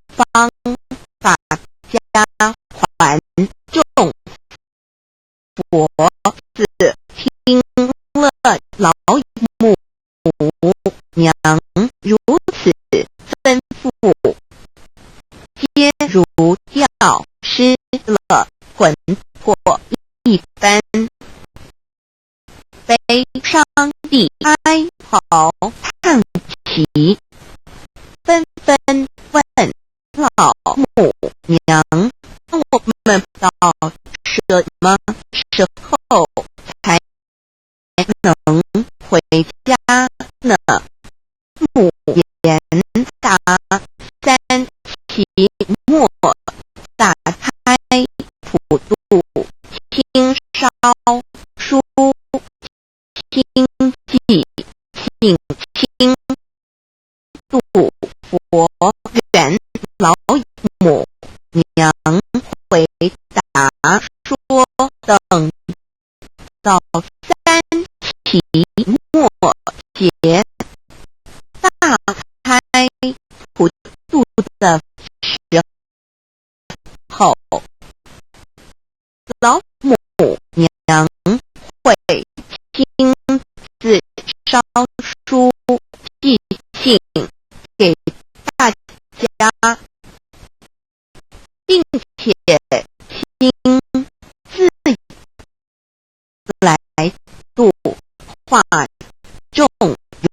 方法家还众？佛子听了老母娘如此吩咐，皆如药失了魂魄一般，悲伤地哀嚎叹息，纷纷问老母娘：我们到什么时候才能回家呢？母言答：三期末打开普渡，清烧书清记，请清度佛缘。老母娘回答说：等到三期末节大开普渡的时候，老母娘会亲自烧书寄信给大家，并且亲自来度化众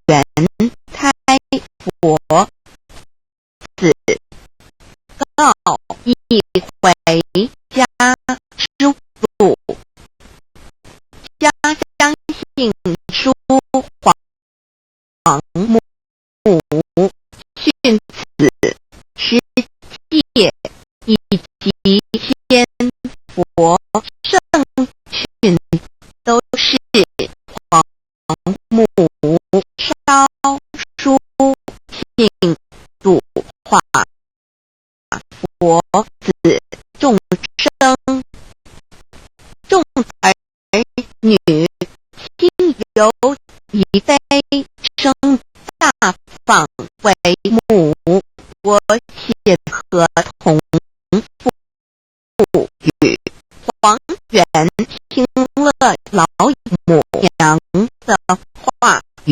缘开佛子，告一回家书度。家相信书黄母训子师戒以及天佛圣训，都是黄母烧书信度化佛子众生。众儿女亲友以悲生大放为母，我写合同赋予。黄元听了老母娘的话语，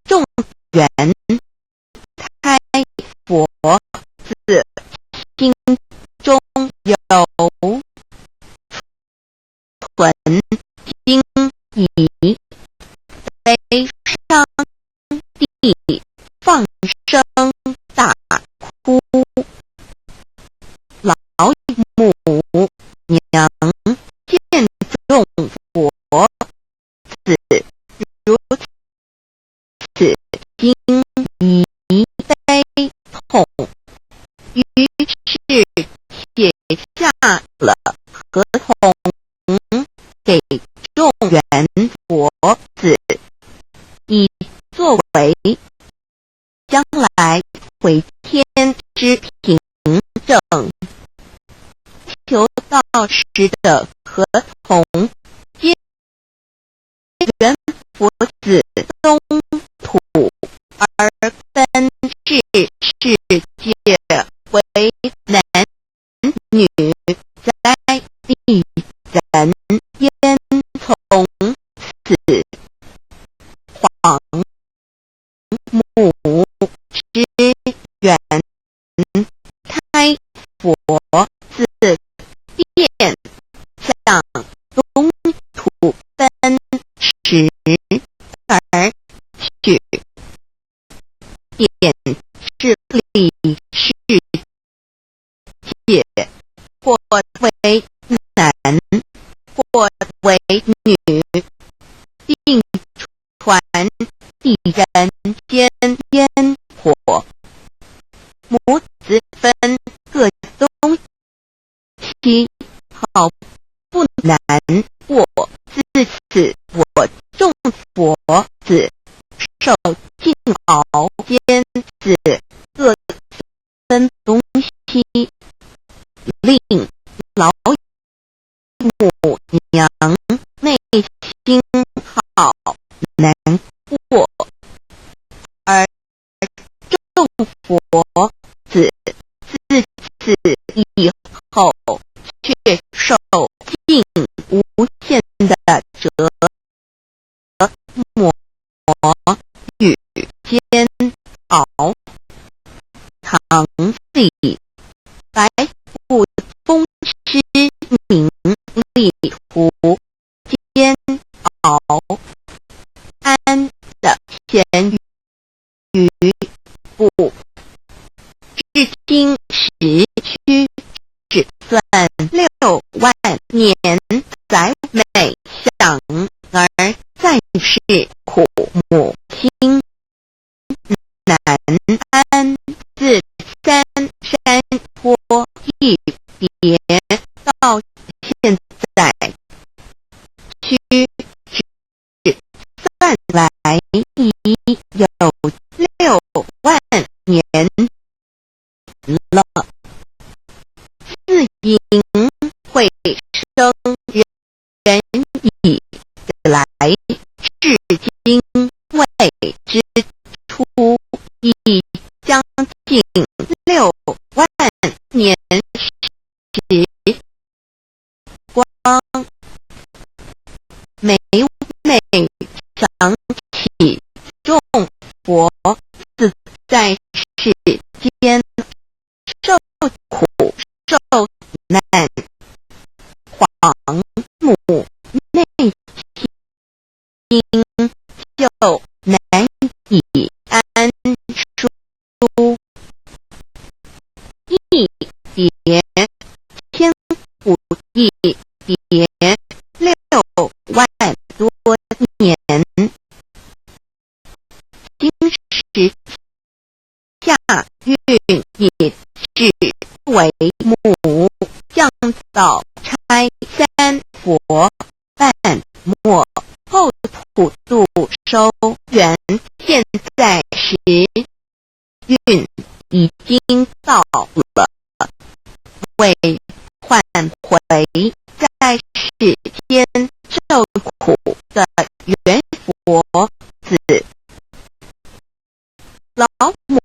众缘开佛子心中有存惊疑，悲伤地放声大哭。老母娘见众佛子如此惊疑悲痛，于是写下了合同给众缘佛子，以作为将来回天之凭证。时的合同，皆原佛子宗土，而分治世界为男女，在地人焉从此黄母之源胎佛自变向东土分时而去，便是理世界，或为男，或为女，并传地人间烟火，母子分各东西，好不难过。自此我众佛子受尽熬间子各分东西，令老母娘内心好难过，而众佛子自此以后却受尽无限的折磨与煎熬。唐历白骨风师名利图煎熬安的咸鱼部，至今时区只算6万年，载美享而暂是苦母亲。南安自三山坡一别到现在，区只算来已有6万年了。自因会生人以来，至今未知初已将近6万年时，光每想起众佛子在世间受苦受难，黄母内心就难以安舒。一别千古一别6万多年，今时下运以至为母，降早差3佛半末，后普度收圆，现在时运已经到了，为换回在世间受苦的原佛子，老母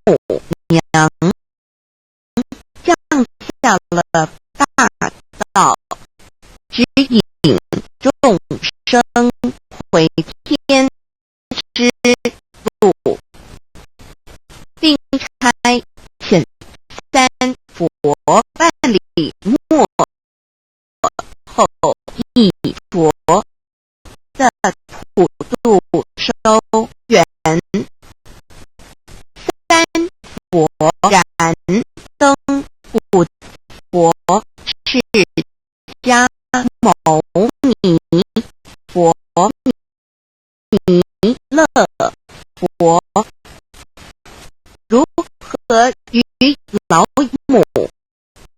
娘降下了大道，指引众生回天之路，并差遣3佛半里末后一佛的普度收圆，3佛燃灯五佛是迦牟尼佛、弥勒佛，如何与老母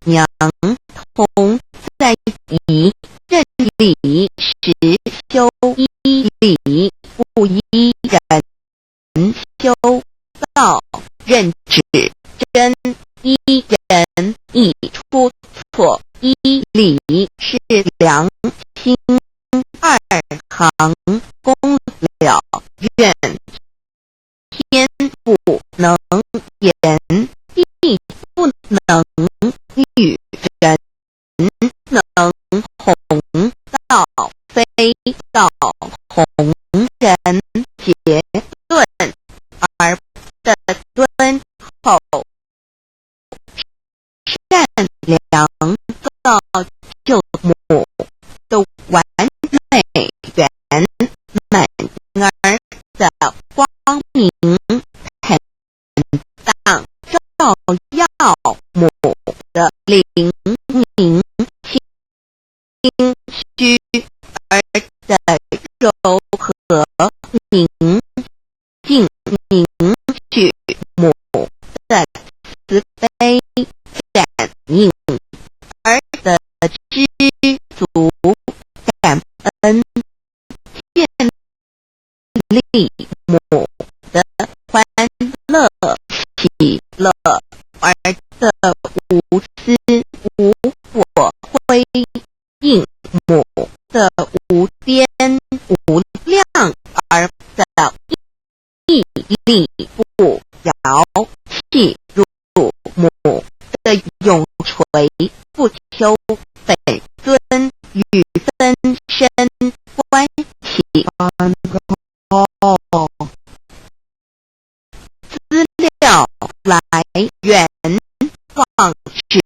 娘同在一任理时修一理，不依人修道，任指真依人亦出错，一里是良心二行公了愿，天不能言，地不能语，人能弘道，非道弘人，结论而的敦厚，善良造就母的完美圆满儿的光明坦荡，照耀母的灵明清虚儿的柔和宁静凝聚，母的慈悲感应儿的知足感恩，建立母的欢乐喜乐，儿的无私无我辉映，母的无边无量而的屹立不摇，弃入母的永垂不朽本尊与分身关系。资料来源网址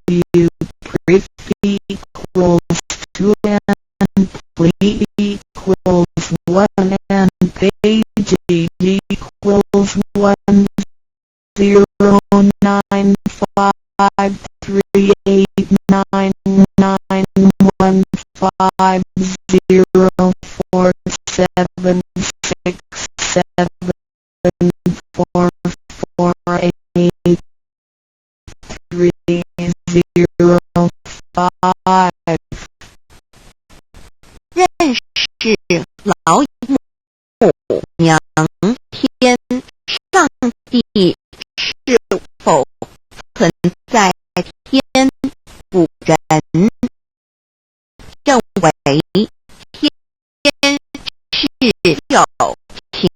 view privy equals 2 and plea equals 1 and page equals 1091537154505 认识老母娘天，上帝是否存在天？古人认为天是有情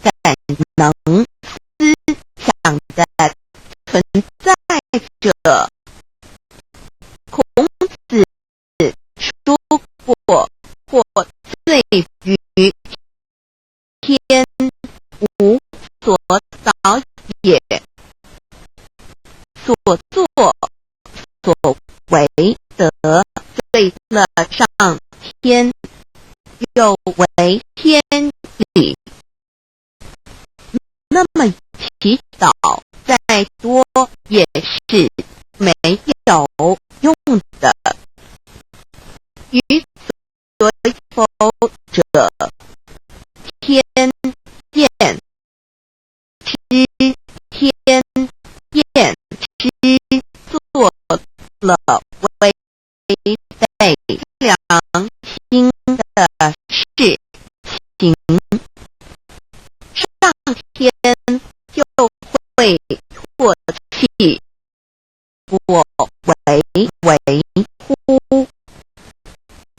感能思想的存在者。孔子说过，或罪于天无所导也，所作所为得罪了上天，有违天理。那么祈祷再多也是没有用的。于所否者，天厌之，天厌之，做了违背良心的事情，上天就会唾弃，我为乎？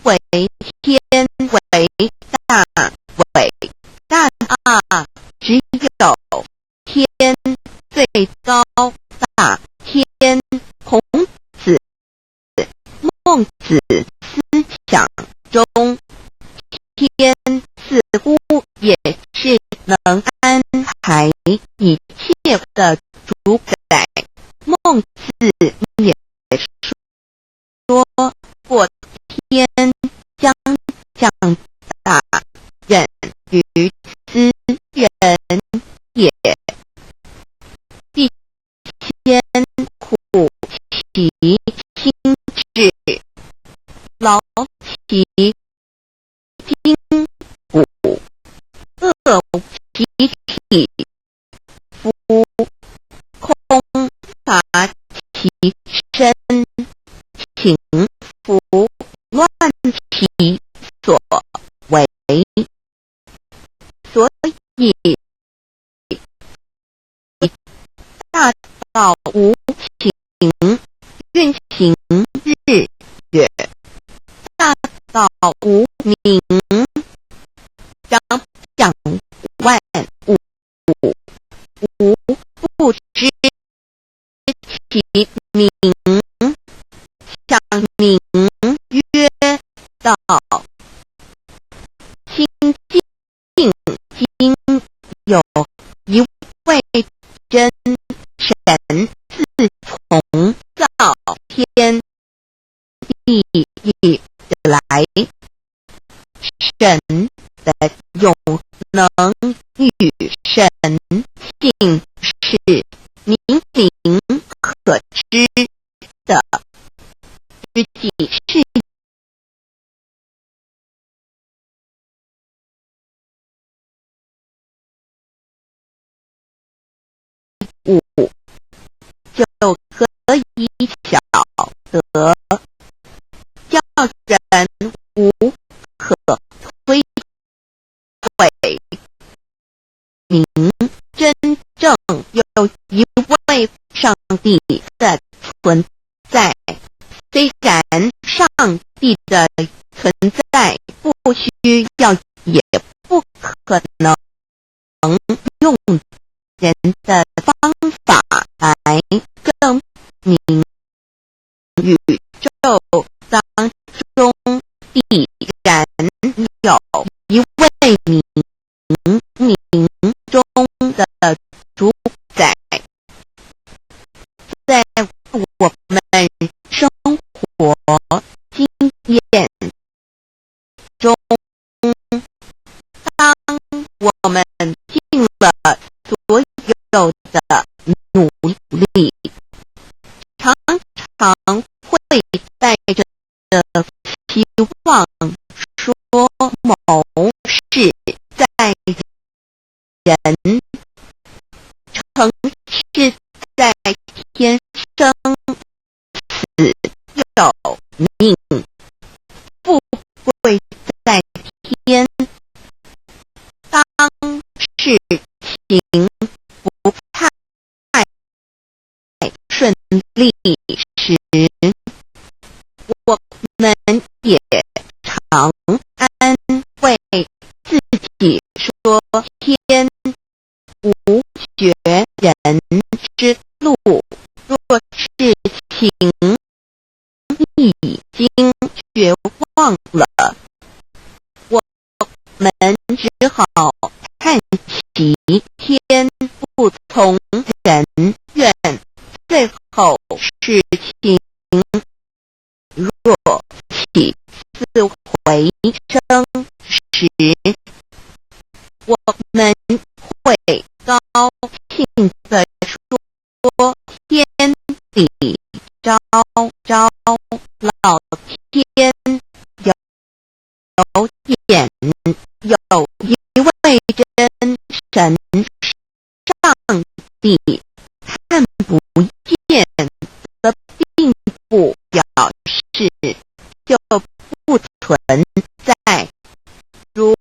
为天为大，伟大啊！只有天最高大，天孔子、孟子思想中，天似乎也是能安排一切的主宰。孟子也说过，天将降大任于斯人，心智，劳其筋骨，饿其体肤，空乏其身，情服乱其所为。所以大道无情，运行日月；大道无名，张讲万物。吾不知其名，想名曰道。清净经有一位真神，自从造天地以来，神的永能与神性是明明可知的，具体是物，就可以晓得，叫人无可推诿。明真正有一位上帝的存在，虽然上帝的存在不需要也不可能用人的方法来证明，宇宙当中必然有一位冥中的主宰，在我们生活经验中，当我们尽了所有的努力，常常会带着希望说某事在人，诚是在天生，死有命，富贵在天。当事情不太顺利时，我们也常安慰自己说，天无绝人之路，若事情已经绝望了，我们只好叹其天不从人愿。最后事情若起死回生时，我们会高兴地说，天理昭昭，老天有眼，有一位真神，上帝看不见的并不表示就不存在，如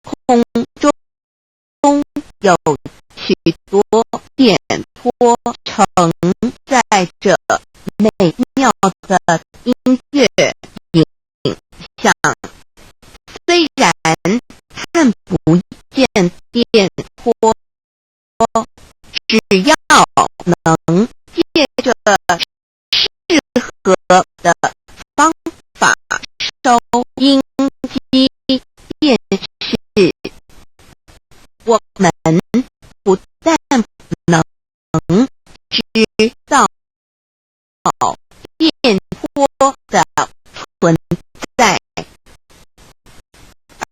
空中有许多电波承载着美妙的音乐影像，虽然看不见电波，只要能借着适合的方法收音机电视，我们不但能知道电波的存在，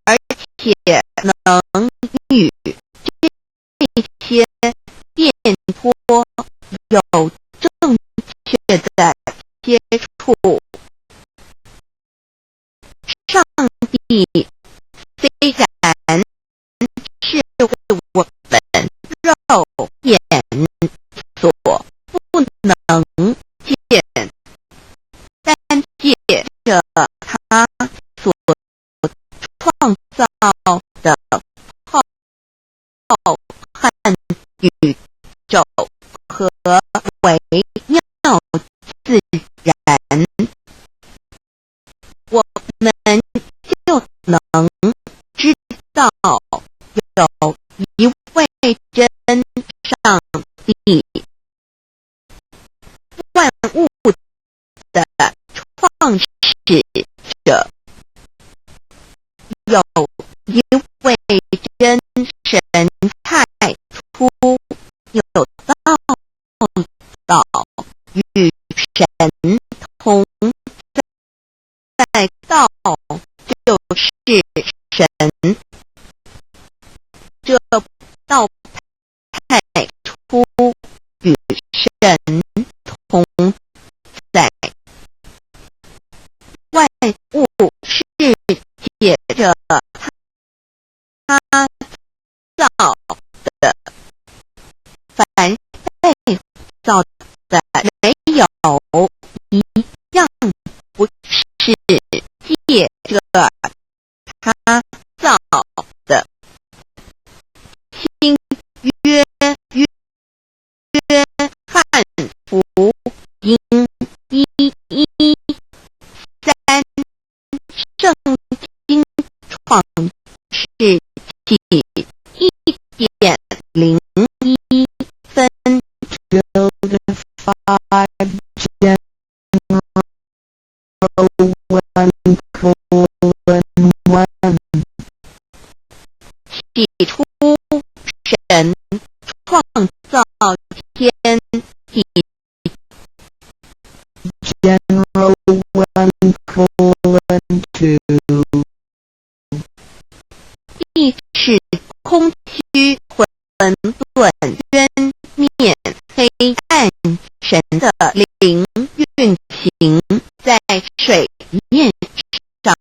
而且能与这些电波有正确的接触。上帝虽然是为我们肉眼所不能见，但借着他所创造的浩瀚宇宙和微妙自然，我们就能知道有一位真上帝，万物的创始者，有一位真神太初有道与神同在，道就是神，这道太初与神同在，万物是借着他造的，凡被造的没有一样不是借着他造的。新约翰福音1:3，圣经创世纪1:01分。起初神创造天地，地是空虚混沌渊面黑暗，神的灵运行在水面上。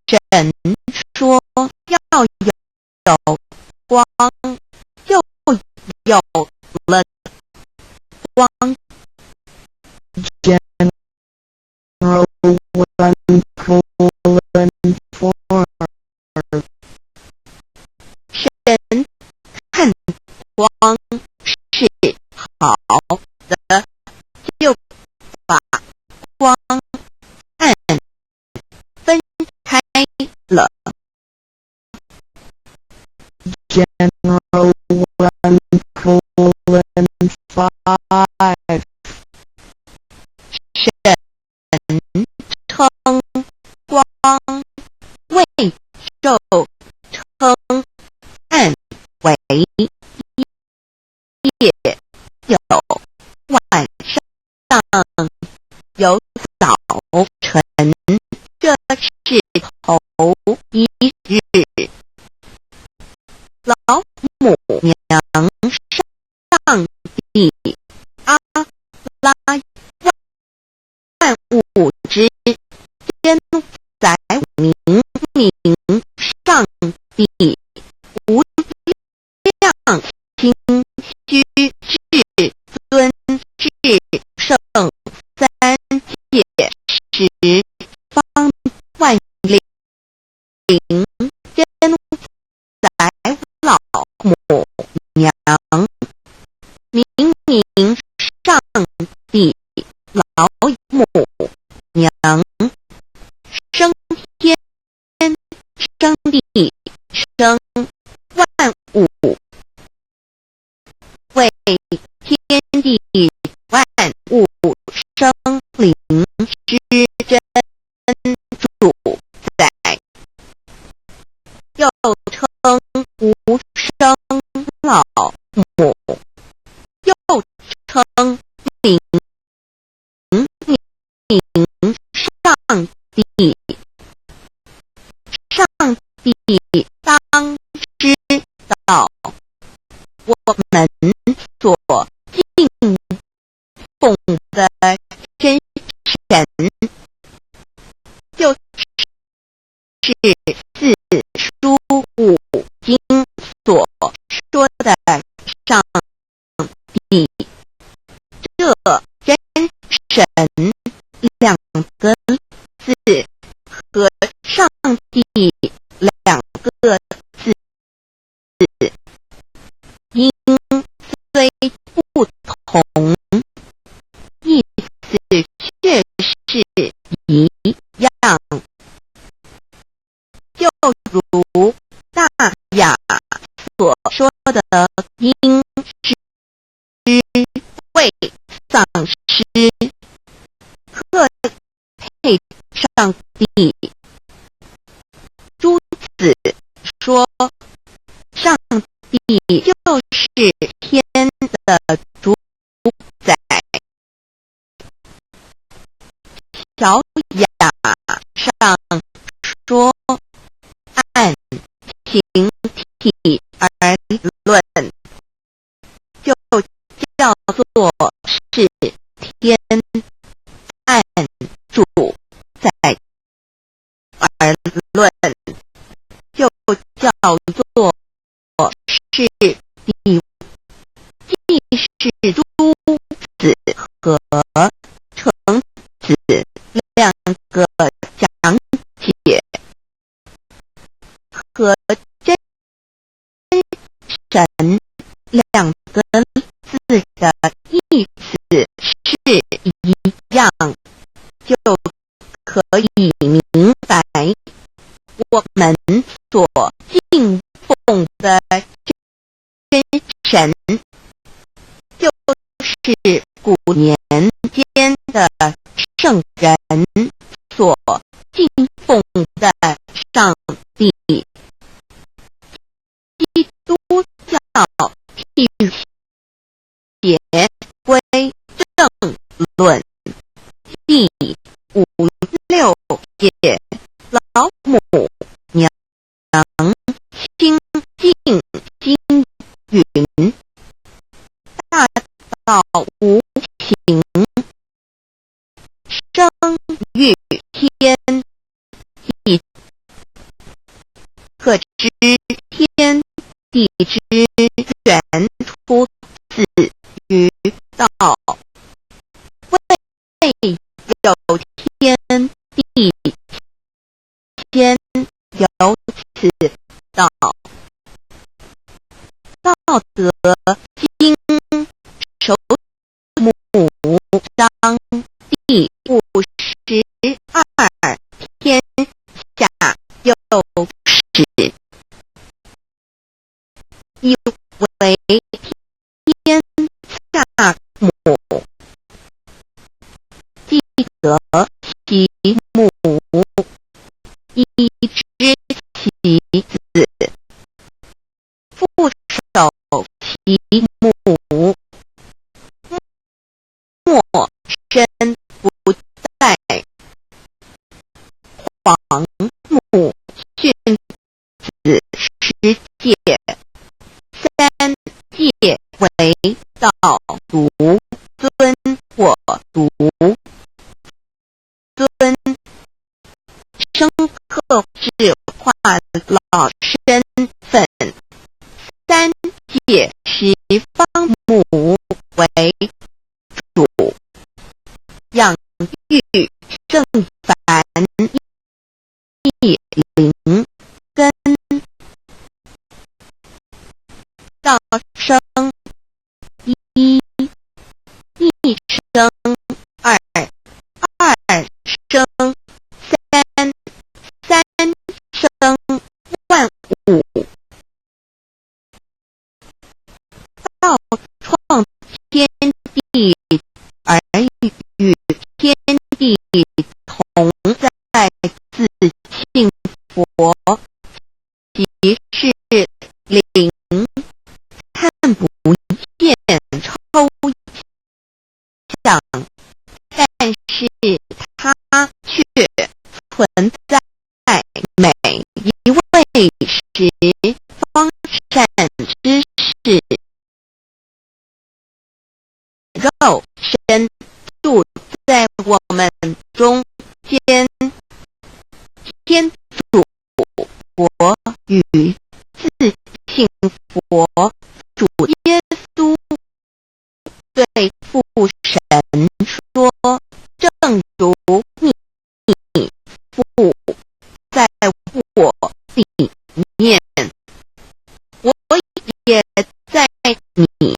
神说要有光，就有了光。神看光是好的，就把光暗分开了。神称光为昼，称暗为夜，有晚上，有早晨，这是头一日。老母娘上帝阿拉万物之天载明上帝无量清虚至尊至圣三界十方万灵真载老母娘明上帝老母娘生天生地生万物，为天地万物生灵之真主宰，又称无生老母，又称明上帝。上帝当知们所敬奉的真神，就是四书五经所说的上帝。这真神两个字和上帝两个字音虽不同，意思却是一样，就如大雅所说的应知为丧失，克配上帝。诸子说上帝就是天的主宰。小雅上说按形体而论，就叫做是天；按主宰而论，就叫做是地。既是诸子和程子两个讲解，和真神两个字的意思是一样，就可以明白我们所敬奉的真神，就是古年间的圣人所敬奉的上帝。基督教辟邪归正论第56页，老母娘清净经云：大道无凭，生于天地，可知天地之源出自于道。未有天地，天有此道。道德经首母章第52，天下有始，以为天下母，既得其母，以知其子，父守其母，莫身不在。皇母训子十戒，三戒为道独尊我独尊，深刻智化老身份。三戒十方母为主，养育正凡一灵根，道生一，一生二，二生三，三生万物。道创天地而与天地同在，自性佛，即是灵，看不见抽象，但是它却存在每一位十方善知识在我们中间，天主佛与自信佛主耶稣对父神说：正如你父在我里面，我也在你里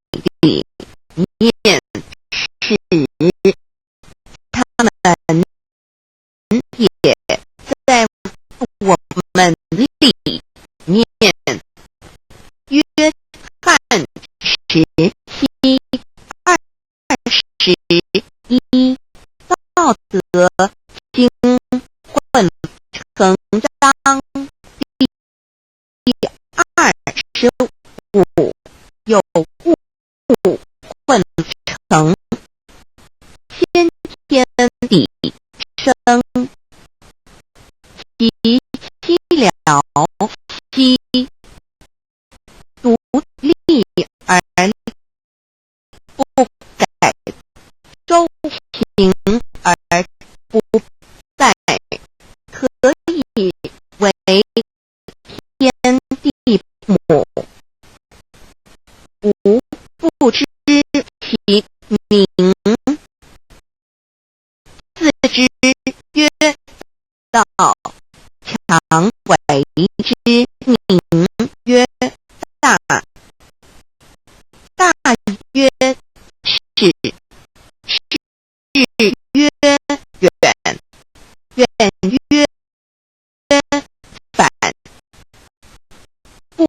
面，使他们也在我们里面。约翰17:21，道德经混成章第25，有物混成，先天地生，其凄了兮，独立而不改，周平而不殆，可以为天地母。吾不知其名，自知曰道，强为之名曰大。大曰是，是曰远，远曰反。不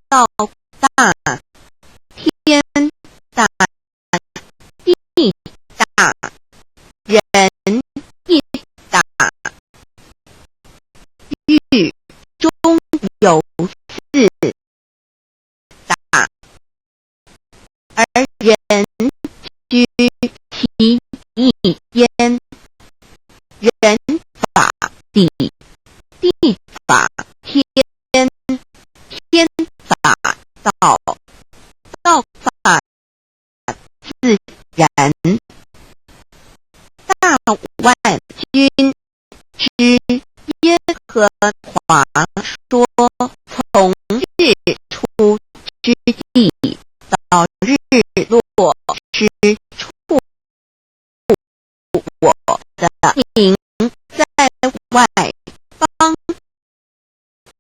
到大，天大，地大，人亦大。狱中有四大，而人居其一焉。人法地，地法天，天法道，道法自然。大万军之耶和华说：从日出之地到日落之处，我的名在外邦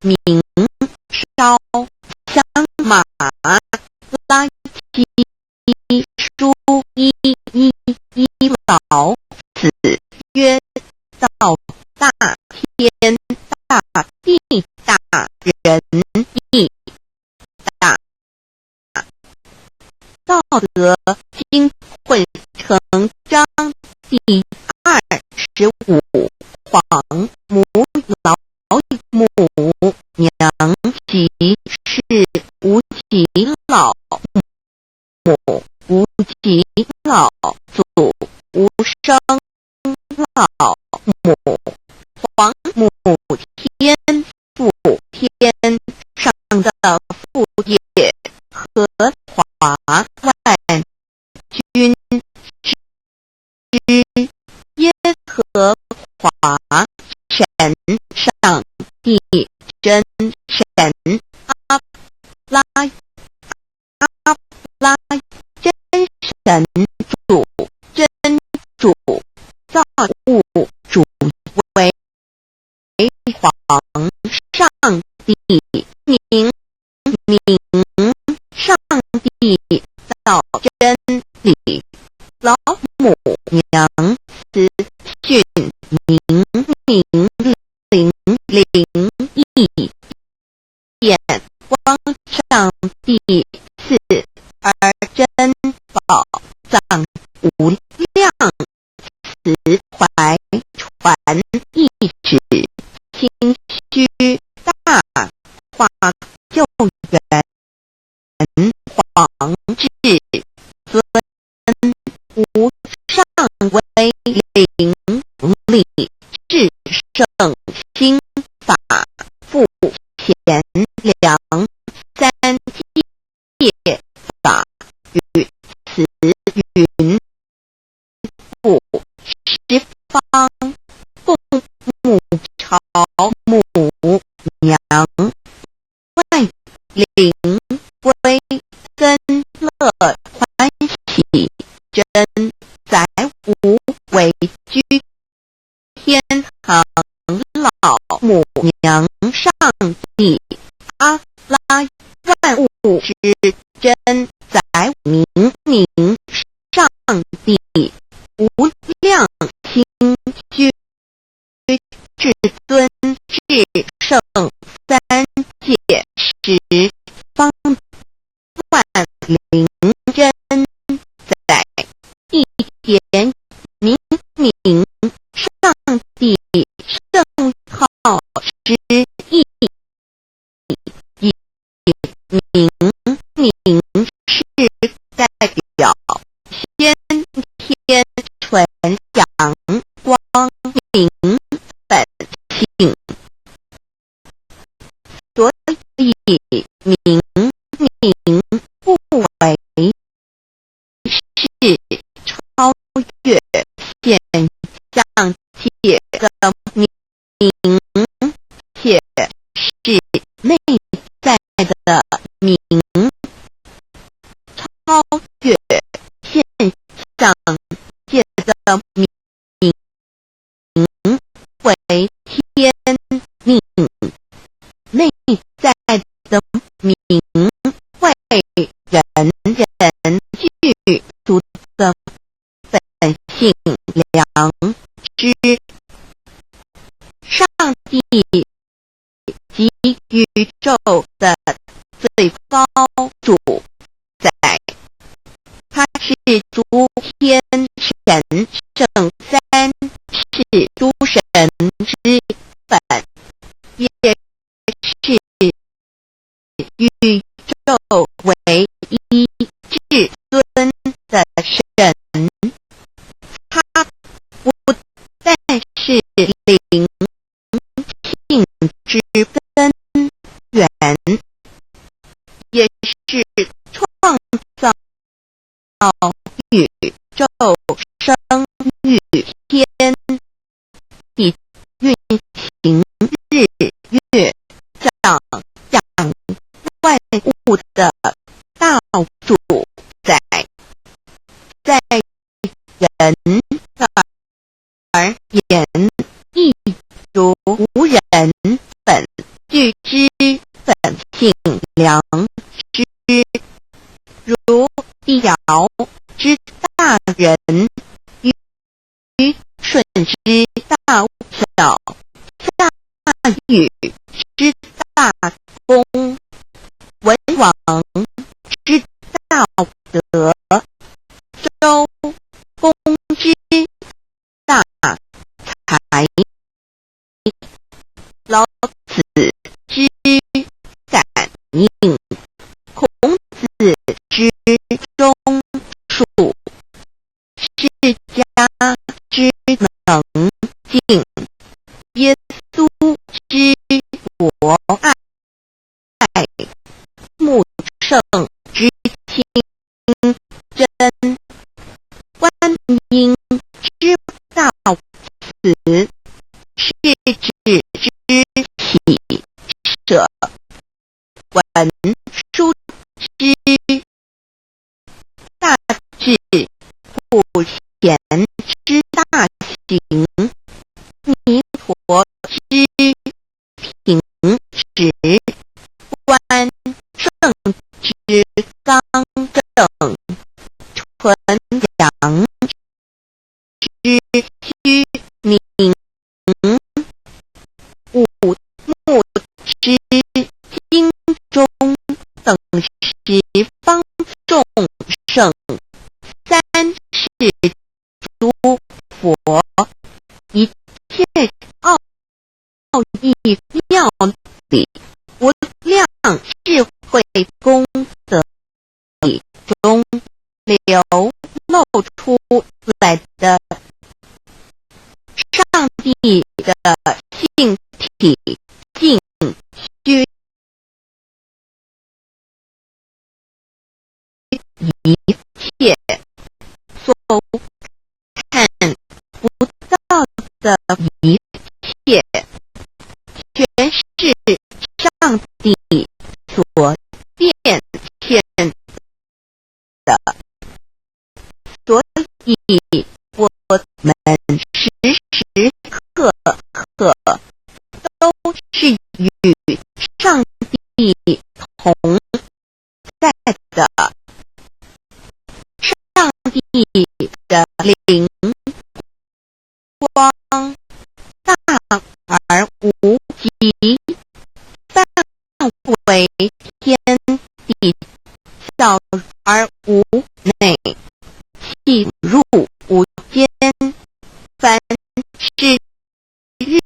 民烧香马拉基书11:1老子曰：道大，天大，地大，人亦大。道德经混成章第25，黄母老母娘即是无极老母，无极老祖，无生老母，黄母天父，天上的父也，和华万军之耶和华神上帝真神阿拉真神主真主造物主为皇上帝，明上帝造真理，老母娘慈训明灵异眼光上帝赐，而珍宝藏无量，慈怀传一指，心虚大化救援，皇治尊无上威灵力，至圣心法富贤良，三界法与慈云不灵威森乐欢喜，真载无为居天堂老母娘上帝阿拉万物之真载明明上帝无量心居至尊至圣三界十方万灵真载一点明明上帝圣号之意，明明是代表先天纯阳光明本性，所以明明不为是超越现象界的明，且是内在的明，超越现象界的明为天命，内在的明为人人具足的本性良知。上帝及宇宙的最高主宰，他是诸天神圣三世诸神之本，也是宇宙唯一至尊的神。他不但是灵性之根源，也是创造宇宙生育天地运行日月长万物的大主宰，在人而言，亦如无人本具之本性良知，如地尧之大人与舜之大小，夏禹之大功，文王之大德，周公之大才，老子之感应，孔子之忠恕，释迦之能静，耶稣之博爱，穆圣之清真，观音之道慈，是指之喜舍，文殊之大智，普贤之大行，弥陀之平实，观圣之刚正，纯阳之虚明，五目之精中等十方众圣，三世诸佛，一切奥义妙理，无量智慧功德里中流露出来的上帝的性体净虚一切所看不到的一切，全是上帝所者都是与上帝同在的。上帝的灵光大而无极，范围天地，小而无内，气入无间。凡是日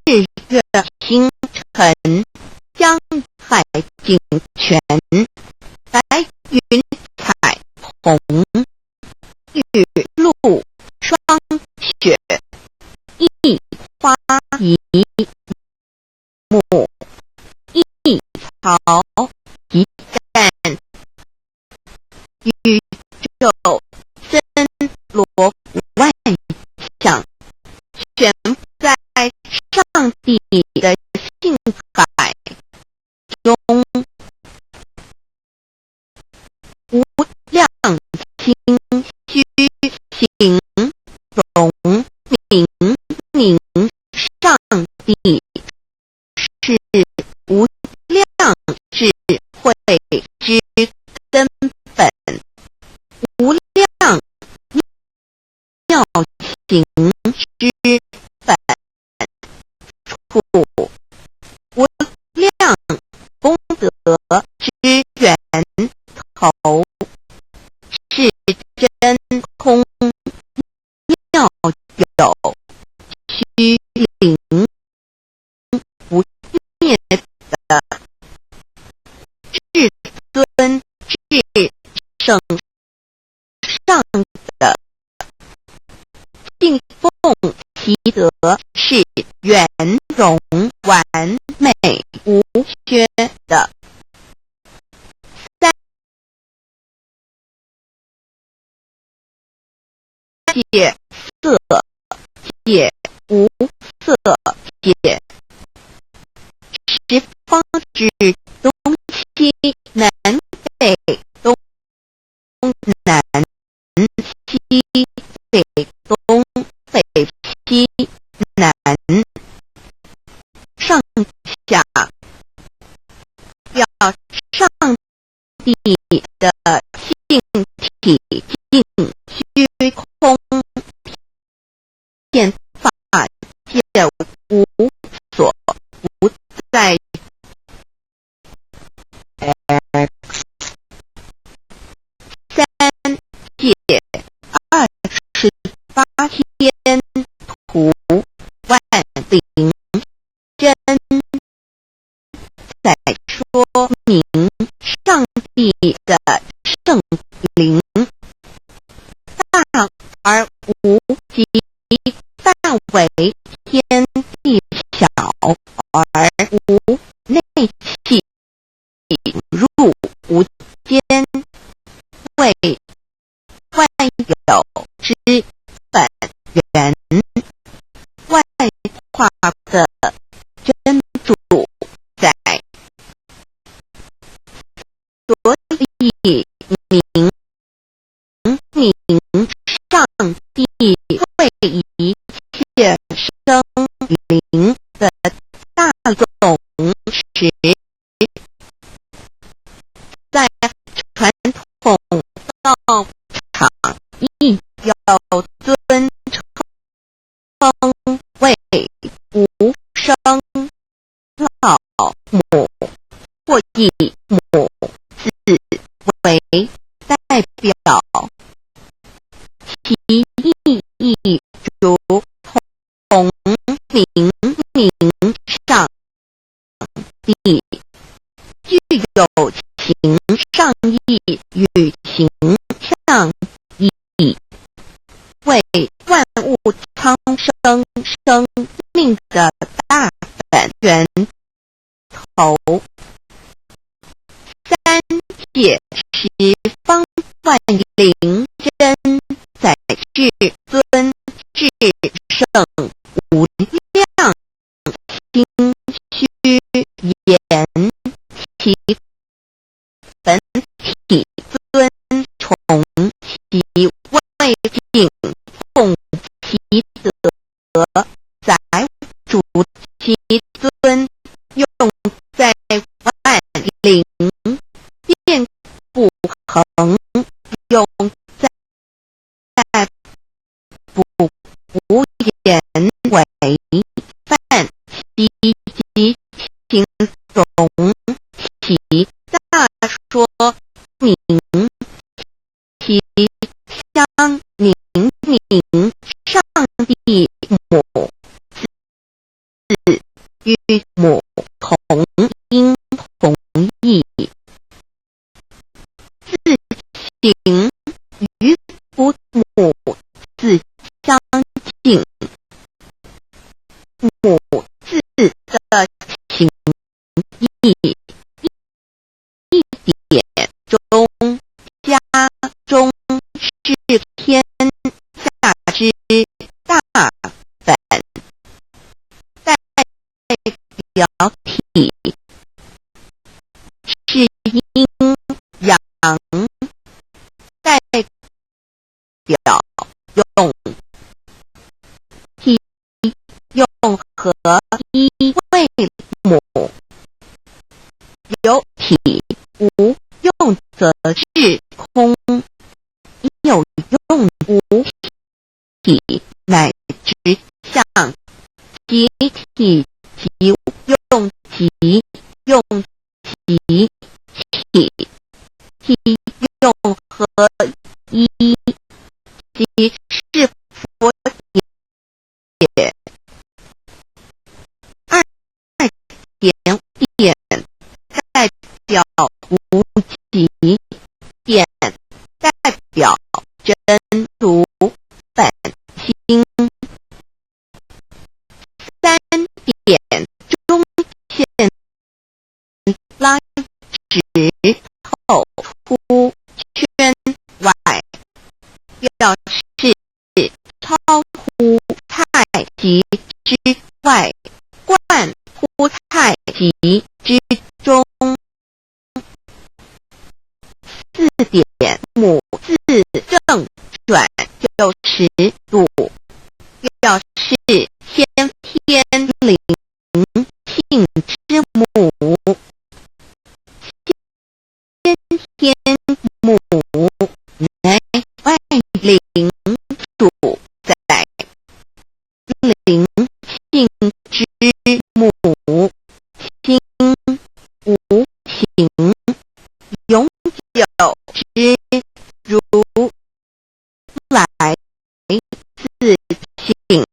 月星辰，江海景泉，白云彩虹，雨露霜雪，一花一木，一草一干，宇宙森罗万象，全在上帝的性海中，无量清虚形容明明，上帝是无量智慧之根本，无量妙行之本处，无量功德之源头，是真空妙有虚灵不灭的至尊至圣上的敬奉其德，是圆融完美无缺的。三界色界无色界，十方之东西南北东南西北东北西南上下，表上帝的性体净虚空，变法界无所不在。三界28天图万灵真，在说明上帝的圣灵大而无极，范围天地小而无内，气入无间，为万有之本源，外化的真主宰，所以明上帝为一切生灵的大总持，在传统道场亦要尊称为无生老母或以母字为代表，其意义如同明上帝具有形上义与形上义，为万物苍生生命的大本源头。三界十方万灵真，在至尊至圣无量心虚言，其本体尊崇，其位敬奉其德，载主其容其大说明其相明明上帝母子与母同音同义，字形与父母字相近，母字的情义一点中家中是天下之大本，代表体是阴阳，代表用体用合一为母，有体无用则是空，有用无体乃至相，即体即用即用即体，体用合一，即是佛也。二点点代表无极，点代表真如本心，三点中线拉直后出圈外，表示超乎太极之外，贯乎太极之中。四点母字正转90度，表示先天灵性之母，先天母乃外灵主宰，灵性之母，心无情，永久之如来自性，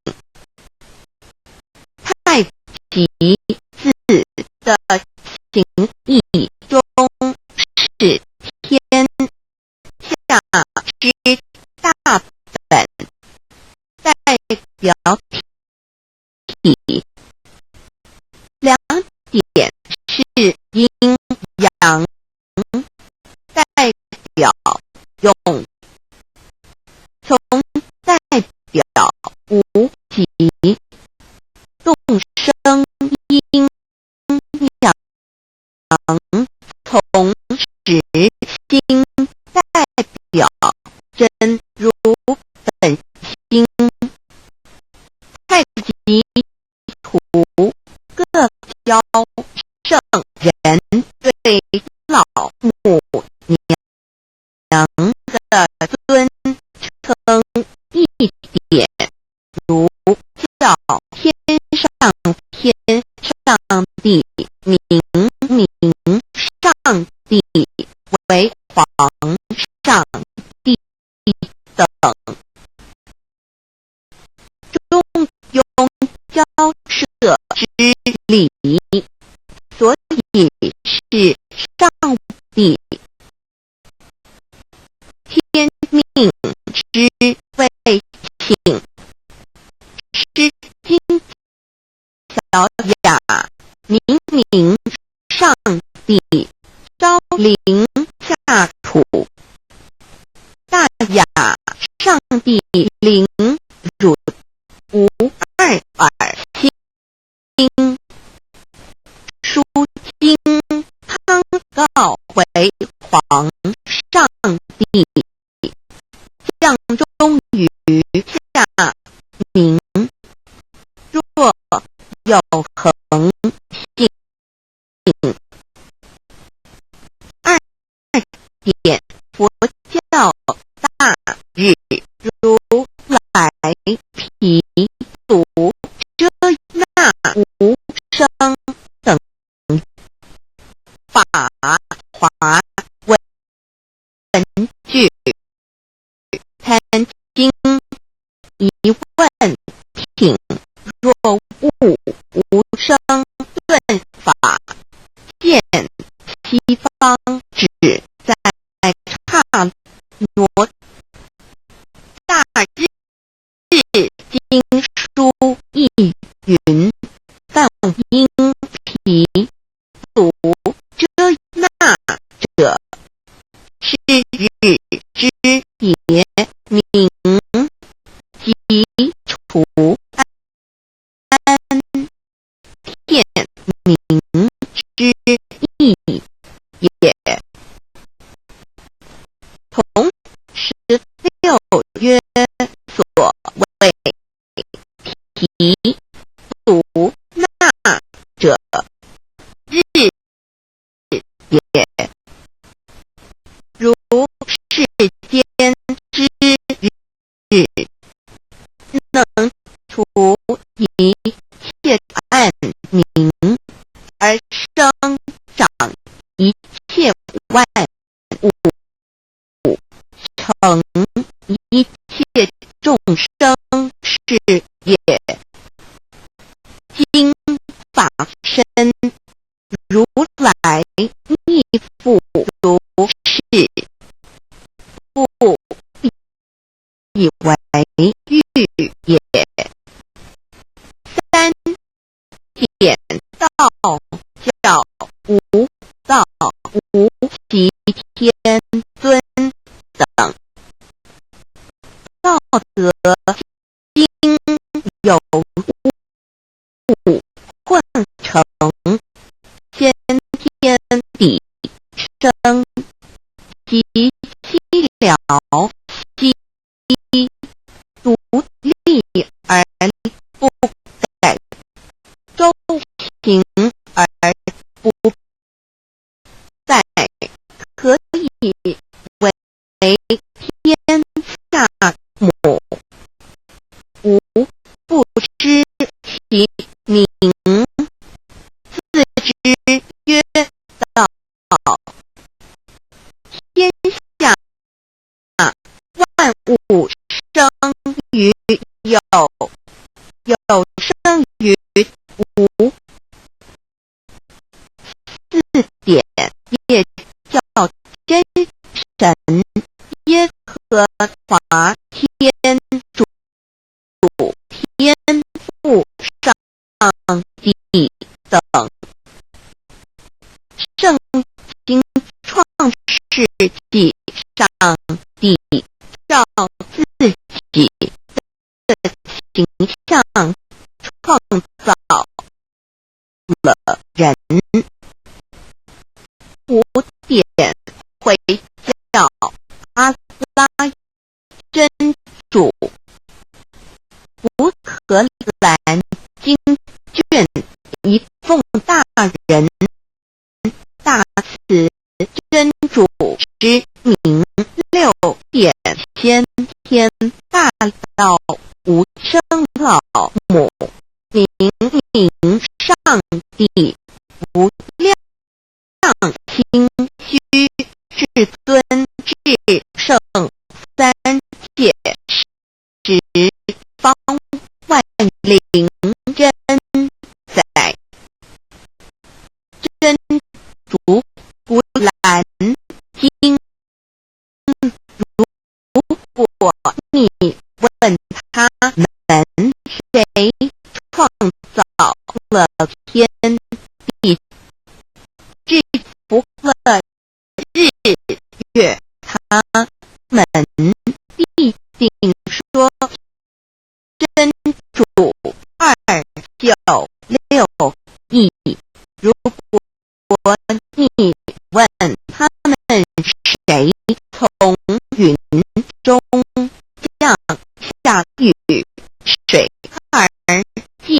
太极字的情义中是天下之大本，代表体，两点是阴阳，代表用，从代表无极，动生阴阳，从始心代表真如本心，太极图各教圣人对老母娘的尊称一点，如叫天上上帝、明上帝为皇上帝等，中庸交涉之理，所以是上帝。天命之谓性，诗经小雅明明上帝，昭灵下土，大雅上帝灵汝无二耳心，书经汤告为皇上帝，象中于下明，若有恒性。二点佛教大日如来毗卢遮那无生等若悟无生论法，见西方只在刹那。大日经书亦云：但因疲足遮那者，是日之也，明即除安片明之意也。同16曰所谓疲足那者，日也。如世间之日，能除一切暗明，而生长一切万物，成一切众生是也。今法身如来逆复如是，不以为喻也。三点道教无道无极天尊等，道德经有物混成，先天地生，极其了悉独立而不改，周平而不殆，可以为天下母。吾不知其名，自知曰道。天下万物生于有，有生于无。四点业教真神，耶和华天主天父上帝等。圣经创世纪，上帝照自己的形象创造了人。五点回教阿拉真主福荷兰经卷一凤大人大慈真主之名六点先天大道无生老母，明明上帝无量清虚至尊至圣三界十方万灵真载，真主古兰经。如果你问他们谁创造了天地，制服了日月，他们必定说真主296亿。如果你问他们谁从云中降下雨水而借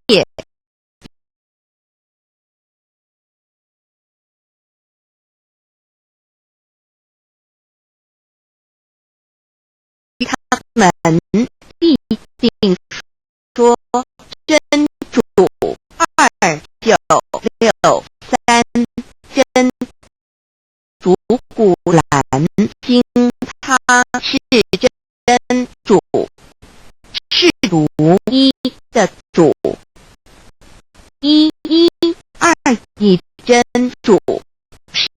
他们必定说真主296真主古兰经，他是真主，是独一的主，一真主是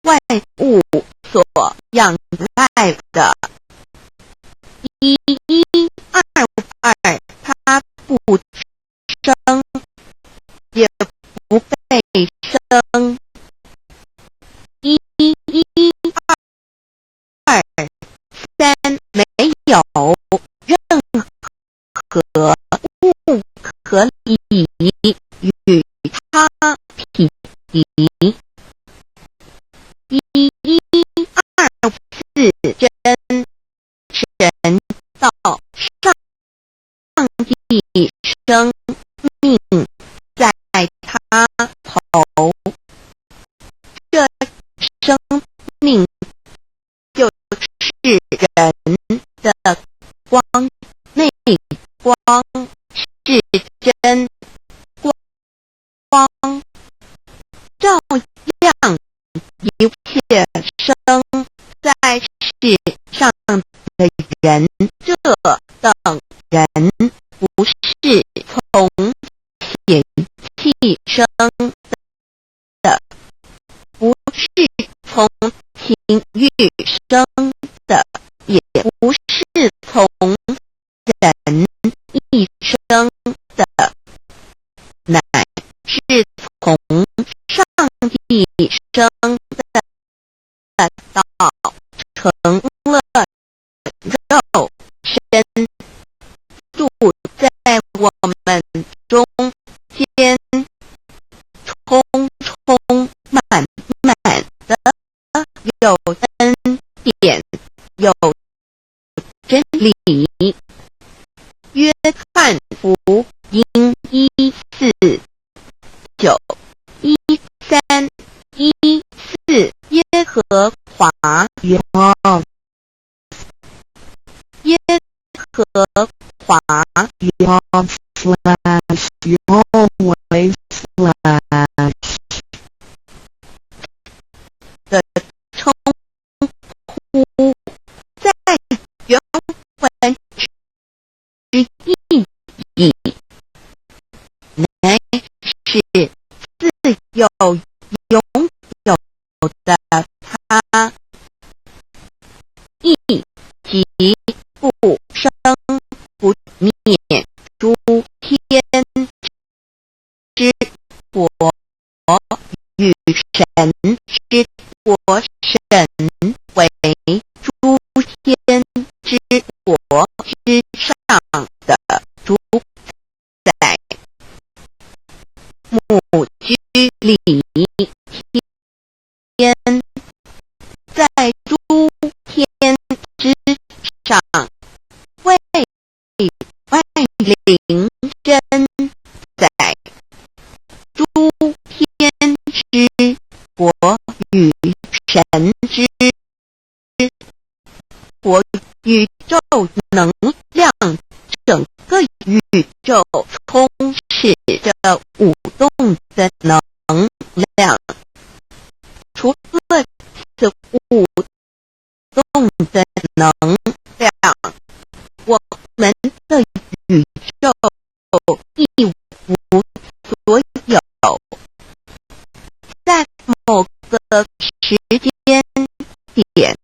万物所仰赖的。它不生也不被生。没有任何物可以与它匹敌。真神道上帝生命在他头，这生命就是人的光，内光是真光，照亮一切生在世上的人。这等人不是从血气生的，不是从情欲生的，也不是从人意生的，乃是从上帝生的，道成了肉身，住在我们中间，充满的有恩典，有真理。约翰福音1:4-9:1-3-1-4，耶和华Your flesh, your always flesh. 的称呼，在原文之意义，乃是自有永有的他，亦即不生不灭诸天之国与神之国，神为诸天之国之上的主宰，母居里天，在诸天之上，为万灵真宰，诸天之国与神之国，宇宙能量，整个宇宙充斥着舞动的能量。除了此舞动的能量，我们的宇宙一无所有。在某个时间点，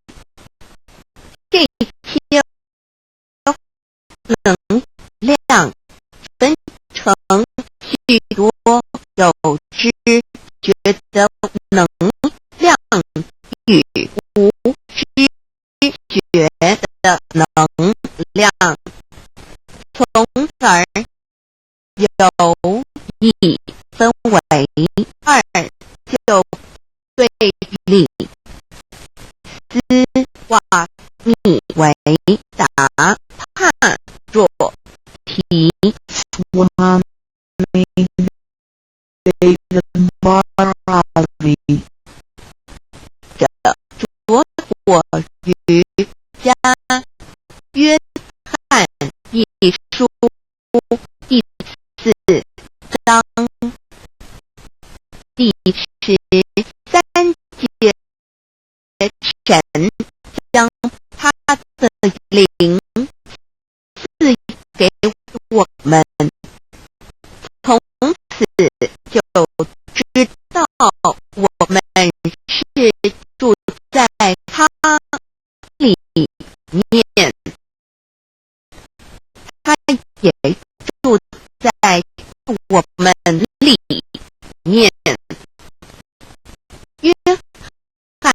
这些能量分成许多有知觉的能量与无知觉的能量，从而有以分为二，就对立。斯瓦密为达帕若提 Swami Devaravi 着着火于家约翰一书第4章第13节，神将他的灵赐给我们，从我们里面，约翰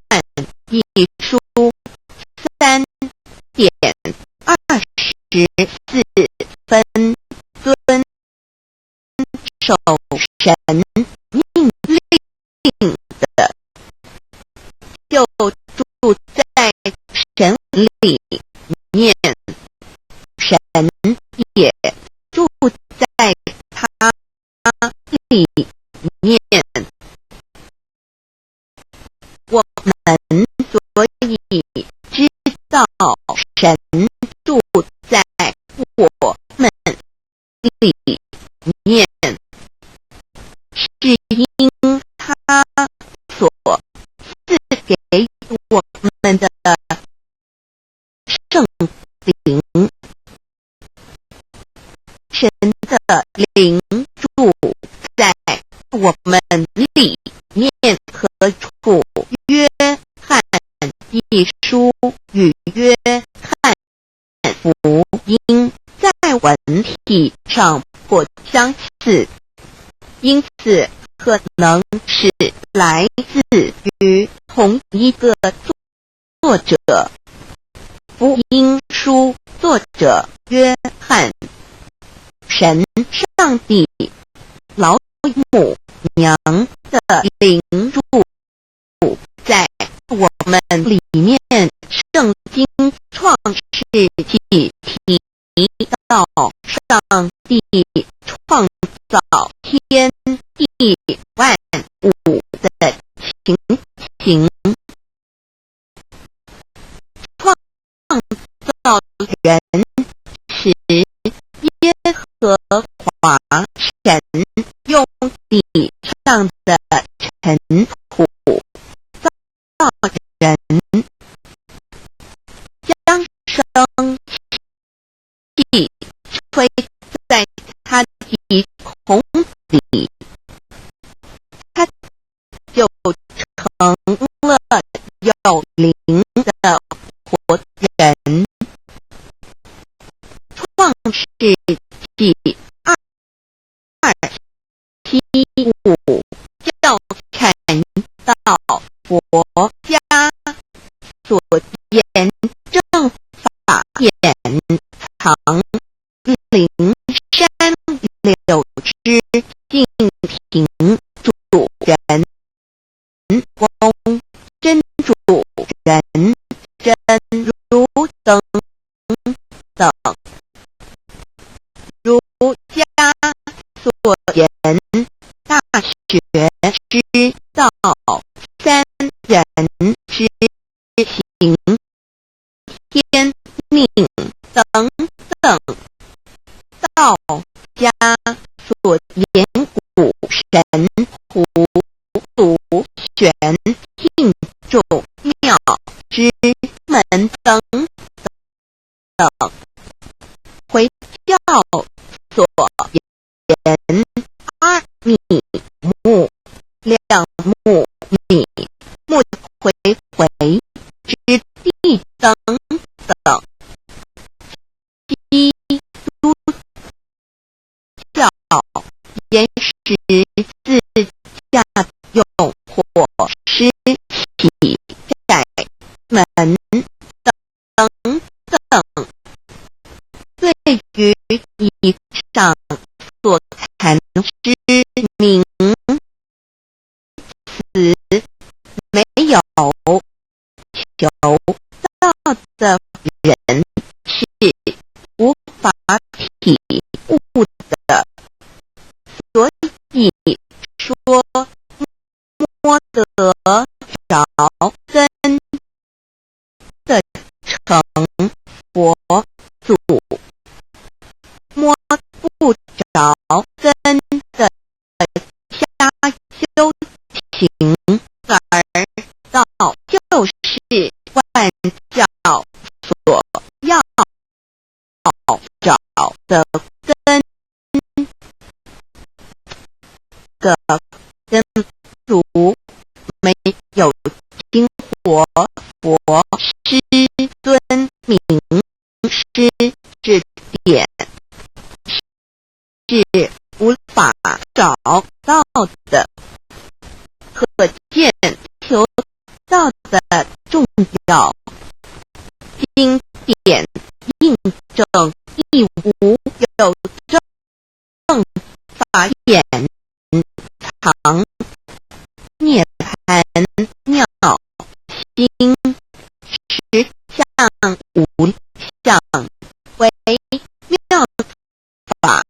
一书3:24遵守神命令的，就住在神里面，神也住在他里面。我们所以知道神住在我们里面，是因他所赐给我们的圣灵。神的灵住在我们里面，何处？约翰一书与约翰福音在文体上不相似，因此可能是来自于同一个作者。福音书作者约翰，神上帝老母娘的灵住在我们里面。圣经创世纪提到上帝创造天地万物的情形，创造人时，耶和华神用地上的尘土造人，将生气吹在他鼻孔里，他就成了有灵的活人。创世纪2:7-5要看到佛家所言正法眼藏灵山柳枝敬亭主人公真主人真如等等，儒家所言大学之道三人之行天命等等，道家所言古神胡祖玄牝众妙之门等等，回教所言二米木两木米木回之地等等，基督教也使自驾用或施洗窄门等等。对于以上所谈之名词没有求道的人是无法体悟的，所以说摸得着根的成佛祖，摸不着根的瞎修行而道，就是万教所要找的根。个根如没有经活佛师尊名师指点，是无法找到的，可见求道的重要。经典印证亦无有证法眼藏涅盘妙心实相无相为妙法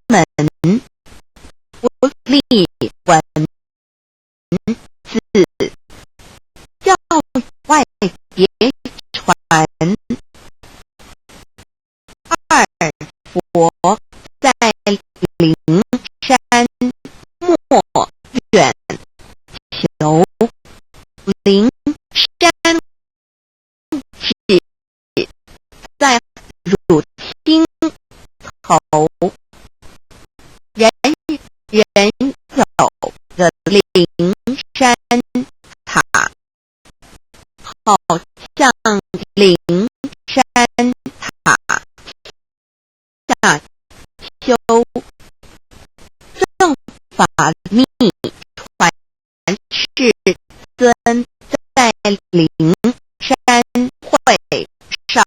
门，不立文字，教外别传。二佛在灵山莫远求，灵山是在汝心头，人人有的灵山塔，好像灵山塔下修正法密传世尊在灵山会上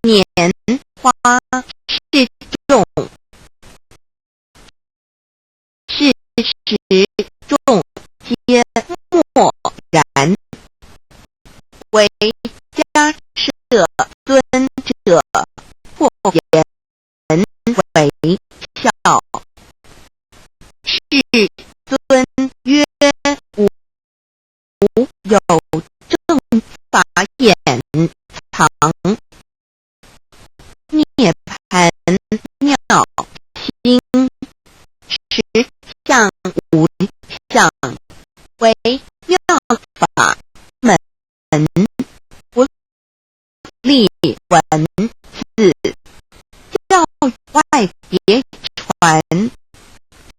拈花示众，事实众皆默然，为迦摄尊者破言为笑。世尊曰：无有正法眼藏涅盘妙心实相无相为妙法门，不立文字，教外别传。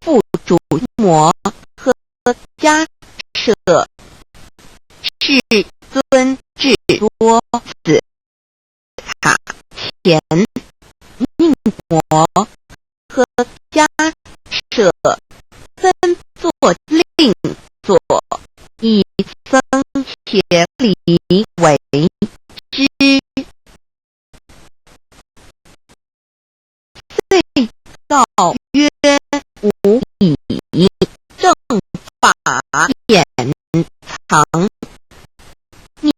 复主摩诃迦摄世尊至多子塔前，应摩诃迦摄分作令作，以僧伽梨为之。遂告曰：吾以正法眼藏，逆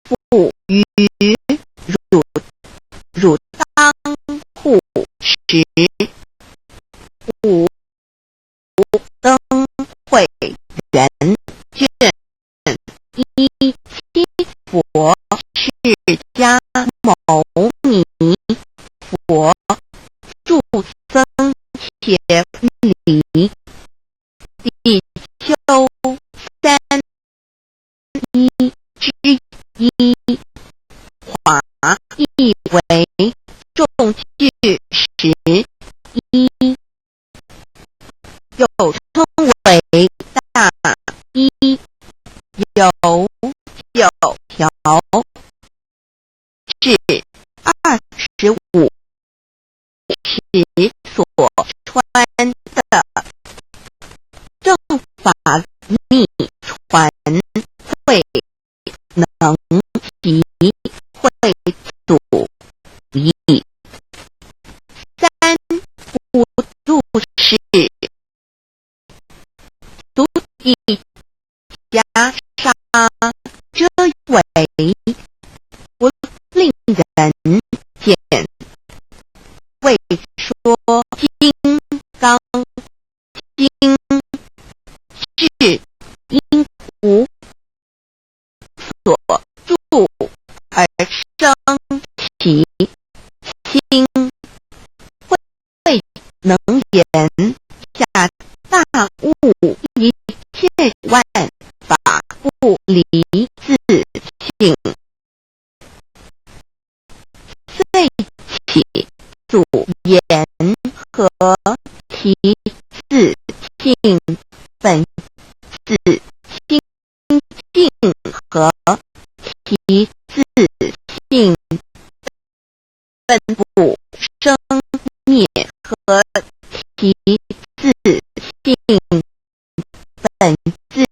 复于汝当护持。吾登会元卷一七佛释迦牟尼佛著僧伽梨比丘三一之一，华译为众句十一，又称为大一，有9条，是25时所穿的正法密传会，能提会祖义。三不入世，足以袈裟遮为，不令人见。为说金刚经是因无所住而生其心，会能言下大悟一切万法不离自性，遂起主言和其自性本自清净和其自性本不生灭和其自性本自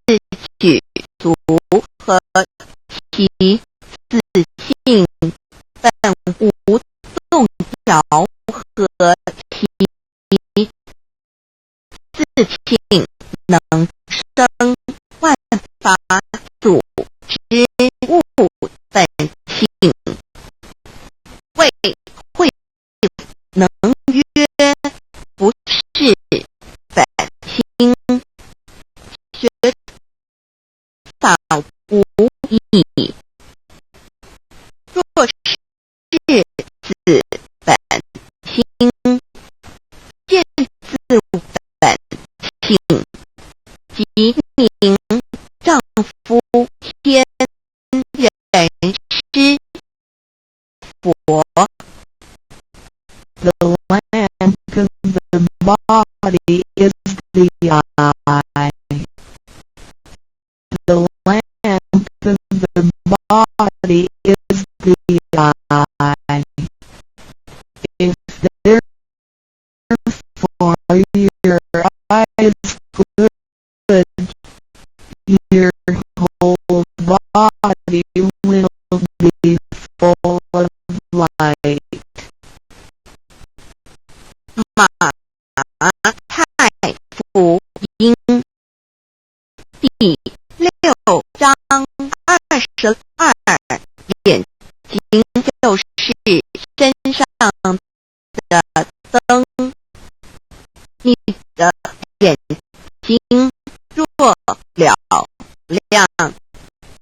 具足和其自性本无动摇和其自性能生万法组之物本性，谓会能曰不是本心，学法无益。若是自本心，见自本性，即名丈夫天人师佛。The lamp of the body is the eye. The lamp of the body is the eye. If therefore your eye is good, your whole body will be full of light. 马太福音第6章22，眼睛就是身上的灯。你的眼睛若了亮，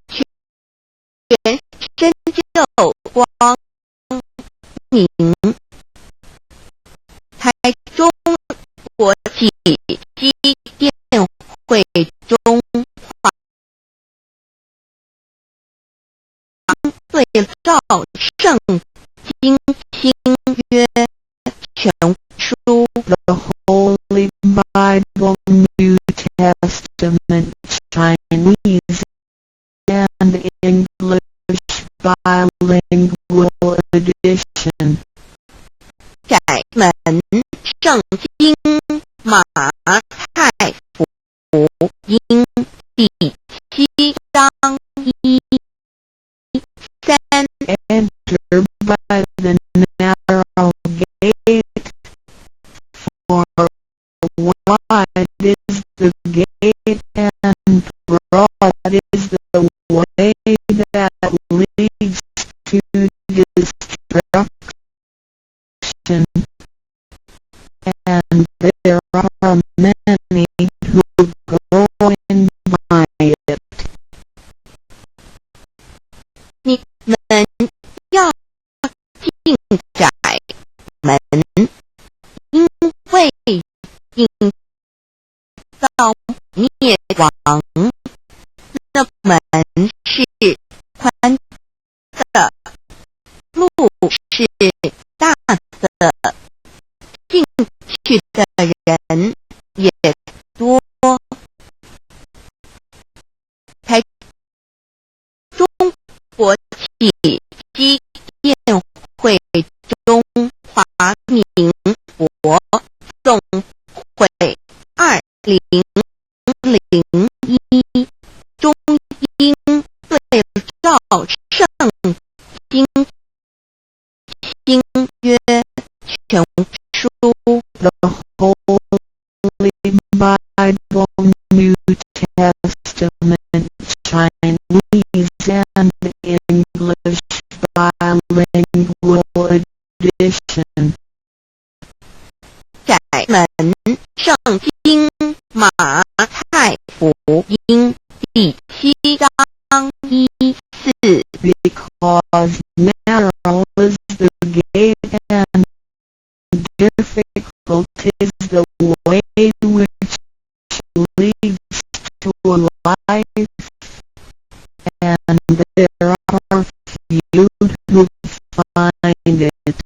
全身就光明。台中国际机电会中华对照圣经新约全书 The Holy Bible, New Testament, Chinese and English bilingual edition. 改门圣经马太福音第7章1、3。 Enter by the narrow gate, for wide is the gate and broad is the way that leads to destruction, and there are many who go in by it. 你们要进窄门，因为引到灭亡。那门是宽的，路是大的，进去的人也多。台中国际机电会中华民国总会2001中英对照圣经新约全书 The Holy Bible, New Testament, Chinese and English bilingual edition. 改门圣经马太福音第7章1、4。 Because narrow is the gate and difficult is the way which leads to life, and there are few who find it.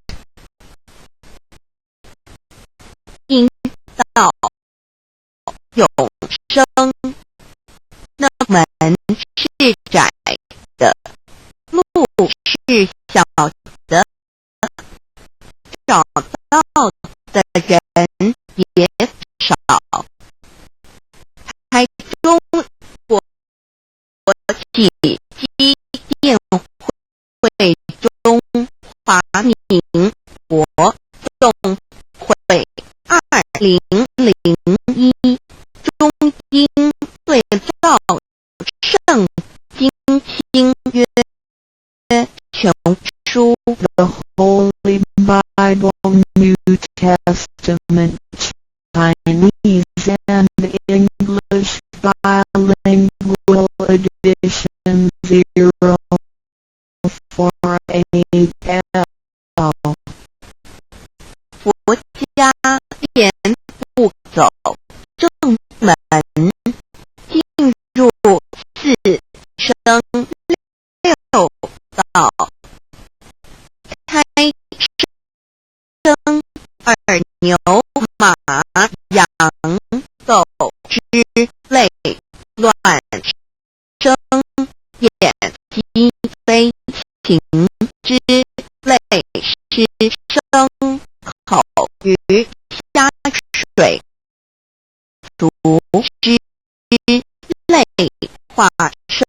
引导永生，那门是窄的，路是小的，找到的人也华民国总会2001中英对照圣经新约全书 The Holy Bible, New Testament, Chinese and English bilingual edition 048L. 佛家言不走正门，进入四生六道，开生二牛马羊狗之类，乱生眼鸡飞禽之类，是生口鱼虾水族之类，化生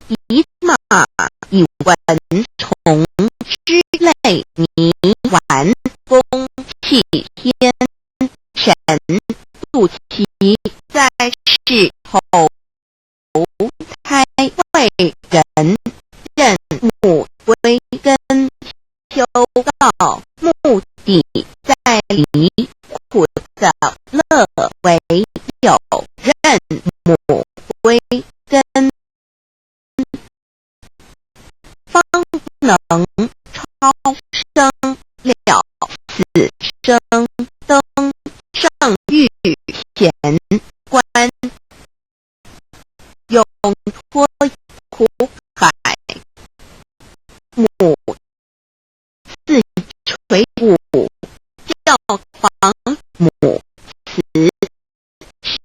以马以蚊虫之类，泥丸风气天神不齐，在世后胎为人，任务归根修道，目的在离苦的乐为有，任母归根，方能超生了死生登圣域贤官，永脱苦海。母自垂骨，教皇母慈，是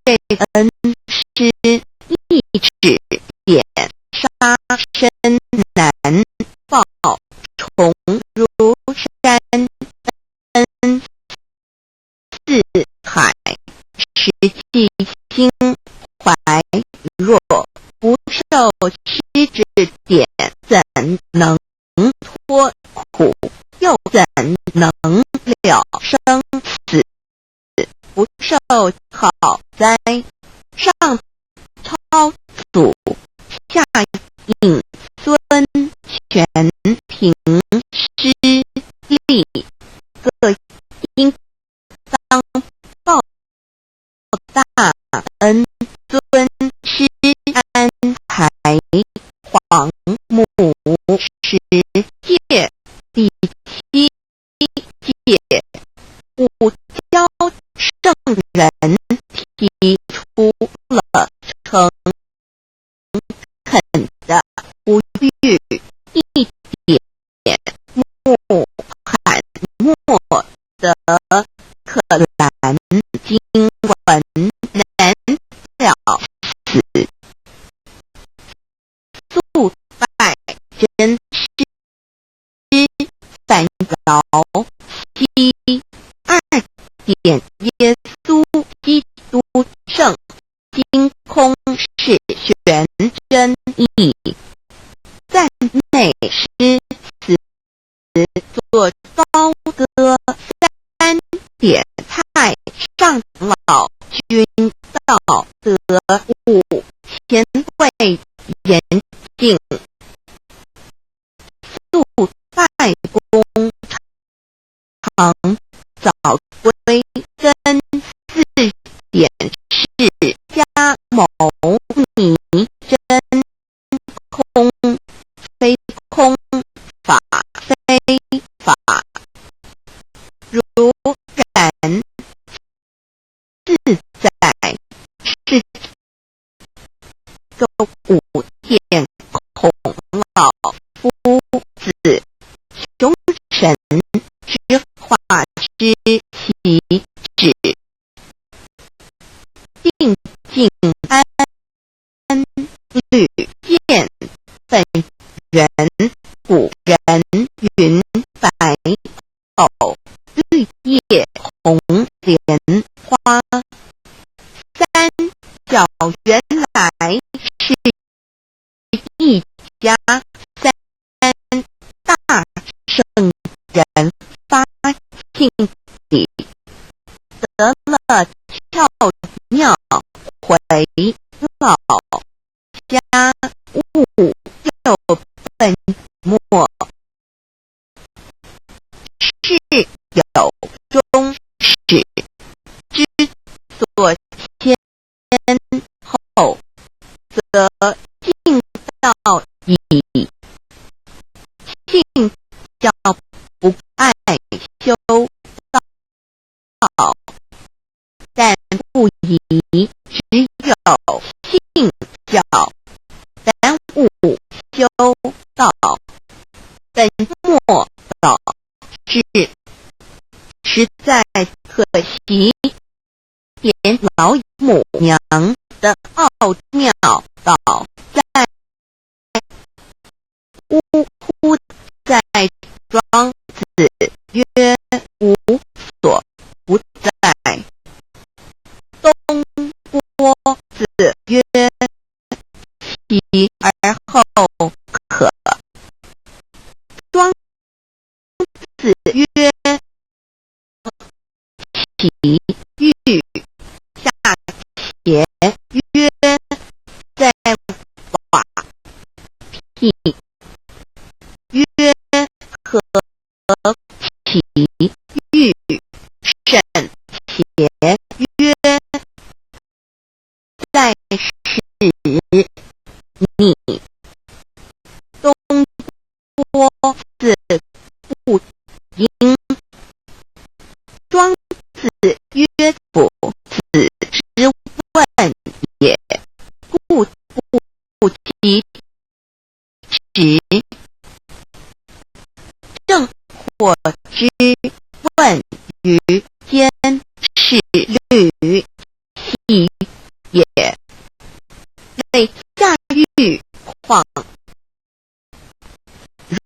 这恩师一指点杀身难报，重如山恩四海，实际心怀若不受师指点，怎能脱苦，又怎能了生死？不受好哉！上超祖，下应孙，全凭师力，各应当报大恩。尊师安排黄母十戒，第七戒，五教圣人提出了诚恳的不逾一点木罕默德可兰经文难了死，素拜真师反饶其二点耶稣基督圣经空是玄真义，赞美诗词作高歌三点太上老君道德物前辈严敬，素拜公常早归根四点释迦牟尼真空非空，法非法，如然自在，是个五殿孔老夫子雄神之化之其旨，定静安律见本人古人云白藕绿叶红莲花，三角原来是一家三大里，得了跳庙回老家务又奔末，是有终始之所迁后，则尽道矣。信教不爱修道，但不宜只有信教耽误修道，本末倒置，实在可惜。连老母娘的奥妙道在呜呼在庄子曰无所不在，东郭子曰其而后可，庄子曰其欲，下且曰在瓦辟，曰何其欲，甚且曰在使你，东郭子不应，庄子曰夫子之问也，故不其直。正或之问于间是虑系也，类下狱况，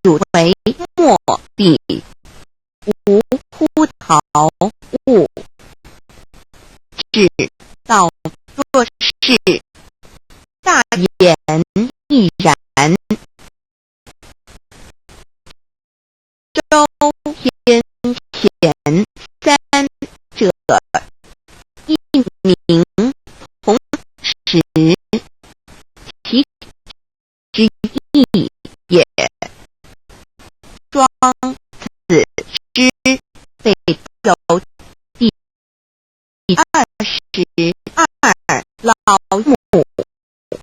汝为末必无乎陶物，只道若是大言亦然。周天贤三者，一名同时，其之意也。庄子之北有第22老母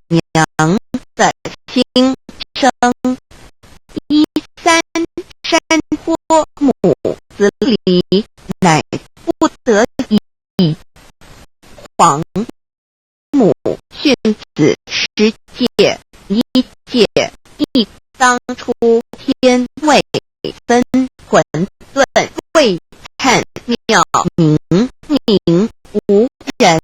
娘的心声，依三山坡母子里，乃不得已。黄母训子十戒，一戒亦当初天位分混沌，未看妙明明无人，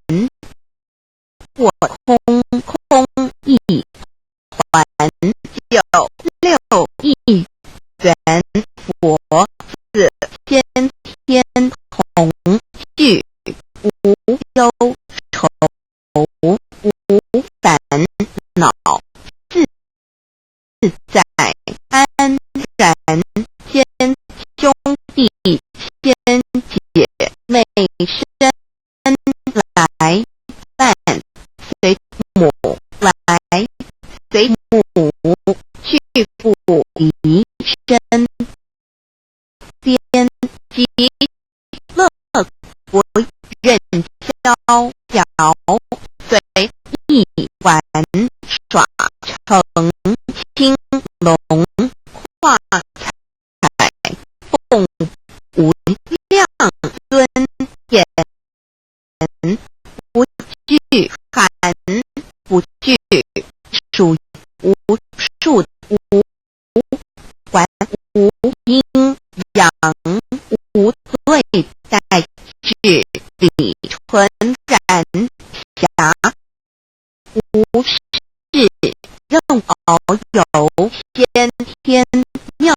我空空亦还有六亿元佛子先天同具，无忧愁无烦恼，自在安然，先兄弟先姐妹身来伴，随母来随母去，不离身，边及乐不任逍遥，随意玩耍，成青龙画彩，凤无量尊严，不惧寒，不惧暑，无数无还，无阴阳，无对待，至理纯然侠，无事任遨游，先天妙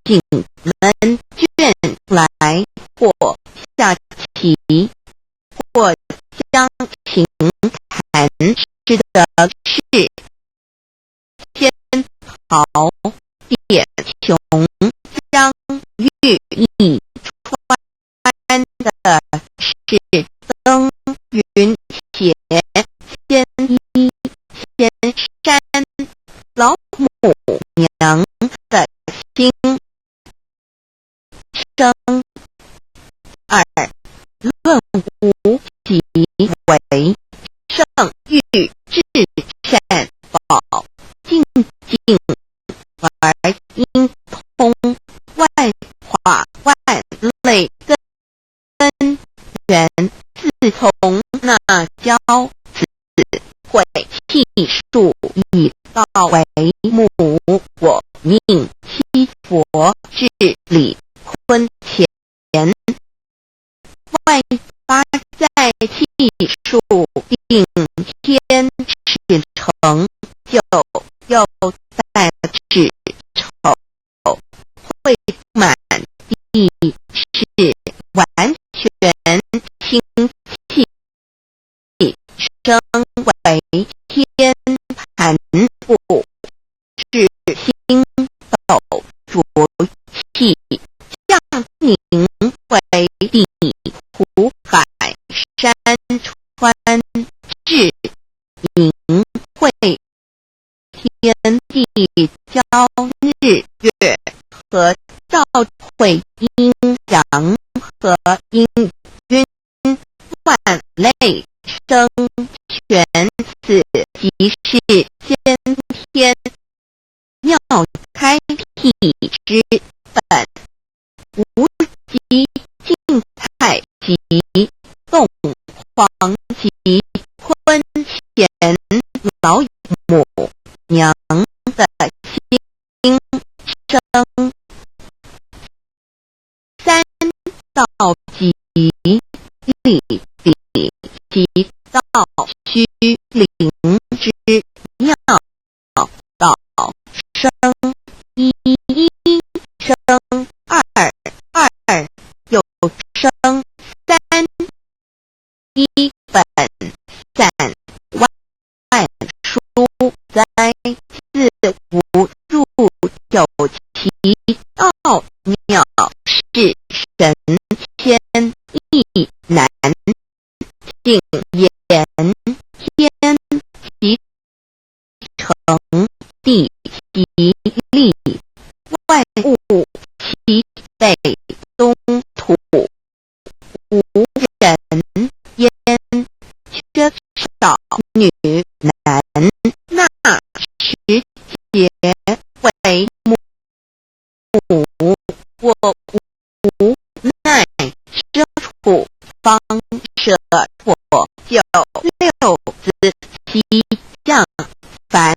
境门卷来，或下棋，或将平谈之的是先曹点琼将玉翼穿善宝，静静而应通，外化万类根源，自从那教子会气数以道为母，我命七佛治理坤乾，外发在气数定天始成就，又在始丑会满地，是完全清气升为天盘部，是星斗浊气，降凝为地，湖海山川，至明会天地交日月，和照会阴阳，和阴晕万类生全，此即是先天妙开辟之本，无极静态及动黄及坤乾老母娘的心生，三道即理比及道虚灵之妙道生一，生二，又生三，一本散万殊哉，自无入有其奥妙，是神仙亦难尽言，天即成地即立，万物其北东土，无人焉，缺少女男，那时节为母，我无奈遮处方舍我就六子西降凡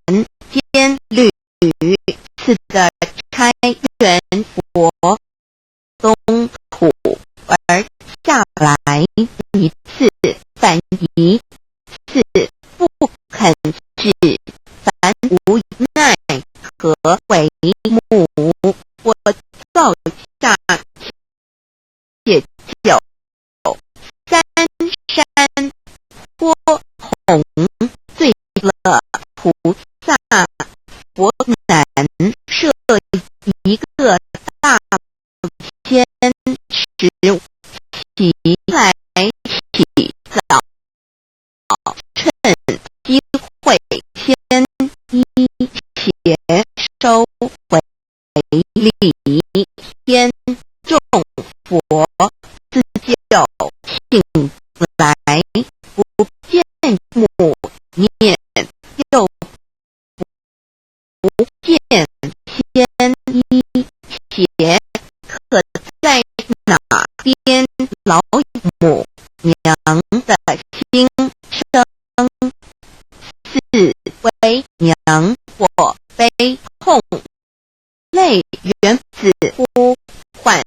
间履，次的开元佛东土而下来一次，反疑次不肯治，凡无奈何为母，我造下且九三山颇弘罪了菩萨，佛难设一个大千时其来起早，趁机会先一且收为礼，天众佛自就请来，不见母面，又不见天一，且可在哪边老母娘的心生，四为娘我悲痛，泪原子呼唤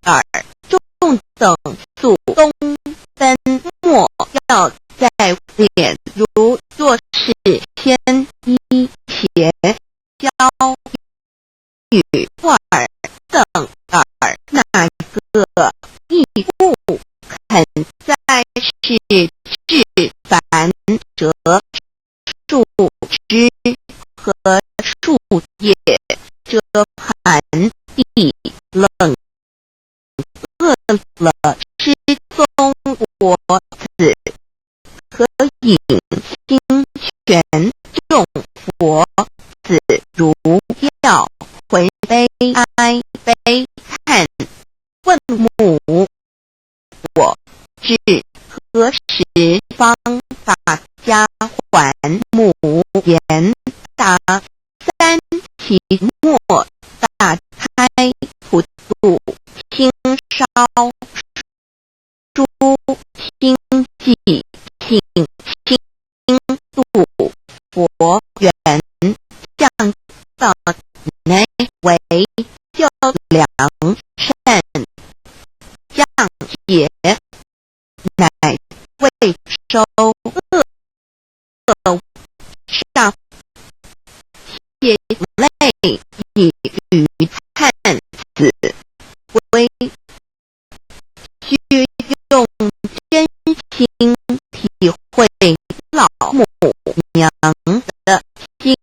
耳，众等祖宗分莫要在脸，如若是天一且交与耳等耳，哪个亦不肯在是至凡者树枝和树叶遮盘地，冷饿了失踪我子，可引清泉众佛子如要回悲哀悲叹，问母我至何时方法教加缓母言达三期末大胎普度清烧诸清寂性清度佛缘降道内为优良善降解乃未收恶上业类以于汉子为需用真心体会老母娘的心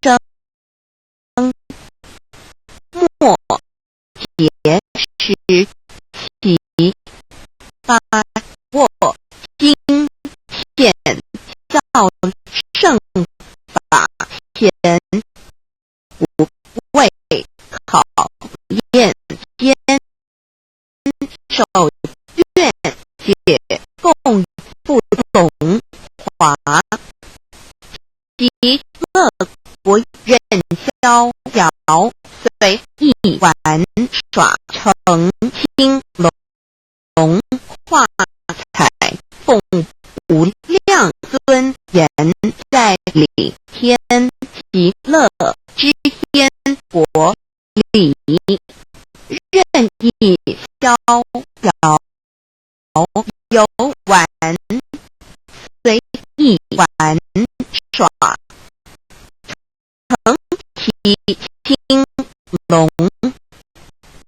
声，莫结识其发握经现教圣法前不为考验间受愿解共不懂华及乐国任逍遥随意玩耍成青龙画彩凤无量尊严在理天极乐之天国里任意逍遥游玩随意玩耍成其青龙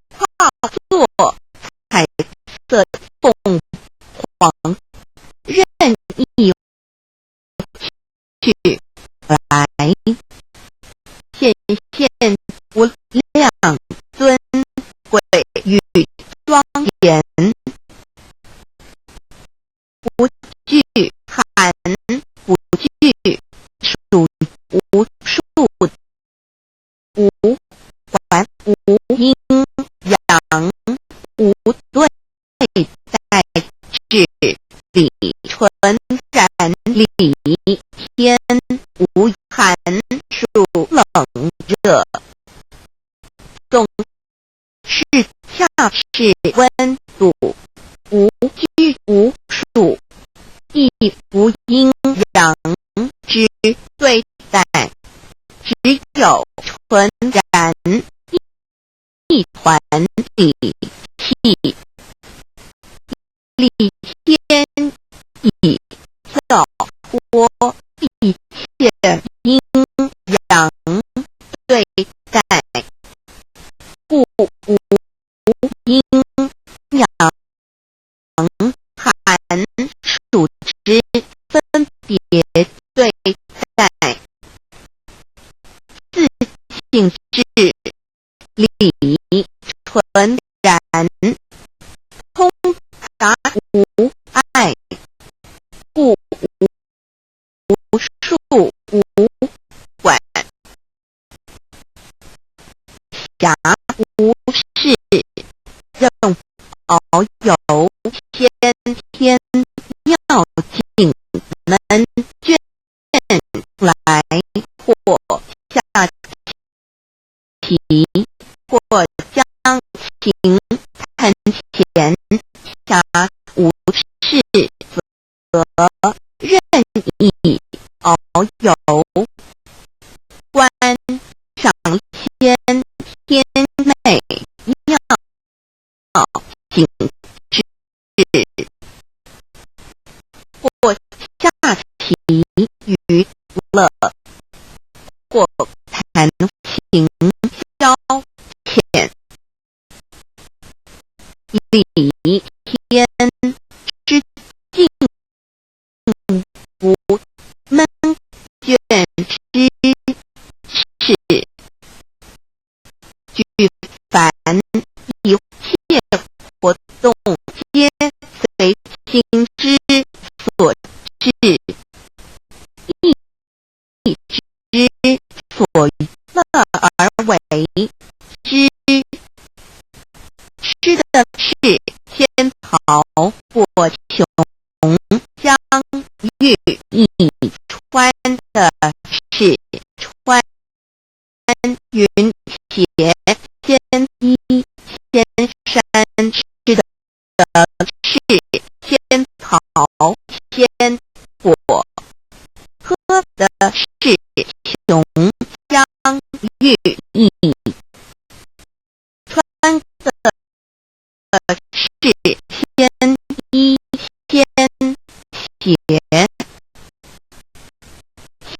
化作彩色凤凰任意去来现无量尊贵与庄严不惧寒不惧暑无数无还无阴阳无对待至理纯然理天无寒暑冷热总是恰是温度无拘无束亦无阴阳之对待只有纯然一团理气理天以教脱一切阴阳对待故无阴阳寒暑之分别对待自性智理纯然通达无碍故无数无管暇无事任遨游先天妙境门眷来或下棋或将情看前暇无事则任意遨游观赏先天美妙景致或下棋娱乐或谈情消遣理天之境无闷倦之事举凡一切活动皆随心之所至意之所乐而为之吃的是仙桃果琼江玉意穿的是穿云鞋仙衣，仙山吃的是仙草鲜果，喝的是琼香玉液，穿的是仙衣仙鞋，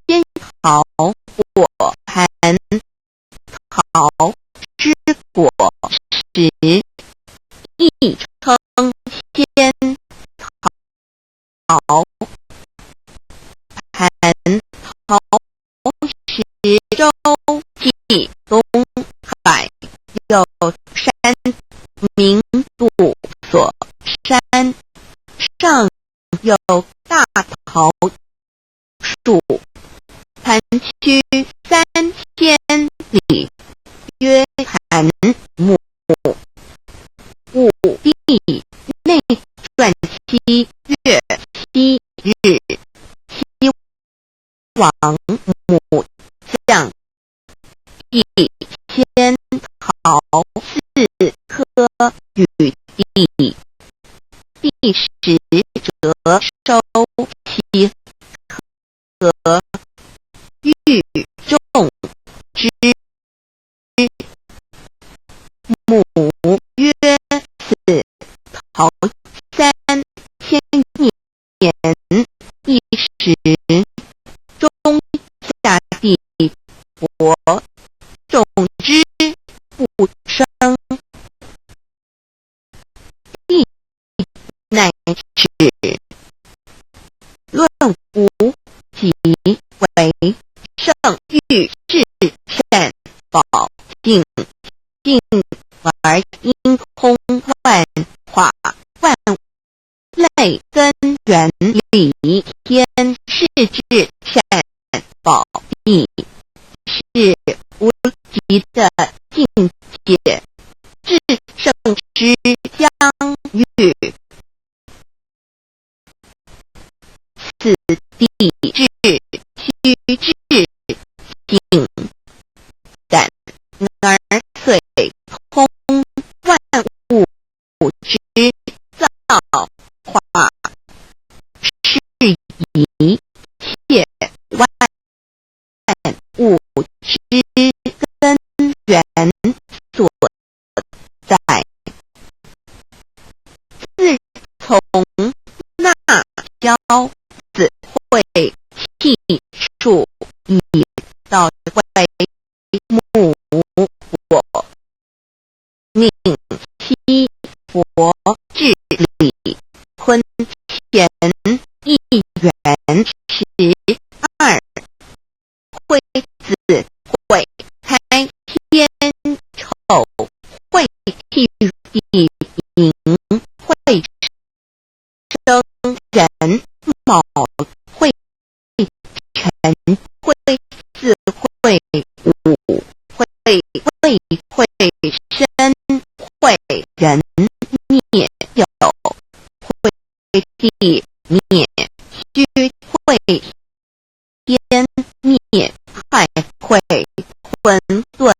仙草果含桃之果实，亦称仙桃，含桃实洲即东海，有山名度所山，上有大桃树，盘曲3千里，约含母，五帝内传7月7日，西王母降，以仙桃4颗与地，第10折收其和玉众之，母曰此桃3千年，一时中下地薄，种之不生，地乃止。论无极为圣玉至善宝净，净而因空万化，万类根源理天是至善宝地，是无极的境界，至圣之相遇。此地至虚至境，感而遂通万物之造化，是以切万物之根源所在。自从那交子会气数以到为母我，命七佛治理坤乾一元12，会子会开天丑，会替地明，会生人卯，会辰，会巳，会午，会未，会申，会壬灭酉，会地灭戌，会天灭亥，会混沌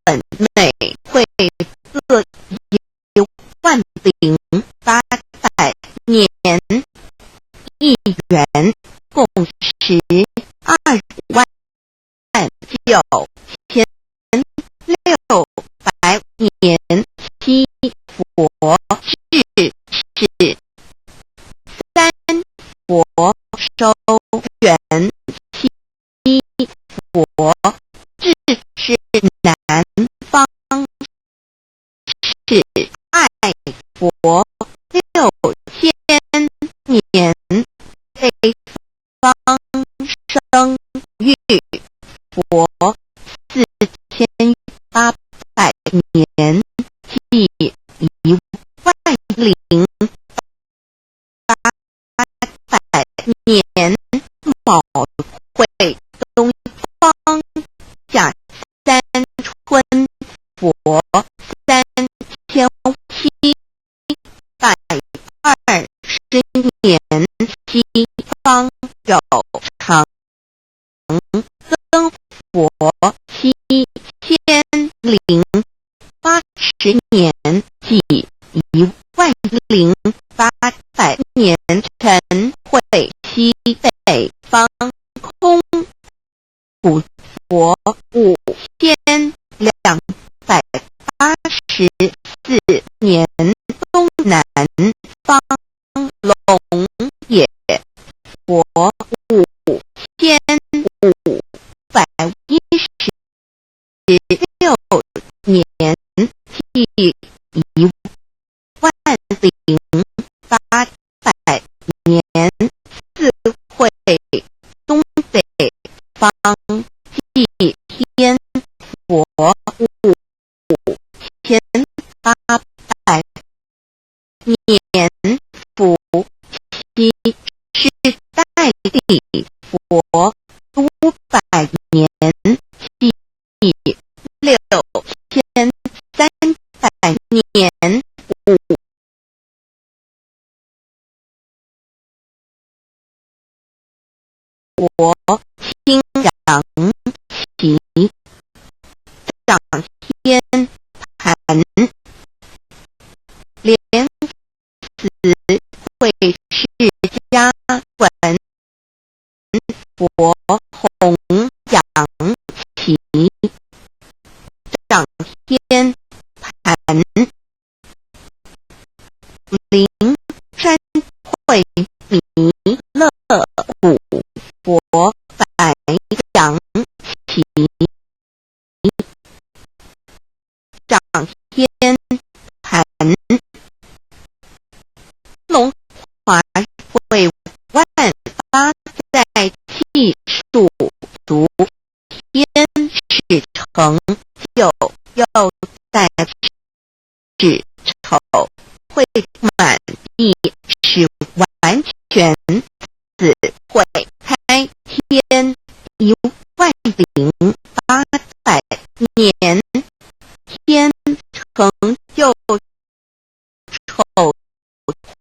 内，会各有万灵800年，一元共12万9600年，七佛治世，三佛收元，七佛治是南方，是爱佛6000年，北方生育佛4800年，即10800年，卯会东方甲三春佛3720年，西方有常增佛7080年即10800年，晨会西北方空古佛5284年，东南方龙野佛5516年，即10800年，四会东北方即天佛5800年，伏羲是代地佛500年，即6300年。国清扬旗掌天盘莲子会释迦文佛弘扬旗掌天盘灵山会弥勒古佛白杨旗掌天盘龙华会万发在气数足天使成就又在只丑会满地是完全子会开天10800年，天成就丑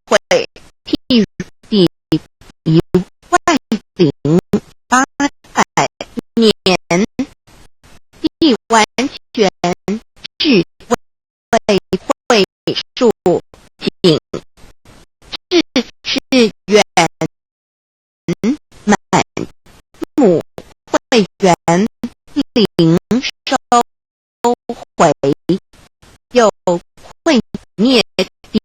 会地10800年，地完全智慧会数景智是圆满母会圆灵收回又会灭地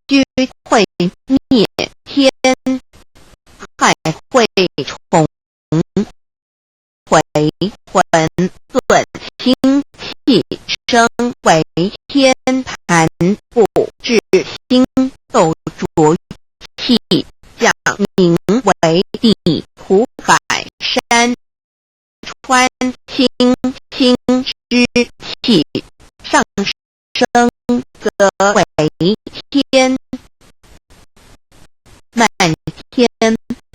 虚会灭天海会重回魂顿清气生为天盘不至心斗浊气讲名为地土海山川清清之气上升则为天满天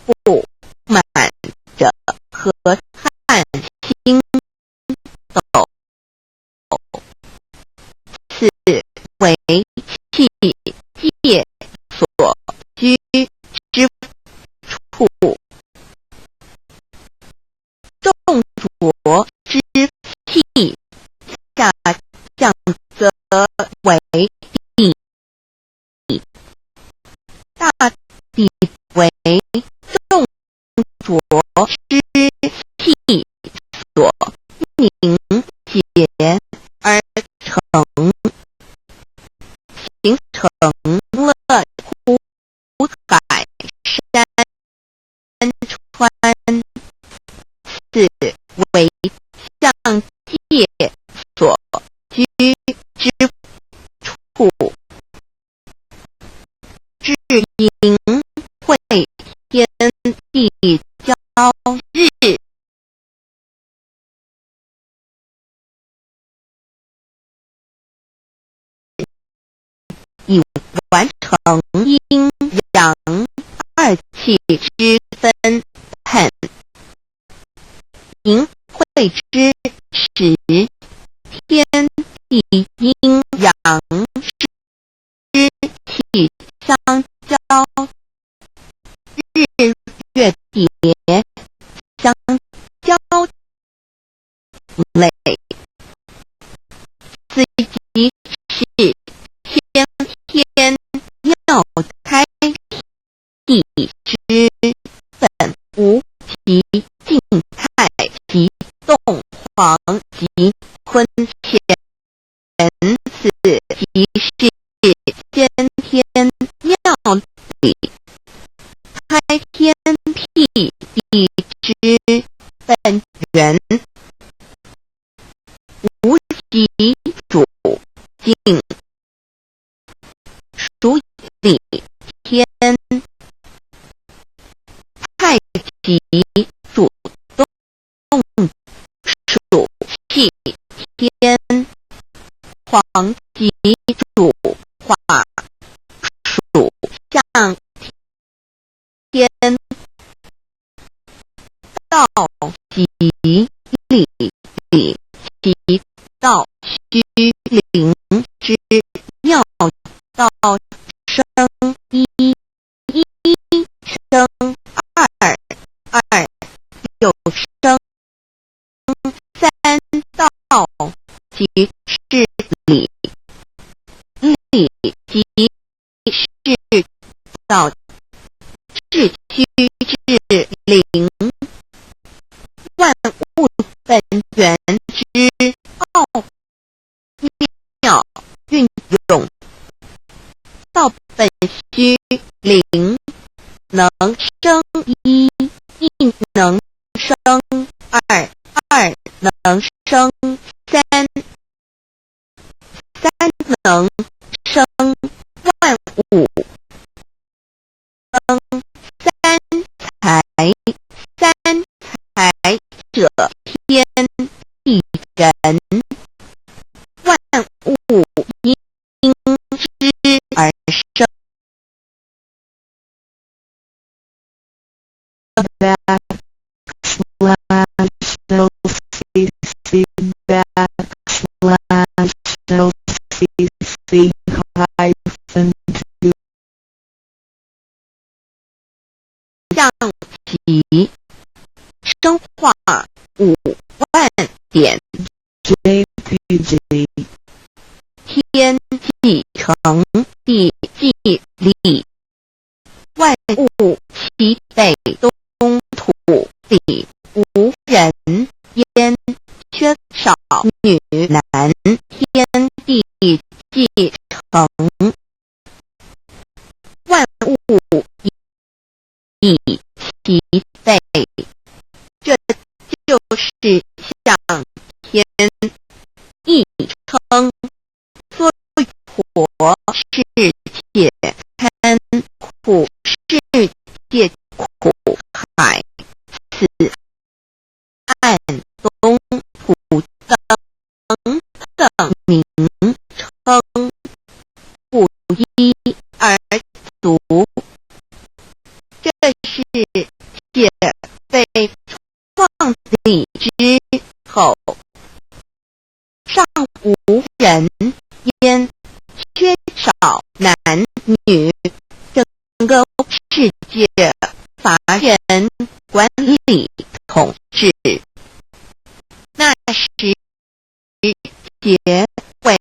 不满者和汉星斗此为气界所居之处，众浊之气下降则为地，大地为众浊之气所凝结而成，形成了土海山川，此为象界所居之处，至应会天地交日已完成阴阳二气之分判，营会之时，天地阴阳之气相交，日之本无其静态，其动黄及坤乾四即是先天妙理，开天辟地之本源，无极主静，属理天，太极主动，属气天，黄极主化，属象天，道极理，其道虚灵之妙道生一，一生二，二有生三，道即是理，理即是道，至虚至灵，万物本源之奥妙运用，道本虚灵，能生一，一能生二，二能生三，三能生万物，生三才，三才者天地人，万物因之而生。象棋生化5万点 JPG 天既成地既立，万物其北东土里，无人焉，缺少女男，天地既成，万物以其北，这就是象天，亦称所火世界堪，苦世界苦海，此岸东土等名称，不一而足。这是界被创立之后，尚无人焉，缺少男女，整个世界乏人管理统治。那时皆为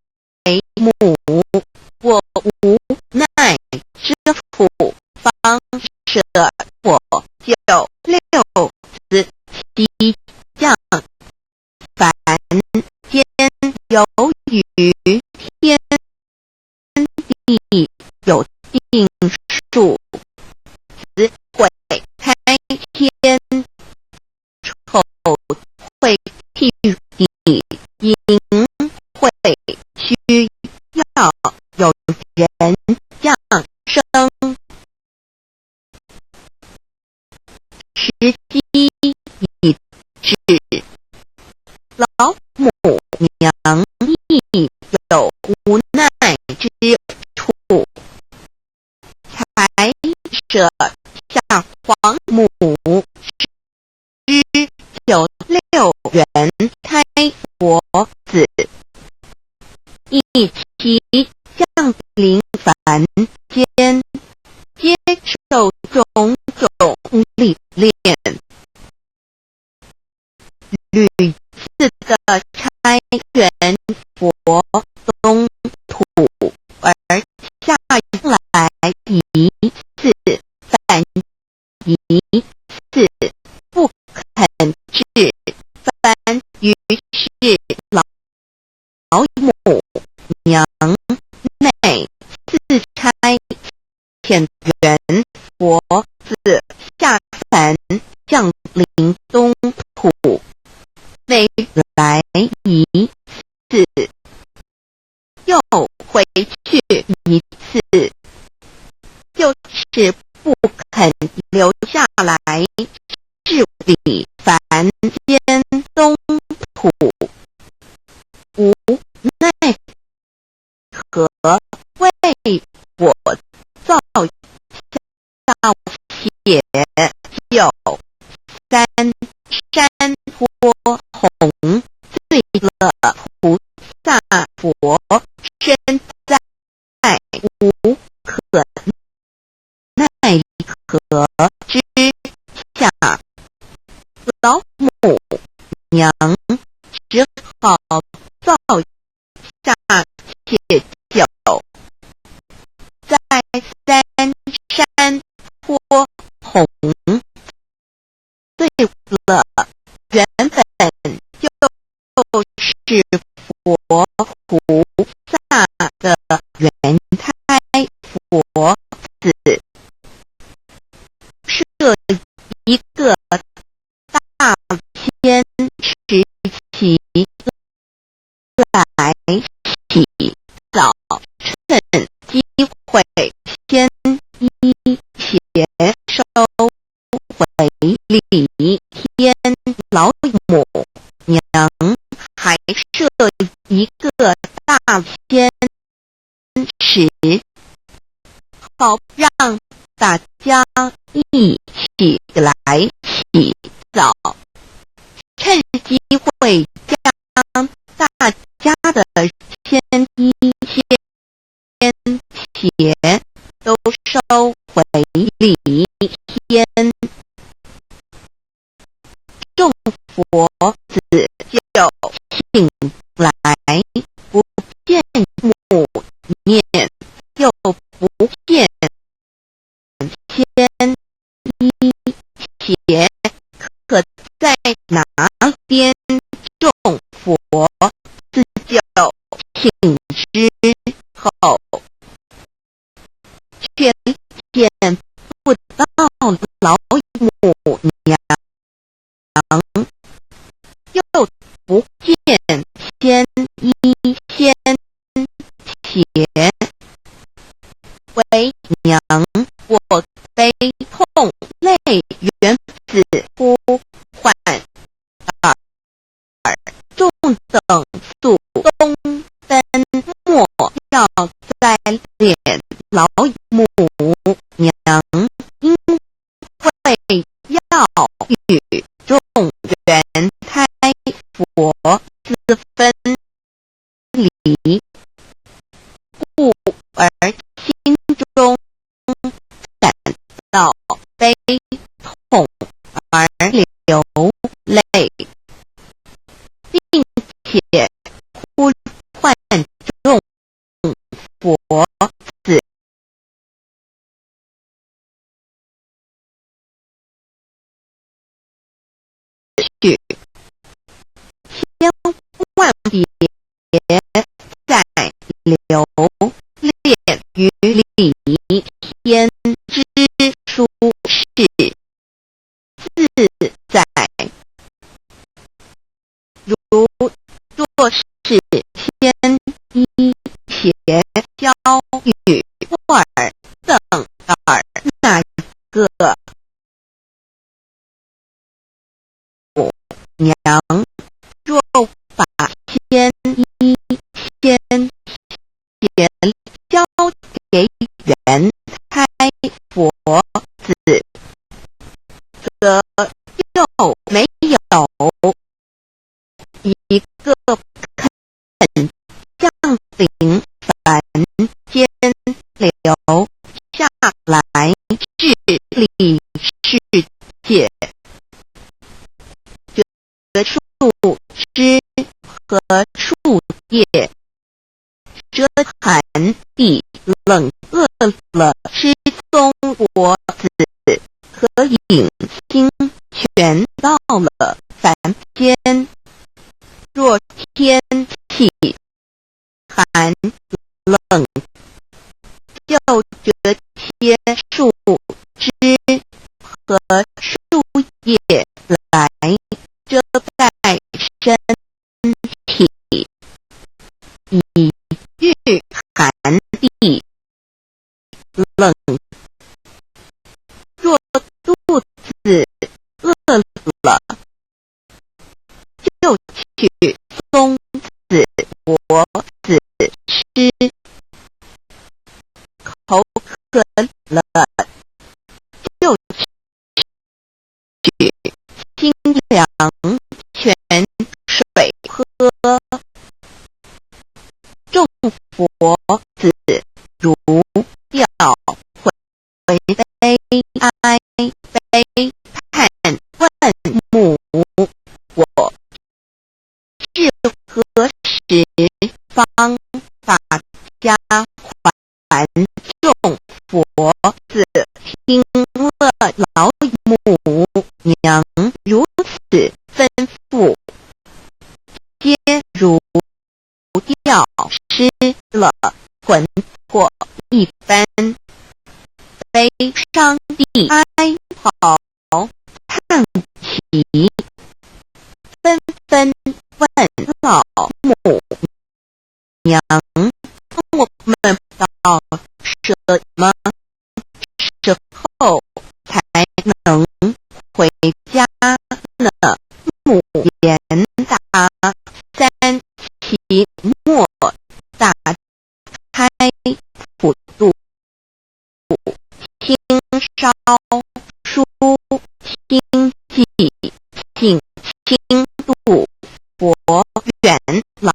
母，我无奈之苦，方舍我就6子其将，凡间有与天地有定数，子毁开天，丑会替地，寅会需要有人降生，时机已至，老母娘亦有无奈之处，才舍下皇母之96人胎佛子，一其降临凡间，接受种种历练，屡次的差遣佛东土，而下来一次返疑似不肯治，番于是老母娘内自差遣元佛子下凡降临东土，未来一次，又回去一次，就是不肯留下来治理凡间东土，无奈何为我造下且有三山坡红罪了菩萨佛身在无可奈何之下，老母娘只好造下且酒，在三山坡红对了原本就是佛菩萨的原胎佛子，设一个大天池其来洗澡，趁机会先一且收回礼，天老母娘还设一个大天池，好让大家一起来洗澡，趁机会将大家的先衣先鞋都收回礼，天众佛子就醒来，不见母面，又不见先衣鞋，可在哪边众佛自就醒之后，却见不到老母娘，又不见先衣先鞋，为娘我悲痛泪缘子呼唤耳，众等速东登莫要再敛老母娘，因为要与众原胎佛自分离，故而心中感到悲痛而流泪，并且呼唤众佛子去，千万别再留恋于礼天之殊事，自在。如若是先衣鞋交与尔等耳，那个娘若把先衣先鞋交给原胎佛子，则又没有一个肯降临凡间留下来治理世界，何处知何处业，遮寒地冷饿了失踪佛子，和影星全到了凡间。若天气寒冷，就这些树枝和树叶来遮盖身体，以御寒地冷。若肚子饿了，就去松子、果子吃；口渴了，就去清凉泉水喝。众佛子如调回悲哀悲叹问母，我是何时方法家还众佛子听了老母娘如此吩咐，皆如掉失了魂魄一般，悲伤地哀嚎叹息，纷纷问老母娘：我们到什么时候才能回家呢？母言答：三期末打开普渡，轻烧书清寂，请轻度佛缘。老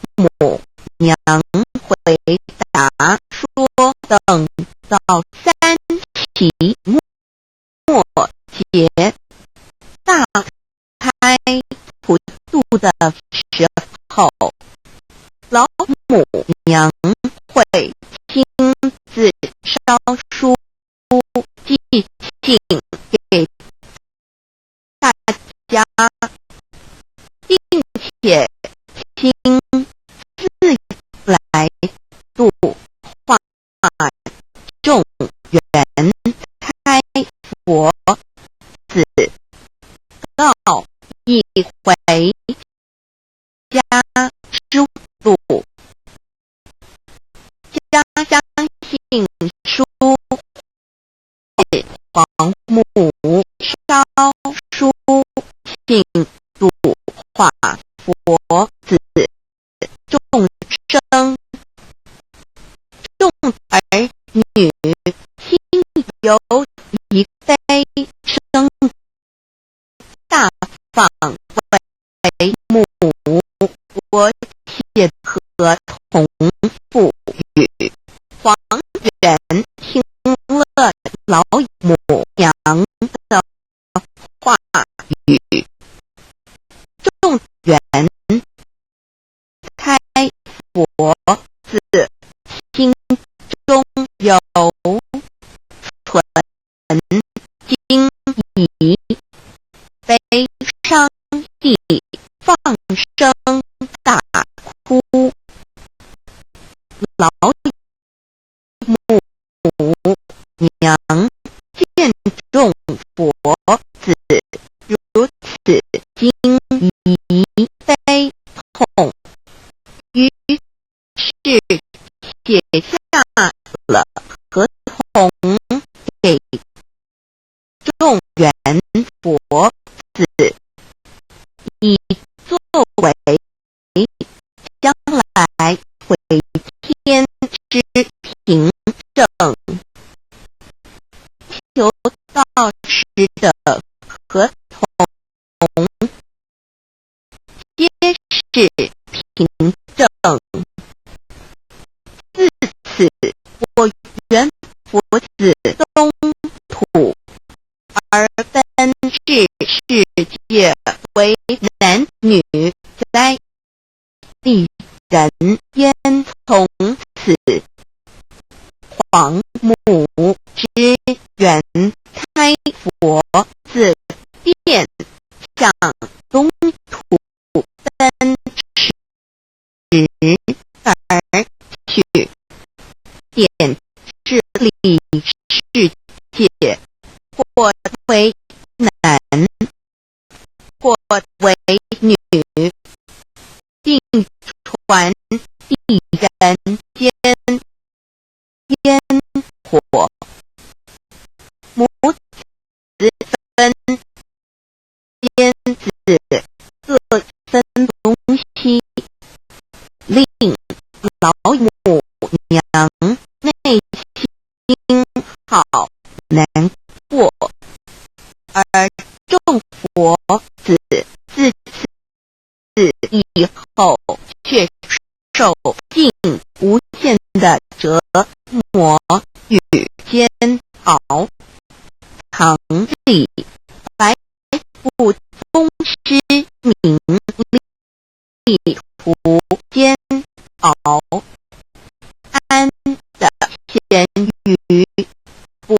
母娘回答说：等到三期末节大开普渡的时候，老母娘会亲自烧书祭请给大家，并且亲自来度化众缘，开佛子告一回家书度。家家信书皇母烧书庆度化佛子众生，众儿女亲由一非生大放为母，我且合同父语。黄元听了老母娘的话语，众缘开佛子心中有纯惊疑，悲伤地放声大哭。老母娘见众佛子如此惊疑悲痛，于是写下了合同给众缘佛子，以作为将来回天之凭证。求到时的合同皆是凭证。自此，我缘佛子东土而分至世界为男女灾，地人焉从此黄母之缘开开佛自便向东土奔驰而去，点治理世界，或为男，或为女，并传地人间烟火，母子分烟子各分东西，令老母娘内心好难过，而众佛子自此以后却受尽无限的折磨与煎熬。唐李白不宗师名利图煎熬，安的咸鱼不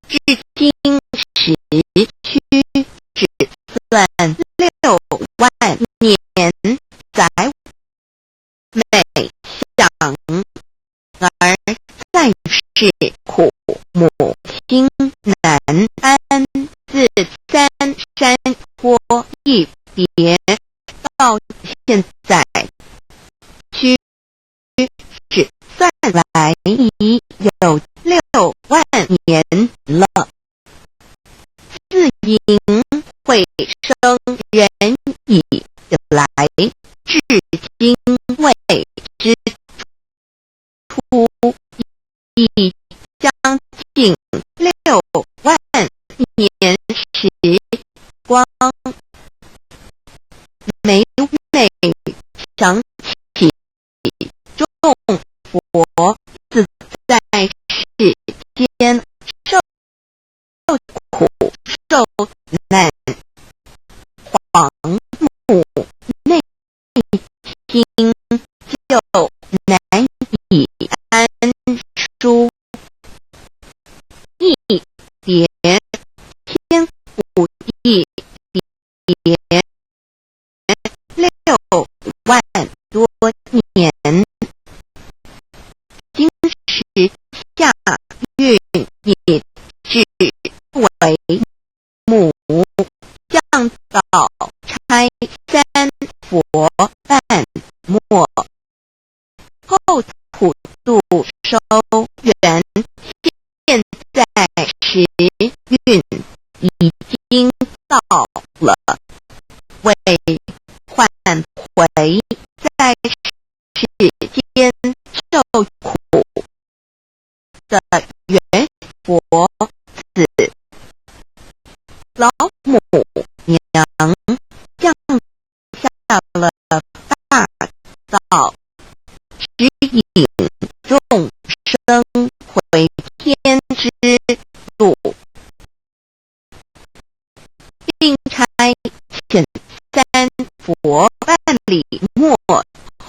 至今时区只算6万年载美享，而在是苦母心难安，自三山坡一别到现在，屈指算来已有6万年了。自因会生人以来，至今未知出已将近6万年时光。每每想起众佛子在世间受苦受难，黄母内心就难以安舒，一别千古一别6万多年，今时下孕以至为母，降到差三佛半末，后普度收圆，现在时运已经到了，为换回在世间受苦的原佛子。老母娘降下了大道，指引众生回天之路，并差遣三佛办理末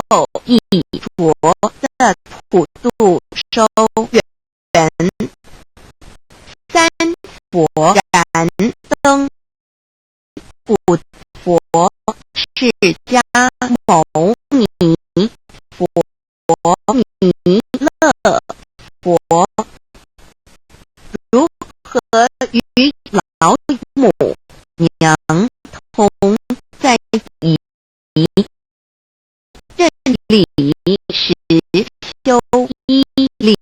后一佛的普度收圆。三佛燃灯普佛释迦牟尼佛弥勒佛，如何与老母娘同在一认理时修依理，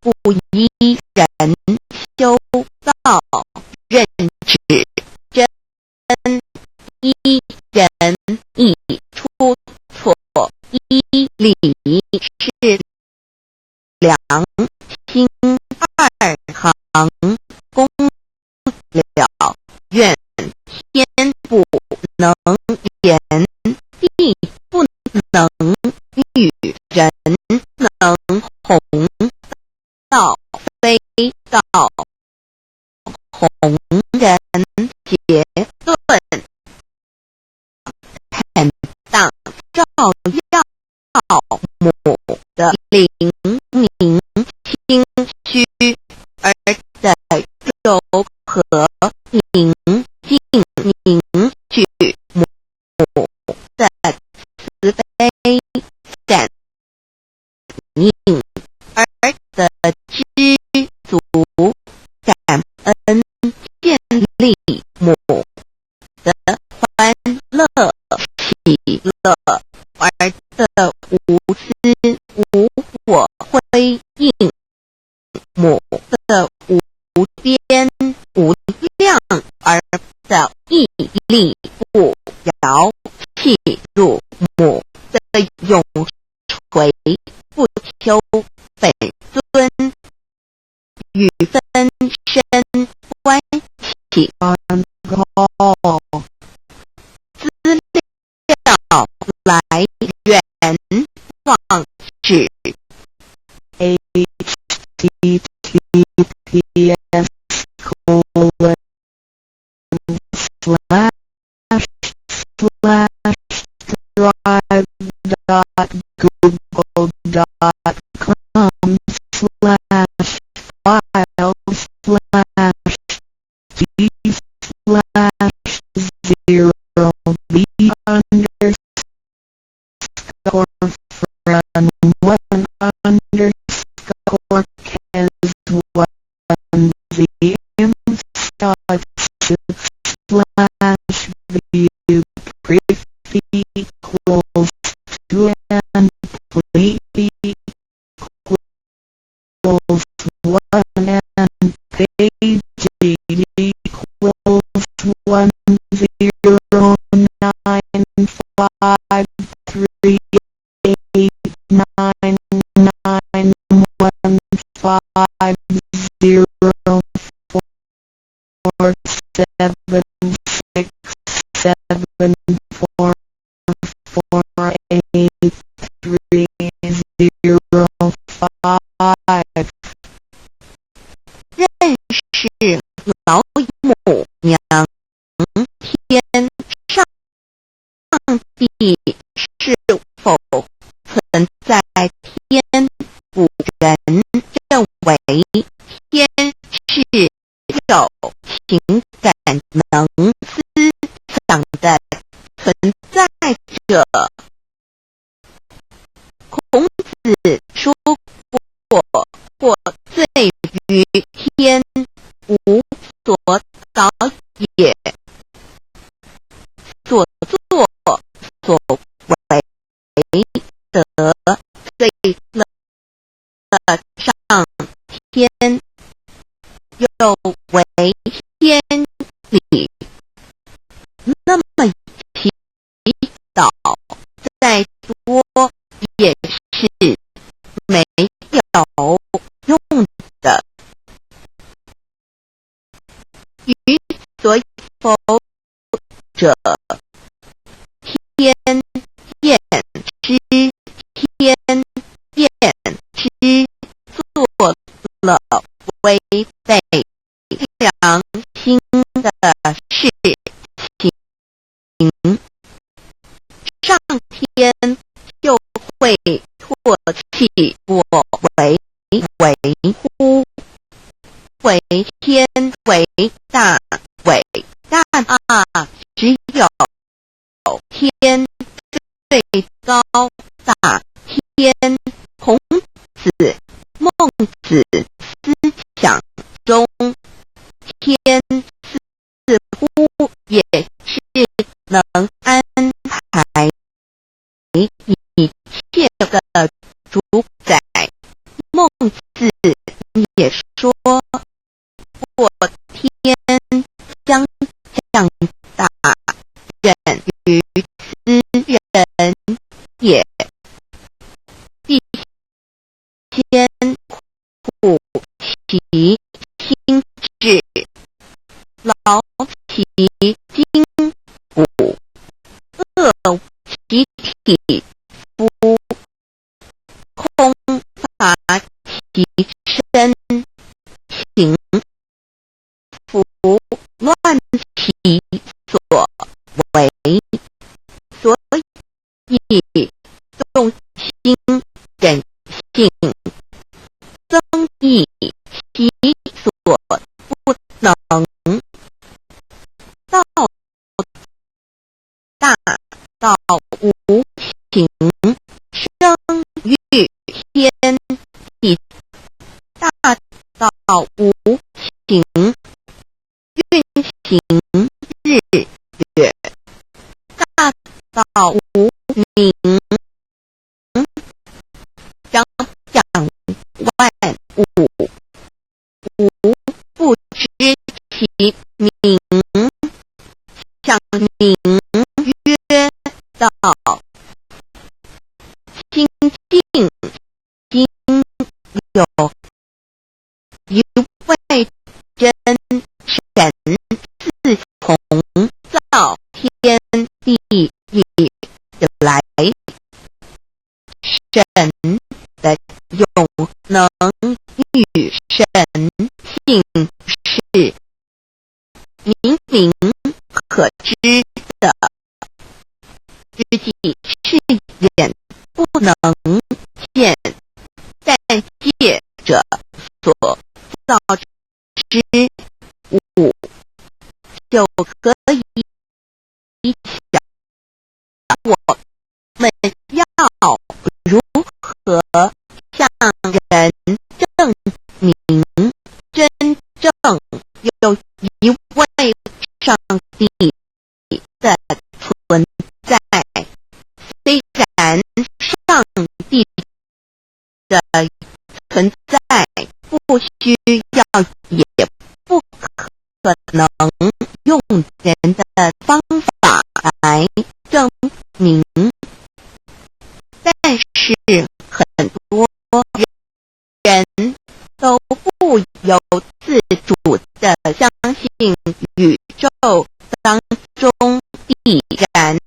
不依人修道，认指真依人亦出错，依理是良心二行功了，愿天不能言，地不能与人能弘道，非道弘人结论，坦荡照耀母的灵明心虚，而有和宁静凝聚母的慈悲感应，而得知足感恩建立母的欢乐喜乐，而得无私无我辉映母的无边无量，而的屹立不摇弃入母的永垂不朽本尊，与分身关系资料来源网址 view briefly equals to and completely equals 1 and page equals 1538915530747458305. 认识老母娘天上帝是否存在？天古人认为天是有情感能思想的存在者。孔子说过，或罪于天，无所导也，所作所为得罪了上天，有违天理。那么祈祷再多也是没有用的。于所否者，天厌之，天厌之，做了违背良心的事情，上天就会唾弃我为乎？为天为大，伟大啊！只有天最高大，天孔子、孟子思想中，天似乎也是能安排一切的主宰。孟子也说，我天将降大，忍于斯人也，必先苦其心志，劳其筋骨，饿其体肤，空乏其身，情服乱其所为，所以动心忍性，增益其所不无情运行日月，大道无名，张扬万物，吾不知其名，象名曰道。清净经有一位真神，自从造天地以来，神的永能与神性是明明可知的，知己是眼不能见，但借者所造之物，就可以想我们要如何向人证明真正有一位上帝的存在。虽然上帝的存在不需要也不可能用人的方法来证明，但是很多人都不由自主地相信宇宙当中必然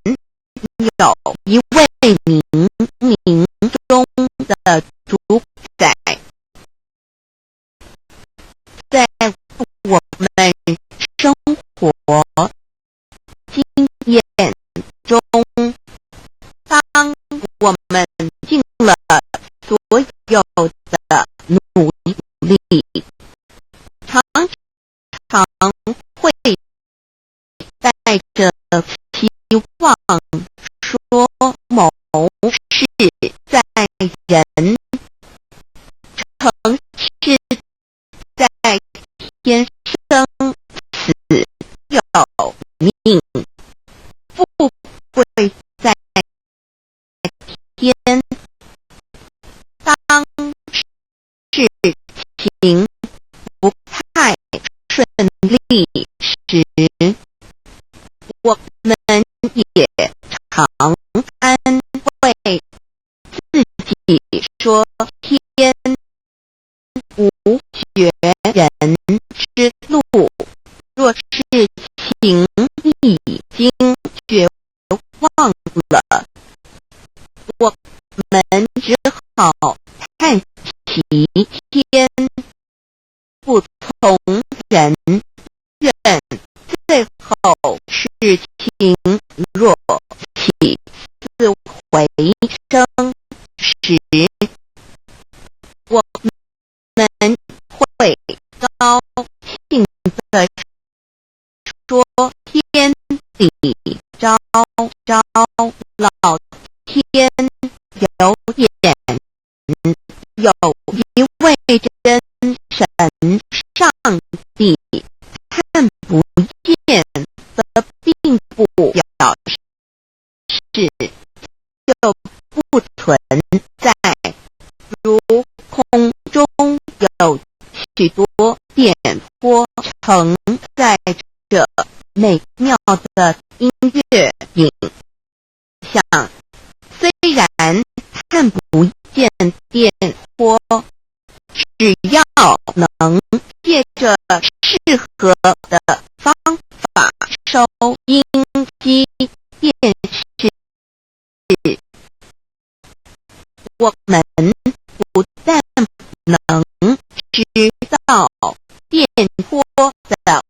有一位冥冥中的主宰，在我们生活经验中，当我们尽了所有的努力，常常会带着期望说某事在人，成事在天生死有命，富贵在天。当事情不太顺利时，我们也常安慰自己说天无绝人之路，若事情已经绝望了，我们只好叹其天不从人愿，最后事情若起死回生时，我们会高兴地说天理昭昭，老天有眼，有一位真神上帝看不见的，并不表示就不存在，如空中有许多电波承载着美妙的音乐影像，虽然看不见电波，只要能借着适合的方法收音机、电视，我们不但能知道电波的